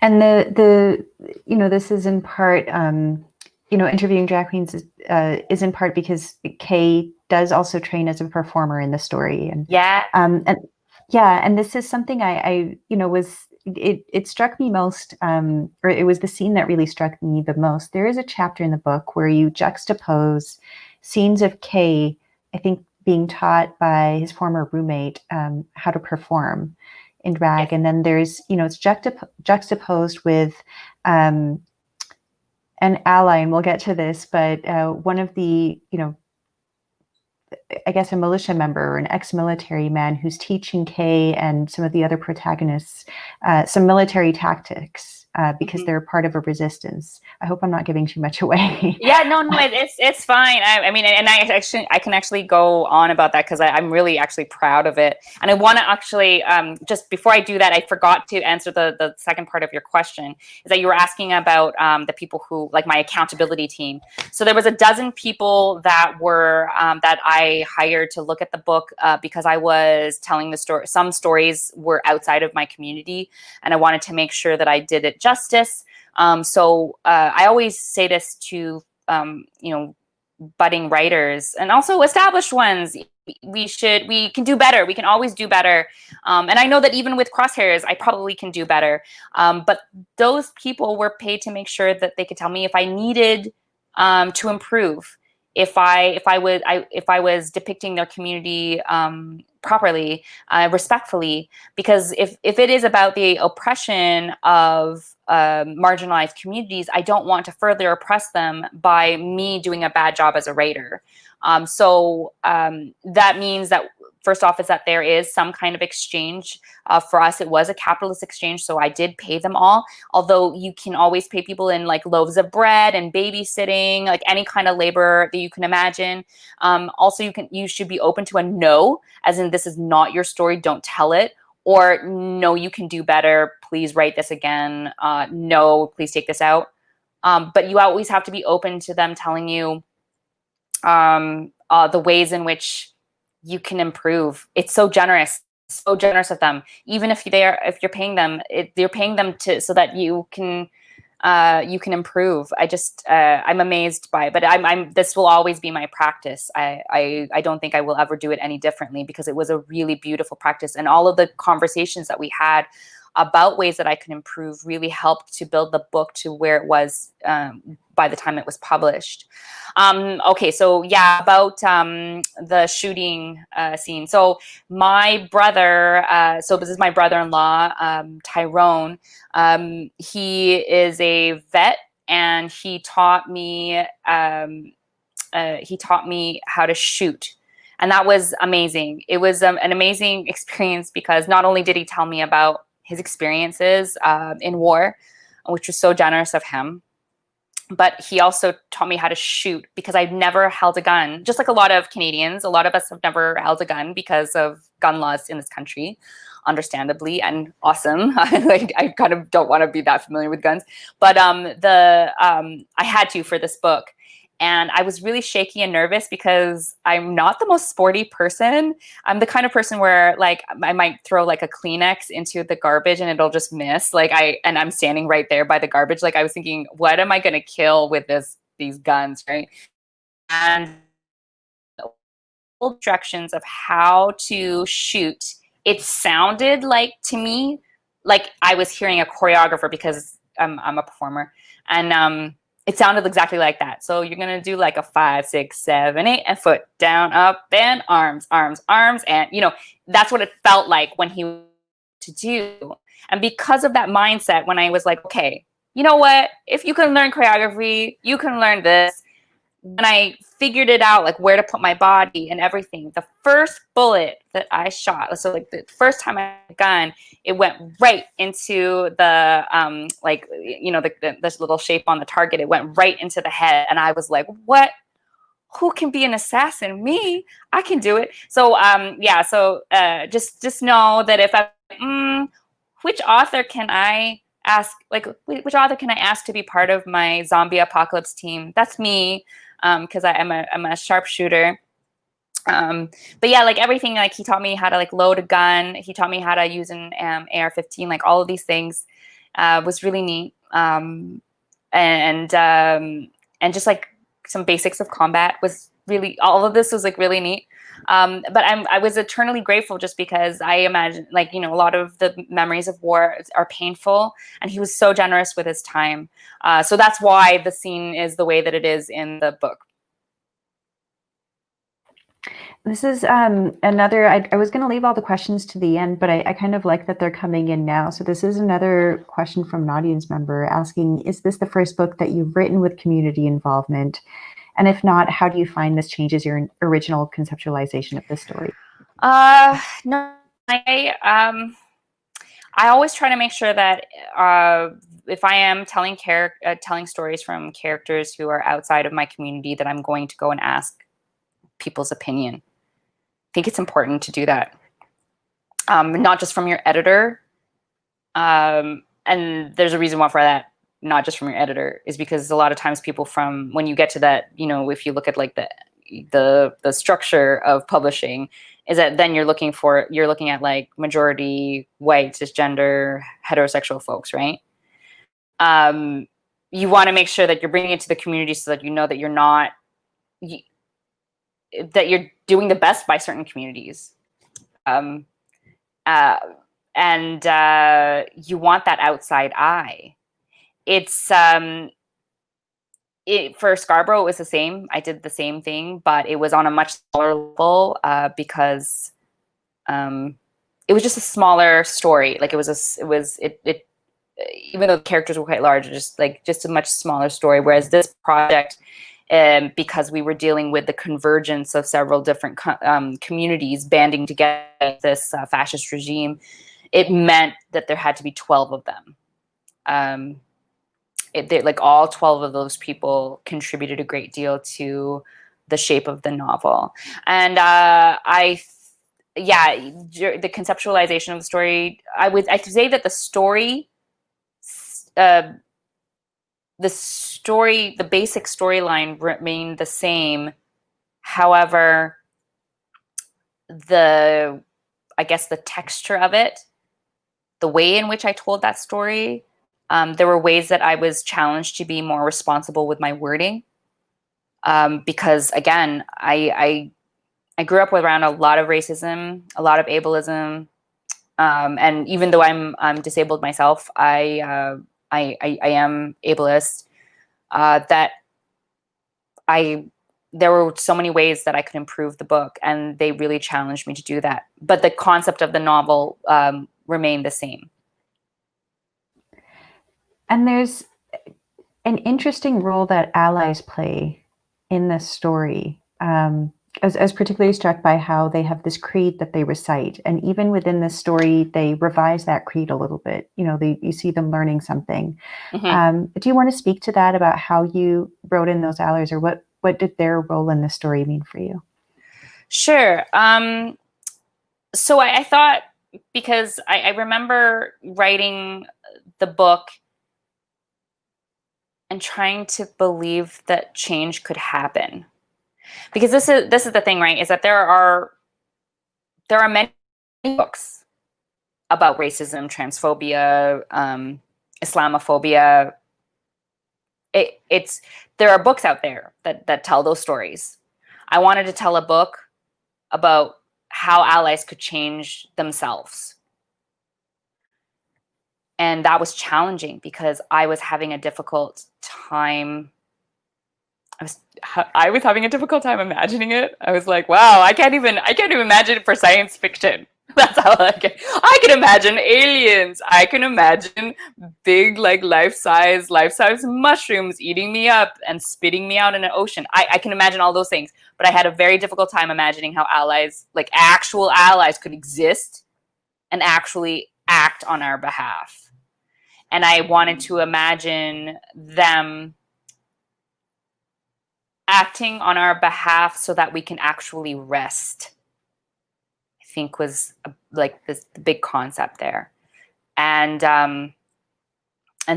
And the you know, this is in part, you know, interviewing drag queens is in part because Kay does also train as a performer in the story, and and this is something I you know, it struck me most, or it was the scene that really struck me the most. There is a chapter in the book where you juxtapose scenes of Kay, I think, being taught by his former roommate how to perform in drag, and then there's, you know, it's juxtaposed with an ally, and we'll get to this, but one of the, you know, I guess a militia member or an ex-military man who's teaching Kay and some of the other protagonists some military tactics because they're part of a resistance. I hope I'm not giving too much away. Yeah, no, it's fine. I mean, and I can actually go on about that, because I'm really actually proud of it. And I want to actually, just before I do that, I forgot to answer the second part of your question, is that you were asking about the people who, like my accountability team. So there was a dozen people that were, that I hired to look at the book because I was telling the story. Some stories were outside of my community, and I wanted to make sure that I did it justice. So I always say this to, you know, budding writers and also established ones. We can do better. We can always do better. And I know that even with Crosshairs, I probably can do better. But those people were paid to make sure that they could tell me if I needed to improve, if I was depicting their community properly, respectfully, because if it is about the oppression of marginalized communities, I don't want to further oppress them by me doing a bad job as a writer. So that means that, first off, is that there is some kind of exchange. For us, it was a capitalist exchange, so I did pay them all. Although you can always pay people in like loaves of bread and babysitting, like any kind of labor that you can imagine. Also, you should be open to a no, as in this is not your story, don't tell it. Or no, you can do better. Please write this again. No, please take this out. But you always have to be open to them telling you the ways in which you can improve. It's so generous of them. Even if you're paying them, you're paying them so that you can improve. I'm amazed by it, but this will always be my practice. I don't think I will ever do it any differently, because it was a really beautiful practice, and all of the conversations that we had about ways that I could improve really helped to build the book to where it was by the time it was published. Okay, so yeah, about the shooting scene. So my brother, so this is my brother-in-law, Tyrone. He is a vet, and he taught me how to shoot. And that was amazing. It was an amazing experience because not only did he tell me about his experiences in war, which was so generous of him, but he also taught me how to shoot because I've never held a gun. Just like a lot of Canadians, a lot of us have never held a gun because of gun laws in this country, understandably, and awesome. I kind of don't want to be that familiar with guns, but I had to for this book. And I was really shaky and nervous because I'm not the most sporty person. I'm the kind of person where like I might throw like a Kleenex into the garbage and it'll just miss. And I'm standing right there by the garbage. Like I was thinking, what am I going to kill with these guns, right? And instructions of how to shoot, it sounded like to me like I was hearing a choreographer because I'm a performer, and it sounded exactly like that. So you're gonna do like a 5, 6, 7, 8, and foot down, up, and arms, arms, arms, and that's what it felt like when he to do. And because of that mindset, when I was like, okay, you know what? If you can learn choreography, you can learn this. When I figured it out, like where to put my body and everything, the first bullet that I shot, so like the first time I had a gun, it went right into the this little shape on the target. It went right into the head, and I was like, what? Who can be an assassin? Me? I can do it. So just know that if which author can I ask? Like, which author can I ask to be part of my zombie apocalypse team? That's me. Because I'm a sharpshooter. But yeah, like everything, like he taught me how to like load a gun. He taught me how to use an AR-15, like all of these things was really neat. And just like some basics of combat was really, all of this was like really neat. But I was eternally grateful just because I imagine like, a lot of the memories of war are painful, and he was so generous with his time. So that's why the scene is the way that it is in the book. This is another, I was going to leave all the questions to the end, but I kind of like that they're coming in now. So this is another question from an audience member asking, is this the first book that you've written with community involvement? And if not, how do you find this changes your original conceptualization of the story? No, I always try to make sure that if I am telling stories from characters who are outside of my community, that I'm going to go and ask people's opinion. I think it's important to do that, not just from your editor. And there's a reason why for that. Not just from your editor, is because a lot of times people when you get to that, if you look at like the structure of publishing, is that then you're looking at like majority white, cisgender, heterosexual folks, right? You want to make sure that you're bringing it to the community so that that you're not, that you're doing the best by certain communities. And you want that outside eye. It's for Scarborough, it was the same. I did the same thing, but it was on a much smaller level because it was just a smaller story. Like even though the characters were quite large, just a much smaller story. Whereas this project, because we were dealing with the convergence of several different communities banding together against this fascist regime, it meant that there had to be 12 of them. Like all 12 of those people contributed a great deal to the shape of the novel. And the conceptualization of the story, I could say that the basic storyline remained the same. However, the texture of it, the way in which I told that story, there were ways that I was challenged to be more responsible with my wording, because again, I grew up around a lot of racism, a lot of ableism, and even though I'm disabled myself, I am ableist. There were so many ways that I could improve the book, and they really challenged me to do that. But the concept of the novel remained the same. And there's an interesting role that allies play in this story. I was particularly struck by how they have this creed that they recite, and even within this story, they revise that creed a little bit. You know, you see them learning something. Do you want to speak to that about how you wrote in those allies, or what did their role in the story mean for you? Sure. So I thought, because I remember writing the book and trying to believe that change could happen. Because this is the thing, right? Is that there are many books about racism, transphobia, Islamophobia. There are books out there that tell those stories. I wanted to tell a book about how allies could change themselves. And that was challenging because I was having a difficult time. I was having a difficult time imagining it. I was like, wow, I can't even imagine it for science fiction. That's how I can imagine aliens. I can imagine big, like life-size mushrooms eating me up and spitting me out in an ocean. I can imagine all those things, but I had a very difficult time imagining how allies, like actual allies, could exist and actually act on our behalf. And I wanted to imagine them acting on our behalf so that we can actually rest, I think was like the big concept there. And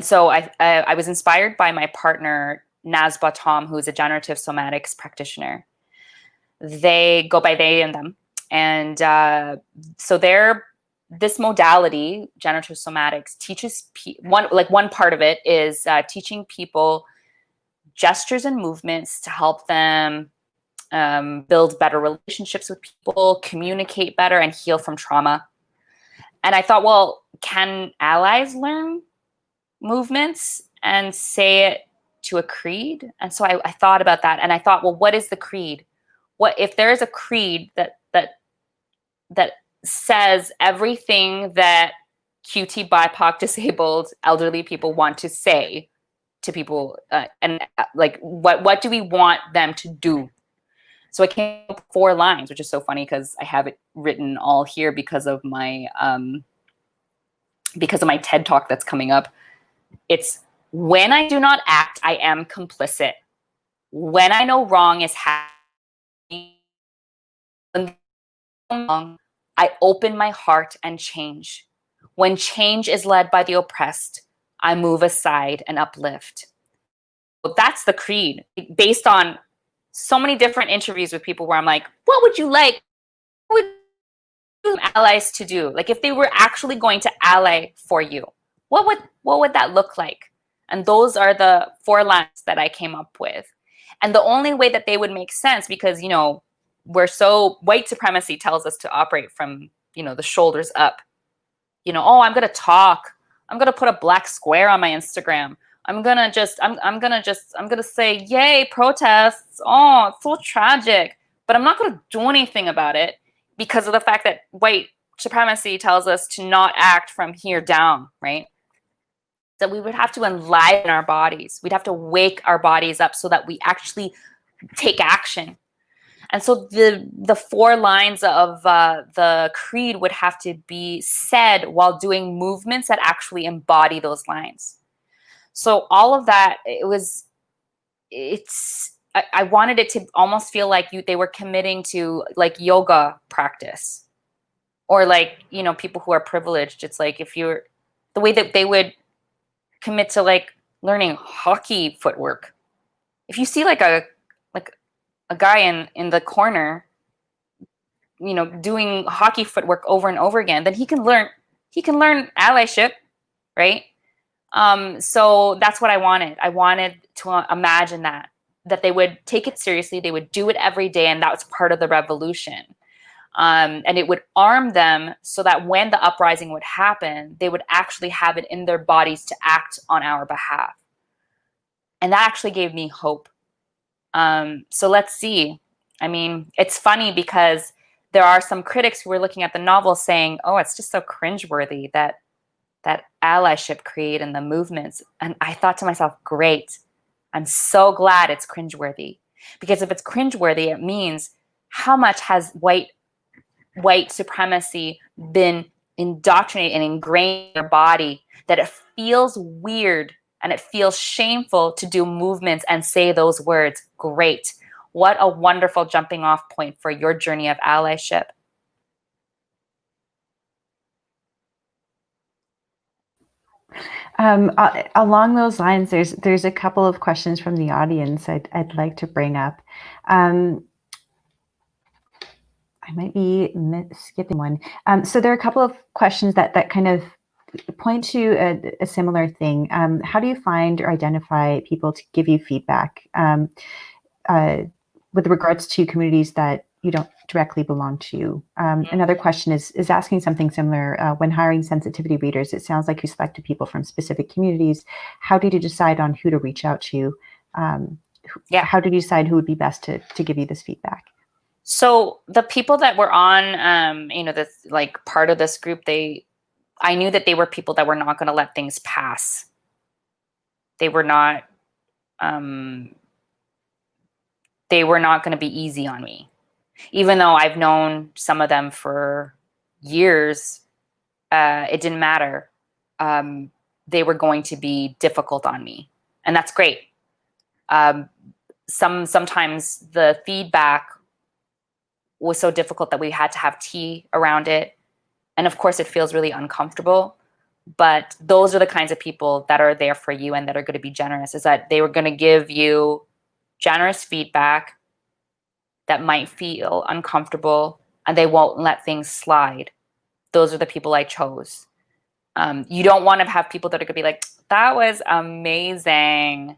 so I was inspired by my partner, Nazba Tom, who's a generative somatics practitioner. They go by they and them. And so this modality, generative somatics, teaches one part of it is teaching people gestures and movements to help them build better relationships with people, communicate better, and heal from trauma. And I thought, well, can allies learn movements and say it to a creed? And so I thought about that, and I thought, well, what is the creed? What if there is a creed that says everything that QT, BIPOC, disabled, elderly people want to say to people, and like what do we want them to do? So I came up with 4 lines, which is so funny because I have it written all here because of my TED talk that's coming up. It's, when I do not act, I am complicit. When I know wrong is happening, I open my heart and change. When change is led by the oppressed, I move aside and uplift. Well, that's the creed, based on so many different interviews with people where I'm like, what would you like allies to do? Like, if they were actually going to ally for you, what would that look like? And those are the 4 lines that I came up with. And the only way that they would make sense, because, you know, white supremacy tells us to operate from, you know, the shoulders up. You know, oh, I'm going to talk. I'm going to put a black square on my Instagram. I'm going to say, yay, protests. Oh, it's so tragic. But I'm not going to do anything about it because of the fact that white supremacy tells us to not act from here down, right? That we would have to enliven our bodies. We'd have to wake our bodies up so that we actually take action. And so the 4 lines of the creed would have to be said while doing movements that actually embody those lines. So all of that, I wanted it to almost feel like they were committing to like yoga practice, or like, you know, people who are privileged. It's like, if you're the way that they would commit to like learning hockey footwork. If you see like a guy in the corner, you know, doing hockey footwork over and over again, then he can learn allyship, right? So that's what I wanted. I wanted to imagine that they would take it seriously, they would do it every day, and that was part of the revolution. And it would arm them so that when the uprising would happen, they would actually have it in their bodies to act on our behalf. And that actually gave me hope. So let's see. I mean, it's funny because there are some critics who were looking at the novel saying, oh, it's just so cringeworthy, that allyship creed and the movements. And I thought to myself, great. I'm so glad it's cringeworthy. Because if it's cringeworthy, it means how much has white supremacy been indoctrinated and ingrained in your body that it feels weird and it feels shameful to do movements and say those words. Great. What a wonderful jumping off point for your journey of allyship. Along those lines, there's a couple of questions from the audience I'd like to bring up. I might be skipping one. So there are a couple of questions that kind of point to a similar thing. How do you find or identify people to give you feedback with regards to communities that you don't directly belong to? Another question is asking something similar. When hiring sensitivity readers, it sounds like you selected people from specific communities. How did you decide on who to reach out to? How did you decide who would be best to give you this feedback? So the people that were on, this like part of this group, I knew that they were people that were not going to let things pass. They were not going to be easy on me. Even though I've known some of them for years, it didn't matter. They were going to be difficult on me, and that's great. Sometimes the feedback was so difficult that we had to have tea around it. And of course, it feels really uncomfortable. But those are the kinds of people that are there for you and that are going to be generous, is that they were going to give you generous feedback that might feel uncomfortable, and they won't let things slide. Those are the people I chose. You don't want to have people that are going to be like, that was amazing.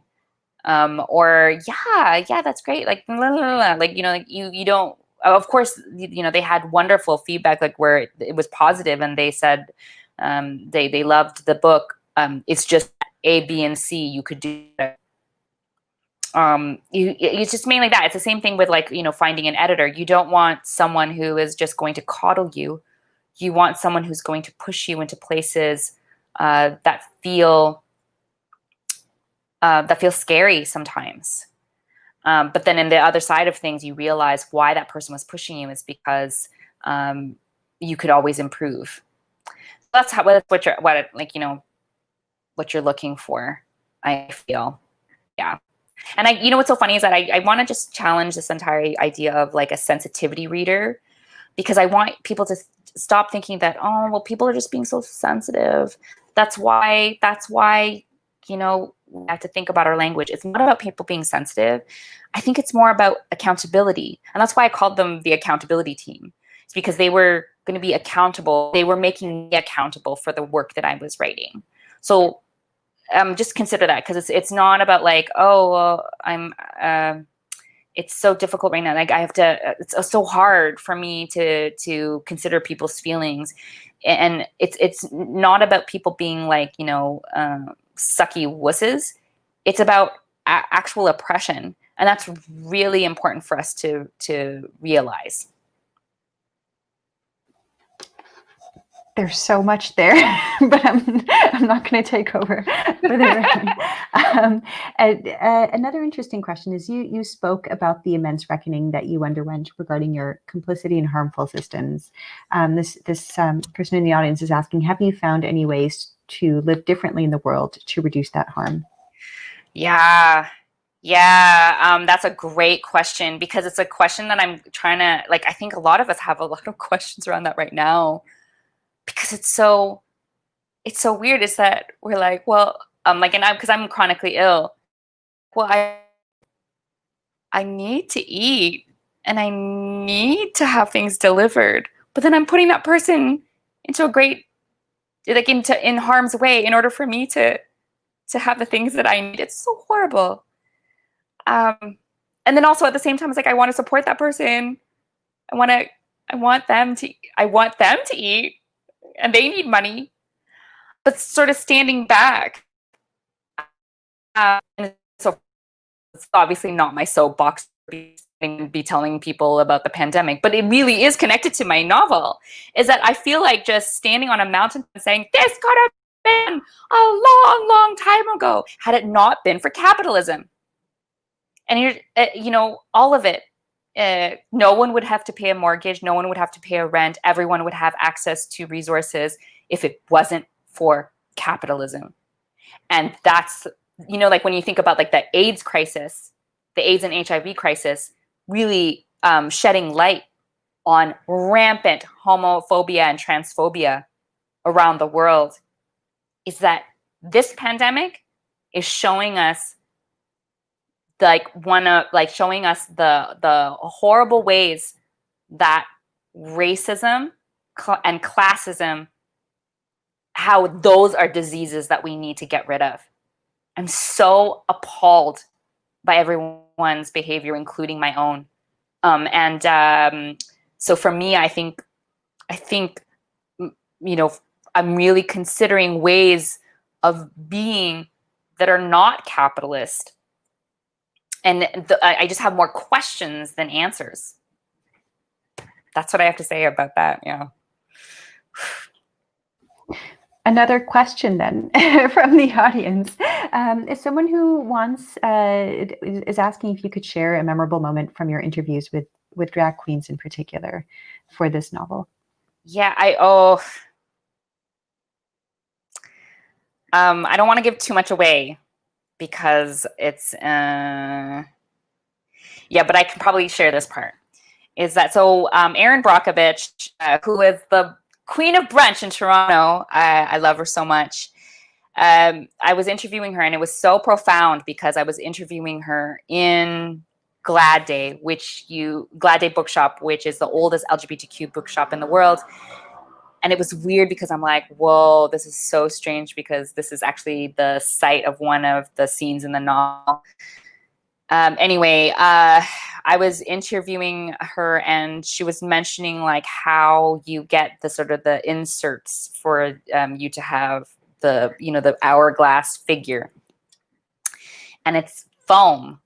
Or yeah, that's great. Like, blah, blah, blah. Like, you don't, of course, they had wonderful feedback, like where it was positive, and they said they loved the book. It's just A, B, and C. You could do it. It's just mainly that. It's the same thing with finding an editor. You don't want someone who is just going to coddle you. You want someone who's going to push you into places that feel scary sometimes. But then in the other side of things, you realize why that person was pushing you is because you could always improve. That's what you're looking for, I feel. Yeah. And what's so funny is that I want to just challenge this entire idea of like a sensitivity reader, because I want people to stop thinking that, oh, well, people are just being so sensitive. That's why we have to think about our language. It's not about people being sensitive. I think it's more about accountability. And that's why I called them the accountability team. It's because they were going to be accountable. They were making me accountable for the work that I was writing. So just consider that, because it's not about like, oh, well, it's so difficult right now. Like I have to, it's so hard for me to consider people's feelings. And it's not about people being like, sucky wusses. It's about actual oppression. And that's really important for us to realize. There's so much there, but I'm not going to take over for the another interesting question is you spoke about the immense reckoning that you underwent regarding your complicity in harmful systems. This person in the audience is asking, have you found any ways to live differently in the world to reduce that harm? Yeah, that's a great question, because it's a question that I'm trying to, I think a lot of us have a lot of questions around that right now, because it's so weird, is that we're like, well, because I'm chronically ill. Well, I need to eat and I need to have things delivered, but then I'm putting that person into a great, in harm's way in order for me to have the things that I need. It's so horrible. And then also at the same time, it's like, I want to support that person. I want them to eat, and they need money, but sort of standing back. And so it's obviously not my soapbox to be telling people about the pandemic, but it really is connected to my novel, is that I feel like just standing on a mountain and saying, this could have been a long, long time ago, had it not been for capitalism. And all of it, no one would have to pay a mortgage. No one would have to pay a rent. Everyone would have access to resources if it wasn't for capitalism. And that's, you know, like when you think about like the AIDS crisis, the AIDS and HIV crisis, really shedding light on rampant homophobia and transphobia around the world, is that this pandemic is showing us showing us the horrible ways that racism and classism, how those are diseases that we need to get rid of. I'm so appalled by everyone's behavior, including my own. So for me, I think, you know, I'm really considering ways of being that are not capitalist. And I just have more questions than answers. That's what I have to say about that. Yeah. Another question then from the audience is someone who is asking if you could share a memorable moment from your interviews with drag queens in particular for this novel. Yeah, I don't want to give too much away because it's yeah, but I can probably share this part. Is that so? Erin Brockovich, who is the Queen of Brunch in Toronto, I love her so much. I was interviewing her, and it was so profound because I was interviewing her in Glad Day, Glad Day Bookshop, which is the oldest LGBTQ bookshop in the world. And it was weird because I'm like, whoa, this is so strange because this is actually the site of one of the scenes in the novel. Anyway, I was interviewing her, and she was mentioning like how you get the sort of the inserts for you to have the, you know, the hourglass figure, and it's foam.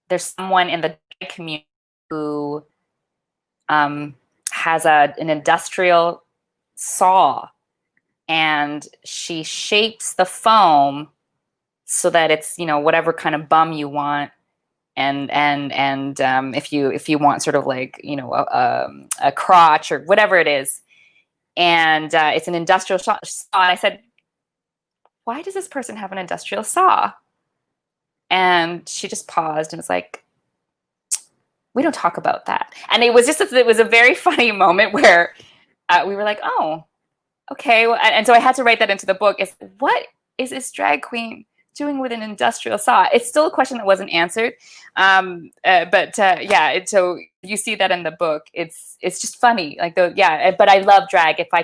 There's someone in the community who has an industrial saw, and she shapes the foam so that it's, you know, whatever kind of bum you want, and if you want sort of like, you know, a crotch or whatever it is, and it's an industrial saw. And I said, why does this person have an industrial saw? And she just paused and was like, we don't talk about that. And it was a very funny moment where we were like, oh, okay. And so I had to write that into the book. Is what is this drag queen doing with an industrial saw? It's still a question that wasn't answered. Yeah, so you see that in the book. It's just funny. Like but I love drag. If I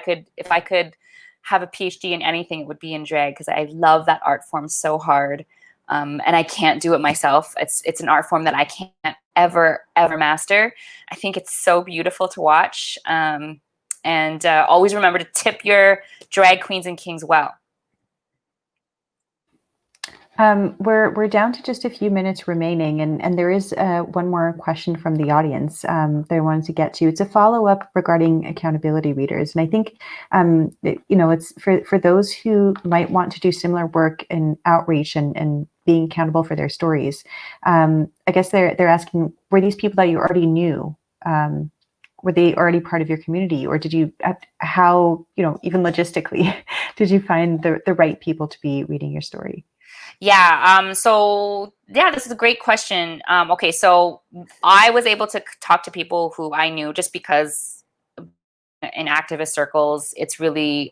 could have a PhD in anything, it would be in drag, because I love that art form so hard. And I can't do it myself. It's an art form that I can't ever master. I think it's so beautiful to watch. And always remember to tip your drag queens and kings well. We're down to just a few minutes remaining, and there is one more question from the audience that I wanted to get to. It's a follow-up regarding accountability readers, and I think you know, it's for those who might want to do similar work in outreach and being accountable for their stories. I guess they're asking, were these people that you already knew? Were they already part of your community, or did you? How, you know, even logistically, did you find the right people to be reading your story? Yeah. So yeah, this is a great question. Okay. So I was able to talk to people who I knew, just because in activist circles, it's pretty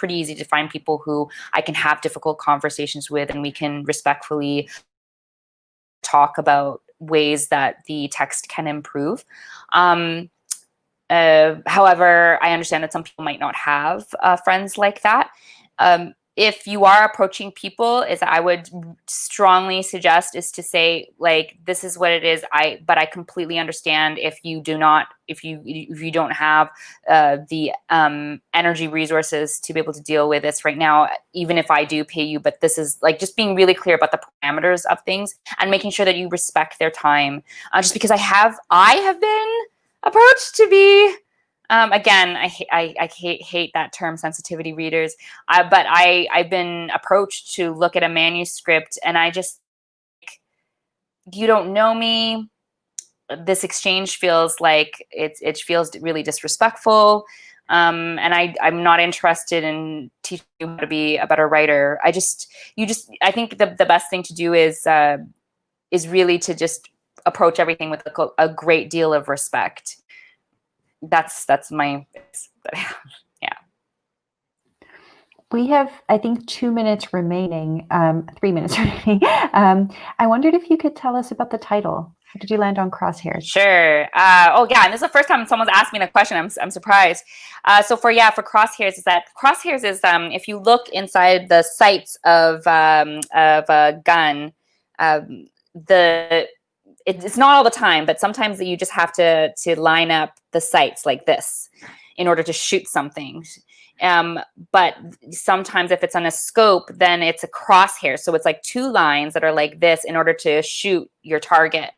easy to find people who I can have difficult conversations with, and we can respectfully talk about ways that the text can improve. However, I understand that some people might not have friends like that. If you are approaching people, I would strongly suggest is to say, like, this is what it is. But I completely understand if you don't have the energy resources to be able to deal with this right now, even if I do pay you. But this is like just being really clear about the parameters of things and making sure that you respect their time. Just because I have been approached to be. Again, I hate that term, sensitivity readers, but I've been approached to look at a manuscript, and I just, you don't know me, this exchange feels like it feels really disrespectful. And I'm not interested in teaching you how to be a better writer. I think the best thing to do is really to just approach everything with a great deal of respect. That's my, yeah. We have, I think, 2 minutes remaining, 3 minutes remaining. I wondered if you could tell us about the title. How did you land on Crosshairs? Sure. Oh yeah, and this is the first time someone's asked me the question. I'm surprised. So for Crosshairs is that Crosshairs is if you look inside the sights of a gun, it's not all the time, but sometimes you just have to line up the sights like this in order to shoot something. But sometimes if it's on a scope, then it's a crosshair. So it's like 2 lines that are like this in order to shoot your target.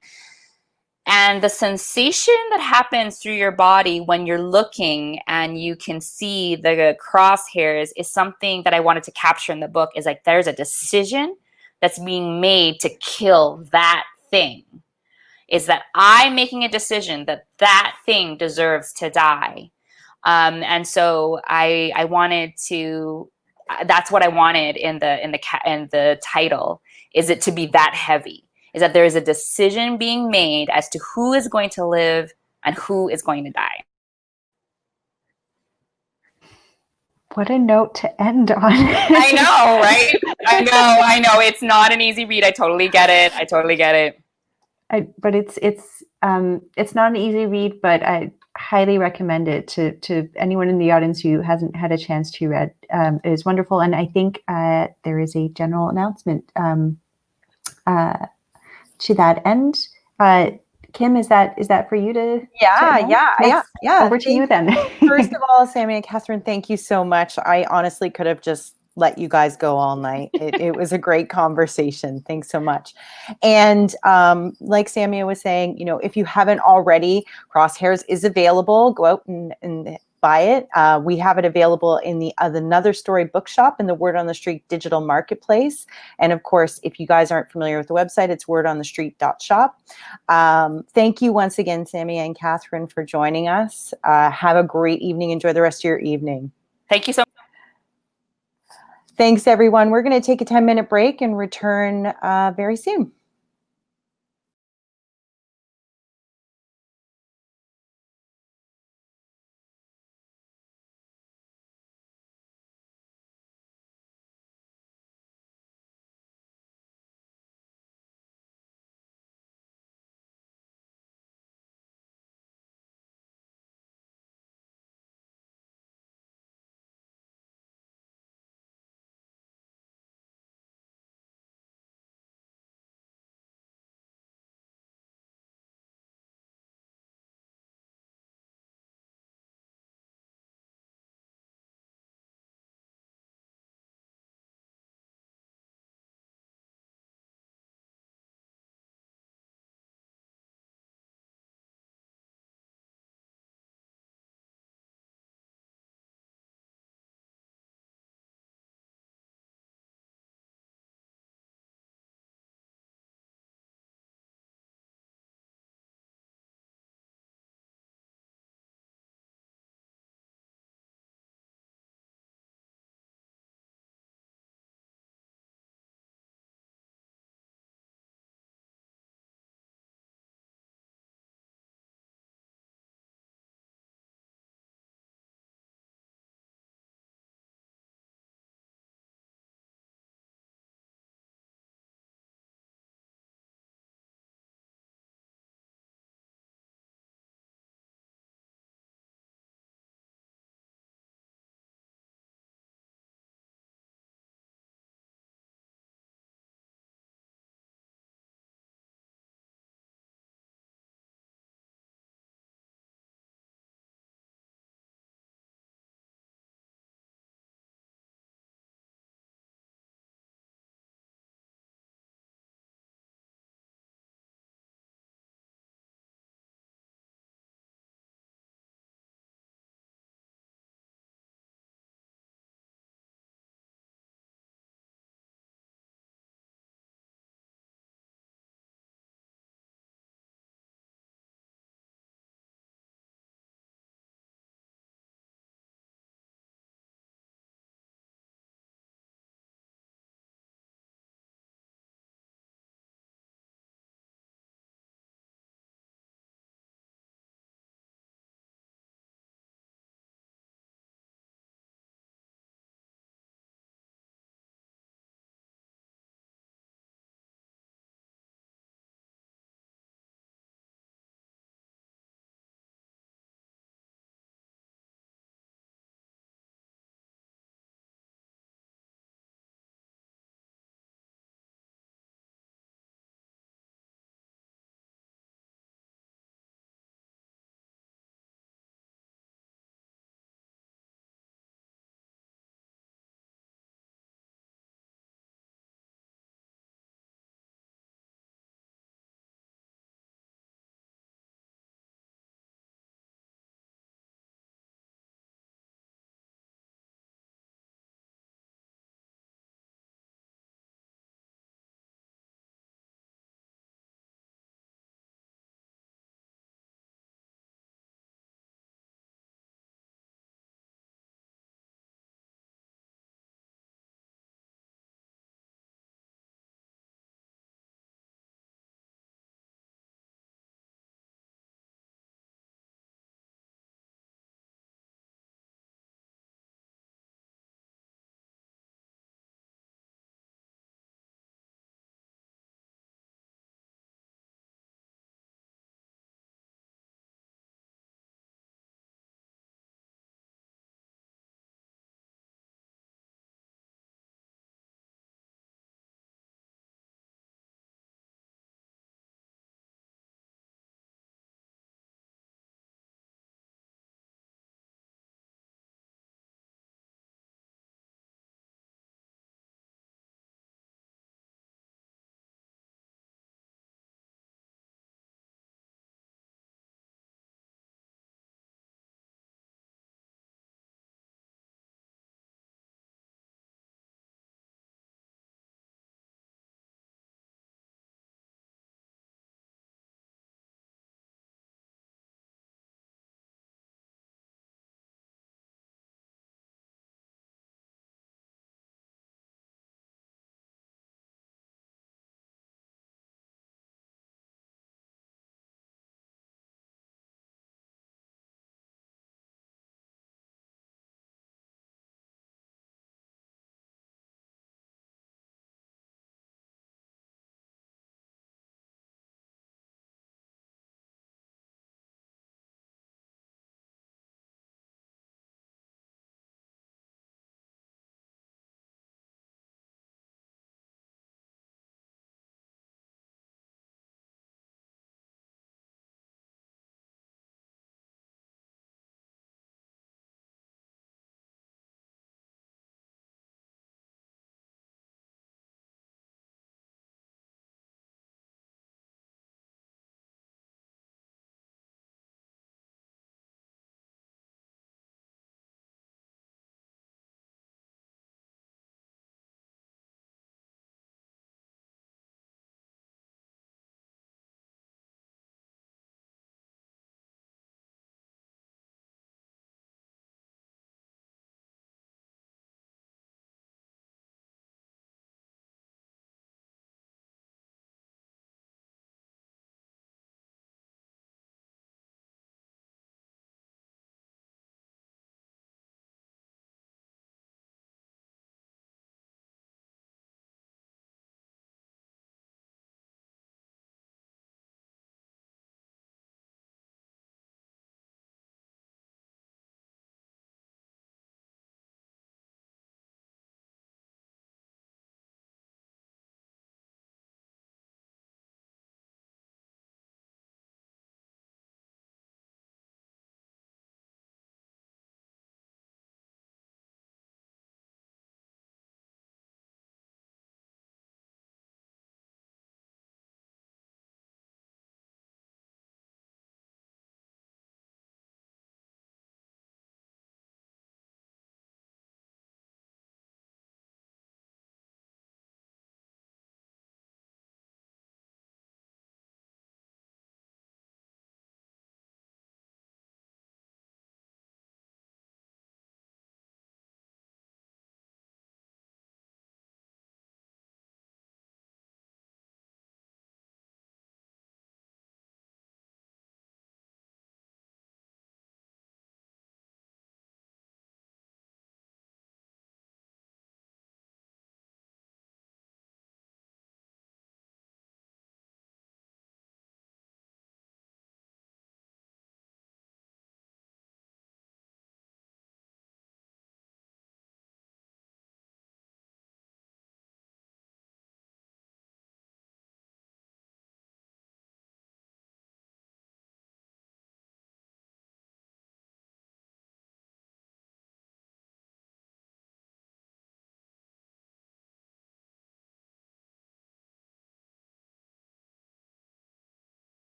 And the sensation that happens through your body when you're looking and you can see the crosshairs is something that I wanted to capture in the book. Is like there's a decision that's being made to kill that thing. Is that I'm making a decision that that thing deserves to die. And so I wanted to. That's what I wanted in the title. Is it to be that heavy? Is that there is a decision being made as to who is going to live and who is going to die. What a note to end on. I know, right? I know. It's not an easy read. I totally get it. But it's not an easy read, but I highly recommend it to anyone in the audience who hasn't had a chance to read. It is wonderful, and I think there is a general announcement to that end. Kim, is that for you to? Yeah. Over to you then. First of all, Samia and Catherine, thank you so much. I honestly could have just let you guys go all night. It was a great conversation. Thanks so much. And like Samia was saying, if you haven't already, Crosshairs is available. Go out and buy it. We have it available in the Another Story bookshop in the Word on the Street digital marketplace. And of course, if you guys aren't familiar with the website, it's wordonthestreet.shop. Thank you once again, Samia and Catherine, for joining us. Have a great evening. Enjoy the rest of your evening. Thank you so much. Thanks, everyone. We're going to take a 10-minute break and return very soon.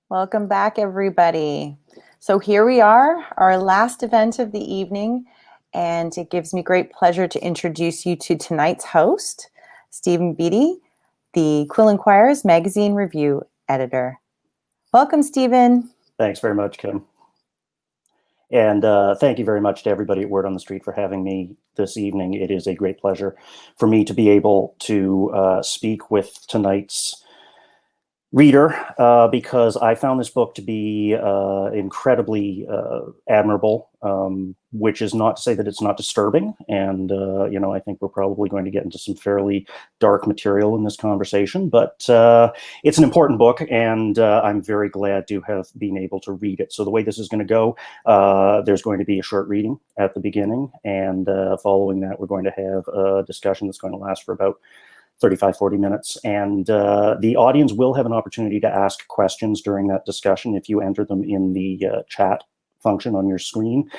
Welcome back, everybody. So here we are, our last event of the evening, and it gives me great pleasure to introduce you to tonight's host, Stephen Beattie, the Quill and Quire's magazine review editor. Welcome, Stephen. Thanks very much, Kim. And thank you very much to everybody at Word on the Street for having me this evening. It is a great pleasure for me to be able to speak with tonight's reader because I found this book to be incredibly admirable, which is not to say that it's not disturbing. And, you know, I think we're probably going to get into some fairly dark material in this conversation, but it's an important book, and I'm very glad to have been able to read it. So the way this is going to go, there's going to be a short reading at the beginning, and following that, we're going to have a discussion that's going to last for about 35-40 minutes, and the audience will have an opportunity to ask questions during that discussion. If you enter them in the chat function on your screen,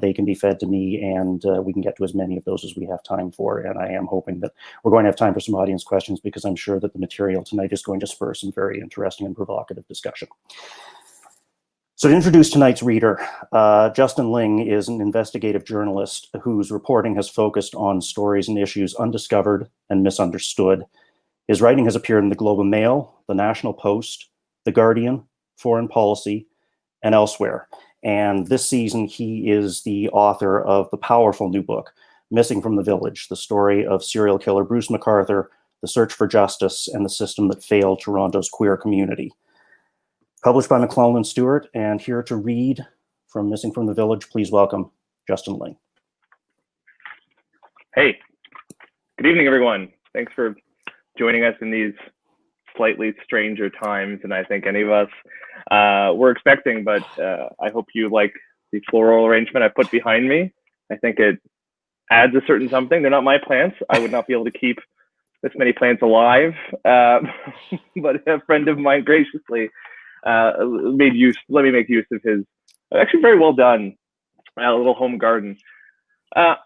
they can be fed to me, and we can get to as many of those as we have time for. And I am hoping that we're going to have time for some audience questions, because I'm sure that the material tonight is going to spur some very interesting and provocative discussion. So to introduce tonight's reader, Justin Ling is an investigative journalist whose reporting has focused on stories and issues undiscovered and misunderstood. His writing has appeared in the Globe and Mail, the National Post, the Guardian, Foreign Policy, and elsewhere. And this season, he is the author of the powerful new book, Missing from the Village, the story of serial killer Bruce McArthur, the search for justice, and the system that failed Toronto's queer community. Published by McClellan and Stewart, and here to read from Missing from the Village, please welcome Justin Ling. Hey, good evening, everyone. Thanks for joining us in these slightly stranger times than I think any of us were expecting, but I hope you like the floral arrangement I put behind me. I think it adds a certain something. They're not my plants. I would not be able to keep this many plants alive, but a friend of mine graciously let me make use of his actually very well done little home garden. Yeah,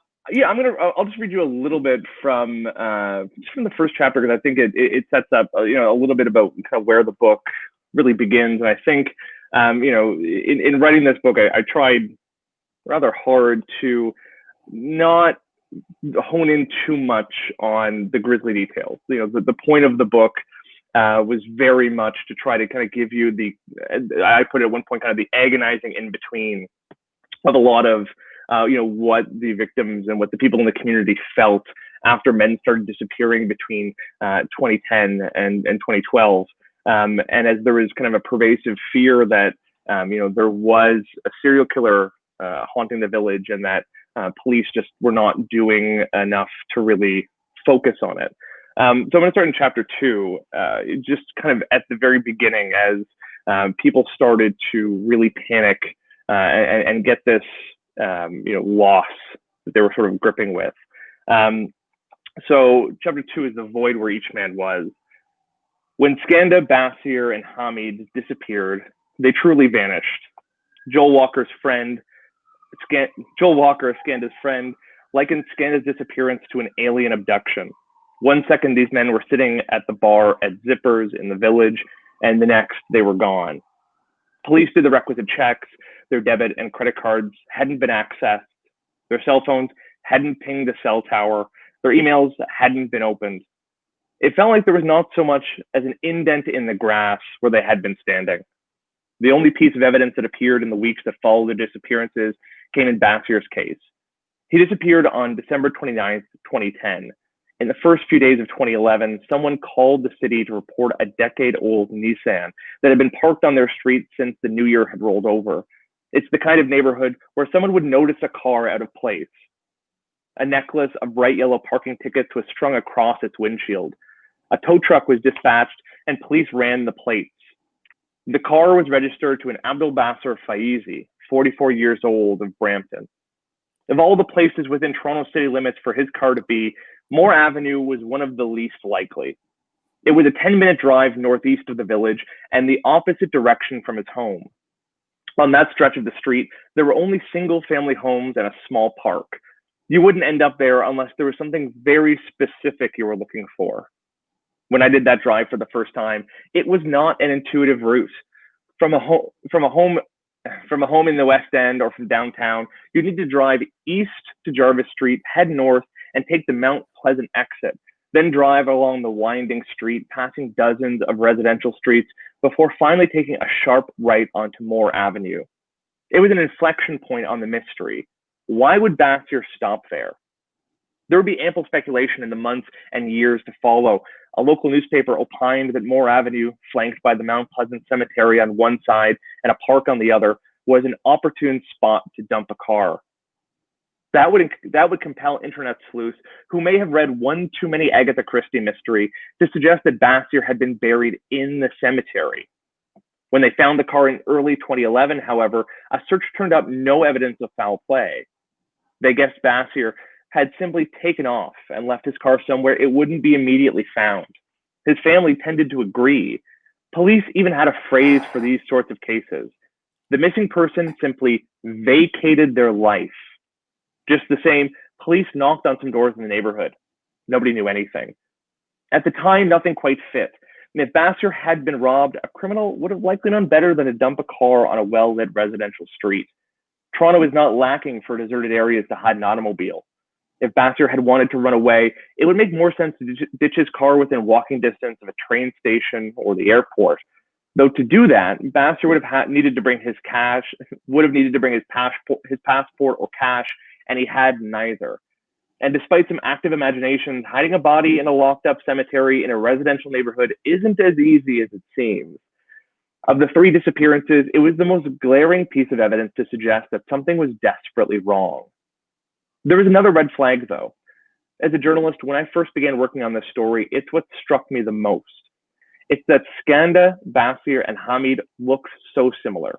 I'll just read you a little bit from the first chapter, because I think it sets up a little bit about kind of where the book really begins. And I think in writing this book, I tried rather hard to not hone in too much on the grisly details. The point of the book was very much to try to kind of give you I put it at one point, kind of the agonizing in between of a lot of what the victims and what the people in the community felt after men started disappearing between 2010 and 2012. And as there was kind of a pervasive fear that there was a serial killer haunting the village, and that police just were not doing enough to really focus on it. So I'm going to start in chapter 2, just kind of at the very beginning, as people started to really panic and get this loss that they were sort of gripping with. So chapter 2 is the void where each man was. When Skanda, Basir, and Hamid disappeared, they truly vanished. Joel Walker, Skanda's friend, likened Skanda's disappearance to an alien abduction. One second, these men were sitting at the bar at Zippers in the village, and the next, they were gone. Police did the requisite checks. Their debit and credit cards hadn't been accessed. Their cell phones hadn't pinged the cell tower. Their emails hadn't been opened. It felt like there was not so much as an indent in the grass where they had been standing. The only piece of evidence that appeared in the weeks that followed their disappearances came in Basir's case. He disappeared on December 29th, 2010. In the first few days of 2011, someone called the city to report a decade-old Nissan that had been parked on their street since the new year had rolled over. It's the kind of neighborhood where someone would notice a car out of place. A necklace of bright yellow parking tickets was strung across its windshield. A tow truck was dispatched, and police ran the plates. The car was registered to an Abdul Basir Faizi, 44 years old, of Brampton. Of all the places within Toronto city limits for his car to be, Moore Avenue was one of the least likely. It was a 10-minute drive northeast of the village and the opposite direction from his home. On that stretch of the street, there were only single-family homes and a small park. You wouldn't end up there unless there was something very specific you were looking for. When I did that drive for the first time, it was not an intuitive route. from a home in the West End or from downtown, you need to drive east to Jarvis Street, head north, and take the Mount Pleasant exit. Then drive along the winding street, passing dozens of residential streets before finally taking a sharp right onto Moore Avenue. It was an inflection point on the mystery. Why would Bassier stop there? There would be ample speculation in the months and years to follow. A local newspaper opined that Moore Avenue, flanked by the Mount Pleasant Cemetery on one side and a park on the other, was an opportune spot to dump a car. That would compel internet sleuths who may have read one too many Agatha Christie mystery to suggest that Bassier had been buried in the cemetery. When they found the car in early 2011, however, a search turned up no evidence of foul play. They guessed Bassier had simply taken off and left his car somewhere it wouldn't be immediately found. His family tended to agree. Police even had a phrase for these sorts of cases. The missing person simply vacated their life. Just the same, police knocked on some doors in the neighborhood. Nobody knew anything. At the time, nothing quite fit. And if Bassier had been robbed, a criminal would have likely done better than to dump a car on a well-lit residential street. Toronto is not lacking for deserted areas to hide an automobile. If Bassier had wanted to run away, it would make more sense to ditch his car within walking distance of a train station or the airport. Though to do that, Bassier would have needed to bring his passport or cash, and he had neither. And despite some active imagination, hiding a body in a locked-up cemetery in a residential neighborhood isn't as easy as it seems. Of the three disappearances, it was the most glaring piece of evidence to suggest that something was desperately wrong. There was another red flag, though. As a journalist, when I first began working on this story, it's what struck me the most. It's that Skanda, Bassier, and Hamid looked so similar.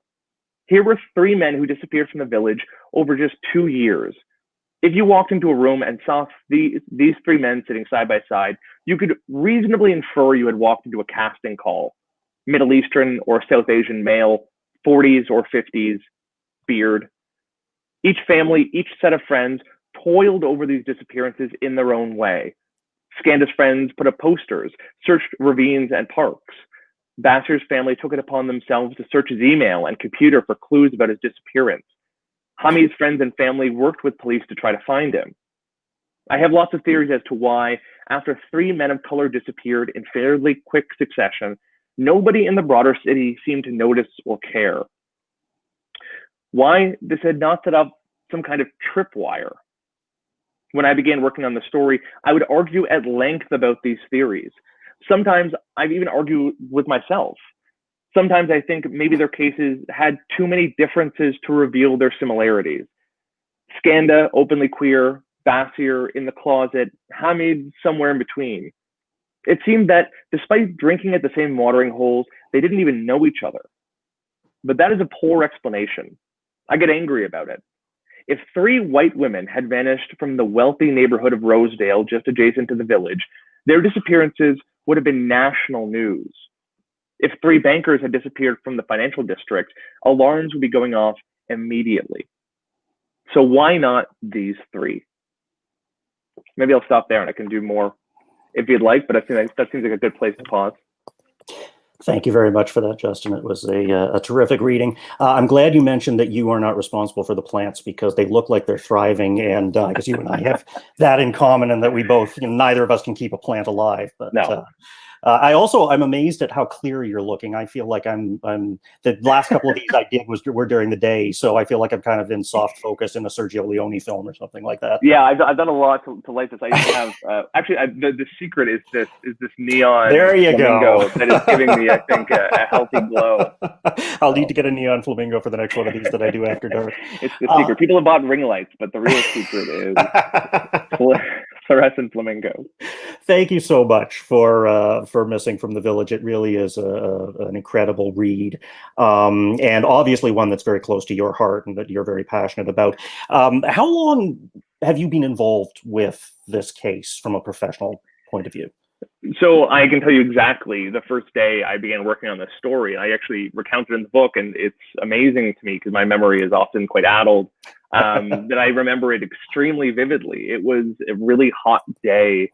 Here were three men who disappeared from the village over just 2 years. If you walked into a room and saw these three men sitting side by side, you could reasonably infer you had walked into a casting call. Middle Eastern or South Asian male, 40s or 50s, beard. Each family, each set of friends toiled over these disappearances in their own way. Skanda's friends put up posters, searched ravines and parks. Bassier's family took it upon themselves to search his email and computer for clues about his disappearance. Hamid's friends and family worked with police to try to find him. I have lots of theories as to why, after three men of color disappeared in fairly quick succession, nobody in the broader city seemed to notice or care. Why this had not set up some kind of tripwire. When I began working on the story, I would argue at length about these theories. Sometimes I've even argued with myself. Sometimes I think maybe their cases had too many differences to reveal their similarities. Skanda, openly queer, Bassier in the closet, Hamid somewhere in between. It seemed that despite drinking at the same watering holes, they didn't even know each other. But that is a poor explanation. I get angry about it. If three white women had vanished from the wealthy neighborhood of Rosedale just adjacent to the village, their disappearances would have been national news. If three bankers had disappeared from the financial district, alarms would be going off immediately. So why not these three? Maybe I'll stop there and I can do more if you'd like, but I think that seems like a good place to pause. Thank you very much for that, Justin. It was a terrific reading. I'm glad you mentioned that you are not responsible for the plants because they look like they're thriving, and because you and I have that in common, and that we both, neither of us can keep a plant alive. But no. I'm amazed at how clear you're looking. I feel like I'm the last couple of these I did were during the day, so I feel like I'm kind of in soft focus in a Sergio Leone film or something like that. Yeah, I've done a lot to light this. I used to have actually the secret is this neon. There you flamingo go. That is giving me, I think, a healthy glow. I'll need to get a neon flamingo for the next one of these that I do after dark. It's the secret. People have bought ring lights, but the real secret is fluorescent flamingo. Thank you so much for Missing from the Village. It really is an incredible read, and obviously one that's very close to your heart and that you're very passionate about. How long have you been involved with this case from a professional point of view? So I can tell you exactly the first day I began working on this story. I actually recounted in the book, and it's amazing to me because my memory is often quite addled. that I remember it extremely vividly. It was a really hot day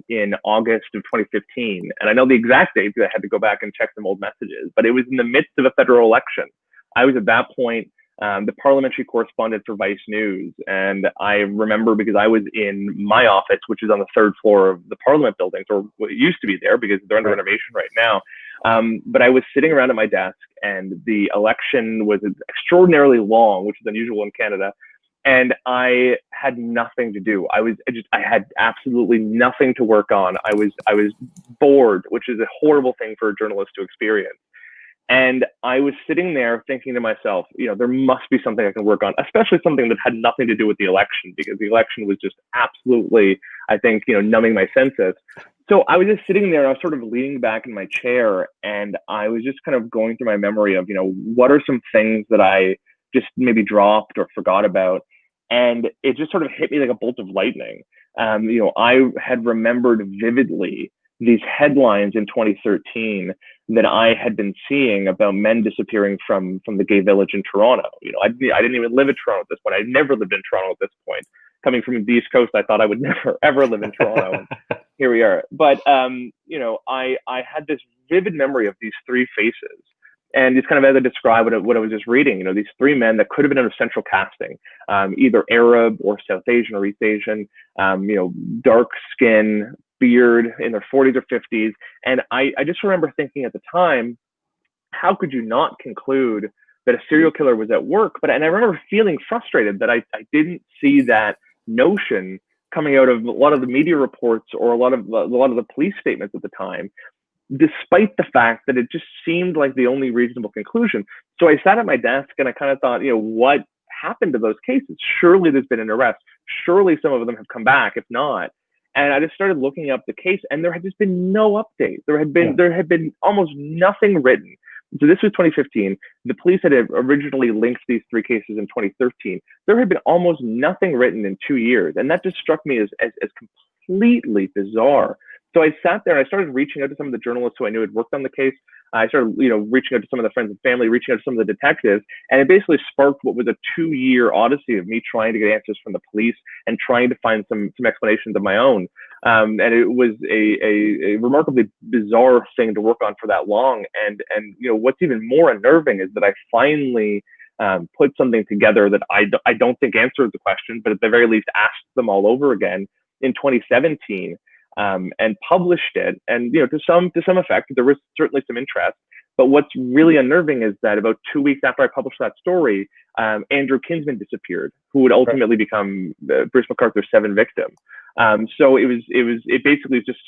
in August of 2015. And I know the exact date because I had to go back and check some old messages, but it was in the midst of a federal election. I was at that point the parliamentary correspondent for Vice News. And I remember because I was in my office, which is on the 3rd floor of the Parliament buildings, or what used to be there because they're under renovation right now. But I was sitting around at my desk, and the election was extraordinarily long, which is unusual in Canada. And I had nothing to do. I had absolutely nothing to work on. I was bored, which is a horrible thing for a journalist to experience. And I was sitting there thinking to myself, there must be something I can work on, especially something that had nothing to do with the election, because the election was just absolutely, I think, numbing my senses. So I was just sitting there, I was sort of leaning back in my chair, and I was just kind of going through my memory of, what are some things that I just maybe dropped or forgot about. And it just sort of hit me like a bolt of lightning. I had remembered vividly these headlines in 2013 that I had been seeing about men disappearing from the gay village in Toronto. I didn't even live in Toronto at this point. I'd never lived in Toronto at this point. Coming from the East Coast, I thought I would never, ever live in Toronto. And here we are. But, I had this vivid memory of these three faces. And it's kind of as I described what I was just reading, these three men that could have been in a central casting, either Arab or South Asian or East Asian, dark skin, beard, in their 40s or 50s. And I just remember thinking at the time, how could you not conclude that a serial killer was at work? And I remember feeling frustrated that I didn't see that notion coming out of a lot of the media reports or a lot of the police statements at the time, despite the fact that it just seemed like the only reasonable conclusion. So I sat at my desk and I kind of thought, what happened to those cases? Surely there's been an arrest. Surely some of them have come back, if not. And I just started looking up the case, and there had just been no update. There had been almost nothing written. So this was 2015. The police had originally linked these three cases in 2013. There had been almost nothing written in 2 years. And that just struck me as completely bizarre. So I sat there and I started reaching out to some of the journalists who I knew had worked on the case. I started, reaching out to some of the friends and family, reaching out to some of the detectives, and it basically sparked what was a 2-year odyssey of me trying to get answers from the police and trying to find some explanations of my own. And it was a remarkably bizarre thing to work on for that long. And what's even more unnerving is that I finally put something together that I don't think answered the question, but at the very least asked them all over again in 2017. And published it, and to some effect, there was certainly some interest. But what's really unnerving is that about 2 weeks after I published that story, Andrew Kinsman disappeared, who would ultimately become Bruce McArthur's 7th victim. So it basically just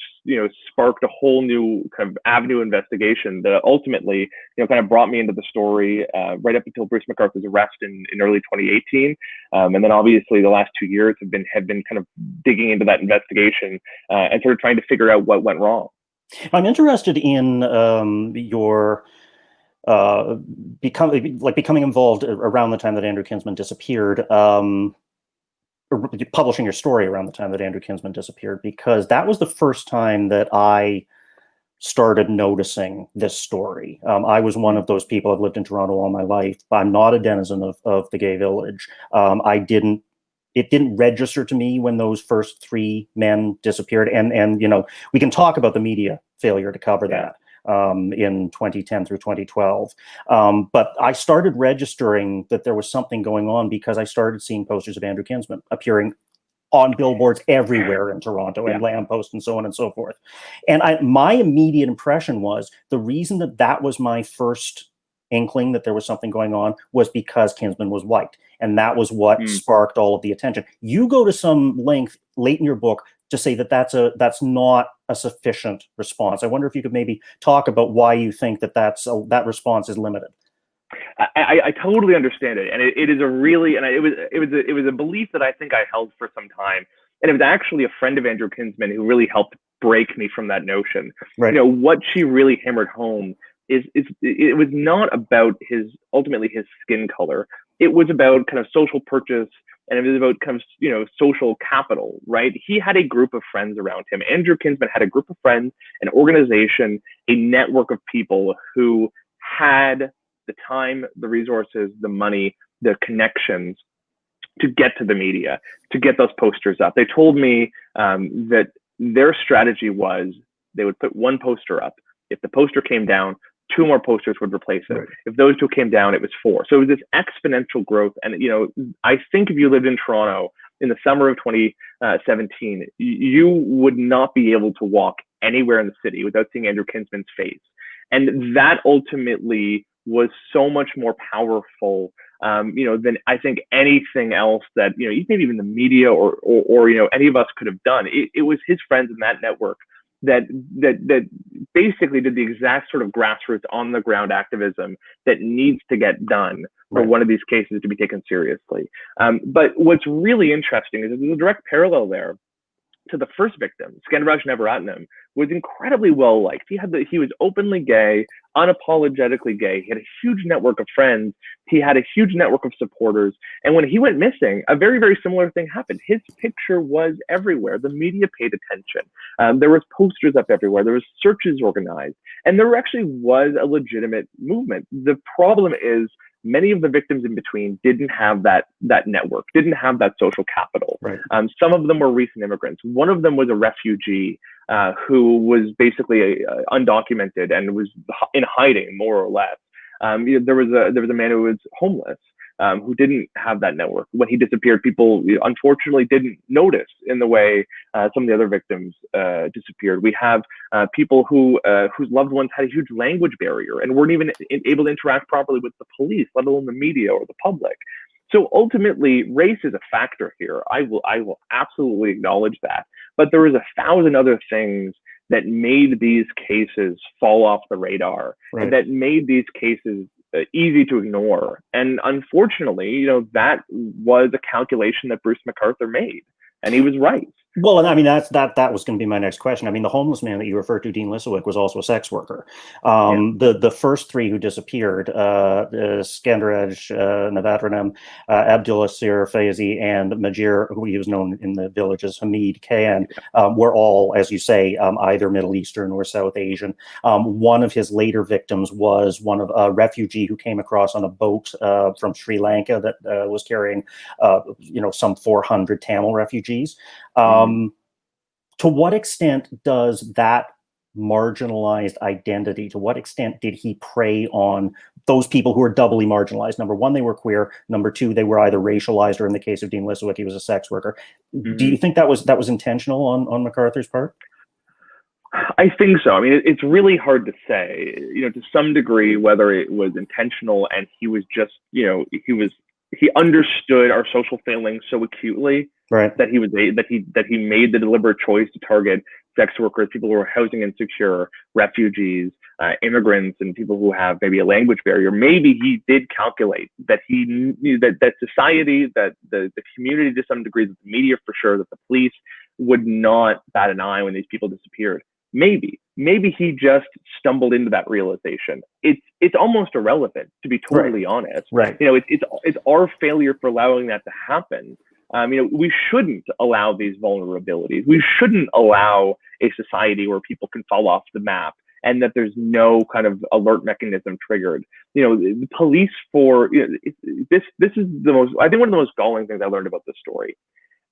sparked a whole new kind of avenue investigation that ultimately kind of brought me into the story right up until Bruce McArthur's arrest in early 2018, and then obviously the last 2 years have been kind of digging into that investigation and sort of trying to figure out what went wrong. I'm interested in your becoming involved around the time that Andrew Kinsman disappeared. Publishing your story around the time that Andrew Kinsman disappeared, because that was the first time that I started noticing this story. I was one of those people. I've lived in Toronto all my life. I'm not a denizen of the gay village. It didn't register to me when those first 3 men disappeared. And we can talk about the media failure to cover that in 2010 through 2012. But I started registering that there was something going on because I started seeing posters of Andrew Kinsman appearing on billboards everywhere in Toronto and lampposts and so on and so forth. And my immediate impression was the reason that was my first inkling that there was something going on was because Kinsman was white. And that was what sparked all of the attention. You go to some length late in your book to say that that's not a sufficient response. I wonder if you could maybe talk about why you think that response is limited. I totally understand it, and it is a really, and it was a belief that I think I held for some time, and it was actually a friend of Andrew Kinsman who really helped break me from that notion. Right. What she really hammered home is it was not about ultimately his skin color. It was about kind of social purchase, and it was about kind of social capital, right? He had a group of friends around him. Andrew Kinsman had a group of friends, an organization, a network of people who had the time, the resources, the money, the connections to get to the media, to get those posters up. They told me that their strategy was they would put one poster up. If the poster came down, 2 more posters would replace it. Right. If those 2 came down, it was 4. So it was this exponential growth. And, you know, I think if you lived in Toronto in the summer of 2017, you would not be able to walk anywhere in the city without seeing Andrew Kinsman's face. And that ultimately was so much more powerful, you know, than I think anything else that, you know, maybe even the media or you know, any of us could have done. It was his friends in that network that basically did the exact sort of grassroots on the ground activism that needs to get done for one of these cases to be taken seriously. But what's really interesting is there's a direct parallel there to the first victim. Skandaraj Nevaratnam was incredibly well liked. He was openly gay, unapologetically gay. He had a huge network of friends. He had a huge network of supporters. And when he went missing, a very, very similar thing happened. His picture was everywhere. The media paid attention. There was posters up everywhere. There was searches organized. And there actually was a legitimate movement. The problem is many of the victims in between didn't have that network, didn't have that social capital. Right. Some of them were recent immigrants. One of them was a refugee who was basically undocumented and was in hiding, more or less. There was a man who was homeless who didn't have that network. When he disappeared, people unfortunately didn't notice in the way some of the other victims disappeared. We have people whose loved ones had a huge language barrier and weren't even able to interact properly with the police, let alone the media or the public. So ultimately, race is a factor here. I will absolutely acknowledge that. But there was 1,000 other things that made these cases fall off the radar, and that made these cases easy to ignore. And unfortunately, you know, that was a calculation that Bruce McArthur made, and he was right. Well, and I mean, that was going to be my next question. I mean, the homeless man that you referred to, Dean Lissowick, was also a sex worker. The first 3 who disappeared, Skandaraj Nevaratnam, Abdulasir Faizi, and Majir, who he was known in the village as Hamid Khan, were all, as you say, either Middle Eastern or South Asian. One of his later victims was one of a refugee who came across on a boat from Sri Lanka that was carrying, you know, some 400 Tamil refugees. To what extent does that marginalized identity, to what extent did he prey on those people who are doubly marginalized? Number one, they were queer. Number two, they were either racialized, or in the case of Dean Lissowick, he was a sex worker. Do you think that was intentional on McArthur's part? I think so. I mean, it's really hard to say, you know, to some degree, whether it was intentional and he was just, you know, he understood our social failings so acutely, that he made the deliberate choice to target sex workers, people who are housing insecure, refugees, immigrants, and people who have maybe a language barrier. Maybe he did calculate that he knew that society, that the community to some degree, that the media for sure, that the police would not bat an eye when these people disappeared. Maybe he just stumbled into that realization. It's almost irrelevant, to be totally honest. You know, it's our failure for allowing that to happen. You know, we shouldn't allow these vulnerabilities. We shouldn't allow a society where people can fall off the map and that there's no kind of alert mechanism triggered. You know, the police this is the most, I think one of the most galling things I learned about this story.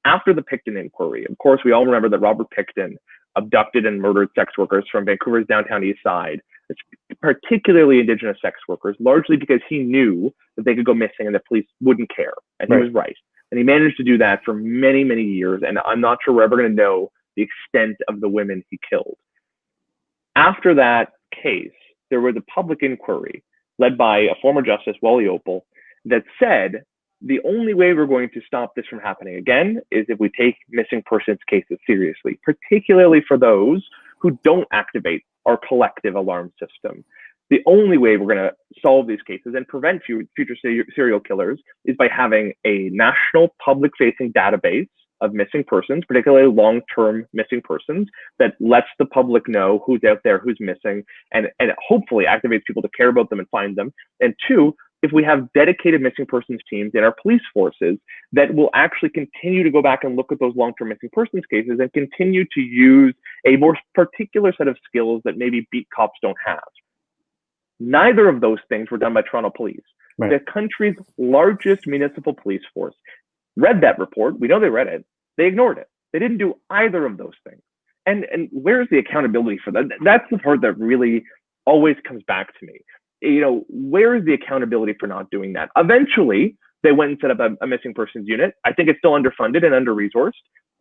After the Picton inquiry, of course, we all remember that Robert Picton abducted and murdered sex workers from Vancouver's downtown east side, particularly Indigenous sex workers, largely because he knew that they could go missing and the police wouldn't care. And he was right. And he managed to do that for many, many years. And I'm not sure we're ever going to know the extent of the women he killed. After that case, there was a public inquiry led by a former justice, Wally Opal, that said, the only way we're going to stop this from happening again is if we take missing persons cases seriously, particularly for those who don't activate our collective alarm system. The only way we're going to solve these cases and prevent future serial killers is by having a national public-facing database of missing persons, particularly long-term missing persons, that lets the public know who's out there, who's missing, and hopefully activates people to care about them and find them. And two, if we have dedicated missing persons teams in our police forces that will actually continue to go back and look at those long-term missing persons cases and continue to use a more particular set of skills that maybe beat cops don't have. Neither of those things were done by Toronto Police, the country's largest municipal police force. read that report. We know they read it. They ignored it. They didn't do either of those things. And where's the accountability for that? That's the part that really always comes back to me. You know, where is the accountability for not doing that? Eventually, they went and set up a missing persons unit. I think it's still underfunded and under-resourced.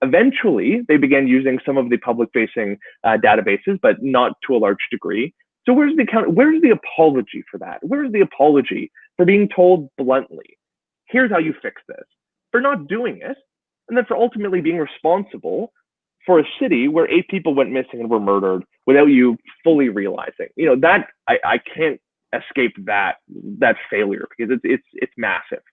Eventually, they began using some of the public-facing databases, but not to a large degree. So where's the apology for that? Where's the apology for being told bluntly, here's how you fix this, for not doing it, and then for ultimately being responsible for a city where 8 people went missing and were murdered without you fully realizing? You know, that I can't escape that failure, because it's massive.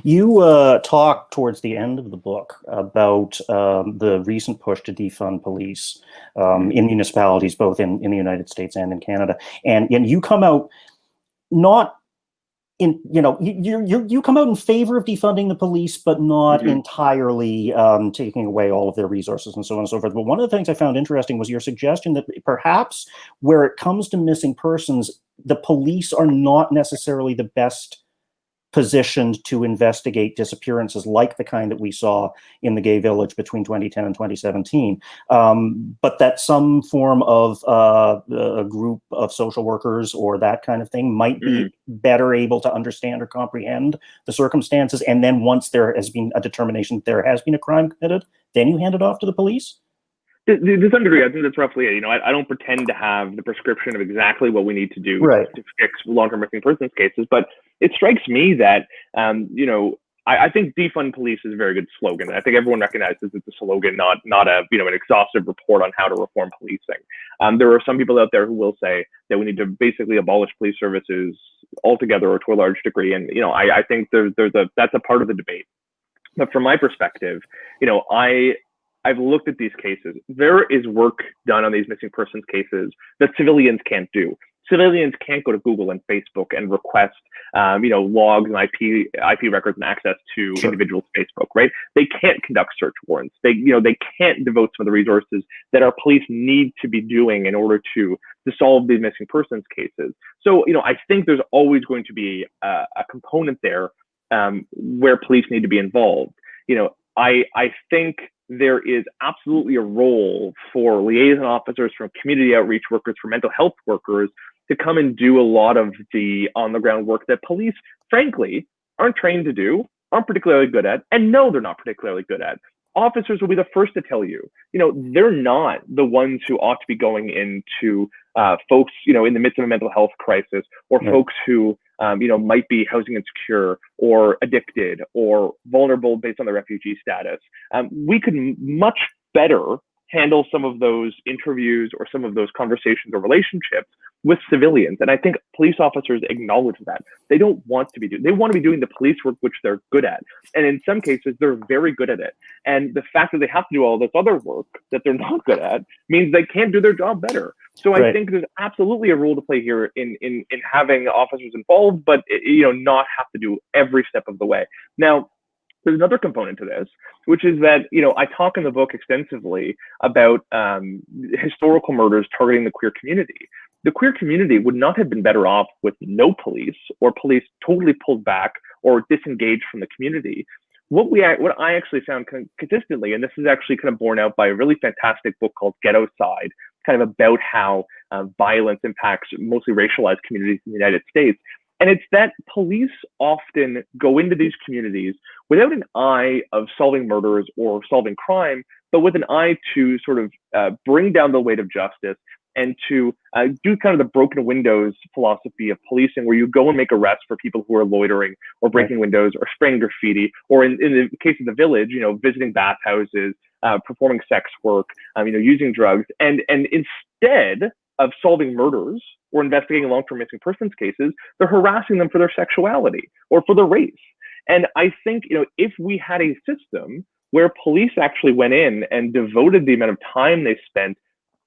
You talk towards the end of the book about the recent push to defund police in municipalities, both in the United States and in Canada. And you come out not in, you know, you come out in favor of defunding the police, but not entirely taking away all of their resources and so on and so forth. But one of the things I found interesting was your suggestion that perhaps where it comes to missing persons, the police are not necessarily the best positioned to investigate disappearances like the kind that we saw in the Gay Village between 2010 and 2017, but that some form of a group of social workers or that kind of thing might be better able to understand or comprehend the circumstances. And then once there has been a determination that there has been a crime committed, then you hand it off to the police? To some degree, I think that's roughly it. You know, I don't pretend to have the prescription of exactly what we need to do to fix long-term missing persons cases, but it strikes me that, you know, I think defund police is a very good slogan. I think everyone recognizes it's a slogan, not a, you know, an exhaustive report on how to reform policing. There are some people out there who will say that we need to basically abolish police services altogether or to a large degree, and you know, I think that's a part of the debate. But from my perspective, you know, I've looked at these cases. There is work done on these missing persons cases that civilians can't do. Civilians can't go to Google and Facebook and request, you know, logs and IP records and access to individuals' Facebook, right? They can't conduct search warrants. They can't devote some of the resources that our police need to be doing in order to solve these missing persons cases. So, you know, I think there's always going to be a component there where police need to be involved. You know, I think there is absolutely a role for liaison officers, from community outreach workers, for mental health workers to come and do a lot of the on-the-ground work that police, frankly, aren't trained to do, aren't particularly good at, and know they're not particularly good at. Officers will be the first to tell you, you know, they're not the ones who ought to be going into folks, you know, in the midst of a mental health crisis, or folks who, you know, might be housing insecure or addicted or vulnerable based on their refugee status. We could much better handle some of those interviews or some of those conversations or relationships with civilians. And I think police officers acknowledge that. They don't want to be doing, they want to be doing the police work, which they're good at. And in some cases, they're very good at it. And the fact that they have to do all this other work that they're not good at means they can't do their job better. So I think there's absolutely a role to play here in having officers involved, but, you know, not have to do every step of the way. Now, there's another component to this, which is that, you know, I talk in the book extensively about historical murders targeting the queer community. The queer community would not have been better off with no police, or police totally pulled back or disengaged from the community. What I actually found consistently, and this is actually kind of borne out by a really fantastic book called Ghetto Side, kind of about how violence impacts mostly racialized communities in the United States. And it's that police often go into these communities without an eye of solving murders or solving crime, but with an eye to sort of bring down the weight of justice and to do kind of the broken windows philosophy of policing, where you go and make arrests for people who are loitering or breaking windows or spraying graffiti, or in the case of the village, you know, visiting bathhouses, performing sex work, you know, using drugs. And instead of solving murders or investigating long-term missing persons cases, they're harassing them for their sexuality or for their race. And I think, you know, if we had a system where police actually went in and devoted the amount of time they spent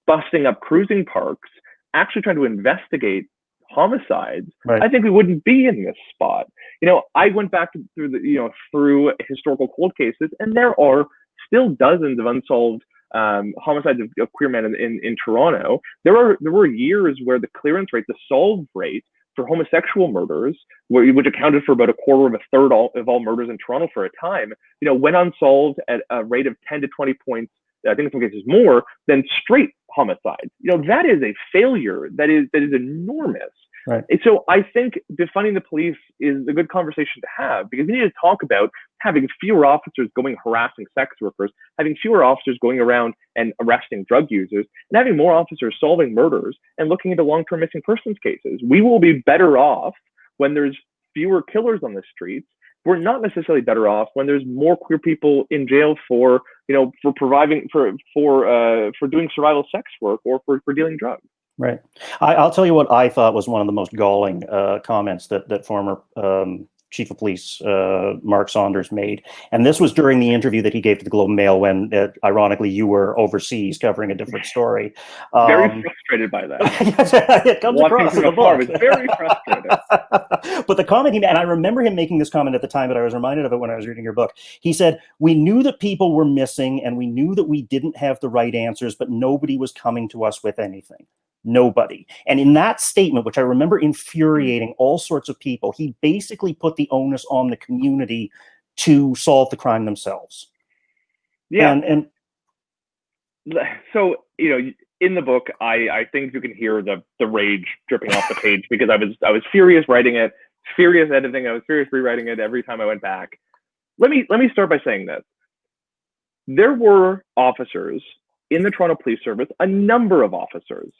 busting up cruising parks, actually trying to investigate homicides, I think we wouldn't be in this spot. You know, I went back through historical cold cases, and there are still dozens of unsolved homicides of queer men in Toronto. There were years where the clearance rate, the solve rate for homosexual murders, which accounted for about a quarter of a third of all murders in Toronto for a time, went unsolved at a rate of 10 to 20 points, I think in some cases more, than straight homicides. That is a failure that is enormous. Right. And so I think defunding the police is a good conversation to have, because we need to talk about having fewer officers going harassing sex workers, having fewer officers going around and arresting drug users, and having more officers solving murders and looking into long-term missing persons cases. We will be better off when there's fewer killers on the streets. We're not necessarily better off when there's more queer people in jail for providing for doing survival sex work or for dealing drugs. Right. I'll tell you what I thought was one of the most galling comments that former Chief of Police Mark Saunders made. And this was during the interview that he gave to the Globe and Mail when, ironically, you were overseas covering a different story. Very frustrated by that. It comes across in the book. I was very frustrated. But the comment he made, and I remember him making this comment at the time, but I was reminded of it when I was reading your book. He said, "We knew that people were missing and we knew that we didn't have the right answers, but nobody was coming to us with anything." Nobody. And in that statement, which I remember infuriating all sorts of people, he basically put the onus on the community to solve the crime themselves. Yeah. And so, in the book, I think you can hear the rage dripping off the page, because I was furious writing it, furious editing, I was furious rewriting it every time I went back. Let me start by saying this. There were officers in the Toronto Police Service, a number of officers,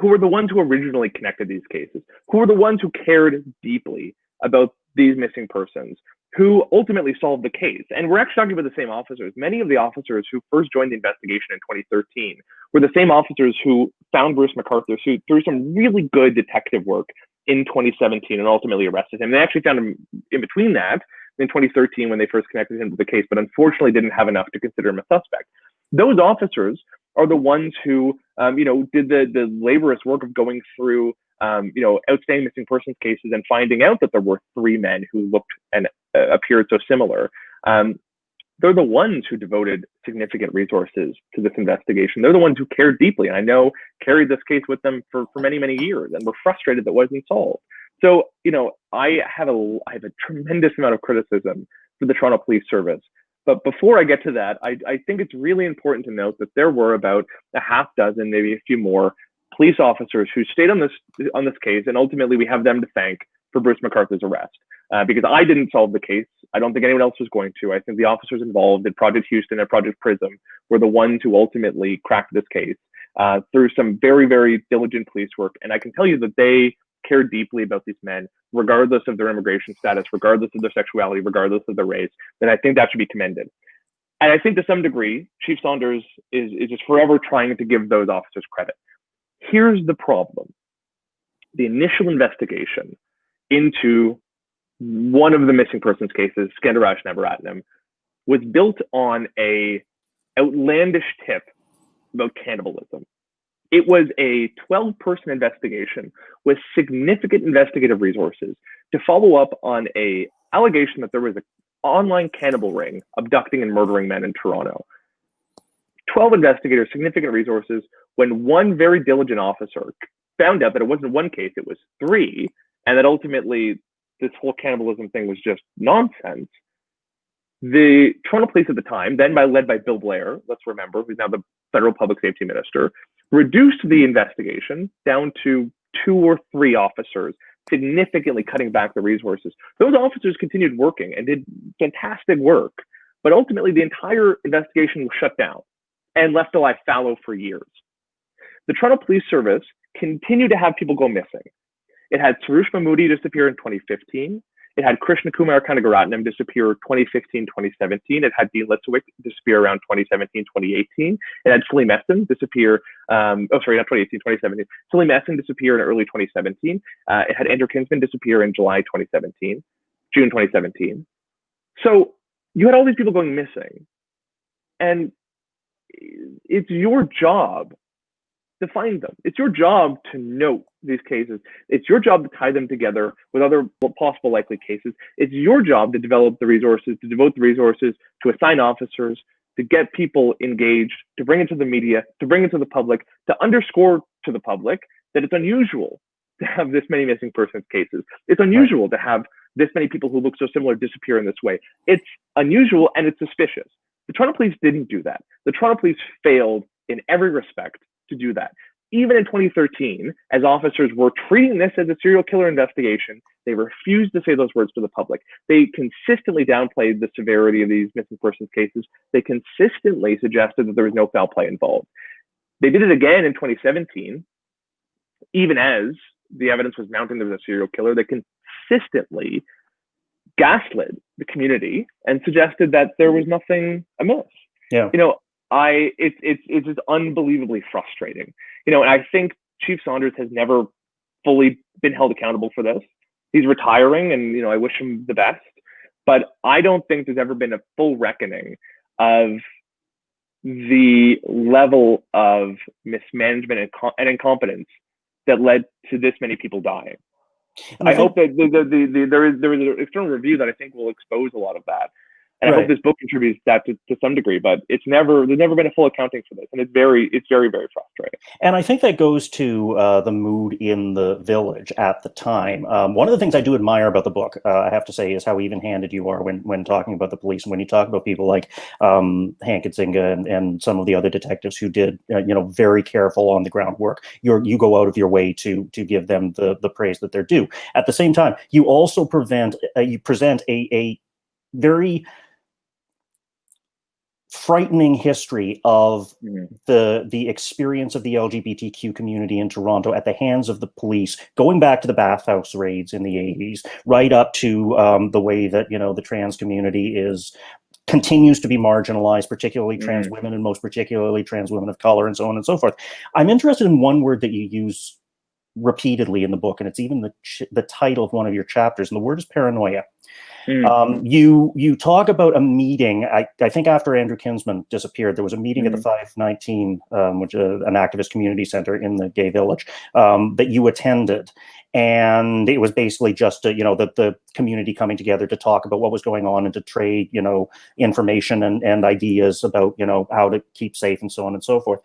who were the ones who originally connected these cases, who were the ones who cared deeply about these missing persons, who ultimately solved the case. And we're actually talking about the same officers. Many of the officers who first joined the investigation in 2013 were the same officers who found Bruce McArthur through some really good detective work in 2017 and ultimately arrested him. They actually found him in between that in 2013 when they first connected him to the case, but unfortunately didn't have enough to consider him a suspect. Those officers are the ones who, did the laborious work of going through, outstanding missing persons cases and finding out that there were 3 men who looked and appeared so similar. They're the ones who devoted significant resources to this investigation. They're the ones who cared deeply, and I know carried this case with them for many, many years, and were frustrated that it wasn't solved. So, I have a tremendous amount of criticism for the Toronto Police Service. But before I get to that, I think it's really important to note that there were about a half dozen, maybe a few more, police officers who stayed on this case, and ultimately we have them to thank for Bruce McArthur's arrest. Because I didn't solve the case. I don't think anyone else was going to. I think the officers involved in Project Houston and Project Prism were the ones who ultimately cracked this case through some very, very diligent police work. And I can tell you that they care deeply about these men, regardless of their immigration status, regardless of their sexuality, regardless of their race. And I think that should be commended. And I think to some degree, Chief Saunders is just forever trying to give those officers credit. Here's the problem. The initial investigation into one of the missing persons cases, Skandaraj Navaratnam, was built on a outlandish tip about cannibalism. It was a 12-person investigation with significant investigative resources to follow up on an allegation that there was an online cannibal ring abducting and murdering men in Toronto. 12 investigators, significant resources, when one very diligent officer found out that it wasn't one case, it was 3, and that ultimately this whole cannibalism thing was just nonsense. The Toronto Police at the time, then led by Bill Blair, let's remember, who's now the federal public safety minister, reduced the investigation down to 2 or 3 officers, significantly cutting back the resources. Those officers continued working and did fantastic work, but ultimately the entire investigation was shut down and left to lie fallow for years. The Toronto Police Service continued to have people go missing. It had Sarush Mahmoodi disappear in 2015. It had Krishna Kumar Kanagaratnam disappear 2015, 2017. It had Dean Litzowick disappear around 2017, 2018. It had Salim Essin disappear, not 2018, 2017. Salim Essin disappear in early 2017. It had Andrew Kinsman disappear in June 2017. So you had all these people going missing. And it's your job to find them. It's your job to note these cases. It's your job to tie them together with other possible likely cases. It's your job to develop the resources, to devote the resources, to assign officers, to get people engaged, to bring it to the media, to bring it to the public, to underscore to the public that it's unusual to have this many missing persons cases. It's unusual to have this many people who look so similar disappear in this way. It's unusual and it's suspicious. The Toronto police didn't do that. The Toronto police failed in every respect to do that. Even in 2013, as officers were treating this as a serial killer investigation, they refused to say those words to the public. They consistently downplayed the severity of these missing persons cases. They consistently suggested that there was no foul play involved. They did it again in 2017, even as the evidence was mounting there was a serial killer. They consistently gaslit the community and suggested that there was nothing amiss. Yeah. You know, it's just unbelievably frustrating. You know, and I think Chief Saunders has never fully been held accountable for this. He's retiring, and you know, I wish him the best. But I don't think there's ever been a full reckoning of the level of mismanagement and incompetence that led to this many people dying. I hope that there is an external review that I think will expose a lot of that. And I hope this book contributes that to some degree, but there's never been a full accounting for this. And it's very, very frustrating. And I think that goes to the mood in the village at the time. One of the things I do admire about the book, I have to say, is how even-handed you are when talking about the police. And when you talk about people like Hank Nzinga and some of the other detectives who did, very careful on the groundwork, you go out of your way to give them the praise that they're due. At the same time, you also present a very frightening history of the experience of the LGBTQ community in Toronto at the hands of the police, going back to the bathhouse raids in the 80s, right up to the way that, the trans community continues to be marginalized, particularly trans women, and most particularly trans women of color, and so on and so forth. I'm interested in one word that you use repeatedly in the book, and it's even the title of one of your chapters, and the word is paranoia. You talk about a meeting, I think after Andrew Kinsman disappeared, there was a meeting at the 519, which is an activist community center in the gay village, that you attended. And it was basically just, the community coming together to talk about what was going on and to trade, information and ideas about, how to keep safe and so on and so forth.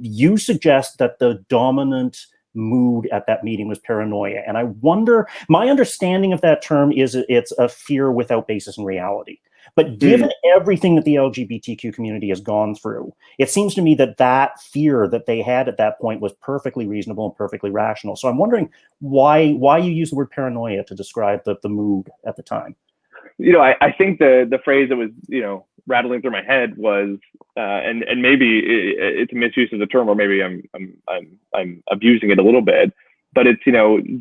You suggest that the dominant mood at that meeting was paranoia. And I wonder, my understanding of that term is it's a fear without basis in reality. But given everything that the LGBTQ community has gone through, it seems to me that fear that they had at that point was perfectly reasonable and perfectly rational. So I'm wondering why you use the word paranoia to describe the mood at the time. I think the phrase that was, rattling through my head was, and maybe it's a misuse of the term, or maybe I'm abusing it a little bit, but it's,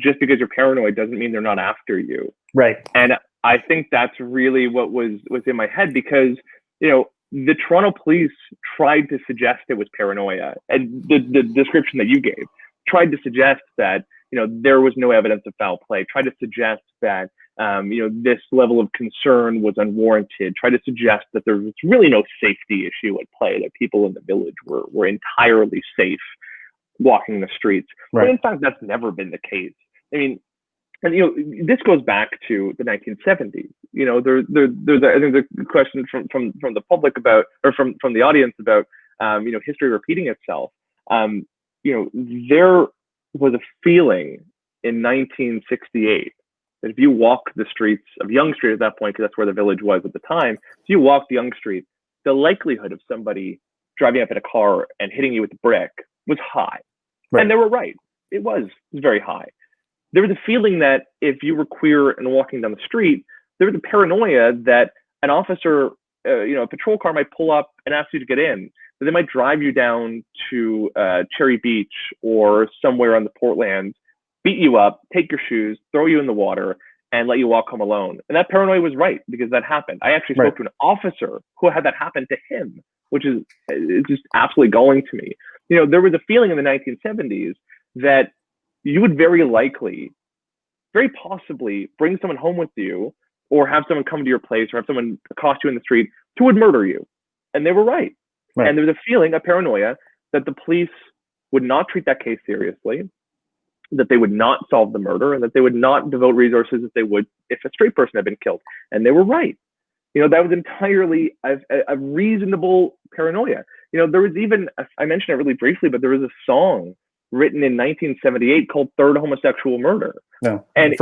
just because you're paranoid doesn't mean they're not after you. Right. And I think that's really what was in my head, because, the Toronto police tried to suggest it was paranoia, and the description that you gave tried to suggest that, there was no evidence of foul play, tried to suggest that, this level of concern was unwarranted, tried to suggest that there was really no safety issue at play, that people in the village were entirely safe walking the streets. Right. But in fact, that's never been the case. I mean, and this goes back to the 1970s. There's I think the question from the public about, or from the audience about, history repeating itself. There was a feeling in 1968 that if you walk the streets of Yonge Street at that point, because that's where the village was at the time, if you walked Yonge Street, the likelihood of somebody driving up in a car and hitting you with a brick was high. Right. And they were right. It was very high. There was a feeling that if you were queer and walking down the street, there was a paranoia that an officer, a patrol car might pull up and ask you to get in, but they might drive you down to Cherry Beach or somewhere on the Portland, beat you up, take your shoes, throw you in the water, and let you walk home alone. And that paranoia was right, because that happened. I actually spoke to an officer who had that happen to him, which is just absolutely galling to me. There was a feeling in the 1970s that you would very possibly bring someone home with you, or have someone come to your place, or have someone accost you in the street who would murder you. And they were right. And there was a feeling, a paranoia, that the police would not treat that case seriously, that they would not solve the murder, and that they would not devote resources as they would if a straight person had been killed. And they were right. That was entirely a reasonable paranoia. There was even, I mentioned it really briefly, but there was a song written in 1978 called Third Homosexual Murder. No, and it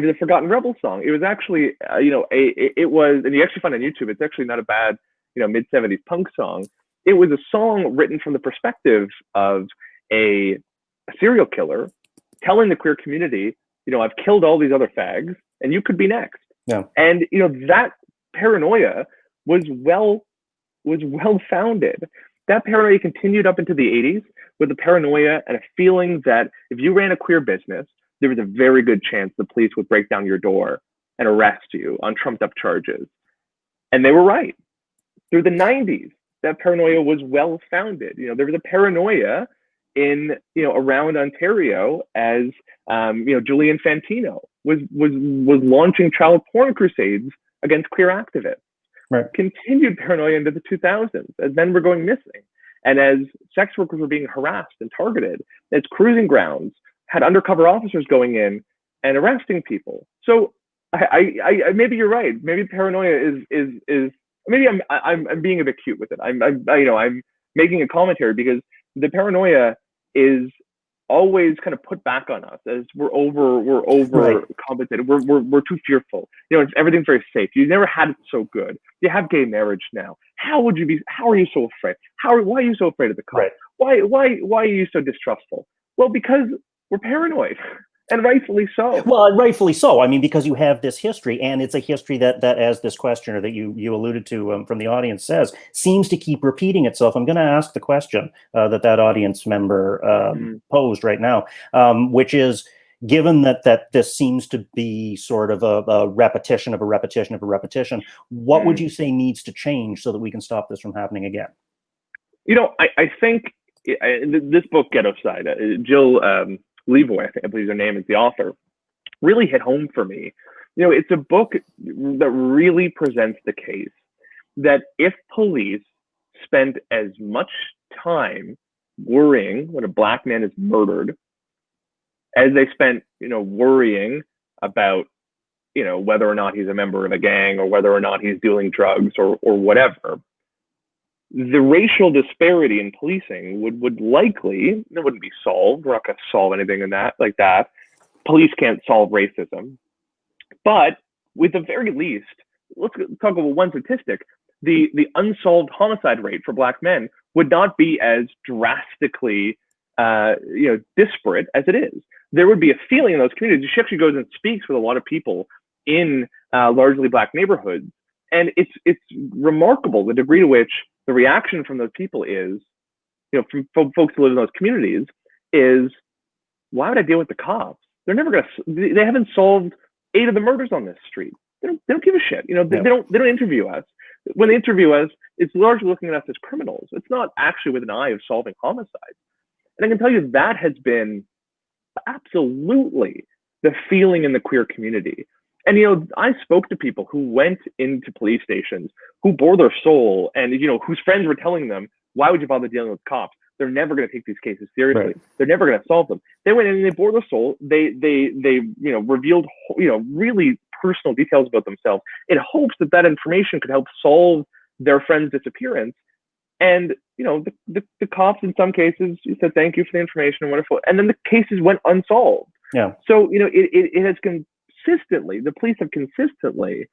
was a Forgotten Rebel song. It was actually, it was, and you actually find on YouTube, it's actually not a bad, mid-70s punk song. It was a song written from the perspective of a serial killer telling the queer community, I've killed all these other fags and you could be next. Yeah. And, that paranoia was well founded. That paranoia continued up into the 80s with a paranoia and a feeling that if you ran a queer business, there was a very good chance the police would break down your door and arrest you on trumped up charges. And they were right. Through the 90s, that paranoia was well founded. There was a paranoia in, around Ontario as, Julian Fantino was launching child porn crusades against queer activists. Right. Continued paranoia into the 2000s as men were going missing and as sex workers were being harassed and targeted, as cruising grounds had undercover officers going in and arresting people. So I maybe you're right. Maybe paranoia is maybe I'm being a bit cute with it. I'm making a commentary because the paranoia is always kind of put back on us as we're over compensated. We're too fearful. Everything's very safe. You never had it so good. You have gay marriage now. How are you so afraid? Why are you so afraid of the cops? Right. Why are you so distrustful? Well, because we're paranoid. And rightfully so. Well, rightfully so. I mean, because you have this history, and it's a history that as this questioner that you alluded to from the audience says, seems to keep repeating itself. I'm going to ask the question that audience member posed right now, which is, given that this seems to be sort of a repetition of a repetition of a repetition, what would you say needs to change so that we can stop this from happening again? I think this book, Ghetto Side, Jill Levoy, I believe her name is the author, really hit home for me. It's a book that really presents the case that if police spent as much time worrying when a black man is murdered as they spent, worrying about, whether or not he's a member of a gang or whether or not he's dealing drugs or whatever, the racial disparity in policing would likely, it wouldn't be solved. We're not going to solve anything in that like that. Police can't solve racism. But with the very least, let's talk about one statistic. The unsolved homicide rate for black men would not be as drastically disparate as it is. There would be a feeling in those communities. She actually goes and speaks with a lot of people in largely black neighborhoods. And it's remarkable the degree to which the reaction from those people is, from folks who live in those communities, is, why would I deal with the cops? They're never gonna. They haven't solved 8 of the murders on this street. They don't give a shit. They don't interview us. When they interview us, it's largely looking at us as criminals. It's not actually with an eye of solving homicides. And I can tell you that has been absolutely the feeling in the queer community. And, I spoke to people who went into police stations, who bore their soul, and, whose friends were telling them, why would you bother dealing with cops? They're never going to take these cases seriously. Right. They're never going to solve them. They went in and they bore their soul. They revealed, really personal details about themselves in hopes that information could help solve their friend's disappearance. And, the cops in some cases said, thank you for the information, wonderful. And then the cases went unsolved. Yeah. So, it has consistently, the police have consistently,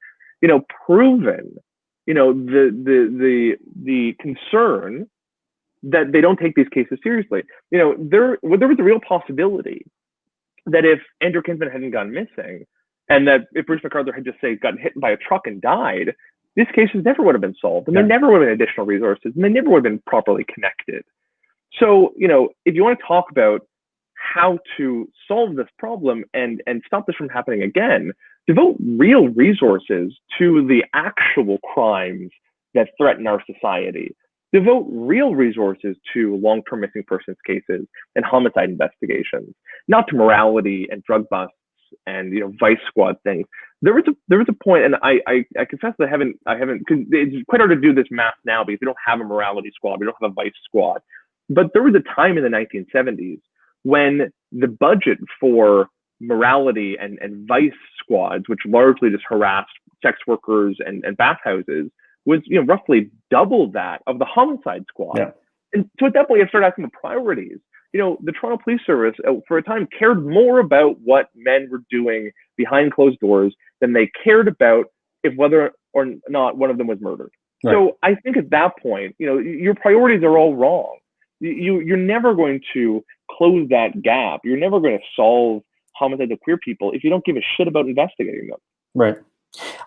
proven, the concern that they don't take these cases seriously. There was a real possibility that if Andrew Kinsman hadn't gone missing, and that if Bruce McArthur had just, say, gotten hit by a truck and died, these cases never would have been solved, and there never would have been additional resources, and they never would have been properly connected. So, if you want to talk about how to solve this problem and stop this from happening again, devote real resources to the actual crimes that threaten our society. Devote real resources to long-term missing persons cases and homicide investigations, not to morality and drug busts and vice squad things. There was a point, and I confess that I haven't, because it's quite hard to do this math now because we don't have a morality squad, we don't have a vice squad. But there was a time in the 1970s when the budget for morality and vice squads, which largely just harassed sex workers and bathhouses, was roughly double that of the homicide squad. Yeah. And so at that point, you start asking the priorities. the Toronto Police Service for a time cared more about what men were doing behind closed doors than they cared about if whether or not one of them was murdered. Right. So I think at that point, your priorities are all wrong. You're never going to close that gap. You're never going to solve homicides of queer people if you don't give a shit about investigating them. Right.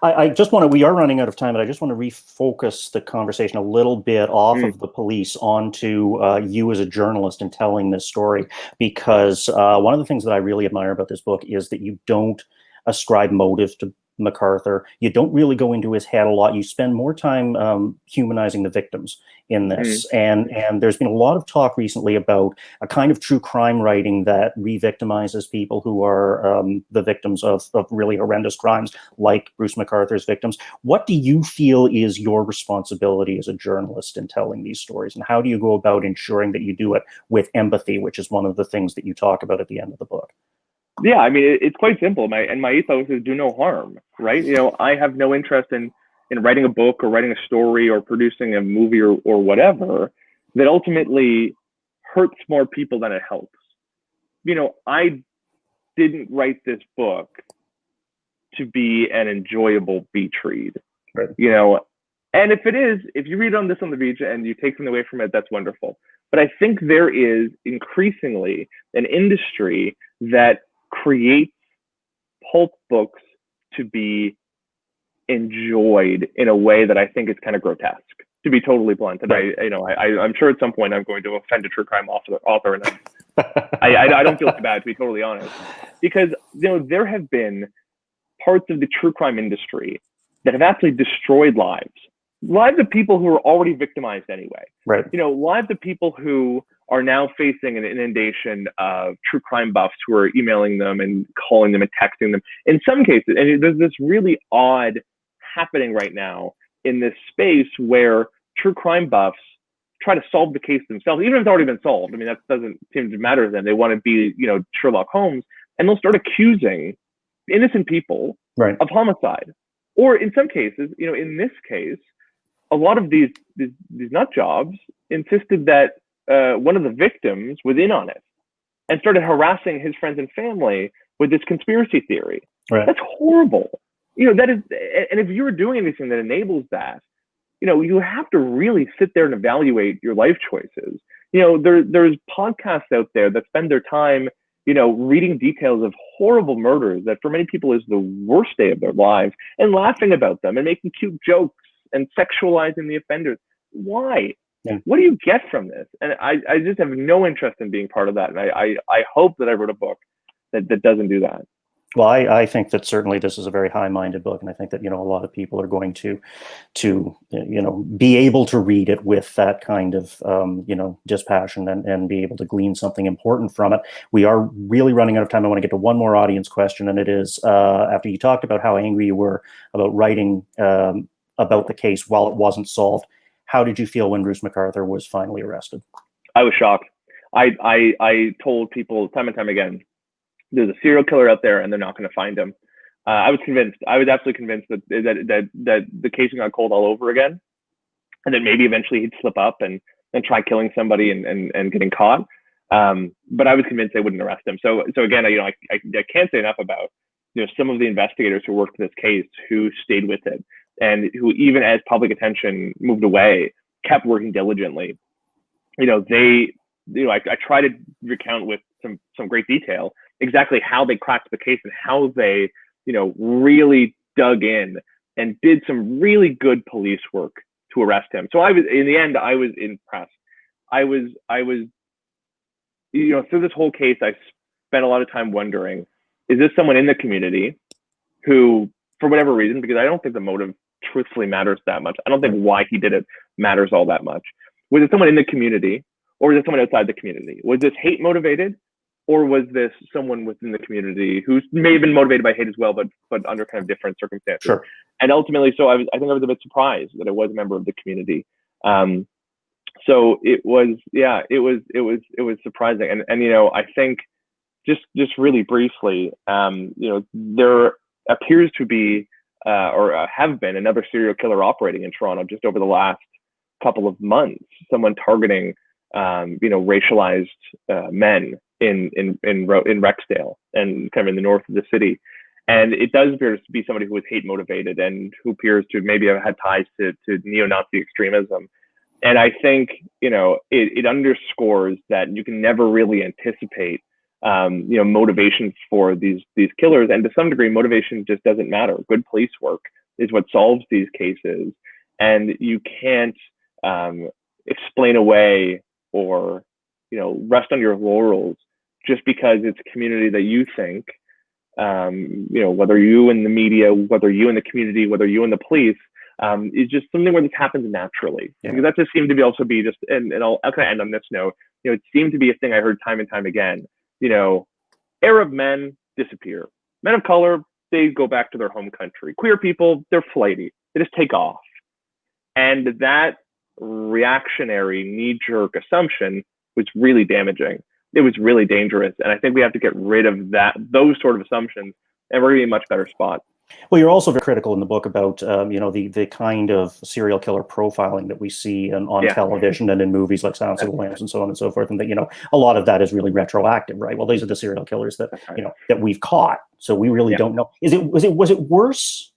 I just want to, we are running out of time, but I just want to refocus the conversation a little bit off of the police onto you as a journalist and telling this story, because one of the things that I really admire about this book is that you don't ascribe motive to MacArthur. You don't really go into his head a lot. You spend more time humanizing the victims in this. And there's been a lot of talk recently about a kind of true crime writing that re-victimizes people who are the victims of really horrendous crimes, like Bruce MacArthur's victims. What do you feel is your responsibility as a journalist in telling these stories? And how do you go about ensuring that you do it with empathy, which is one of the things that you talk about at the end of the book? Yeah, I mean, it's quite simple. My ethos is do no harm, right? I have no interest in writing a book or writing a story or producing a movie or whatever that ultimately hurts more people than it helps. I didn't write this book to be an enjoyable beach read, right. And if you read on the beach and you take something away from it, that's wonderful. But I think there is increasingly an industry that creates pulp books to be enjoyed in a way that I think is kind of grotesque, to be totally blunt. And I'm sure at some point I'm going to offend a true crime author, and I don't feel too bad, to be totally honest, because there have been parts of the true crime industry that have actually destroyed lives of people who are already victimized anyway. Right. Lives of people who are now facing an inundation of true crime buffs who are emailing them and calling them and texting them. In some cases, and there's this really odd happening right now in this space where true crime buffs try to solve the case themselves, even if it's already been solved. I mean, that doesn't seem to matter to them. They want to be, Sherlock Holmes, and they'll start accusing innocent people of homicide. Or in some cases, in this case, a lot of these nut jobs insisted that one of the victims was in on it and started harassing his friends and family with this conspiracy theory. Right. That's horrible. That is, and if you're doing anything that enables that, you have to really sit there and evaluate your life choices. There's podcasts out there that spend their time, reading details of horrible murders that for many people is the worst day of their lives, and laughing about them and making cute jokes and sexualizing the offenders. Why? Yeah. What do you get from this? And I just have no interest in being part of that. And I hope that I wrote a book that doesn't do that. Well, I think that certainly this is a very high-minded book, and I think that a lot of people are going to be able to read it with that kind of dispassion and be able to glean something important from it. We are really running out of time. I want to get to one more audience question, and it is after you talked about how angry you were about writing about the case while it wasn't solved, how did you feel when Bruce MacArthur was finally arrested? I was shocked. I told people time and time again, there's a serial killer out there and they're not going to find him. I was convinced. I was absolutely convinced that the case got cold all over again, and that maybe eventually he'd slip up and try killing somebody and getting caught. But I was convinced they wouldn't arrest him. So again, I can't say enough about some of the investigators who worked this case who stayed with it, and who, even as public attention moved away, kept working diligently. I try to recount with some great detail exactly how they cracked the case and how they, really dug in and did some really good police work to arrest him. So in the end, I was impressed. I was, through this whole case, I spent a lot of time wondering, is this someone in the community who, for whatever reason, because I don't think the motive truthfully matters that much. I don't think why he did it matters all that much. Was it someone in the community, or was it someone outside the community? Was this hate motivated, or was this someone within the community who may have been motivated by hate as well, but under kind of different circumstances? Sure. And ultimately, so I think I was a bit surprised that I was a member of the community. So it was surprising. And I think just really briefly, there appears to be or have been another serial killer operating in Toronto just over the last couple of months. Someone targeting racialized men in Rexdale and kind of in the north of the city. And it does appear to be somebody who was hate motivated and who appears to maybe have had ties to neo-Nazi extremism. And I think, it underscores that you can never really anticipate, motivation for these killers. And to some degree, motivation just doesn't matter. Good police work is what solves these cases. And you can't explain away or, rest on your laurels just because it's a community that you think, whether you in the media, whether you in the community, whether you in the police, is just something where this happens naturally. Yeah. Because that just seemed to be also be just, and I'll kind of end on this note, it seemed to be a thing I heard time and time again. Arab men disappear. Men of color, they go back to their home country. Queer people, they're flighty. They just take off. And that reactionary knee-jerk assumption was really damaging. It was really dangerous. And I think we have to get rid of those sort of assumptions, and we're going to be in a much better spot. Well, you're also very critical in the book about, the kind of serial killer profiling that we see on television and in movies like Silence of the Lambs and so on and so forth. And that, a lot of that is really retroactive, right? Well, these are the serial killers that, that we've caught. So we really don't know. Was it worse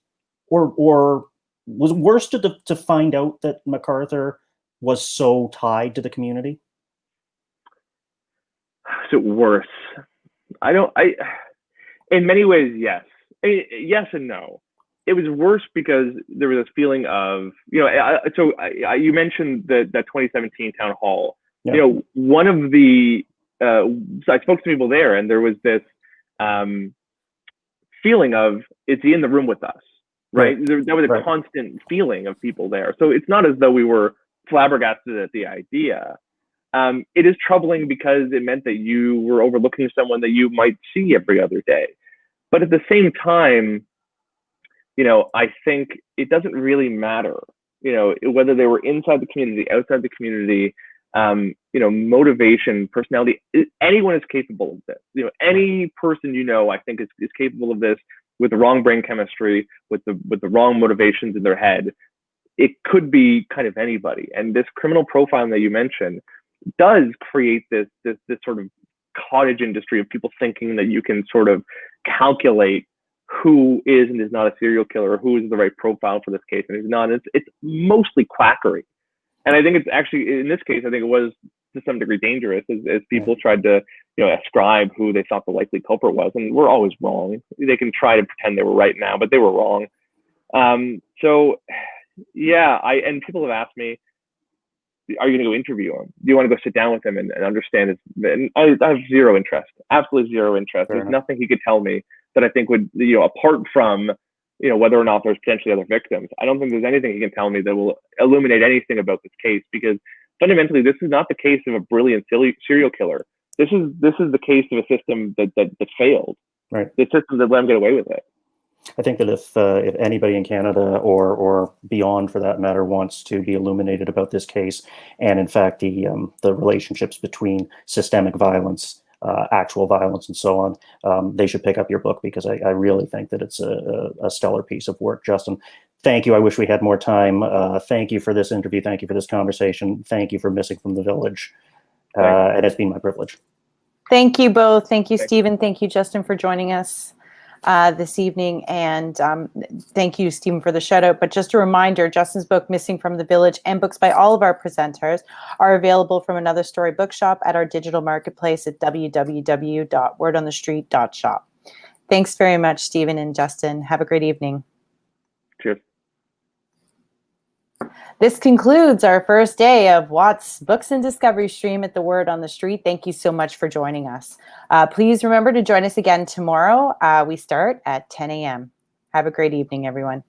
or was it worse to find out that MacArthur was so tied to the community? Is it worse? In many ways, yes. Yes and no. It was worse because there was this feeling of, you mentioned that 2017 town hall. Yeah. One of the, I spoke to people there, and there was this feeling of, is he in the room with us? Right? There was a constant feeling of people there. So it's not as though we were flabbergasted at the idea. It is troubling because it meant that you were overlooking someone that you might see every other day. But at the same time, I think it doesn't really matter, whether they were inside the community, outside the community, motivation, personality, anyone is capable of this. Any person, I think is capable of this with the wrong brain chemistry, with the wrong motivations in their head. It could be kind of anybody. And this criminal profiling that you mentioned does create this sort of cottage industry of people thinking that you can sort of calculate who is and is not a serial killer, or who is the right profile for this case and who's not. It's mostly quackery. And I think it's actually, in this case, I think it was to some degree dangerous as people tried to, ascribe who they thought the likely culprit was. And we're always wrong. They can try to pretend they were right now, but they were wrong. And people have asked me, are you going to go interview him? Do you want to go sit down with him and understand his? And I have zero interest, absolutely zero interest. There's nothing he could tell me that I think would, apart from, whether or not there's potentially other victims. I don't think there's anything he can tell me that will illuminate anything about this case, because fundamentally, this is not the case of a brilliant serial killer. This is the case of a system that failed. Right. The system that let him get away with it. I think that if anybody in Canada or beyond, for that matter, wants to be illuminated about this case, and in fact the relationships between systemic violence, actual violence, and so on, they should pick up your book, because I really think that it's a stellar piece of work. Justin, thank you. I wish we had more time. Thank you for this interview. Thank you for this conversation. Thank you for Missing from the Village. And it's been my privilege. Thank you both. Thank you, Stephen. Thank you, Justin, for joining us this evening. And thank you, Stephen, for the shout out. But just a reminder, Justin's book, Missing from the Village, and books by all of our presenters are available from Another Story Bookshop at our digital marketplace at www.wordonthestreet.shop. Thanks very much, Stephen and Justin. Have a great evening. Cheers. This concludes our first day of WOTS Books and Discovery stream at the Word on the Street. Thank you so much for joining us. Please remember to join us again tomorrow. We start at 10 a.m. Have a great evening, everyone.